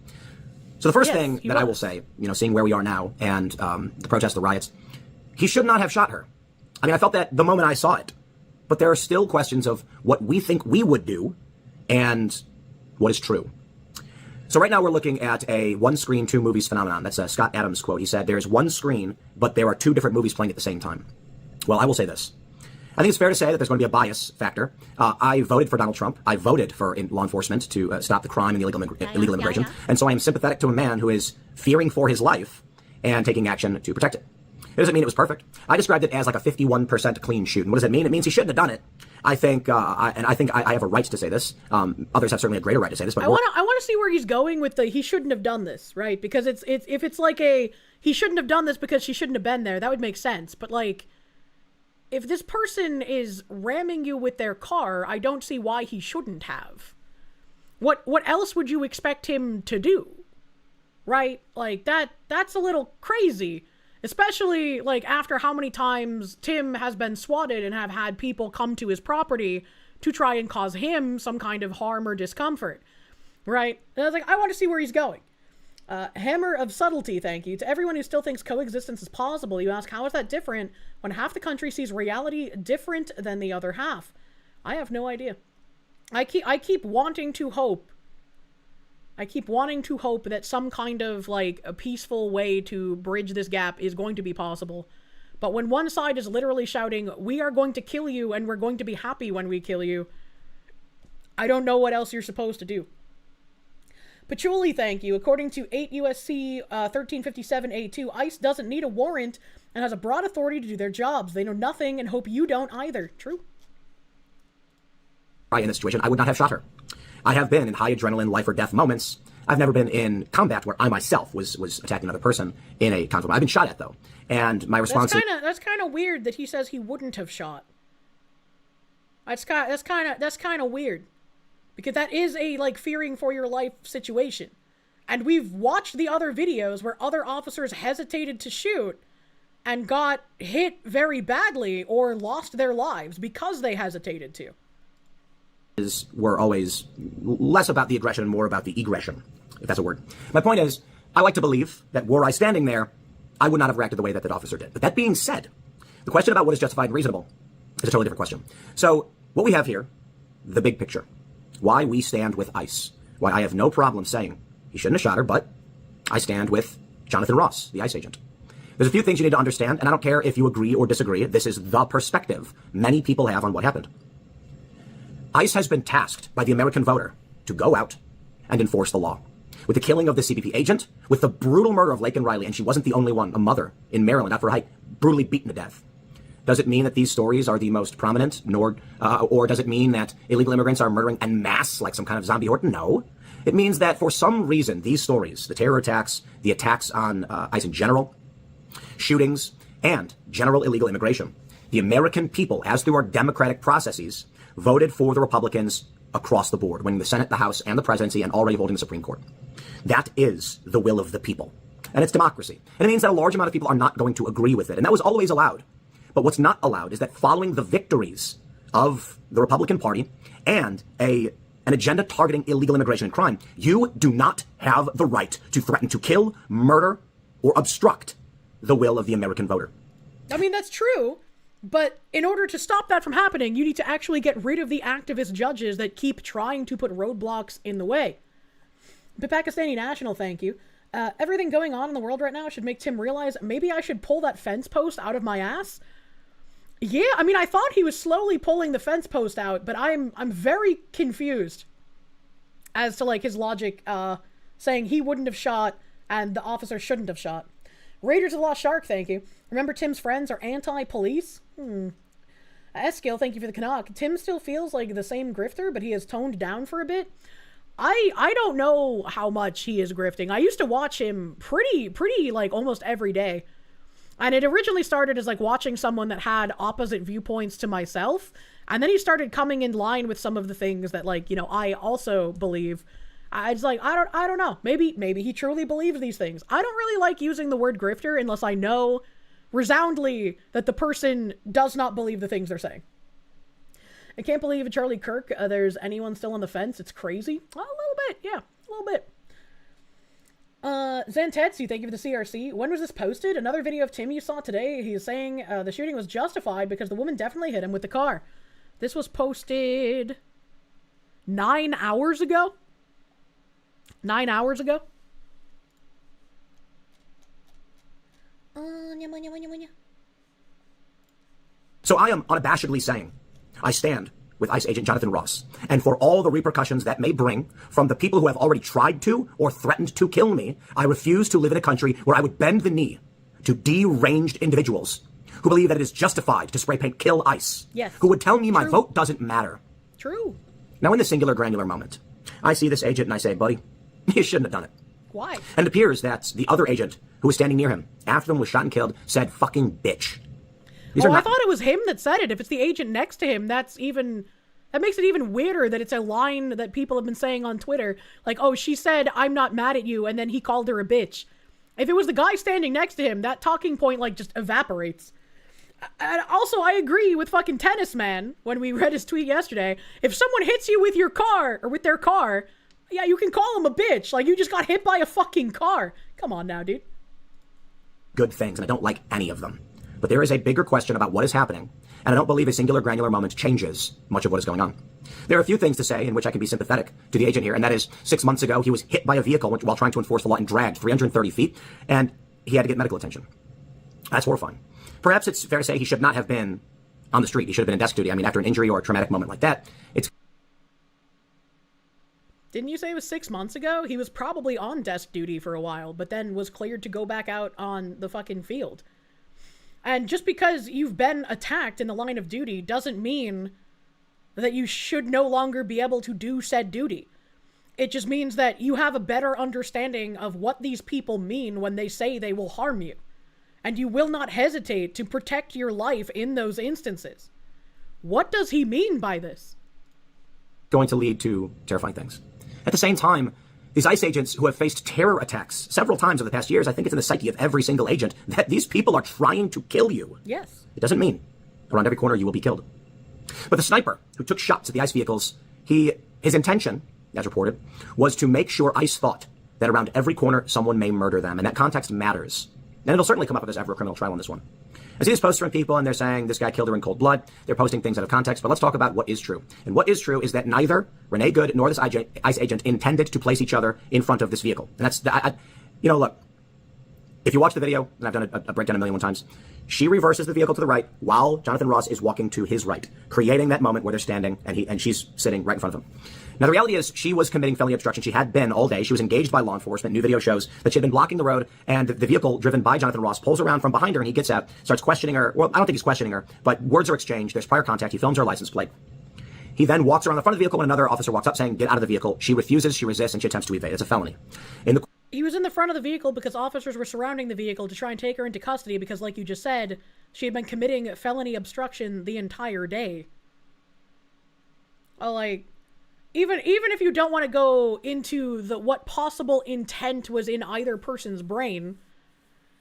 So the first thing that I will say, seeing where we are now and the protests, the riots, he should not have shot her. I mean, I felt that the moment I saw it. But there are still questions of what we think we would do and what is true. So right now we're looking at a one screen, two movies phenomenon. That's a Scott Adams quote. He said, there's one screen, but there are two different movies playing at the same time. Well, I will say this. I think it's fair to say that there's going to be a bias factor. I voted for Donald Trump. I voted for law enforcement to stop the crime and the illegal immigration. And so I am sympathetic to a man who is fearing for his life and taking action to protect it. It doesn't mean it was perfect. I described it as like a 51% clean shoot. And what does it mean? It means he shouldn't have done it. I think I have a right to say this. Others have certainly a greater right to say this. But I want to see where he's going with the he shouldn't have done this, right? Because it's if it's like a he shouldn't have done this because she shouldn't have been there, that would make sense. But like, if this person is ramming you with their car, I don't see why he shouldn't have. What else would you expect him to do? Right? Like that's a little crazy. Especially, like, after how many times Tim has been swatted and have had people come to his property to try and cause him some kind of harm or discomfort, right? And I was like, I want to see where he's going. Hammer of Subtlety, thank you. To everyone who still thinks coexistence is possible, you ask, how is that different when half the country sees reality different than the other half? I have no idea. I keep wanting to hope. I keep wanting to hope that some kind of, like, a peaceful way to bridge this gap is going to be possible. But when one side is literally shouting, we are going to kill you and we're going to be happy when we kill you, I don't know what else you're supposed to do. Patchouli, thank you. According to 8 USC 1357A2, ICE doesn't need a warrant and has a broad authority to do their jobs. They know nothing and hope you don't either. True. In this situation, I would not have shot her. I have been in high adrenaline, life or death moments. I've never been in combat where I myself was attacking another person in a conflict. I've been shot at, though. And my response that's kind of weird that he says he wouldn't have shot. That's kind of weird. Because that is a, like, fearing for your life situation. And we've watched the other videos where other officers hesitated to shoot and got hit very badly or lost their lives because they hesitated to. Were always less about the aggression and more about the egression, if that's a word. My point is, I like to believe that were I standing there, I would not have reacted the way that that officer did. But that being said, the question about what is justified and reasonable is a totally different question. So what we have here, the big picture. Why we stand with ICE. Why I have no problem saying he shouldn't have shot her, but I stand with Jonathan Ross, the ICE agent. There's a few things you need to understand, and I don't care if you agree or disagree. This is the perspective many people have on what happened. ICE has been tasked by the American voter to go out and enforce the law. With the killing of the CBP agent, with the brutal murder of Laken Riley, and she wasn't the only one, a mother in Maryland after her brutally beaten to death. Does it mean that these stories are the most prominent, or does it mean that illegal immigrants are murdering en masse like some kind of zombie horde? No. It means that for some reason, these stories, the terror attacks, the attacks on ICE in general, shootings, and general illegal immigration, the American people, as through our democratic processes, voted for the Republicans across the board, winning the Senate, the House, and the presidency, and already holding the Supreme Court. That is the will of the people. And it's democracy. And it means that a large amount of people are not going to agree with it. And that was always allowed. But what's not allowed is that following the victories of the Republican Party and an agenda targeting illegal immigration and crime, you do not have the right to threaten to kill, murder, or obstruct the will of the American voter. I mean, that's true. But in order to stop that from happening, you need to actually get rid of the activist judges that keep trying to put roadblocks in the way. The Pakistani National, thank you. Everything going on in the world right now should make Tim realize maybe I should pull that fence post out of my ass. Yeah, I mean, I thought he was slowly pulling the fence post out, but I'm very confused as to, like, his logic, saying he wouldn't have shot and the officer shouldn't have shot. Raiders of the Lost Shark, thank you. Remember Tim's friends are anti-police? Eskill, thank you for the Canuck. Tim still feels like the same grifter, but he has toned down for a bit. I don't know how much he is grifting. I used to watch him pretty, like, almost every day. And it originally started as, like, watching someone that had opposite viewpoints to myself. And then he started coming in line with some of the things that, like, you know, I also believe. It's like, I don't know. Maybe he truly believes these things. I don't really like using the word grifter unless I know resoundly that the person does not believe the things they're saying. I can't believe in Charlie Kirk there's anyone still on the fence. It's crazy. Well, a little bit. Yeah, a little bit. Zantetsu, thank you for the CRC. When was this posted? Another video of Tim you saw today. He's saying the shooting was justified because the woman definitely hit him with the car. This was posted 9 hours ago. 9 hours ago. So I am unabashedly saying, I stand with ICE agent Jonathan Ross, and for all the repercussions that may bring from the people who have already tried to or threatened to kill me, I refuse to live in a country where I would bend the knee to deranged individuals who believe that it is justified to spray paint kill ICE. Yes. Who would tell me my vote doesn't matter. True. Now in the singular granular moment, I see this agent and I say, buddy, you shouldn't have done it. Why? And it appears that the other agent who was standing near him after him was shot and killed said fucking bitch. I thought it was him that said it. If it's the agent next to him, that makes it even weirder that it's a line that people have been saying on Twitter. Like, oh, she said, I'm not mad at you, and then he called her a bitch. If it was the guy standing next to him, that talking point, like, just evaporates. And also, I agree with fucking Tennis Man when we read his tweet yesterday. If someone hits you with your car, or with their car, yeah, you can call them a bitch. Like, you just got hit by a fucking car. Come on now, dude. Good things, and I don't like any of them. But there is a bigger question about what is happening, and I don't believe a singular granular moment changes much of what is going on. There are a few things to say in which I can be sympathetic to the agent here, and that is 6 months ago, he was hit by a vehicle while trying to enforce the law and dragged 330 feet, and he had to get medical attention. That's horrifying. Perhaps it's fair to say he should not have been on the street. He should have been in desk duty. I mean, after an injury or a traumatic moment like that, it's... Didn't you say it was 6 months ago? He was probably on desk duty for a while, but then was cleared to go back out on the fucking field. And just because you've been attacked in the line of duty doesn't mean that you should no longer be able to do said duty. It just means that you have a better understanding of what these people mean when they say they will harm you. And you will not hesitate to protect your life in those instances. What does he mean by this? going to lead to terrifying things. At the same time, these ICE agents who have faced terror attacks several times over the past years, I think it's in the psyche of every single agent that these people are trying to kill you. Yes. It doesn't mean around every corner you will be killed. But the sniper who took shots at the ICE vehicles, his intention, as reported, was to make sure ICE thought that around every corner someone may murder them, and that context matters. And it'll certainly come up if there's ever a criminal trial on this one. I see this poster from people, and they're saying this guy killed her in cold blood. They're posting things out of context, but let's talk about what is true. And what is true is that neither Renee Good nor this ICE agent intended to place each other in front of this vehicle. And that's, look, if you watch the video, and I've done a breakdown a million one times, she reverses the vehicle to the right while Jonathan Ross is walking to his right, creating that moment where they're standing and she's sitting right in front of him. Now, the reality is she was committing felony obstruction. She had been all day. She was engaged by law enforcement. New video shows that she had been blocking the road, and the vehicle driven by Jonathan Ross pulls around from behind her, and he gets out, starts questioning her. Well, I don't think he's questioning her, but words are exchanged. There's prior contact. He films her license plate. He then walks around the front of the vehicle when another officer walks up saying, get out of the vehicle. She refuses, she resists, and she attempts to evade. It's a felony. He was in the front of the vehicle because officers were surrounding the vehicle to try and take her into custody because, like you just said, she had been committing felony obstruction the entire day. Even if you don't want to go into what possible intent was in either person's brain,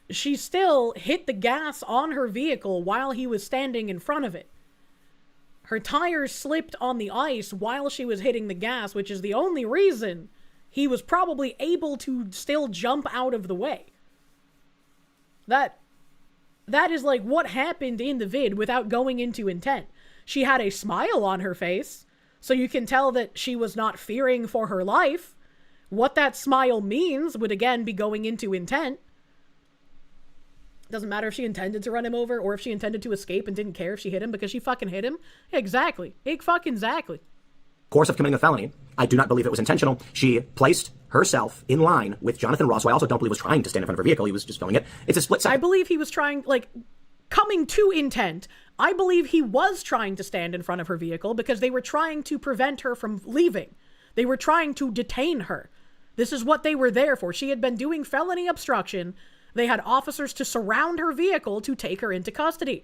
she still hit the gas on her vehicle while he was standing in front of it. Her tires slipped on the ice while she was hitting the gas, which is the only reason he was probably able to still jump out of the way. That is like what happened in the vid without going into intent. She had a smile on her face, so you can tell that she was not fearing for her life. What that smile means would again be going into intent. Doesn't matter if she intended to run him over or if she intended to escape and didn't care if she hit him because she fucking hit him. Exactly. Exactly. Course of committing a felony, I do not believe it was intentional. She placed herself in line with Jonathan Ross, who I also don't believe was trying to stand in front of her vehicle. He was just filming it. It's a split second. I believe he was trying, coming to intent. I believe he was trying to stand in front of her vehicle because they were trying to prevent her from leaving. They were trying to detain her. This is what they were there for. She had been doing felony obstruction. They had officers to surround her vehicle to take her into custody.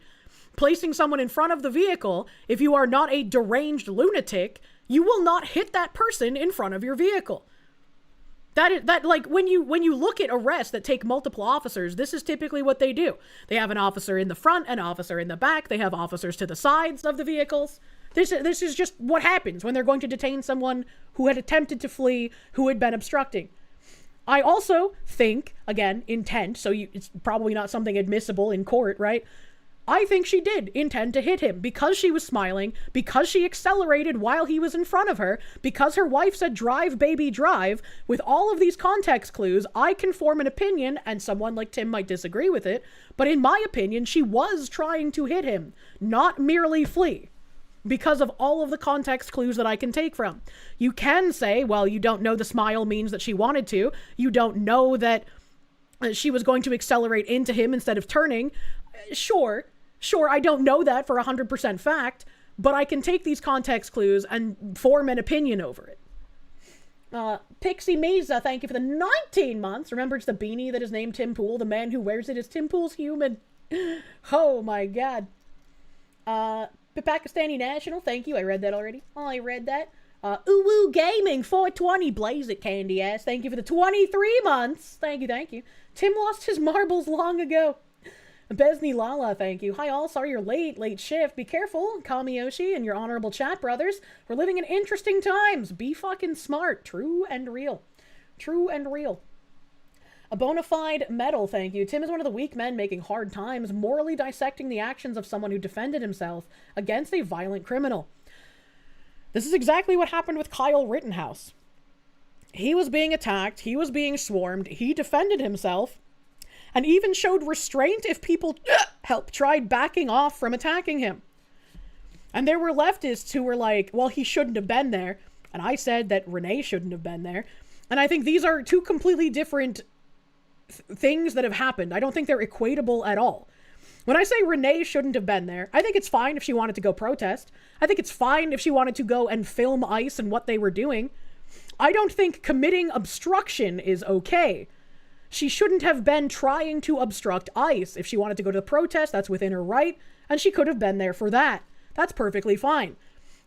Placing someone in front of the vehicle, if you are not a deranged lunatic, you will not hit that person in front of your vehicle. When you look at arrests that take multiple officers, this is typically what they do. They have an officer in the front, an officer in the back. They have officers to the sides of the vehicles. This is just what happens when they're going to detain someone who had attempted to flee, who had been obstructing. I also think, again, intent, so it's probably not something admissible in court, right? I think she did intend to hit him because she was smiling, because she accelerated while he was in front of her, because her wife said, drive, baby, drive. With all of these context clues, I can form an opinion, and someone like Tim might disagree with it, but in my opinion, she was trying to hit him, not merely flee, because of all of the context clues that I can take from. You can say, well, you don't know the smile means that she wanted to. You don't know that she was going to accelerate into him instead of turning. Sure, I don't know that for 100% fact, but I can take these context clues and form an opinion over it. Pixie Mesa, thank you for the 19 months. Remember, it's the beanie that is named Tim Pool. The man who wears it is Tim Pool's human. Oh my god. Pakistani National, thank you. I read that already. I read that. Uwu Gaming, 420, blaze it, candy ass. Thank you for the 23 months. Thank you. Tim lost his marbles long ago. Besney Lala, thank you. Hi all, sorry you're late. Late shift. Be careful, Kamiyoshi and your honorable chat brothers. We're living in interesting times. Be fucking smart. True and real. True and real. A bona fide medal, thank you. Tim is one of the weak men making hard times, morally dissecting the actions of someone who defended himself against a violent criminal. This is exactly what happened with Kyle Rittenhouse. He was being attacked, he was being swarmed, he defended himself, and even showed restraint if people tried backing off from attacking him. And there were leftists who were like, well, he shouldn't have been there. And I said that Renee shouldn't have been there. And I think these are two completely different things that have happened. I don't think they're equatable at all. When I say Renee shouldn't have been there, I think it's fine if she wanted to go protest. I think it's fine if she wanted to go and film ICE and what they were doing. I don't think committing obstruction is okay. She shouldn't have been trying to obstruct ICE. If she wanted to go to the protest, that's within her right, and she could have been there for that. That's perfectly fine.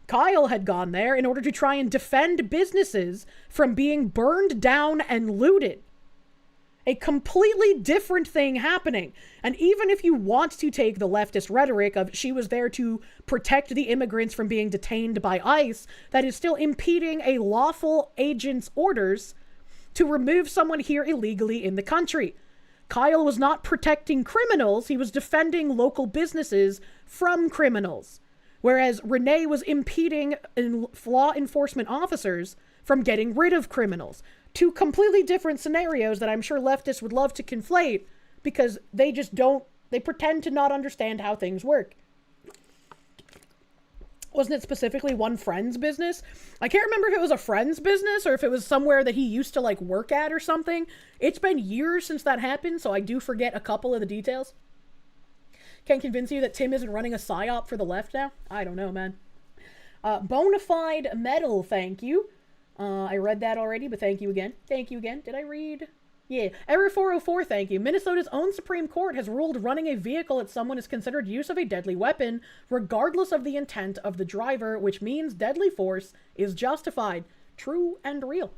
Kyle had gone there in order to try and defend businesses from being burned down and looted. A completely different thing happening. And even if you want to take the leftist rhetoric of she was there to protect the immigrants from being detained by ICE, that is still impeding a lawful agent's orders to remove someone here illegally in the country. Kyle was not protecting criminals, he was defending local businesses from criminals. Whereas Renee was impeding law enforcement officers from getting rid of criminals. Two completely different scenarios that I'm sure leftists would love to conflate because they just don't, they pretend to not understand how things work. Wasn't it specifically one friend's business? I can't remember if it was a friend's business or if it was somewhere that he used to like work at or something. It's been years since that happened, so I do forget a couple of the details. Can't convince you that Tim isn't running a psyop for the left now? I don't know, man. Bonafide medal, thank you. I read that already, but thank you again. Thank you again. Did I read? Yeah. Error 404, thank you. Minnesota's own Supreme Court has ruled running a vehicle at someone is considered use of a deadly weapon, regardless of the intent of the driver, which means deadly force is justified. True and real.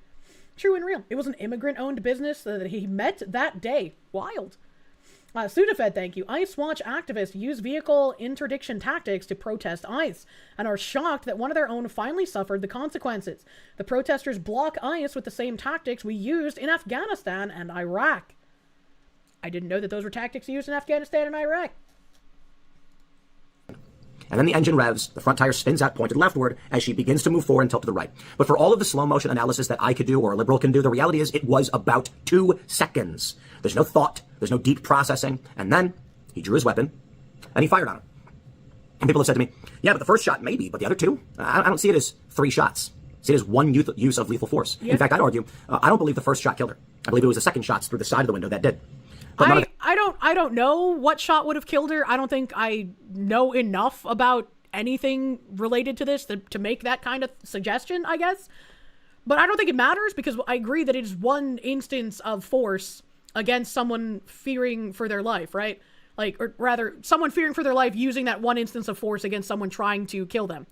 True and real. It was an immigrant-owned business that he met that day. Wild. Sudafed, thank you. ICE Watch activists use vehicle interdiction tactics to protest ICE and are shocked that one of their own finally suffered the consequences. The protesters block ICE with the same tactics we used in Afghanistan and Iraq. I didn't know that those were tactics used in Afghanistan and Iraq. And then the engine revs, the front tire spins out pointed leftward as she begins to move forward and tilt to the right. But for all of the slow motion analysis that I could do or a liberal can do, the reality is it was about 2 seconds. There's no thought, there's no deep processing. And then he drew his weapon and he fired on her. And people have said to me, yeah, but the first shot maybe, but the other 2? I don't see it as 3 shots. I see it as one use of lethal force. Yeah. In fact, I'd argue, I don't believe the first shot killed her. I believe it was the second shots through the side of the window that did. I don't know what shot would have killed her. I don't think I know enough about anything related to this to make that kind of suggestion, I guess. But I don't think it matters because I agree that it is one instance of force against someone fearing for their life, right? Like, or rather, someone fearing for their life using that one instance of force against someone trying to kill them.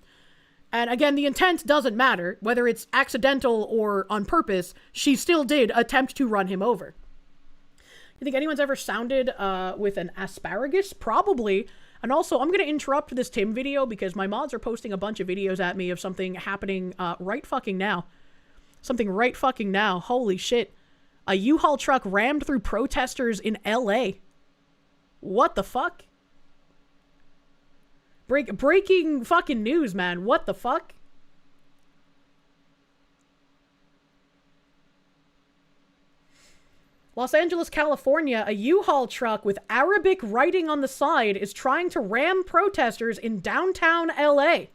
And again, the intent doesn't matter. Whether it's accidental or on purpose, she still did attempt to run him over. You think anyone's ever sounded with an asparagus? Probably. And also, I'm going to interrupt this Tim video because my mods are posting a bunch of videos at me of something happening right fucking now. Something right fucking now. Holy shit. A U-Haul truck rammed through protesters in LA. What the fuck? Breaking fucking news, man. What the fuck? Los Angeles, California, a U-Haul truck with Arabic writing on the side is trying to ram protesters in downtown LA.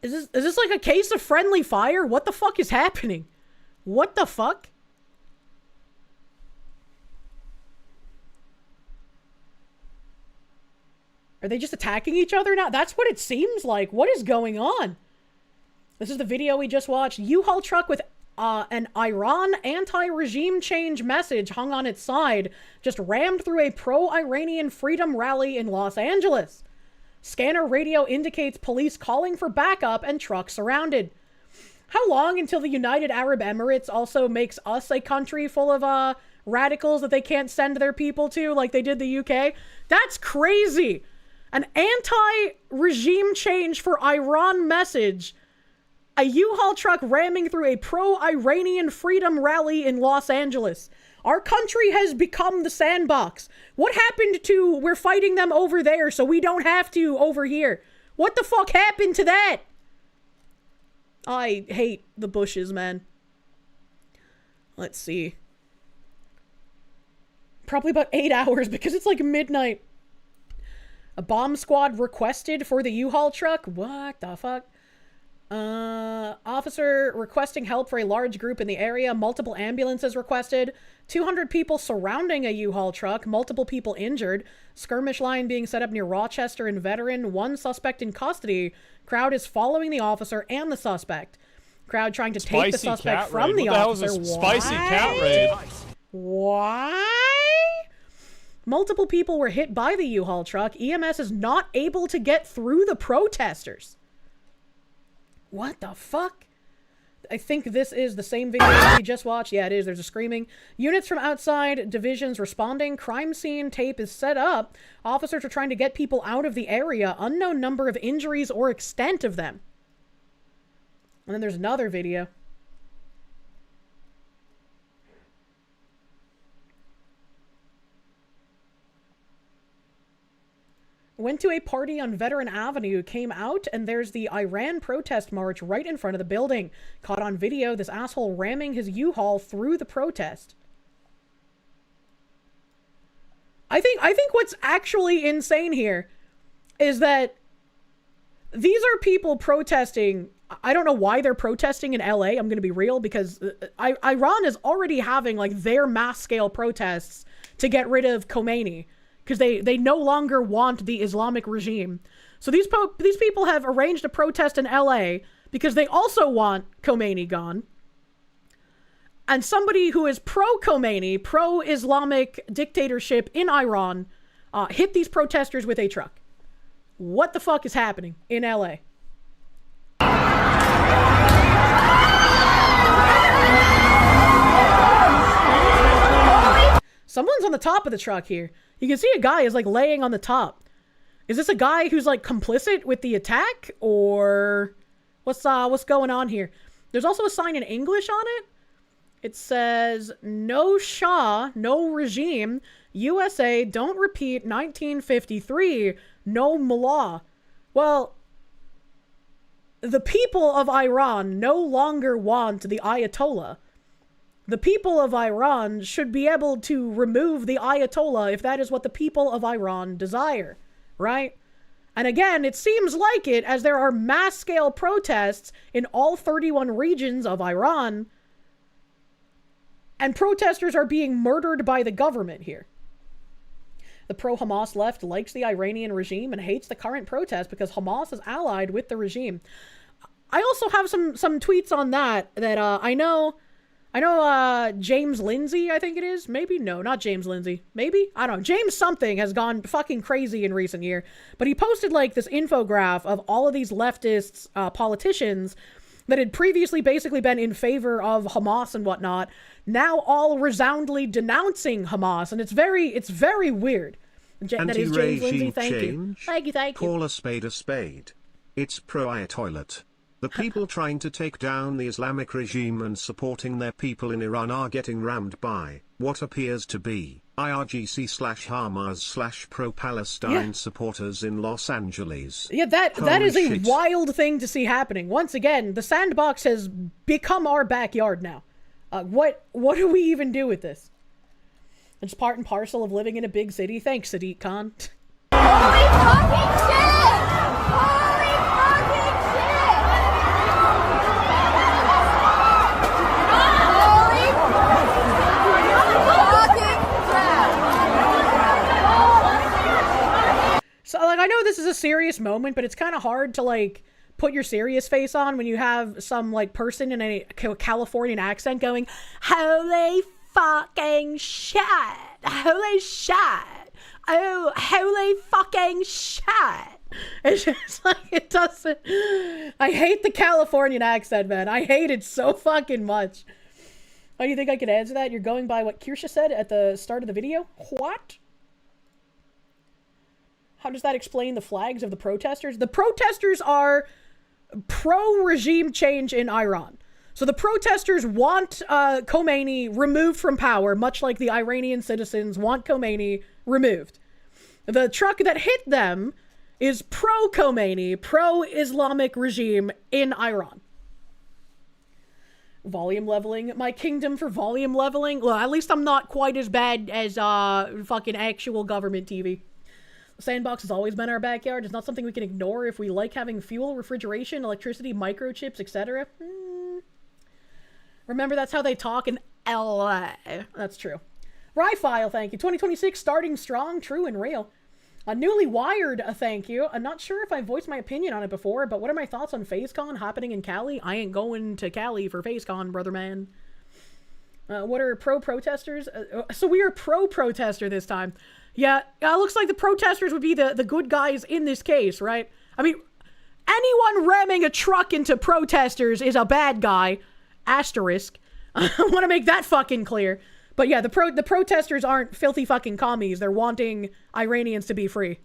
Is this like a case of friendly fire? What the fuck is happening? What the fuck? Are they just attacking each other now? That's what it seems like. What is going on? This is the video we just watched. U-Haul truck with an Iran anti-regime change message hung on its side just rammed through a pro-Iranian freedom rally in Los Angeles. Scanner radio indicates police calling for backup and truck surrounded. How long until the United Arab Emirates also makes us a country full of radicals that they can't send their people to like they did the UK? That's crazy. An anti-regime change for Iran message. A U-Haul truck ramming through a pro-Iranian freedom rally in Los Angeles. Our country has become the sandbox. What happened to we're fighting them over there so we don't have to over here? What the fuck happened to that? I hate the Bushes, man. Let's see. Probably about 8 hours because it's like midnight. A bomb squad requested for the U-Haul truck? What the fuck? Officer requesting help for a large group in the area. Multiple ambulances requested. 200 people surrounding a U-Haul truck. Multiple people injured. Skirmish line being set up near Rochester and Veteran. One suspect in custody. Crowd is following the officer and the suspect. Crowd trying to take the suspect from the officer. Spicy cat raid. Why? Multiple people were hit by the U-Haul truck. EMS is not able to get through the protesters. What the fuck? I think this is the same video we just watched. Yeah, it is. There's a screaming. Units from outside divisions responding. Crime scene tape is set up. Officers are trying to get people out of the area. Unknown number of injuries or extent of them. And then there's another video. Went to a party on Veteran Avenue, came out, and there's the Iran protest march right in front of the building. Caught on video, this asshole ramming his U-Haul through the protest. I think what's actually insane here is that these are people protesting. I don't know why they're protesting in LA, I'm going to be real, because Iran is already having like their mass scale protests to get rid of Khomeini. Because they no longer want the Islamic regime. So these people have arranged a protest in LA because they also want Khomeini gone. And somebody who is pro-Khomeini, pro-Islamic dictatorship in Iran, hit these protesters with a truck. What the fuck is happening in LA? Someone's on the top of the truck here. You can see a guy is like laying on the top. Is this a guy who's like complicit with the attack, or what's going on here? There's also a sign in English on it. It says, "No Shah, no regime. USA, don't repeat 1953. No Mullah." Well, the people of Iran no longer want the Ayatollah. The people of Iran should be able to remove the Ayatollah if that is what the people of Iran desire, right? And again, it seems like it, as there are mass-scale protests in all 31 regions of Iran, and protesters are being murdered by the government here. The pro-Hamas left likes the Iranian regime and hates the current protest because Hamas is allied with the regime. I also have some tweets on that I know James Lindsay, I think it is. Maybe? No, not James Lindsay. Maybe? I don't know. James something has gone fucking crazy in recent year. But he posted like this infograph of all of these leftists, politicians that had previously basically been in favor of Hamas and whatnot, now all resoundingly denouncing Hamas. And it's very weird. That is James Lindsay. Thank you. Thank you. Call a spade. It's pro-Ayatollah. The people trying to take down the Islamic regime and supporting their people in Iran are getting rammed by what appears to be IRGC/Hamas/pro-Palestine supporters in Los Angeles. Yeah, that is a wild thing to see happening. Once again, the sandbox has become our backyard now. What do we even do with this? It's part and parcel of living in a big city. Thanks, Sadiq Khan. Holy fucking shit! Holy fucking shit! Holy fucking crap! So, like, I know this is a serious moment, but it's kind of hard to, like, put your serious face on when you have some, like, person in a Californian accent going, holy fucking shit, holy shit, oh, holy fucking shit. It's just like, it doesn't, I hate the Californian accent, man. I hate it so fucking much. Oh, do you think I could answer that? You're going by what Kirsche said at the start of the video? What? How does that explain the flags of the protesters? The protesters are pro-regime change in Iran. So the protesters want Khomeini removed from power, much like the Iranian citizens want Khomeini removed. The truck that hit them is pro-Khomeini, pro-Islamic regime in Iran. Volume leveling. My kingdom for volume leveling? Well, at least I'm not quite as bad as fucking actual government TV. Sandbox has always been our backyard. It's not something we can ignore if we like having fuel, refrigeration, electricity, microchips, etc. Remember, that's how they talk in LA. That's true. Ryfile, thank you. 2026 starting strong, true and real. Newly Wired, thank you. I'm not sure if I voiced my opinion on it before, but what are my thoughts on FaceCon happening in Cali? I ain't going to Cali for FaceCon, brother man. What are pro-protesters? So we are pro-protester this time. Yeah, looks like the protesters would be the good guys in this case, right? I mean, anyone ramming a truck into protesters is a bad guy. Asterisk. I want to make that fucking clear. But yeah, the protesters aren't filthy fucking commies. They're wanting Iranians to be free.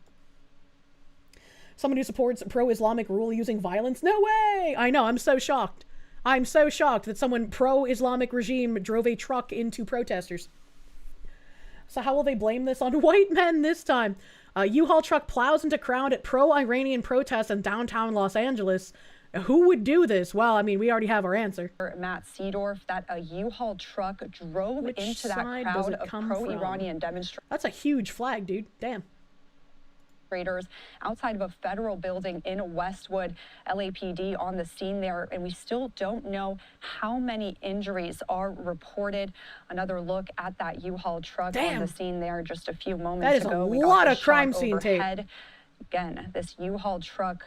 Someone who supports pro-Islamic rule using violence? No way! I know, I'm so shocked. I'm so shocked that someone pro-Islamic regime drove a truck into protesters. So how will they blame this on white men this time? U-Haul truck plows into crowd at pro-Iranian protests in downtown Los Angeles. Who would do this? Well, I mean, we already have our answer. Matt Seedorf, that a U-Haul truck drove into that crowd of pro-Iranian demonstrators. That's a huge flag, dude. Damn. Outside of a federal building in Westwood. LAPD on the scene there, and we still don't know how many injuries are reported. Another look at that U-Haul truck on the scene there just a few moments ago. That is a lot of crime scene tape. Again, this U-Haul truck,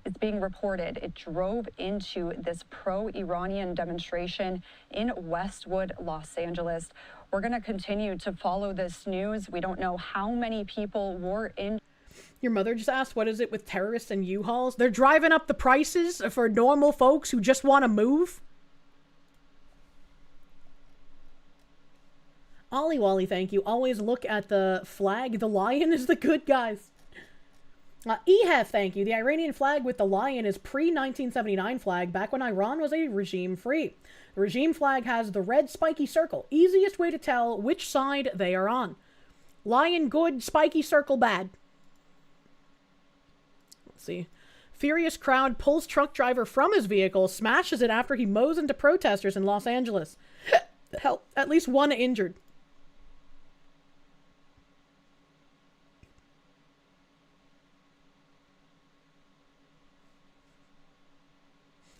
it's being reported it drove into this pro-Iranian demonstration in Westwood, Los Angeles. We're going to continue to follow this news. We don't know how many people were in. Your mother just asked, what is it with terrorists and U-Hauls? They're driving up the prices for normal folks who just want to move. Ollie Wally, thank you. Always look at the flag. The lion is the good guys. Ehef, thank you. The Iranian flag with the lion is pre-1979 flag, back when Iran was a regime free. The regime flag has the red spiky circle. Easiest way to tell which side they are on. Lion good, spiky circle bad. Let's see. Furious crowd pulls truck driver from his vehicle, smashes it after he mows into protesters in Los Angeles. Help, at least one injured.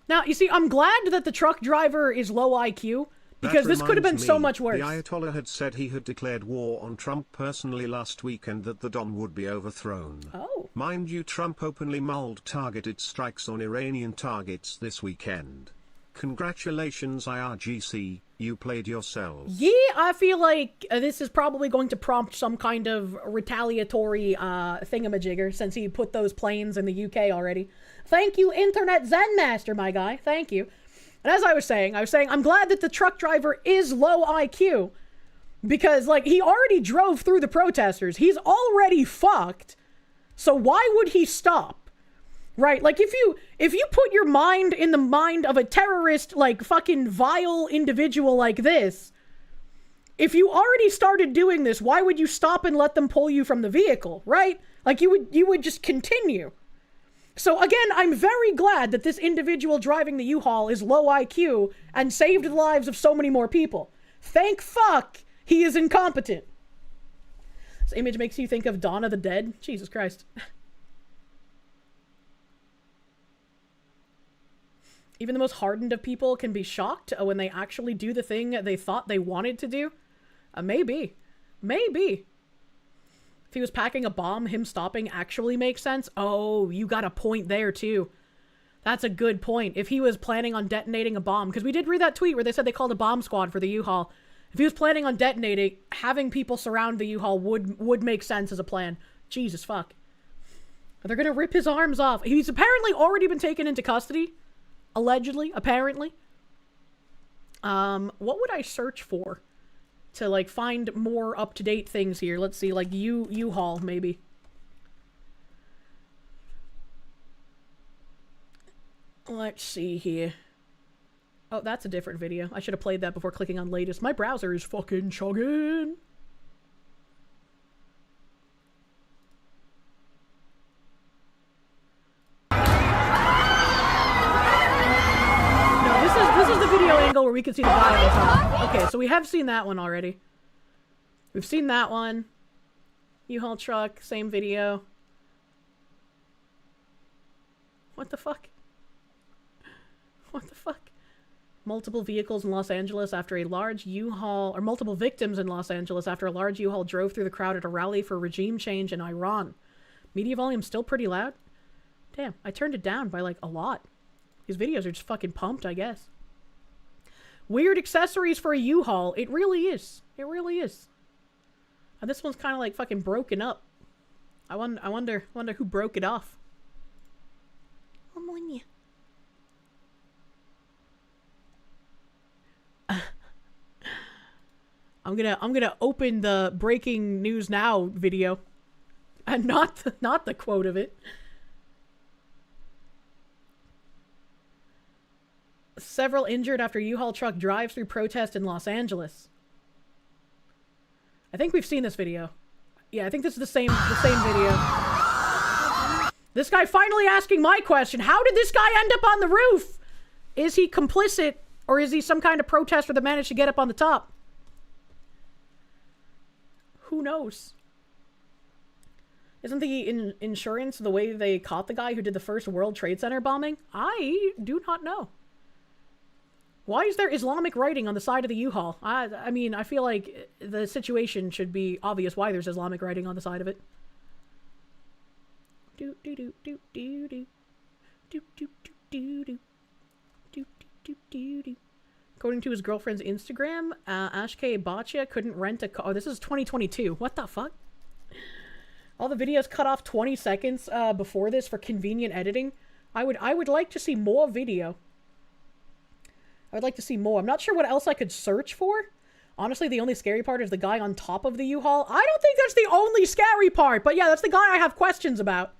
Now, you see, I'm glad that the truck driver is low IQ, because this could have been so much worse. The Ayatollah had said he had declared war on Trump personally last week and that the Don would be overthrown. Oh. Mind you, Trump openly mauled targeted strikes on Iranian targets this weekend. Congratulations, IRGC, you played yourselves. Yeah, I feel like this is probably going to prompt some kind of retaliatory thingamajigger, since he put those planes in the UK already. Thank you, Internet Zen Master, my guy. Thank you. And as I was saying, I'm glad that the truck driver is low IQ, because, like, he already drove through the protesters. He's already fucked. So why would he stop? Right? Like, if you put your mind in the mind of a terrorist, like, fucking vile individual like this, if you already started doing this, why would you stop and let them pull you from the vehicle, right? Like, you would just continue. So again, I'm very glad that this individual driving the U-Haul is low IQ and saved the lives of so many more people. Thank fuck he is incompetent. This image makes you think of Dawn of the Dead. Jesus Christ. Even the most hardened of people can be shocked when they actually do the thing they thought they wanted to do. Maybe. Maybe. If he was packing a bomb, him stopping actually makes sense. Oh, you got a point there, too. That's a good point. If he was planning on detonating a bomb, because we did read that tweet where they said they called a bomb squad for the U-Haul. If he was planning on detonating, having people surround the U-Haul would make sense as a plan. Jesus fuck. They're gonna rip his arms off. He's apparently already been taken into custody. Allegedly, apparently. What would I search for to, like, find more up-to-date things here? Let's see, like, U-Haul, maybe. Let's see here. Oh, that's a different video. I should have played that before clicking on latest. My browser is fucking chugging. No, this is the video angle where we can see the guy on top. Okay, so we have seen that one already. We've seen that one. U-Haul truck, same video. What the fuck? What the fuck? Multiple vehicles in Los Angeles after a large U-Haul, or multiple victims in Los Angeles after a large U-Haul drove through the crowd at a rally for regime change in Iran. Media volume still pretty loud? Damn, I turned it down by, like, a lot. These videos are just fucking pumped, I guess. Weird accessories for a U-Haul. It really is. It really is. And this one's kind of, like, fucking broken up. I wonder who broke it off. I'm on you. I'm gonna open the breaking news now video, and not the quote of it. Several injured after U-Haul truck drives through protest in Los Angeles. I think we've seen this video. Yeah, I think this is the same video. This guy finally asking my question: how did this guy end up on the roof? Is he complicit, or is he some kind of protester that managed to get up on the top? Who knows? Isn't the insurance the way they caught the guy who did the first World Trade Center bombing? I do not know. Why is there Islamic writing on the side of the U-Haul? I mean, I feel like the situation should be obvious why there's Islamic writing on the side of it. Do do do do do do do do do do do do do do. According to his girlfriend's Instagram, Ashke Baccia couldn't rent a car. Oh, this is 2022. What the fuck? All the videos cut off 20 seconds before this for convenient editing. I would like to see more video. I would like to see more. I'm not sure what else I could search for. Honestly, the only scary part is the guy on top of the U-Haul. I don't think that's the only scary part, but yeah, that's the guy I have questions about.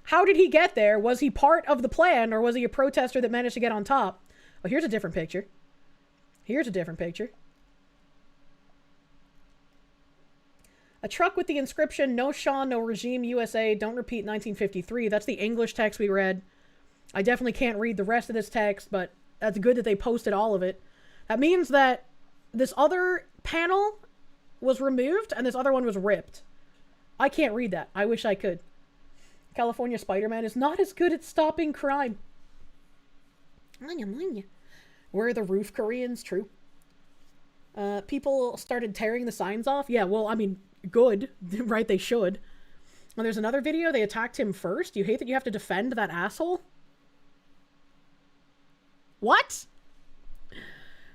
How did he get there? Was he part of the plan, or was he a protester that managed to get on top? Oh, here's a different picture. Here's a different picture. A truck with the inscription, "No Shaw, no regime, USA, don't repeat 1953. That's the English text we read. I definitely can't read the rest of this text, but that's good that they posted all of it. That means that this other panel was removed and this other one was ripped. I can't read that. I wish I could. California Spider-Man is not as good at stopping crime. Where are the roof Koreans? True. People started tearing the signs off. Yeah, well, I mean, good. Right, they should. And there's another video. They attacked him first. You hate that you have to defend that asshole? What?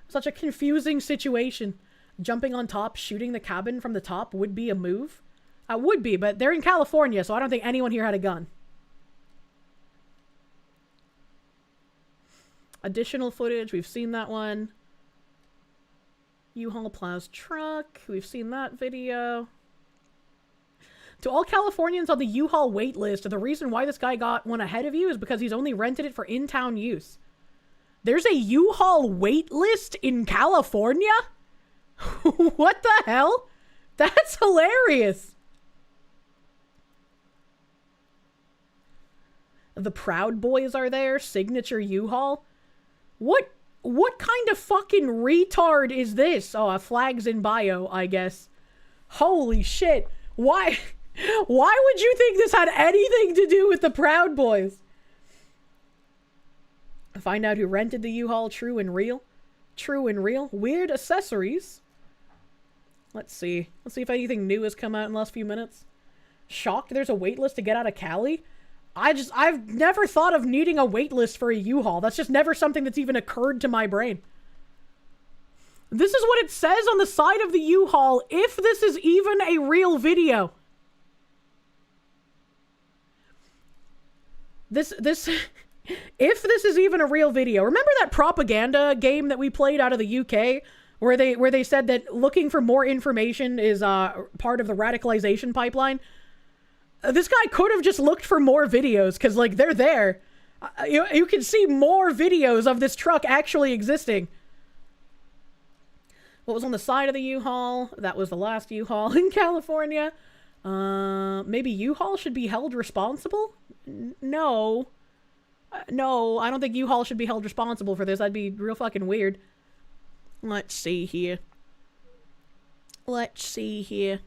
Such a confusing situation. Jumping on top, shooting the cabin from the top would be a move. Would be, but they're in California, so I don't think anyone here had a gun. Additional footage, we've seen that one. U-Haul plows truck, we've seen that video. To all Californians on the U-Haul wait list, the reason why this guy got one ahead of you is because he's only rented it for in-town use. There's a U-Haul wait list in California? What the hell? That's hilarious. The Proud Boys are there, signature U-Haul. What kind of fucking retard is this? Oh, a flag's in bio, I guess. Holy shit. Why would you think this had anything to do with the Proud Boys? Find out who rented the U-Haul, true and real. True and real. Weird accessories. Let's see. Let's see if anything new has come out in the last few minutes. Shocked there's a wait list to get out of Cali. I've never thought of needing a wait list for a U-Haul. That's just never something that's even occurred to my brain. This is what it says on the side of the U-Haul, if this is even a real video. If this is even a real video. Remember that propaganda game that we played out of the UK? Where they said that looking for more information is part of the radicalization pipeline? This guy could have just looked for more videos, because, like, they're there. You can see more videos of this truck actually existing. What was on the side of the U-Haul? That was the last U-Haul in California. Maybe U-Haul should be held responsible? No. No, I don't think U-Haul should be held responsible for this. That'd be real fucking weird. Let's see here. Let's see here.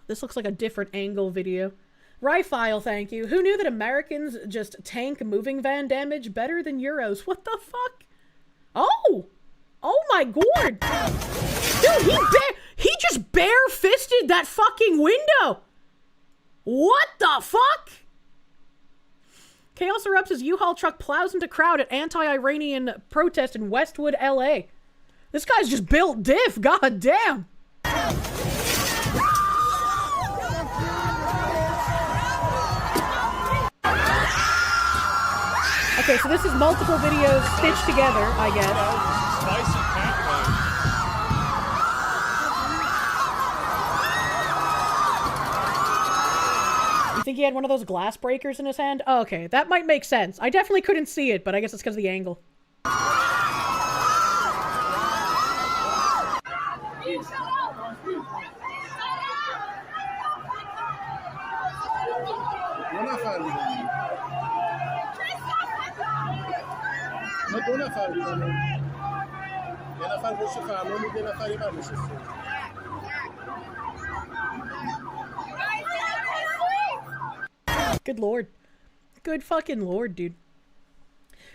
This looks like a different angle video. Rifile, thank you. Who knew that Americans just tank moving van damage better than Euros? What the fuck? Oh! Oh my god! Dude, he just bare-fisted that fucking window! What the fuck? Chaos erupts as U-Haul truck plows into crowd at anti-Iranian protest in Westwood, LA. This guy's just built diff, god damn! Okay, so this is multiple videos stitched together, I guess. Spicy cat You think he had one of those glass breakers in his hand? Oh, okay, that might make sense. I definitely couldn't see it, but I guess it's because of the angle. Good lord. Good fucking lord, dude.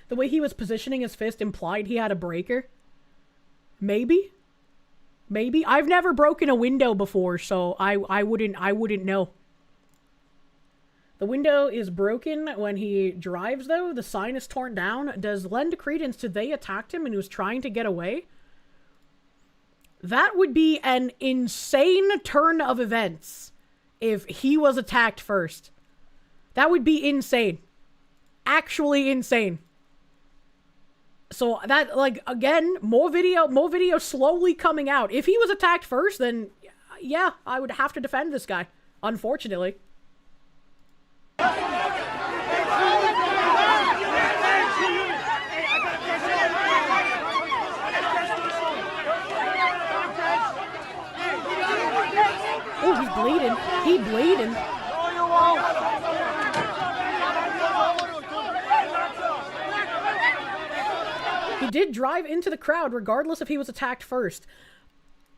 The way he was positioning his fist implied he had a breaker. Maybe? Maybe? I've never broken a window before, so I wouldn't know. The window is broken when he drives, though. The sign is torn down. Does lend credence to they attacked him and he was trying to get away? That would be an insane turn of events if he was attacked first. That would be insane. Actually insane. So that, like, again, more video slowly coming out. If he was attacked first, then yeah, I would have to defend this guy, unfortunately. Oh, he's bleeding. He's bleeding. He did drive into the crowd regardless if he was attacked first.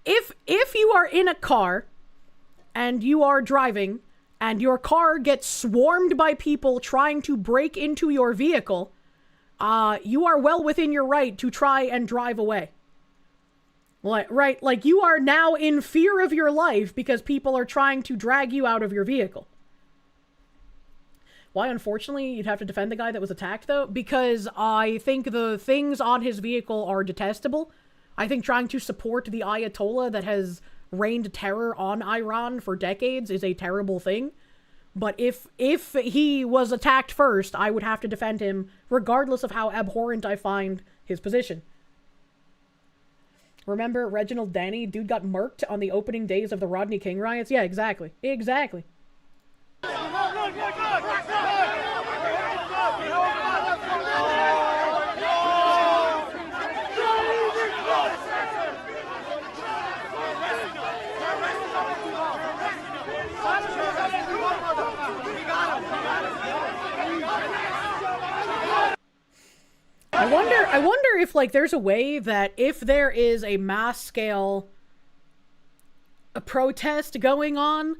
If you are in a car and you are driving and your car gets swarmed by people trying to break into your vehicle, you are well within your right to try and drive away. Right, like you are now in fear of your life because people are trying to drag you out of your vehicle. Why, unfortunately, you'd have to defend the guy that was attacked, though? Because I think the things on his vehicle are detestable. I think trying to support the Ayatollah that has reigned terror on Iran for decades is a terrible thing. But if he was attacked first, I would have to defend him, regardless of how abhorrent I find his position. Remember Reginald Danny? Dude got murked on the opening days of the Rodney King riots? Yeah, exactly. Exactly. I wonder if, like, there's a way that if there is a mass scale protest going on,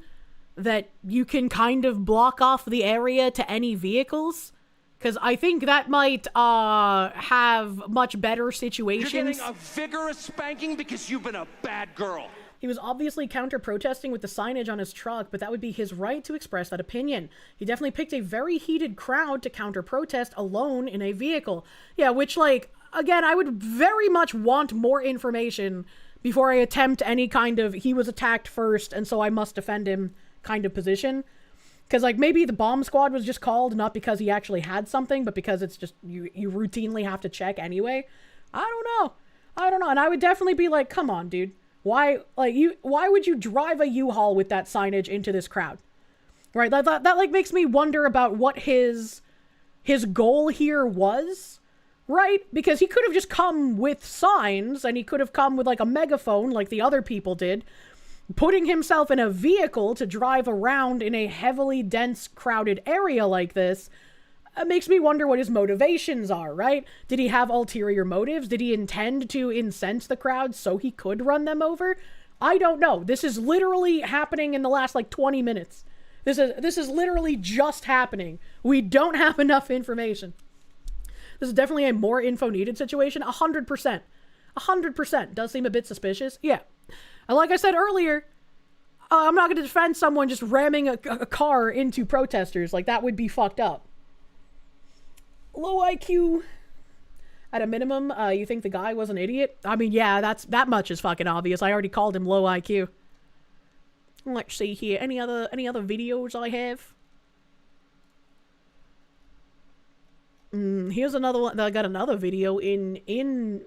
that you can kind of block off the area to any vehicles. Because I think that might have much better situations. You're getting a vigorous spanking because you've been a bad girl. He was obviously counter-protesting with the signage on his truck, but that would be his right to express that opinion. He definitely picked a very heated crowd to counter-protest alone in a vehicle. Yeah, which, like, again, I would very much want more information before I attempt any kind of he was attacked first and so I must defend him kind of position. Because, like, maybe the bomb squad was just called not because he actually had something, but because it's just you routinely have to check anyway. I don't know. And I would definitely be like, come on, dude. Why would you drive a U-Haul with that signage into this crowd? Right? That like makes me wonder about what his goal here was, right? Because he could have just come with signs, and he could have come with like a megaphone like the other people did, putting himself in a vehicle to drive around in a heavily dense, crowded area like this. It makes me wonder what his motivations are, right? Did he have ulterior motives? Did he intend to incense the crowd so he could run them over? I don't know. This is literally happening in the last, like, 20 minutes. This is literally just happening. We don't have enough information. This is definitely a more info needed situation. 100%. 100%. Does seem a bit suspicious. Yeah. And like I said earlier, I'm not going to defend someone just ramming a car into protesters. Like, that would be fucked up. Low IQ. At a minimum, you think the guy was an idiot? I mean, yeah, that much is fucking obvious. I already called him low IQ. Let's see here. Any other videos I have? Here's another one. I got another video in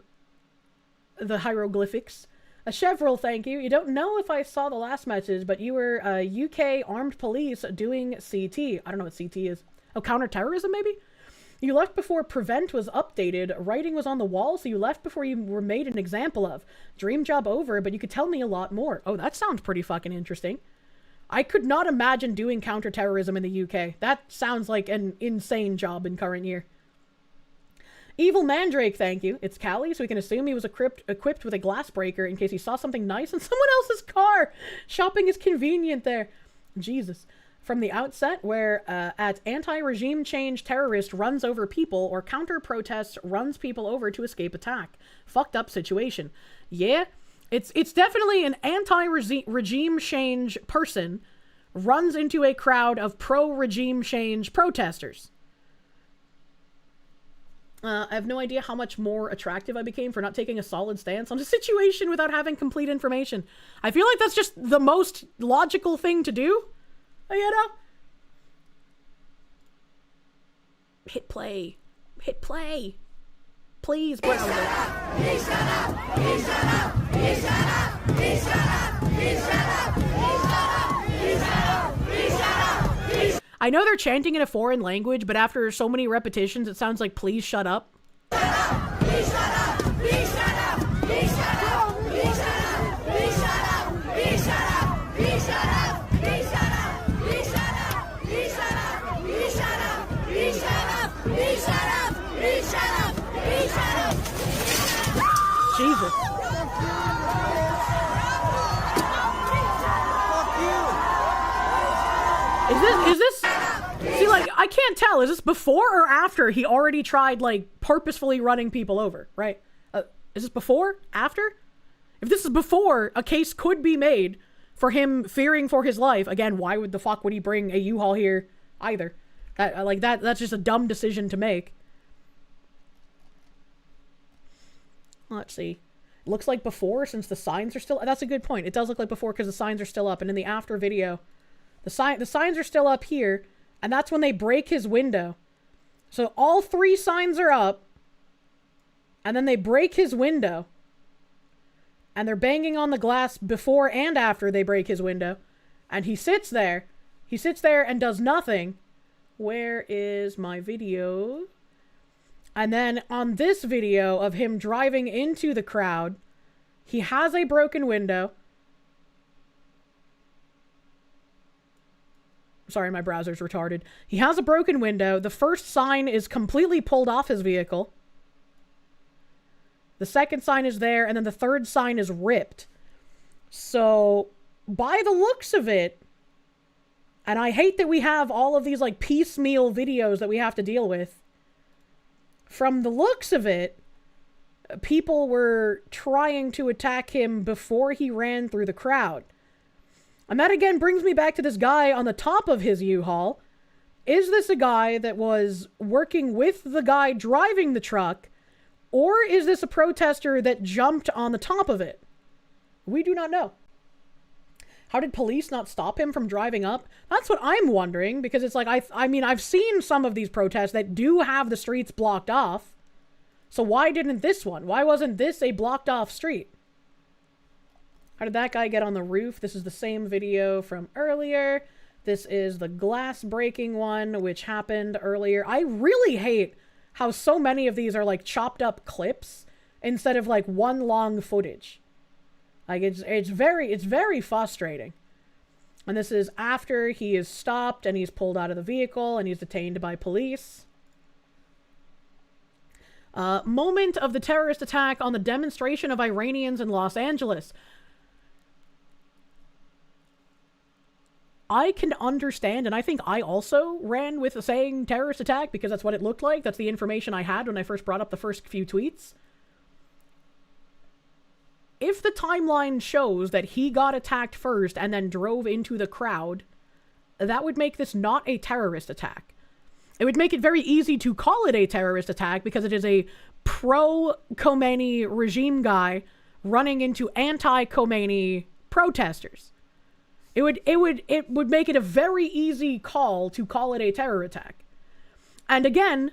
the hieroglyphics. A Chevrolet, thank you. You don't know if I saw the last message, but you were UK armed police doing CT. I don't know what CT is. Oh, counterterrorism, maybe? You left before Prevent was updated, writing was on the wall, so you left before you were made an example of. Dream job over, but you could tell me a lot more. Oh, that sounds pretty fucking interesting. I could not imagine doing counterterrorism in the UK. That sounds like an insane job in current year. Evil Mandrake, thank you. It's Callie, so we can assume he was equipped with a glass breaker in case he saw something nice in someone else's car. Shopping is convenient there. Jesus. From the outset, where at anti-regime change terrorist runs over people or counter-protest runs people over to escape attack. Fucked up situation. Yeah, it's definitely an anti-regime change person runs into a crowd of pro-regime change protesters. I have no idea how much more attractive I became for not taking a solid stance on a situation without having complete information. I feel like that's just the most logical thing to do. You know? Hit play. Hit play. Please, browser. I know they're chanting in a foreign language, but after so many repetitions, it sounds like please shut up. Jesus. Is this, see, like, I can't tell, is this before or after he already tried, like, purposefully running people over, right? Is this before? After? If this is before, a case could be made for him fearing for his life. Again, why would the fuck would he bring a U-Haul here either? That's just a dumb decision to make. Let's see. It looks like before, since the signs are still... That's a good point. It does look like before because the signs are still up. And in the after video, the signs are still up here. And that's when they break his window. So all three signs are up. And then they break his window. And they're banging on the glass before and after they break his window. And he sits there. He sits there and does nothing. Where is my video? And then on this video of him driving into the crowd, he has a broken window. Sorry, my browser's retarded. He has a broken window. The first sign is completely pulled off his vehicle. The second sign is there, and then the third sign is ripped. So, by the looks of it, and I hate that we have all of these, like, piecemeal videos that we have to deal with. From the looks of it, people were trying to attack him before he ran through the crowd. And that again brings me back to this guy on the top of his U-Haul. Is this a guy that was working with the guy driving the truck, or is this a protester that jumped on the top of it? We do not know. How did police not stop him from driving up? That's what I'm wondering, because it's like, I mean, I've seen some of these protests that do have the streets blocked off. So why didn't this one? Why wasn't this a blocked off street? How did that guy get on the roof? This is the same video from earlier. This is the glass breaking one, which happened earlier. I really hate how so many of these are like chopped up clips instead of like one long footage. Like it's very frustrating. And this is after he is stopped and he's pulled out of the vehicle and he's detained by police. Moment of the terrorist attack on the demonstration of Iranians in Los Angeles. I can understand, and I think I also ran with saying terrorist attack because that's what it looked like. That's the information I had when I first brought up the first few tweets. If the timeline shows that he got attacked first and then drove into the crowd, that would make this not a terrorist attack. It would make it very easy to call it a terrorist attack because it is a pro-Khomeini regime guy running into anti-Khomeini protesters. It would make it a very easy call to call it a terror attack. And again,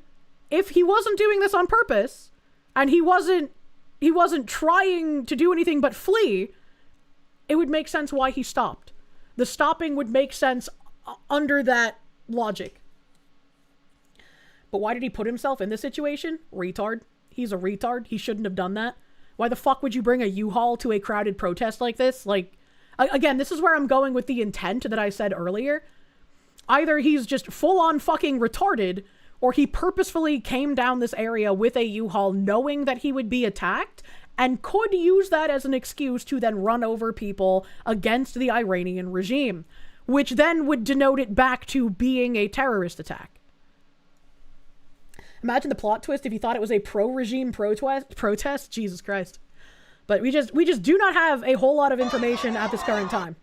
if he wasn't doing this on purpose, and he wasn't trying to do anything but flee, it would make sense why he stopped. The stopping would make sense under that logic. But why did he put himself in this situation? Retard. He's a retard. He shouldn't have done that. Why the fuck would you bring a U-Haul to a crowded protest like this? Like, again, this is where I'm going with the intent that I said earlier. Either he's just full-on fucking retarded, or he purposefully came down this area with a U-Haul knowing that he would be attacked and could use that as an excuse to then run over people against the Iranian regime, which then would denote it back to being a terrorist attack. Imagine the plot twist if you thought it was a pro-regime protest. Jesus Christ. But we just do not have a whole lot of information at this current time.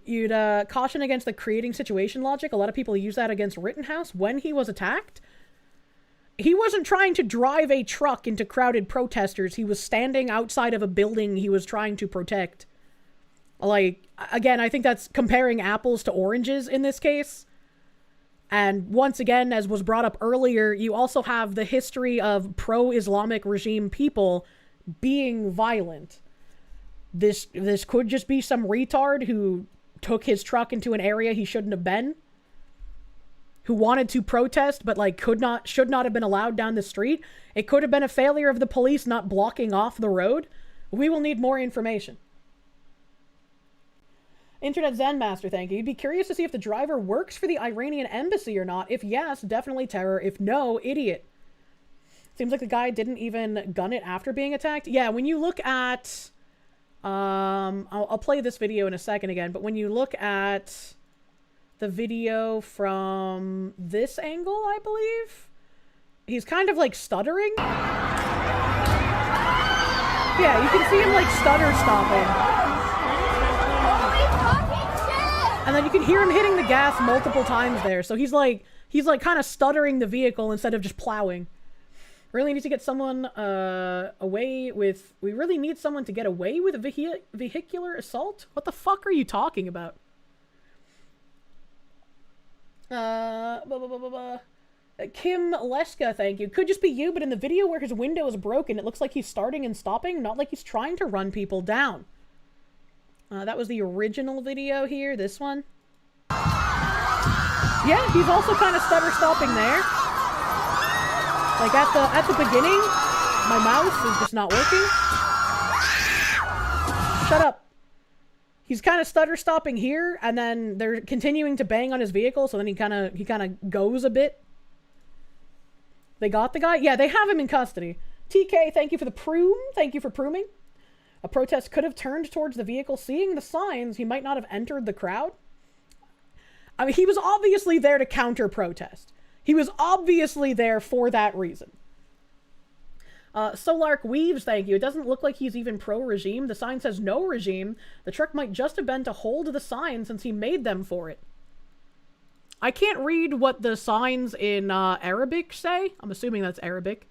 You'd caution against the creating situation logic. A lot of people use that against Rittenhouse when he was attacked. He wasn't trying to drive a truck into crowded protesters. He was standing outside of a building he was trying to protect. Like, again, I think that's comparing apples to oranges in this case. And once again, as was brought up earlier, you also have the history of pro-Islamic regime people being violent. This could just be some retard who took his truck into an area he shouldn't have been, who wanted to protest but like should not have been allowed down the street. It could have been a failure of the police not blocking off the road. We will need more information. Internet Zen Master, thank you. You'd be curious to see if the driver works for the Iranian embassy or not. If yes, definitely terror. If no, idiot. Seems like the guy didn't even gun it after being attacked. Yeah, when you look at... I'll play this video in a second again, but when you look at the video from this angle, I believe, he's kind of like stuttering. Yeah, you can see him like stutter stopping. And then you can hear him hitting the gas multiple times there. So he's like kind of stuttering the vehicle instead of just plowing. Really need to get someone away with... We really need someone to get away with a vehicular assault? What the fuck are you talking about? Kim Leska, thank you. Could just be you, but in the video where his window is broken, it looks like he's starting and stopping, not like he's trying to run people down. That was the original video here, this one. Yeah, he's also kind of stutter stopping there. Like at the beginning, my mouse is just not working. Shut up. He's kind of stutter stopping here, and then they're continuing to bang on his vehicle, so then he kind of goes a bit. They got the guy? Yeah, they have him in custody. TK, thank you for the prune. Thank you for pruning. A protest could have turned towards the vehicle. Seeing the signs, he might not have entered the crowd. I mean, he was obviously there to counter-protest. He was obviously there for that reason. Solark Weaves, thank you. It doesn't look like he's even pro-regime. The sign says no regime. The trick might just have been to hold the sign since he made them for it. I can't read what the signs in Arabic say. I'm assuming that's Arabic.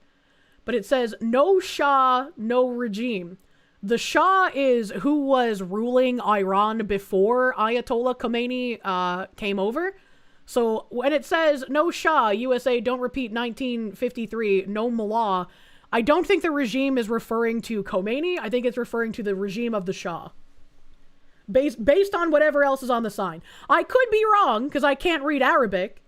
But it says, no Shah, no regime. The Shah is who was ruling Iran before Ayatollah Khomeini came over. So when it says, no Shah, USA, don't repeat 1953, no Mullah, I don't think the regime is referring to Khomeini. I think it's referring to the regime of the Shah. Based on whatever else is on the sign. I could be wrong, because I can't read Arabic.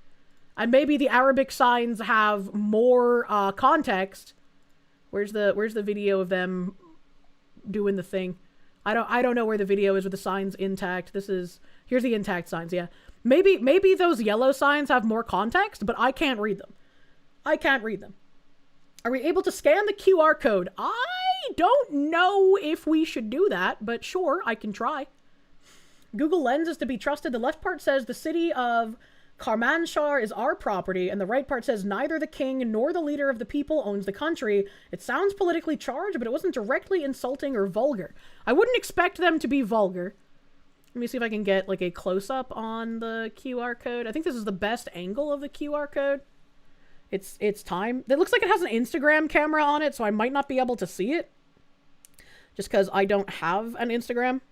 And maybe the Arabic signs have more context. Where's the video of them doing the thing? I don't know where the video is with the signs intact. Here's the intact signs, yeah. Maybe those yellow signs have more context, but I can't read them. I can't read them. Are we able to scan the QR code? I don't know if we should do that, but sure, I can try. Google Lens is to be trusted. The left part says the city of Karmanshah is our property, and the right part says neither the king nor the leader of the people owns the country. It sounds politically charged, but it wasn't directly insulting or vulgar. I wouldn't expect them to be vulgar. Let me see if I can get like a close-up on the QR code. I think this is the best angle of the QR code. It's time. It looks like it has an Instagram camera on it, so I might not be able to see it. Just because I don't have an Instagram.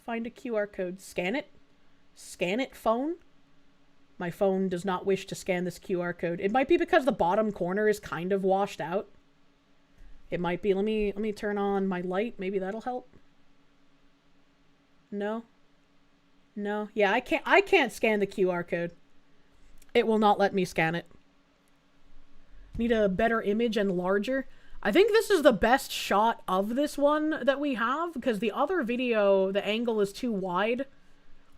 Find a QR code. Scan it. Scan it, phone. My phone does not wish to scan this QR code. It might be because the bottom corner is kind of washed out. It might be. Let me turn on my light. Maybe that'll help. No. No. Yeah, I can't scan the QR code. It will not let me scan it. Need a better image and larger. I think this is the best shot of this one that we have, because the other video, the angle is too wide.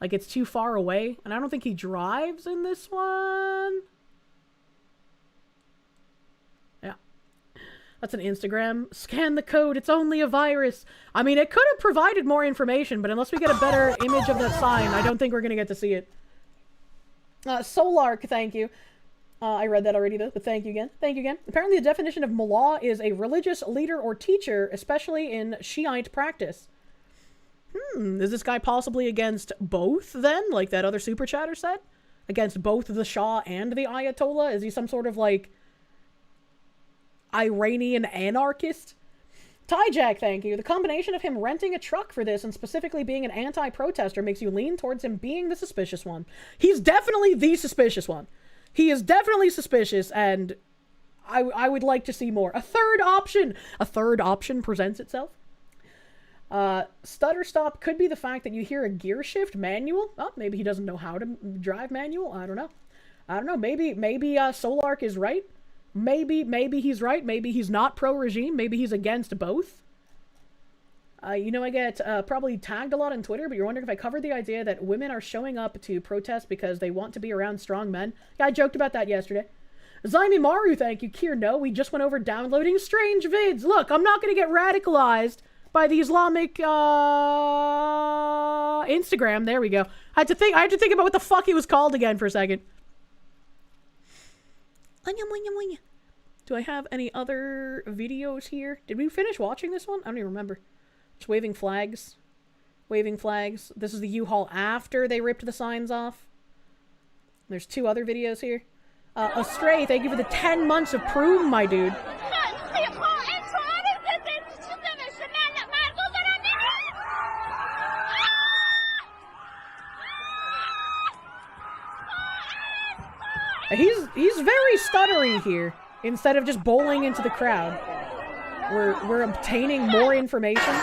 Like, it's too far away. And I don't think he drives in this one. Yeah. That's an Instagram. Scan the code. It's only a virus. I mean, it could have provided more information, but unless we get a better image of that sign, I don't think we're going to get to see it. Solark, thank you. I read that already, though, but thank you again. Thank you again. Apparently, the definition of mullah is a religious leader or teacher, especially in Shiite practice. Is this guy possibly against both, then? Like that other super chatter said? Against both the Shah and the Ayatollah? Is he some sort of, like, Iranian anarchist? Tyjack, thank you. The combination of him renting a truck for this and specifically being an anti-protester makes you lean towards him being the suspicious one. He's definitely the suspicious one. He is definitely suspicious, and I would like to see more. A third option presents itself. Stutter stop could be the fact that you hear a gear shift manual. Oh, maybe he doesn't know how to drive manual. I don't know. Maybe Solark is right. Maybe he's right. Maybe he's not pro-regime. Maybe he's against both. I get probably tagged a lot on Twitter, but you're wondering if I covered the idea that women are showing up to protest because they want to be around strong men. Yeah, I joked about that yesterday. Zaimi Maru, thank you. Kier, no, we just went over downloading strange vids. Look, I'm not going to get radicalized by the Islamic Instagram. There we go. I had to think about what the fuck it was called again for a second. Do I have any other videos here? Did we finish watching this one? I don't even remember. Just waving flags. Waving flags. This is the U-Haul after they ripped the signs off. There's 2 other videos here. Astray, thank you for the 10 months of prune, my dude. He's very stuttery here. Instead of just bowling into the crowd. We're obtaining more information.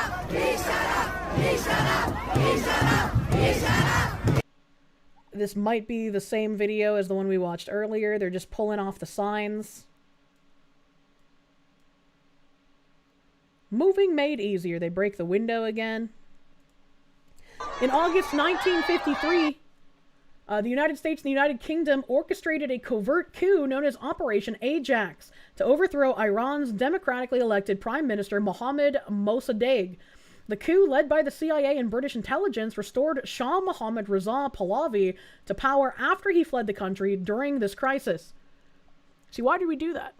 This might be the same video as the one we watched earlier. They're just pulling off the signs. Moving made easier. They break the window again. In August 1953, The United States and the United Kingdom orchestrated a covert coup known as Operation Ajax to overthrow Iran's democratically elected Prime Minister Mohammad Mossadegh. The coup, led by the CIA and British intelligence, restored Shah Mohammad Reza Pahlavi to power after he fled the country during this crisis. See, why did we do that?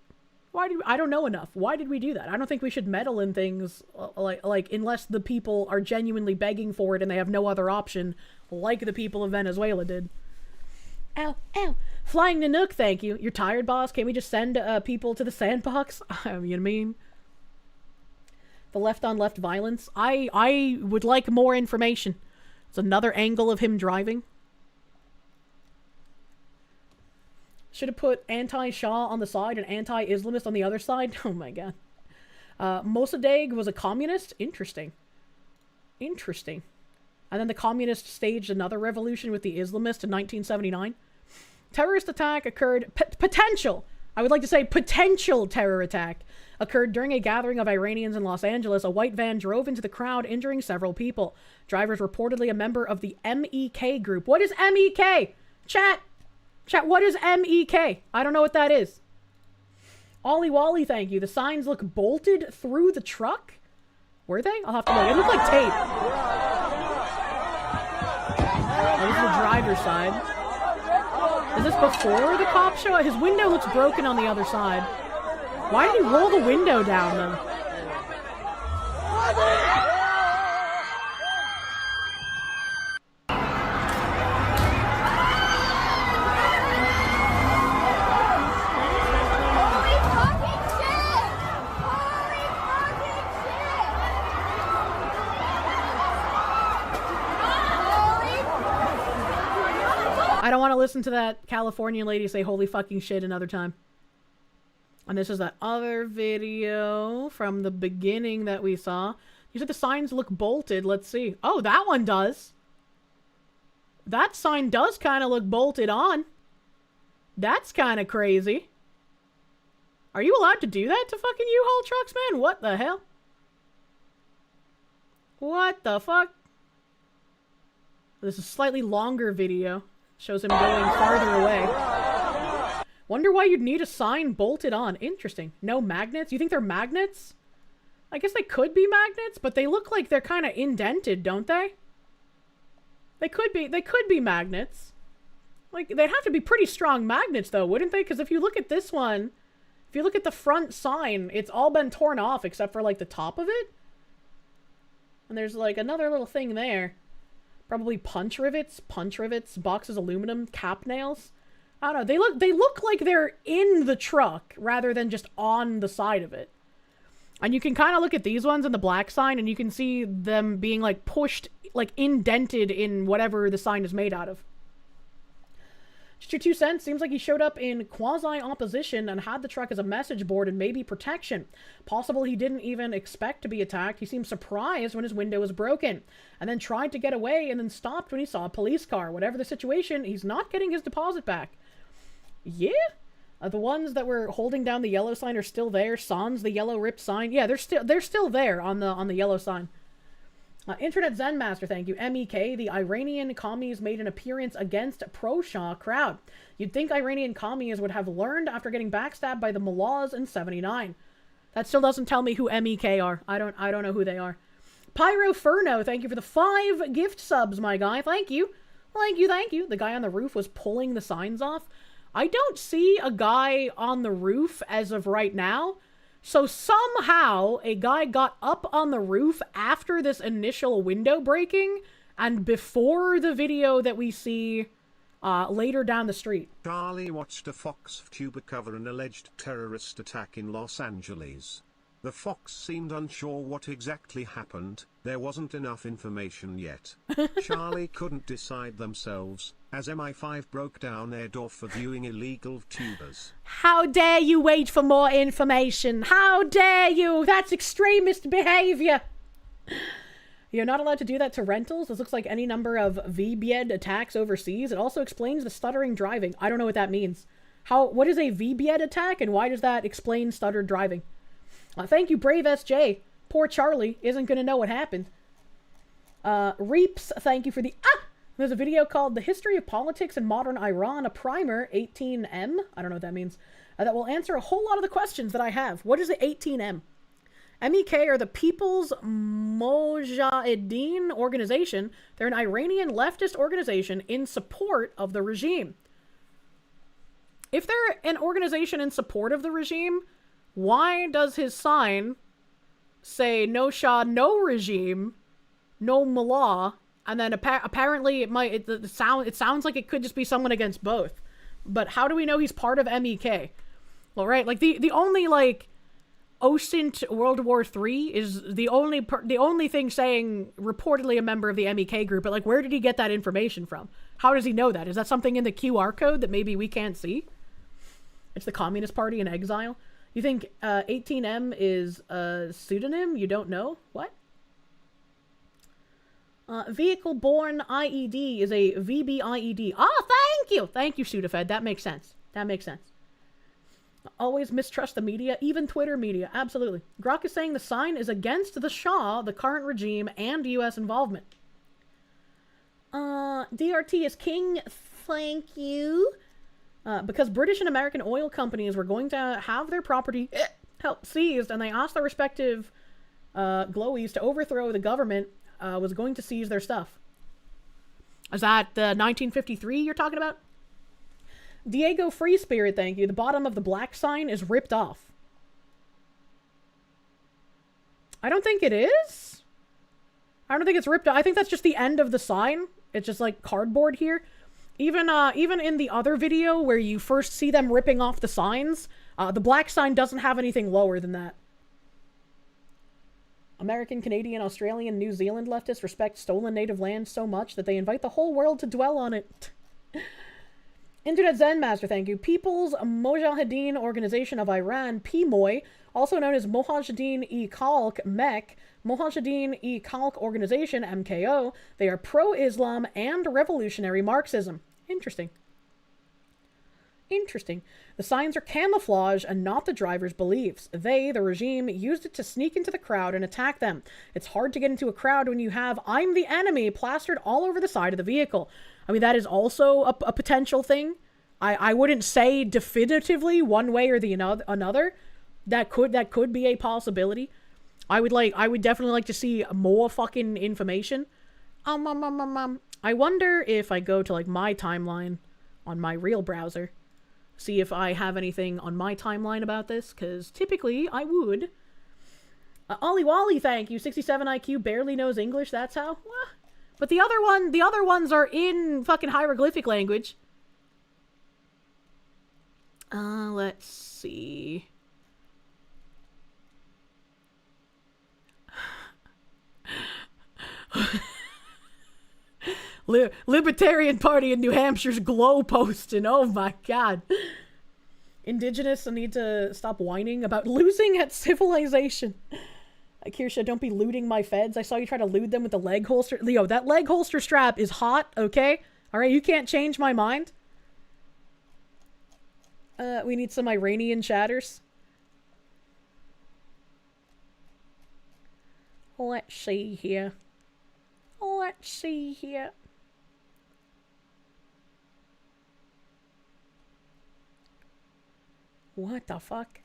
I don't know enough. Why did we do that? I don't think we should meddle in things like unless the people are genuinely begging for it and they have no other option, like the people of Venezuela did. Ow, ow. Flying Nanook, thank you. You're tired, boss? Can't we just send people to the sandbox? You know what I mean? The left-on-left violence. I would like more information. It's another angle of him driving. Should have put anti-Shah on the side and anti-Islamist on the other side. Oh my god. Mossadegh was a communist? Interesting. Interesting. And then the communists staged another revolution with the Islamists in 1979. Terrorist attack occurred... potential! I would like to say potential terror attack occurred during a gathering of Iranians in Los Angeles. A white van drove into the crowd, injuring several people. Drivers reportedly a member of the MEK group. What is MEK? Chat, what is MEK? I don't know what that is. Ollie Wally, thank you. The signs look bolted through the truck? Were they? I'll have to look. It looked like tape. Oh, this is the driver's side. Is this before the cop show? His window looks broken on the other side. Why did he roll the window down, though? I don't want to listen to that Californian lady say holy fucking shit another time. And this is that other video from the beginning that we saw. You said the signs look bolted. Let's see. Oh, that one does. That sign does kind of look bolted on. That's kind of crazy. Are you allowed to do that to fucking U-Haul trucks, man? What the hell? What the fuck? This is a slightly longer video. Shows him going farther away. Wonder why you'd need a sign bolted on. Interesting. No magnets? You think they're magnets? I guess they could be magnets, but they look like they're kind of indented, don't they? They could be magnets. Like, they'd have to be pretty strong magnets, though, wouldn't they? Because if you look at this one, if you look at the front sign, it's all been torn off except for, like, the top of it. And there's, like, another little thing there. Probably punch rivets, boxes, aluminum, cap nails. I don't know. They look like they're in the truck rather than just on the side of it. And you can kind of look at these ones in the black sign and you can see them being like pushed, like indented in whatever the sign is made out of. Just your 2 cents. Seems like he showed up in quasi-opposition and had the truck as a message board and maybe protection. Possible he didn't even expect to be attacked. He seemed surprised when his window was broken. And then tried to get away and then stopped when he saw a police car. Whatever the situation, he's not getting his deposit back. Yeah? The ones that were holding down the yellow sign are still there. Sans, the yellow ripped sign. Yeah, they're still there on the yellow sign. Internet Zen Master, thank you. MEK, the Iranian commies made an appearance against pro-Shah crowd. You'd think Iranian commies would have learned after getting backstabbed by the mullahs in 79. That still doesn't tell me who MEK are. I don't know who they are. Pyroferno, thank you for the 5 gift subs, my guy. Thank you. Thank you. The guy on the roof was pulling the signs off. I don't see a guy on the roof as of right now. So somehow a guy got up on the roof after this initial window breaking and before the video that we see later down the street. Charlie watched a Fox tuber cover an alleged terrorist attack in Los Angeles. The Fox seemed unsure what exactly happened. There wasn't enough information yet. Charlie couldn't decide themselves, as MI5 broke down their door for viewing illegal tubers. How dare you wait for more information? How dare you? That's extremist behavior. You're not allowed to do that to rentals. This looks like any number of VBED attacks overseas. It also explains the stuttering driving. I don't know what that means. What is a VBED attack and why does that explain stuttered driving? Thank you, Brave SJ. Poor Charlie isn't going to know what happened. Reaps, thank you for the There's a video called The History of Politics in Modern Iran, a primer, 18M. I don't know what that means. That will answer a whole lot of the questions that I have. What is the 18M? MEK are the People's Mojahedin Organization. They're an Iranian leftist organization in support of the regime. If they're an organization in support of the regime, why does his sign say no Shah, no regime, no Mullah, and then apparently it sounds like it could just be someone against both. But how do we know he's part of MEK? Well, right, like the only like OSINT World War III is the only thing saying reportedly a member of the MEK group, but like where did he get that information from? How does he know that? Is that something in the QR code that maybe we can't see? It's the Communist Party in exile. You think 18M is a pseudonym? You don't know? What? Vehicle-borne IED is a VBIED. Oh, thank you! Thank you, Sudafed. That makes sense. That makes sense. Always mistrust the media, even Twitter media. Absolutely. Grok is saying the sign is against the Shah, the current regime, and U.S. involvement. DRT is king. Thank you. Because British and American oil companies were going to have their property seized, and they asked their respective glowies to overthrow the government, was going to seize their stuff. Is that the 1953 you're talking about? Diego Free Spirit, thank you. The bottom of the black sign is ripped off. I don't think it is. I don't think it's ripped off. I think that's just the end of the sign. It's just like cardboard here. Even in the other video where you first see them ripping off the signs, the black sign doesn't have anything lower than that. American, Canadian, Australian, New Zealand leftists respect stolen native land so much that they invite the whole world to dwell on it. Internet Zen Master, thank you. People's Mojahedin Organization of Iran, PMOI, also known as Mojahedin-e-Khalq, MEK, Mojahedin-e-Khalq Organization, MKO. They are pro-Islam and revolutionary Marxism. Interesting. Interesting. The signs are camouflage and not the driver's beliefs. They, the regime, used it to sneak into the crowd and attack them. It's hard to get into a crowd when you have "I'm the enemy" plastered all over the side of the vehicle. I mean, that is also a potential thing. I wouldn't say definitively one way or the another. That could be a possibility. I would definitely like to see more fucking information. I wonder if I go to like my timeline on my real browser, see if I have anything on my timeline about this, because typically I would. Ollie Wally, thank you. 67 IQ, barely knows English, that's how? But the other ones are in fucking hieroglyphic language. Let's see. Libertarian Party in New Hampshire's glow posting. Oh my god. Indigenous need to stop whining about losing at civilization. Kirsche, don't be looting my feds. I saw you try to loot them with the leg holster. Leo, that leg holster strap is hot, okay? Alright, you can't change my mind. We need some Iranian chatters. Let's see here. Let's see here. What the fuck?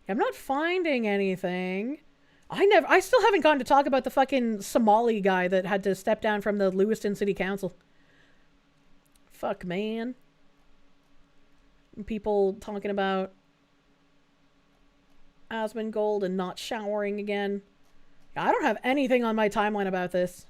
I'm not finding anything. I still haven't gotten to talk about the fucking Somali guy that had to step down from the Lewiston City Council. Fuck, man. People talking about Asmongold and not showering again. I don't have anything on my timeline about this.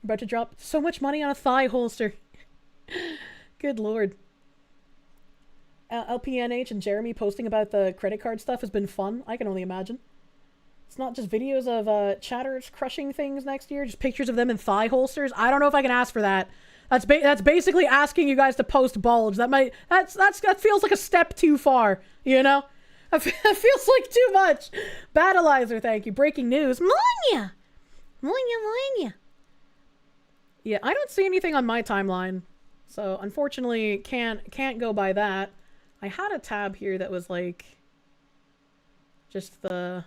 About to drop so much money on a thigh holster. Good lord. LPNH and Jeremy posting about the credit card stuff has been fun. I can only imagine. It's not just videos of chatters crushing things next year, just pictures of them in thigh holsters. I don't know if I can ask for that. That's basically asking you guys to post bulge. That feels like a step too far, you know? That feels like too much. Battleizer, thank you. Breaking news. Monya! Monya. Yeah, I don't see anything on my timeline So unfortunately, can't go by that. I had a tab here that was like just the.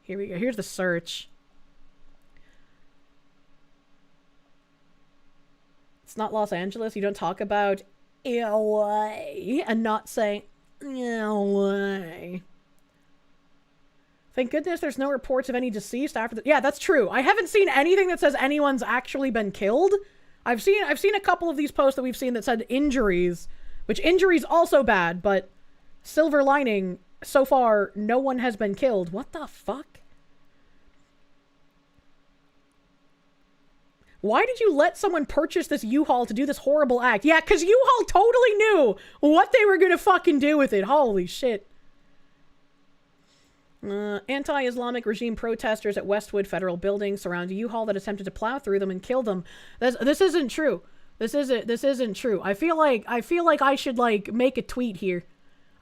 Here we go. Here's the search. It's not Los Angeles. You don't talk about LA and not say LA. Thank goodness there's no reports of any deceased after the. Yeah, that's true. I haven't seen anything that says anyone's actually been killed. I've seen a couple of these posts that we've seen that said injuries, which injuries also bad, but silver lining, so far no one has been killed. What the fuck? Why did you let someone purchase this U-Haul to do this horrible act? Yeah, because U-Haul totally knew what they were gonna fucking do with it. Holy shit. Anti-Islamic regime protesters at Westwood Federal Building surround a U-Haul that attempted to plow through them and kill them. This isn't true. This isn't true. I feel like I should like make a tweet here.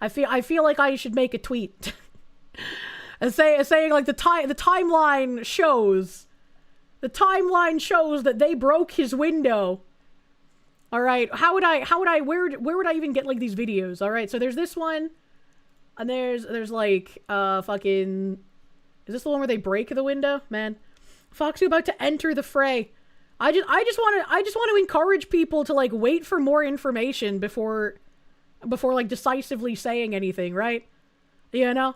I feel like I should make a tweet. and saying like the timeline shows. The timeline shows that they broke his window. All right. Where would I even get like these videos? All right. So there's this one. And there's like, fucking... Is this the one where they break the window? Man. Foxy about to enter the fray. I just want to encourage people to, like, wait for more information before like, decisively saying anything, right? You know?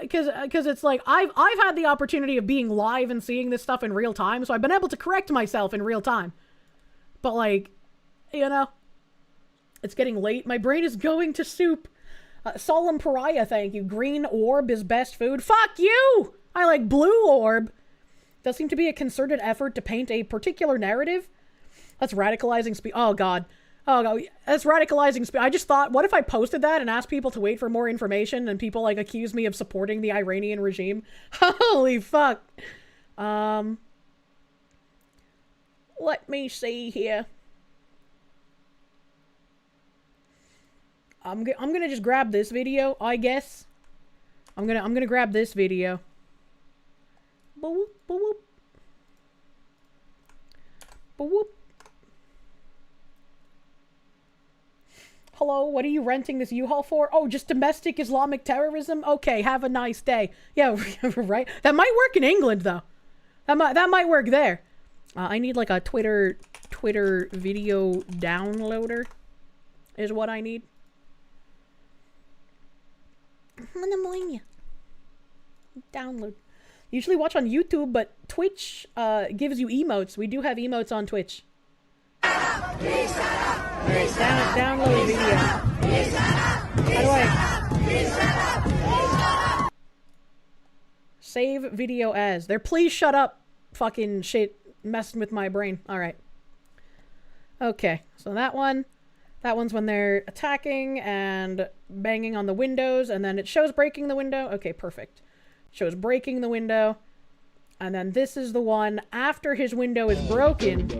Because it's like, I've had the opportunity of being live and seeing this stuff in real time, so I've been able to correct myself in real time. But, like, you know? It's getting late. My brain is going to soup. Solemn Pariah, thank you. Green orb is best food. Fuck you! I like blue orb. Does seem to be a concerted effort to paint a particular narrative. That's radicalizing Oh god. Oh god. That's radicalizing I just thought, what if I posted that and asked people to wait for more information and people like accuse me of supporting the Iranian regime? Holy fuck. Let me see here. I'm gonna just grab this video, I guess. I'm gonna grab this video. Boop, boop, boop. Hello, what are you renting this U-Haul for? Oh, just domestic Islamic terrorism? Okay, have a nice day. Yeah, right. That might work in England though. That might work there. I need like a Twitter video downloader. Is what I need. Download. Usually watch on YouTube, but Twitch gives you emotes. We do have emotes on Twitch. Alright, download video. How do I... Save video as. They're please shut up fucking shit messing with my brain. Alright. Okay, so that one's when they're attacking and banging on the windows, and then it shows breaking the window. Okay, perfect. Shows breaking the window. And then this is the one after his window is broken.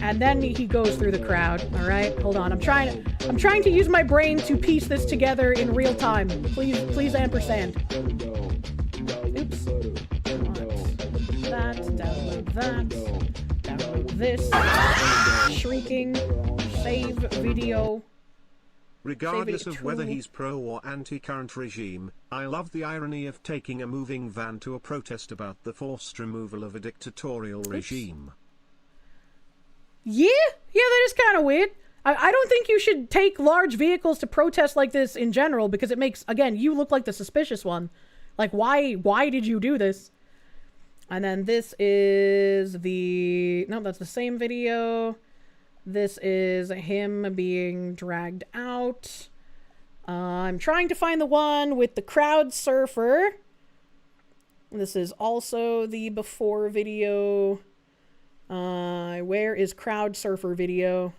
And then he goes through the crowd. Alright, hold on. I'm trying to use my brain to piece this together in real time. Please ampersand. Oops. Download that. Download this. Shrieking. Save video. Regardless of whether he's pro or anti-current regime, I love the irony of taking a moving van to a protest about the forced removal of a dictatorial regime. Yeah, that is kind of weird. I don't think you should take large vehicles to protest like this in general, because it makes, again, you look like the suspicious one. Like, why did you do this? And then this is the... No, that's the same video. This is him being dragged out. I'm trying to find the one with the crowd surfer. This is also the before video. Where is crowd surfer video?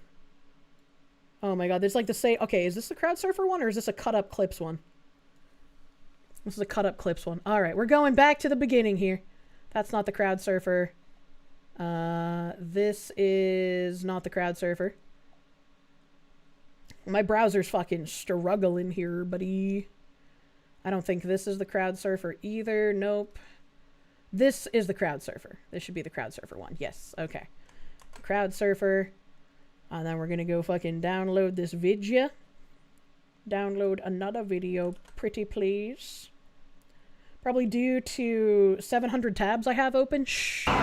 Oh my god, there's like the same... Okay, is this the crowd surfer one or is this a cut up clips one? This is a cut up clips one. Alright, we're going back to the beginning here. That's not the crowd surfer. This is not the crowd surfer. My browser's fucking struggling here, buddy. I don't think this is the crowd surfer either. Nope. This is the crowd surfer. This should be the crowd surfer one. Yes. Okay. Crowd surfer. And then we're gonna go fucking download this video. Download another video, pretty please. Probably due to 700 tabs I have open. Shh. Save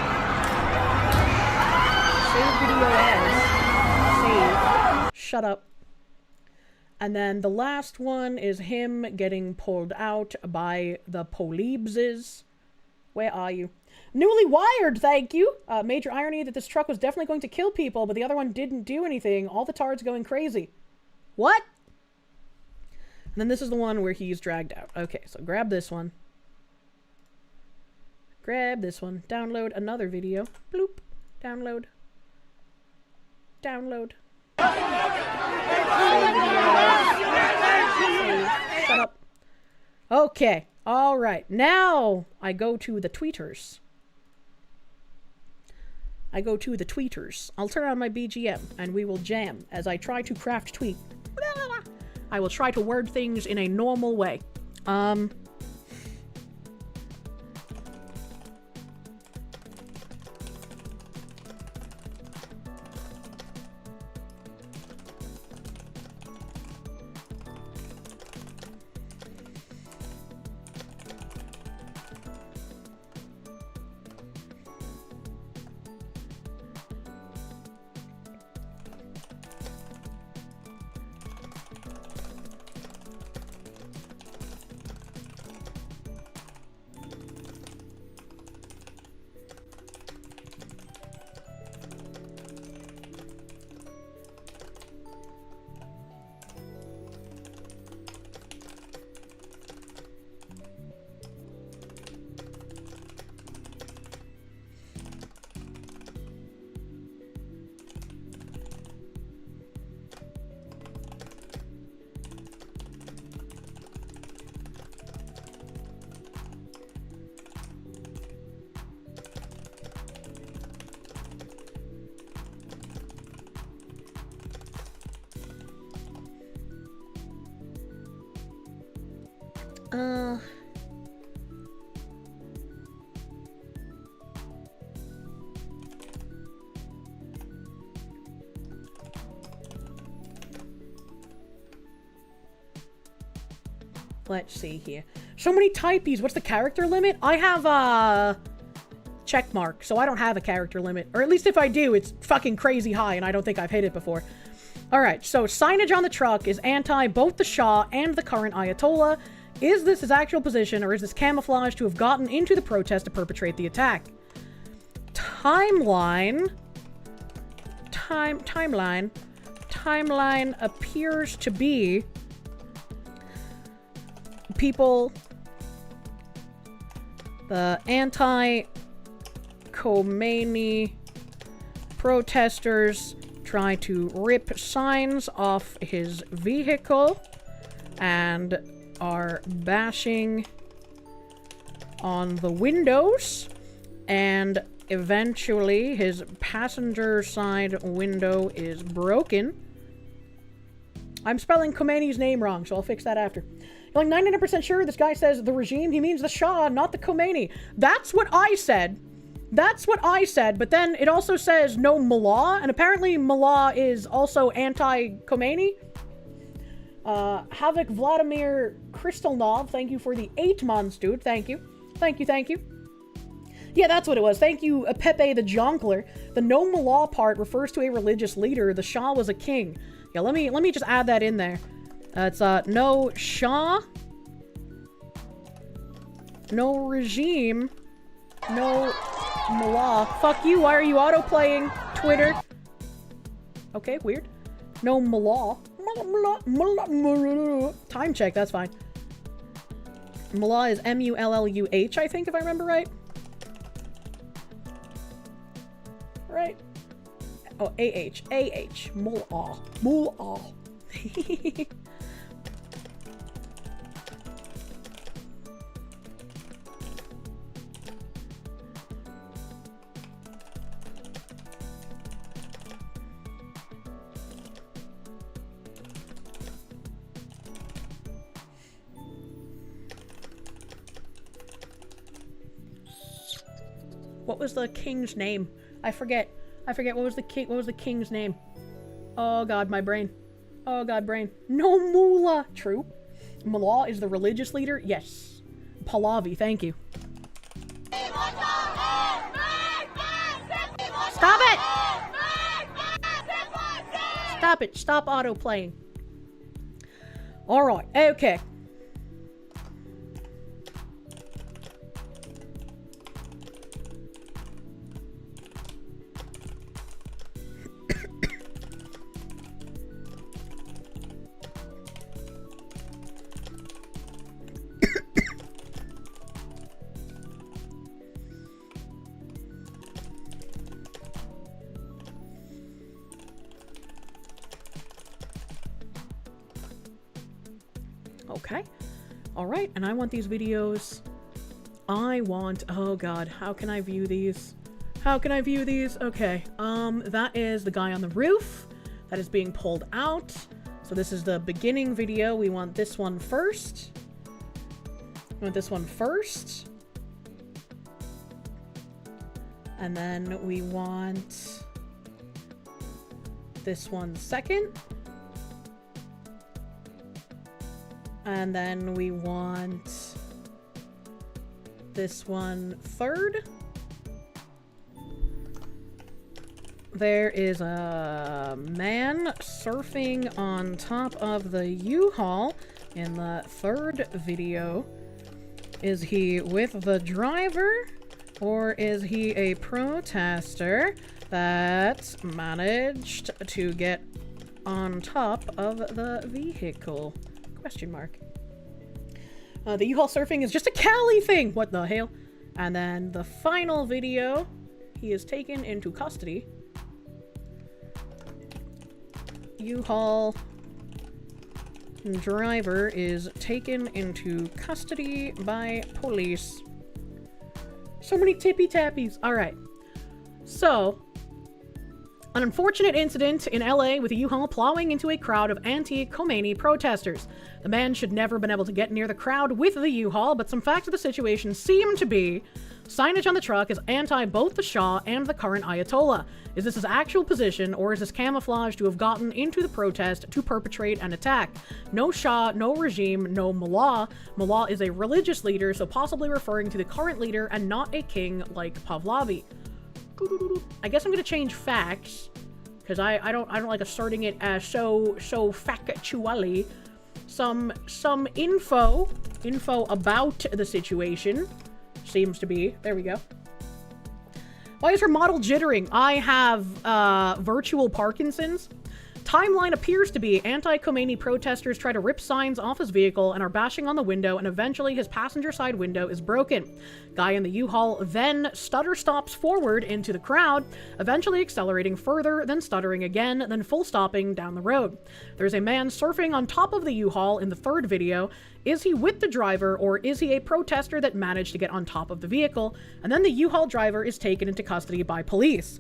video as. Save. Shut up. And then the last one is him getting pulled out by the Polebses. Where are you? Newly wired, thank you! Major irony that this truck was definitely going to kill people, but the other one didn't do anything. All the tards going crazy. What? And then this is the one where he's dragged out. Okay, so grab this one. Grab this one. Download another video. Bloop. Download. Download. Shut up. Okay. Alright. Now I go to the tweeters. I'll turn on my BGM and we will jam as I try to craft tweet. I will try to word things in a normal way. Let's see here. So many typies. What's the character limit? I have a check mark, so I don't have a character limit. Or at least if I do, it's fucking crazy high, and I don't think I've hit it before. Alright, so signage on the truck is anti both the Shah and the current Ayatollah. Is this his actual position, or is this camouflage to have gotten into the protest to perpetrate the attack? Timeline appears to be people, the anti-Khomeini protesters try to rip signs off his vehicle and are bashing on the windows, and eventually his passenger side window is broken. I'm spelling Khomeini's name wrong, so I'll fix that after. You're like 99% sure this guy says the regime, he means the Shah, not the Khomeini. That's what I said. That's what I said, but then it also says no Mullah, and apparently Mullah is also anti-Khomeini. Havoc Vladimir Krystalnov, thank you for the 8 months, dude. Thank you. Thank you, thank you. Yeah, that's what it was. Thank you, Pepe the Jonkler. The no Mullah part refers to a religious leader. The Shah was a king. Yeah, let me just add that in there. It's no Shah, no regime, no Mullah. Fuck you, why are you auto-playing Twitter? Okay, weird. No Mullah. Time check, that's fine. Mullah is M-U-L-L-U-H, I think, if I remember right. Right. Oh, A-H. A-H. Mullah. Mullah. What was the king's name? I forget. I forget, what was the king's name? Oh god, my brain. Oh god, brain. No Mullah. True. Mullah is the religious leader? Yes. Pahlavi, thank you. Stop it! Stop it. Stop auto-playing. Alright, okay. Okay. Alright, and I want these videos. Oh god, how can I view these? How can I view these? Okay, that is the guy on the roof that is being pulled out. So this is the beginning video. We want this one first. We want this one first. And then we want this one second. And then we want this one third. There is a man surfing on top of the U-Haul in the third video. Is he with the driver, or is he a protester that managed to get on top of the vehicle? Question mark. The U-Haul surfing is just a Cali thing! What the hell? And then the final video, he is taken into custody. U-Haul driver is taken into custody by police. So many tippy-tappies. Alright. So, an unfortunate incident in LA with a U-Haul plowing into a crowd of anti-Khomeini protesters. The man should never have been able to get near the crowd with the U-Haul, but some facts of the situation seem to be signage on the truck is anti both the Shah and the current Ayatollah. Is this his actual position, or is this camouflage to have gotten into the protest to perpetrate an attack? No Shah, no regime, no Mullah. Mullah is a religious leader, so possibly referring to the current leader and not a king like Pahlavi. I guess I'm gonna change facts, because I don't like asserting it as so factually. Some info about the situation seems to be. There we go. Why is her model jittering? I have virtual Parkinson's. Timeline appears to be anti-Khomeini protesters try to rip signs off his vehicle and are bashing on the window, and eventually his passenger side window is broken. Guy in the U-Haul then stutter stops forward into the crowd, eventually accelerating further, then stuttering again, then full stopping down the road. There's a man surfing on top of the U-Haul in the third video. Is he with the driver, or is he a protester that managed to get on top of the vehicle? And then the U-Haul driver is taken into custody by police.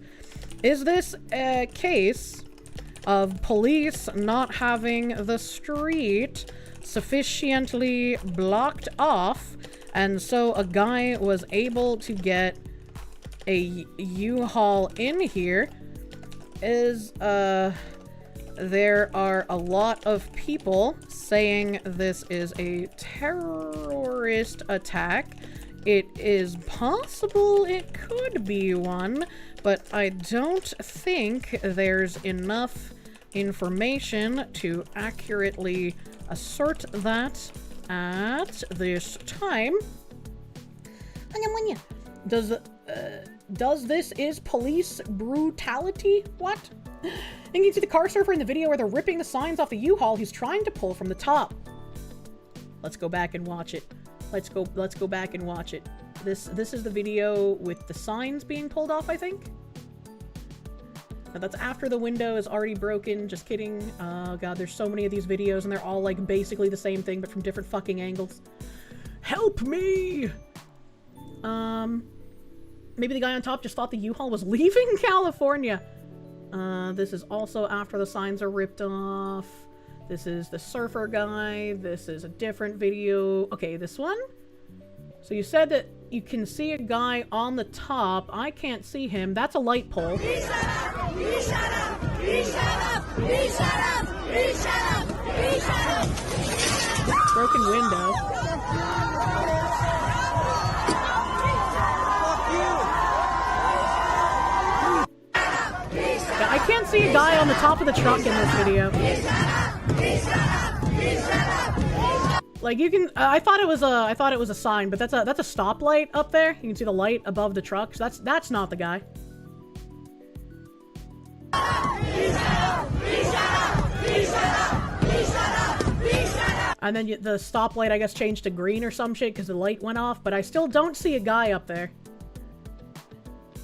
Is this a case of police not having the street sufficiently blocked off, and so a guy was able to get a U-Haul in here? Is there are a lot of people saying this is a terrorist attack. It is possible it could be one, but I don't think there's enough information to accurately assert that at this time. Does this is police brutality? What? And you can see the car surfer in the video where they're ripping the signs off the U-Haul he's trying to pull from the top. Let's go back and watch it. Let's go back and watch it. This is the video with the signs being pulled off, I think. Now that's after the window is already broken. Just kidding. Oh god, there's so many of these videos and they're all like basically the same thing but from different fucking angles. Help me! Maybe the guy on top just thought the U-Haul was leaving California. This is also after the signs are ripped off. This is the surfer guy. This is a different video. Okay, this one? So you said that You can see a guy on the top. I can't see him. That's a light pole. Shut up! Shut up! Shut up! Shut up! Broken window. I can't see a guy on the top of the truck in this video. Like you can, I thought it was a sign, but that's a stoplight up there. You can see the light above the truck. So that's not the guy. And then the stoplight, I guess, changed to green or some shit because the light went off. But I still don't see a guy up there.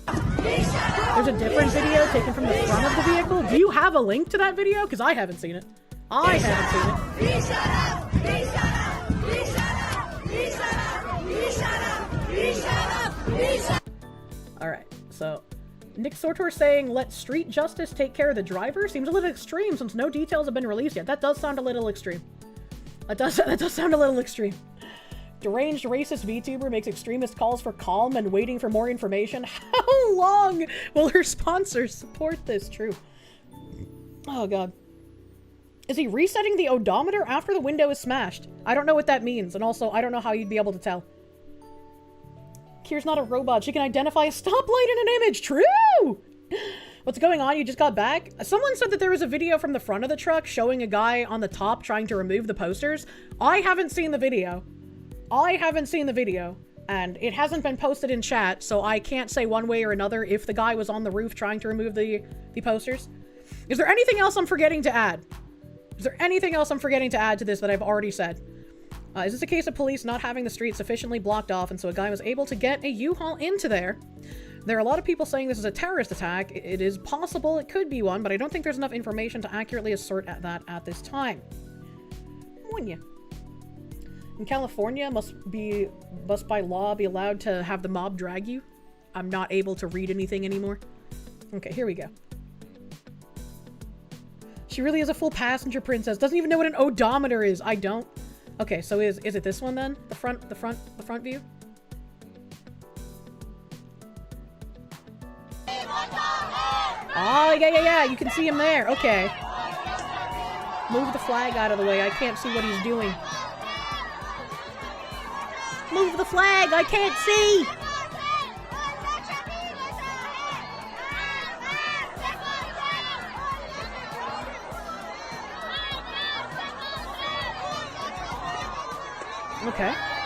There's a different video taken from the front of the vehicle. Do you have a link to that video? Because I haven't seen it. I haven't seen it. Alright, so Nick Sortor saying, let street justice take care of the driver? Seems a little extreme since no details have been released yet. That does sound a little extreme. That does sound a little extreme. Deranged racist VTuber makes extremist calls for calm and waiting for more information. How long will her sponsors support this? True. Oh god. Is he resetting the odometer after the window is smashed? I don't know what that means, and also I don't know how you'd be able to tell. Kira's not a robot. She can identify a stoplight in an image. True! What's going on? You just got back? Someone said that there was a video from the front of the truck showing a guy on the top trying to remove the posters. I haven't seen the video. And it hasn't been posted in chat, so I can't say one way or another if the guy was on the roof trying to remove the posters. Is there anything else I'm forgetting to add? Is there anything else I'm forgetting to add to this that I've already said? Is this a case of police not having the street sufficiently blocked off and so a guy was able to get a U-Haul into there? There are a lot of people saying this is a terrorist attack. It is possible it could be one, but I don't think there's enough information to accurately assert that at this time. Munya. In California, must by law be allowed to have the mob drag you? I'm not able to read anything anymore. Okay, here we go. She really is a full passenger princess. Doesn't even know what an odometer is. I don't. Okay, so is it this one then? The front view? Oh, yeah. You can see him there. Okay. Move the flag out of the way. I can't see what he's doing. Move the flag. I can't see.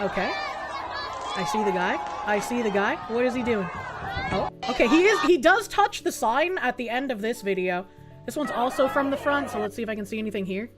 Okay. I see the guy. What is he doing? Oh, okay, he does touch the sign at the end of this video. This one's also from the front, so let's see if I can see anything here.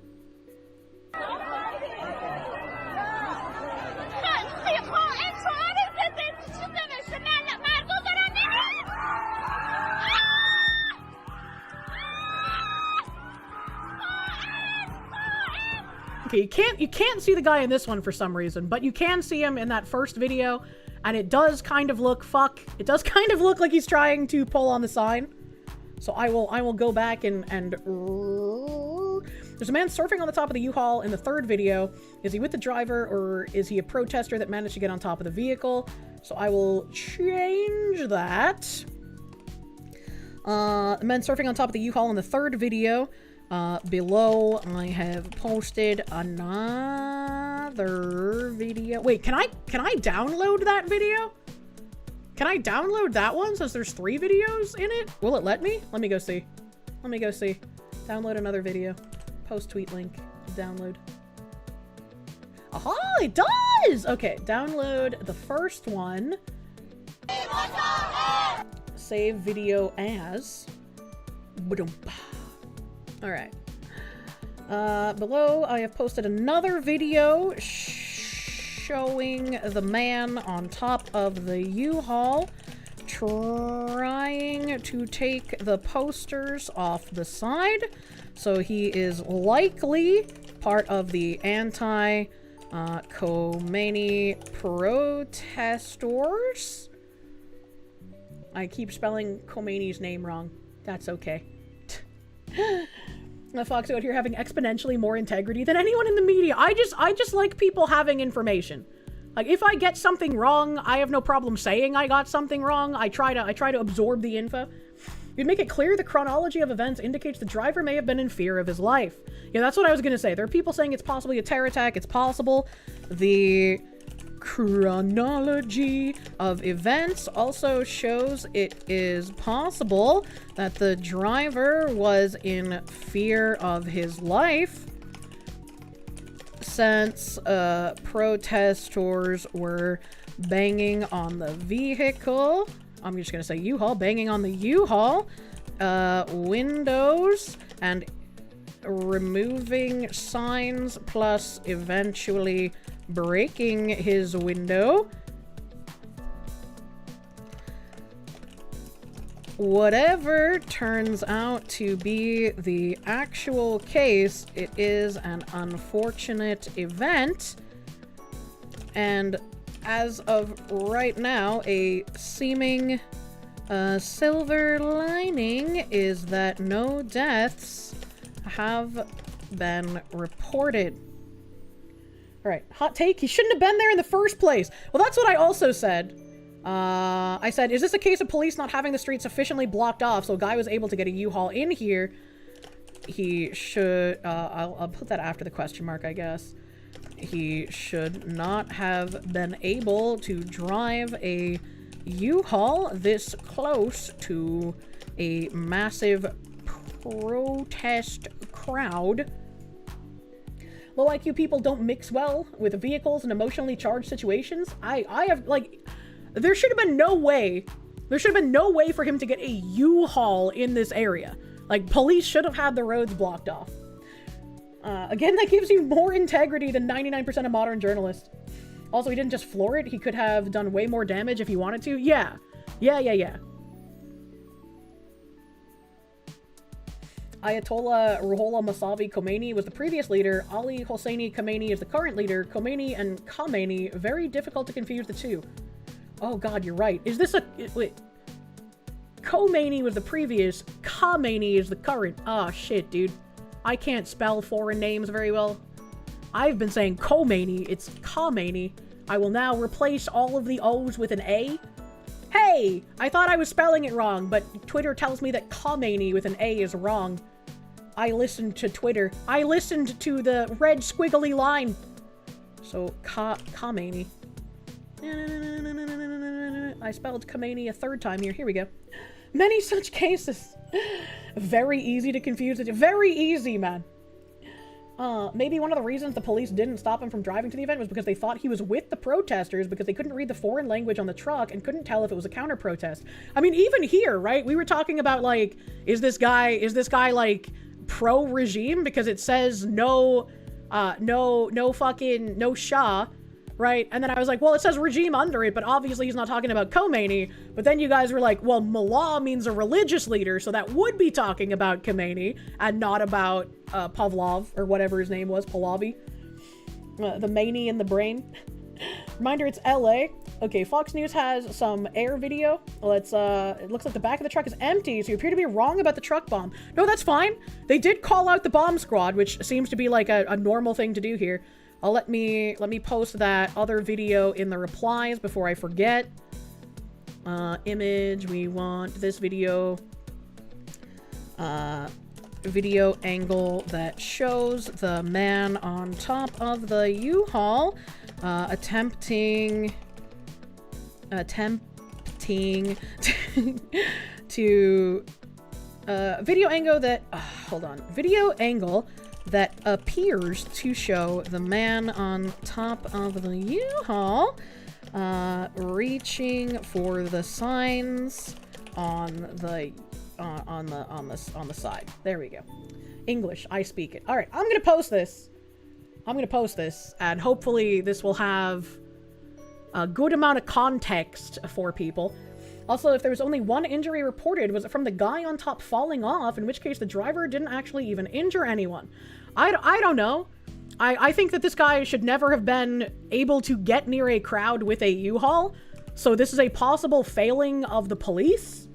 Okay, you can't see the guy in this one for some reason, but you can see him in that first video, and it does kind of look it does kind of look like he's trying to pull on the sign. So I will go back and there's a man surfing on the top of the U-Haul in the third video. Is he with the driver or is he a protester that managed to get on top of the vehicle? So I will change that. A man surfing on top of the U-Haul in the third video. Below, I have posted another video. Wait, can I download that video? Can I download that one since there's 3 videos in it? Will it let me? Let me go see. Download another video. Post tweet link. Download. Aha, it does! Okay, download the first one. Save video as. Alright. Below, I have posted another video showing the man on top of the U-Haul trying to take the posters off the side. So he is likely part of the anti-Khomeini protesters. I keep spelling Khomeini's name wrong. That's okay. Fox out here having exponentially more integrity than anyone in the media. I just like people having information. Like, if I get something wrong, I have no problem saying I got something wrong. I try to absorb the info. You'd make it clear the chronology of events indicates the driver may have been in fear of his life. Yeah, that's what I was gonna say. There are people saying it's possibly a terror attack. It's possible. The chronology of events also shows it is possible that the driver was in fear of his life since protesters were banging on the vehicle. I'm just gonna say U-Haul, banging on the U-Haul windows and removing signs, plus eventually breaking his window. Whatever turns out to be the actual case, it is an unfortunate event, and as of right now, a seeming silver lining is that no deaths have been reported. Alright, hot take, he shouldn't have been there in the first place. Well, that's what I also said. I said, is this a case of police not having the street sufficiently blocked off so a guy was able to get a U-Haul in here? He should, I'll put that after the question mark, I guess. He should not have been able to drive a U-Haul this close to a massive protest crowd. Low IQ people don't mix well with vehicles and emotionally charged situations. I have, like, there should have been no way. There should have been no way for him to get a U-Haul in this area. Like, police should have had the roads blocked off. Again, that gives you more integrity than 99% of modern journalists. Also, he didn't just floor it. He could have done way more damage if he wanted to. Yeah. Yeah. Ayatollah Ruhollah Mousavi Khomeini was the previous leader. Ali Hosseini Khamenei is the current leader. Khomeini and Khamenei, very difficult to confuse the two. Oh god, you're right. Is this a... Wait. Khomeini was the previous. Khamenei is the current. Ah, shit, dude. I can't spell foreign names very well. I've been saying Khomeini. It's Khamenei. I will now replace all of the O's with an A. Hey! I thought I was spelling it wrong, but Twitter tells me that Khomeini with an A is wrong. I listened to Twitter. I listened to the red squiggly line. So, Khomeini. I spelled Khomeini a third time here. Here we go. Many such cases. Very easy to confuse it. Very easy, man. Maybe one of the reasons the police didn't stop him from driving to the event was because they thought he was with the protesters because they couldn't read the foreign language on the truck and couldn't tell if it was a counter-protest. I mean, even here, right? We were talking about, like, is this guy, like, pro-regime? Because it says no Shah, right? And then I was like, well, it says regime under it, but obviously he's not talking about Khomeini. But then you guys were like, well, Mullah means a religious leader, so that would be talking about Khomeini and not about Pavlov, or whatever his name was, Pahlavi. The mani in the brain. Reminder, it's LA. Okay, Fox News has some air video. Let's, it looks like the back of the truck is empty, so you appear to be wrong about the truck bomb. No, that's fine. They did call out the bomb squad, which seems to be like a normal thing to do here. Let me post that other video in the replies before I forget. Image, we want this video. Video angle that shows the man on top of the U-Haul attempting to video angle that video angle that appears to show the man on top of the U-Haul reaching for the signs on the side. There we go. English, I speak it. All right, I'm gonna post this, and hopefully this will have a good amount of context for people. Also, if there was only one injury reported, was it from the guy on top falling off, in which case the driver didn't actually even injure anyone? I don't know. I think that this guy should never have been able to get near a crowd with a U-Haul, so this is a possible failing of the police.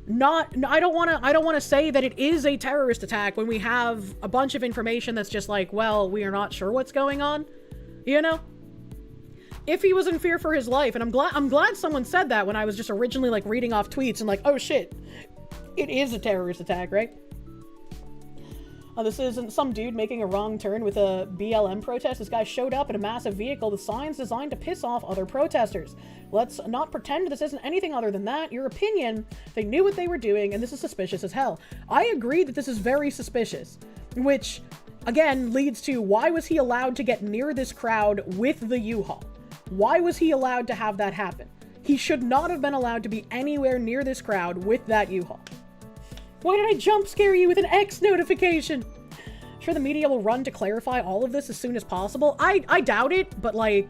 I don't want to say that it is a terrorist attack when we have a bunch of information that's just like, well, we are not sure what's going on, you know? if he was in fear for his life, and I'm glad someone said that when I was just originally like reading off tweets and like, oh shit, it is a terrorist attack, right? This isn't some dude making a wrong turn with a BLM protest. This guy showed up in a massive vehicle with signs designed to piss off other protesters. Let's not pretend this isn't anything other than that. Your opinion, they knew what they were doing, and this is suspicious as hell. I agree that this is very suspicious, which, again, leads to why was he allowed to get near this crowd with the U-Haul? Why was he allowed to have that happen? He should not have been allowed to be anywhere near this crowd with that U-Haul. Why did I jump scare you with an X notification? Sure, the media will run to clarify all of this as soon as possible. I doubt it, but like,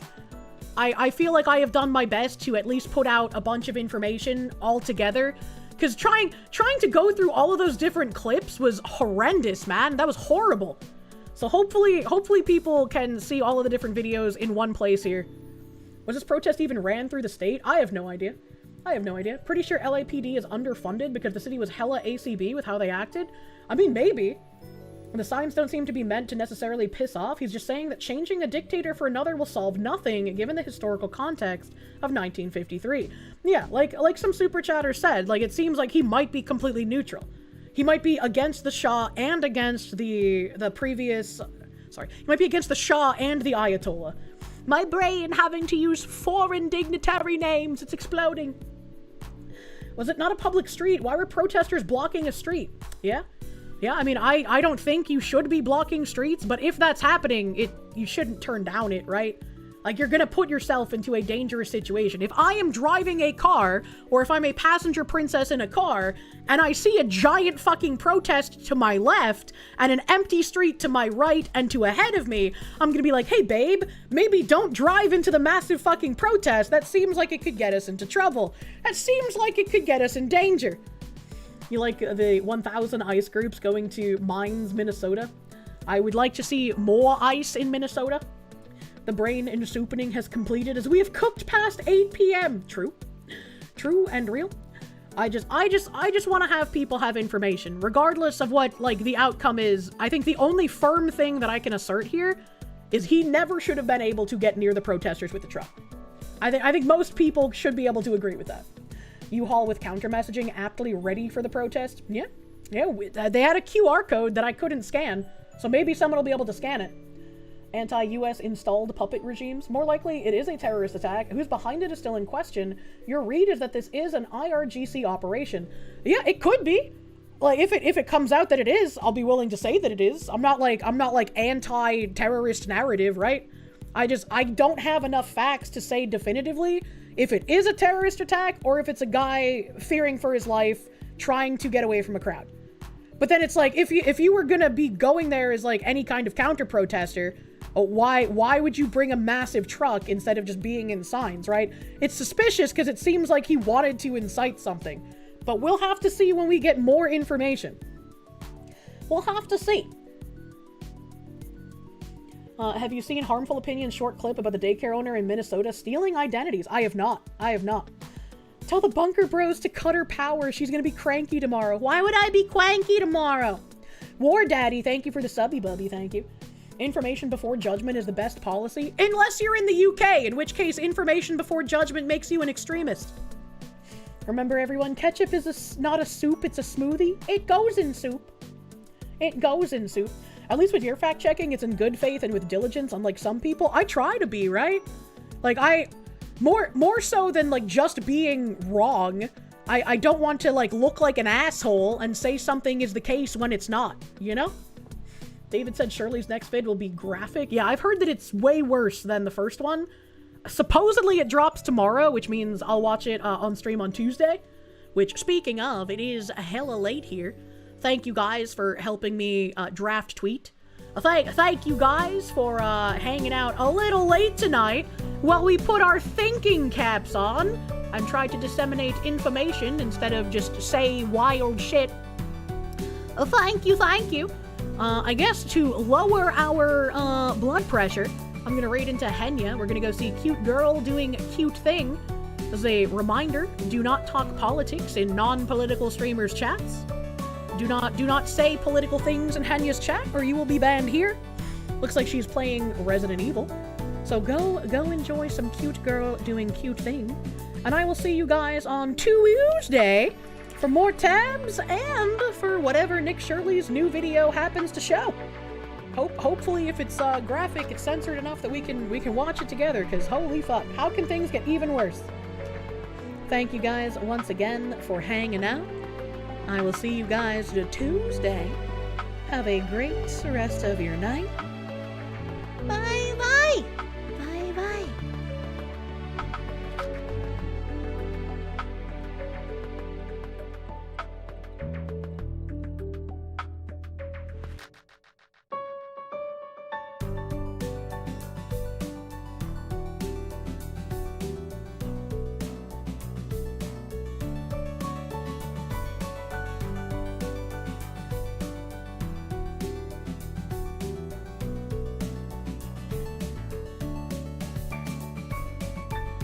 I feel like I have done my best to at least put out a bunch of information all together. Because trying to go through all of those different clips was horrendous, man. That was horrible. So hopefully people can see all of the different videos in one place here. Was this protest even ran through the state? I have no idea. Pretty sure LAPD is underfunded because the city was hella ACB with how they acted. I mean, maybe. The signs don't seem to be meant to necessarily piss off. He's just saying that changing a dictator for another will solve nothing, given the historical context of 1953. Yeah, like some super chatter said, like it seems like he might be completely neutral. He might be against the Shah and against the previous... Sorry. He might be against the Shah and the Ayatollah. My brain having to use foreign dignitary names. It's exploding. Was it not a public street? Why were protesters blocking a street? Yeah? Yeah, I mean, I don't think you should be blocking streets, but if that's happening, you shouldn't turn down it, right? Like, you're gonna put yourself into a dangerous situation. If I am driving a car, or if I'm a passenger princess in a car, and I see a giant fucking protest to my left, and an empty street to my right and to ahead of me, I'm gonna be like, hey babe, maybe don't drive into the massive fucking protest. That seems like it could get us into trouble. That seems like it could get us in danger. You like the 1,000 ice groups going to Mines, Minnesota? I would like to see more ice in Minnesota. The brain and soupening has completed as we have cooked past 8 p.m. True and real. I just want to have people have information, regardless of what, like, the outcome is. I think the only firm thing that I can assert here is he never should have been able to get near the protesters with the truck. I think most people should be able to agree with that. U-Haul with counter messaging aptly ready for the protest. Yeah, they had a QR code that I couldn't scan, so maybe someone will be able to scan it. Anti-US installed puppet regimes. More likely, it is a terrorist attack. Who's behind it is still in question. Your read is that this is an IRGC operation. Yeah, it could be. Like, if it comes out that it is, I'll be willing to say that it is. I'm not like anti-terrorist narrative, right? I don't have enough facts to say definitively if it is a terrorist attack or if it's a guy fearing for his life trying to get away from a crowd. But then it's like, if you were gonna be going there as like any kind of counter protester, why would you bring a massive truck instead of just being in signs, right? It's suspicious because it seems like he wanted to incite something. But we'll have to see when we get more information. We'll have to see. Have you seen Harmful Opinion's short clip about the daycare owner in Minnesota stealing identities? I have not. Tell the bunker bros to cut her power. She's gonna be cranky tomorrow. Why would I be cranky tomorrow? War Daddy, thank you for the subby bubby, thank you. Information before judgment is the best policy, unless you're in the UK, in which case information before judgment makes you an extremist. Remember everyone, ketchup is not a soup, it's a smoothie. It goes in soup. It goes in soup. At least with your fact checking, it's in good faith and with diligence, unlike some people. I try to be, right? Like, more so than, like, just being wrong, I don't want to, like, look like an asshole and say something is the case when it's not, you know? David said Shirley's next vid will be graphic. Yeah, I've heard that it's way worse than the first one. Supposedly it drops tomorrow, which means I'll watch it on stream on Tuesday. Which, speaking of, it is hella late here. Thank you guys for helping me draft tweet. Thank you guys for hanging out a little late tonight while we put our thinking caps on and try to disseminate information instead of just say wild shit. Thank you. I guess to lower our blood pressure, I'm gonna raid into Henya. We're gonna go see cute girl doing a cute thing. As a reminder, do not talk politics in non-political streamers' chats. Do not say political things in Henya's chat, or you will be banned here. Looks like she's playing Resident Evil. So go enjoy some cute girl doing cute thing. And I will see you guys on Tuesday for more tabs and for whatever Nick Shirley's new video happens to show. Hopefully, if it's graphic, it's censored enough that we can watch it together, because holy fuck, how can things get even worse? Thank you guys once again for hanging out. I will see you guys Tuesday. Have a great rest of your night.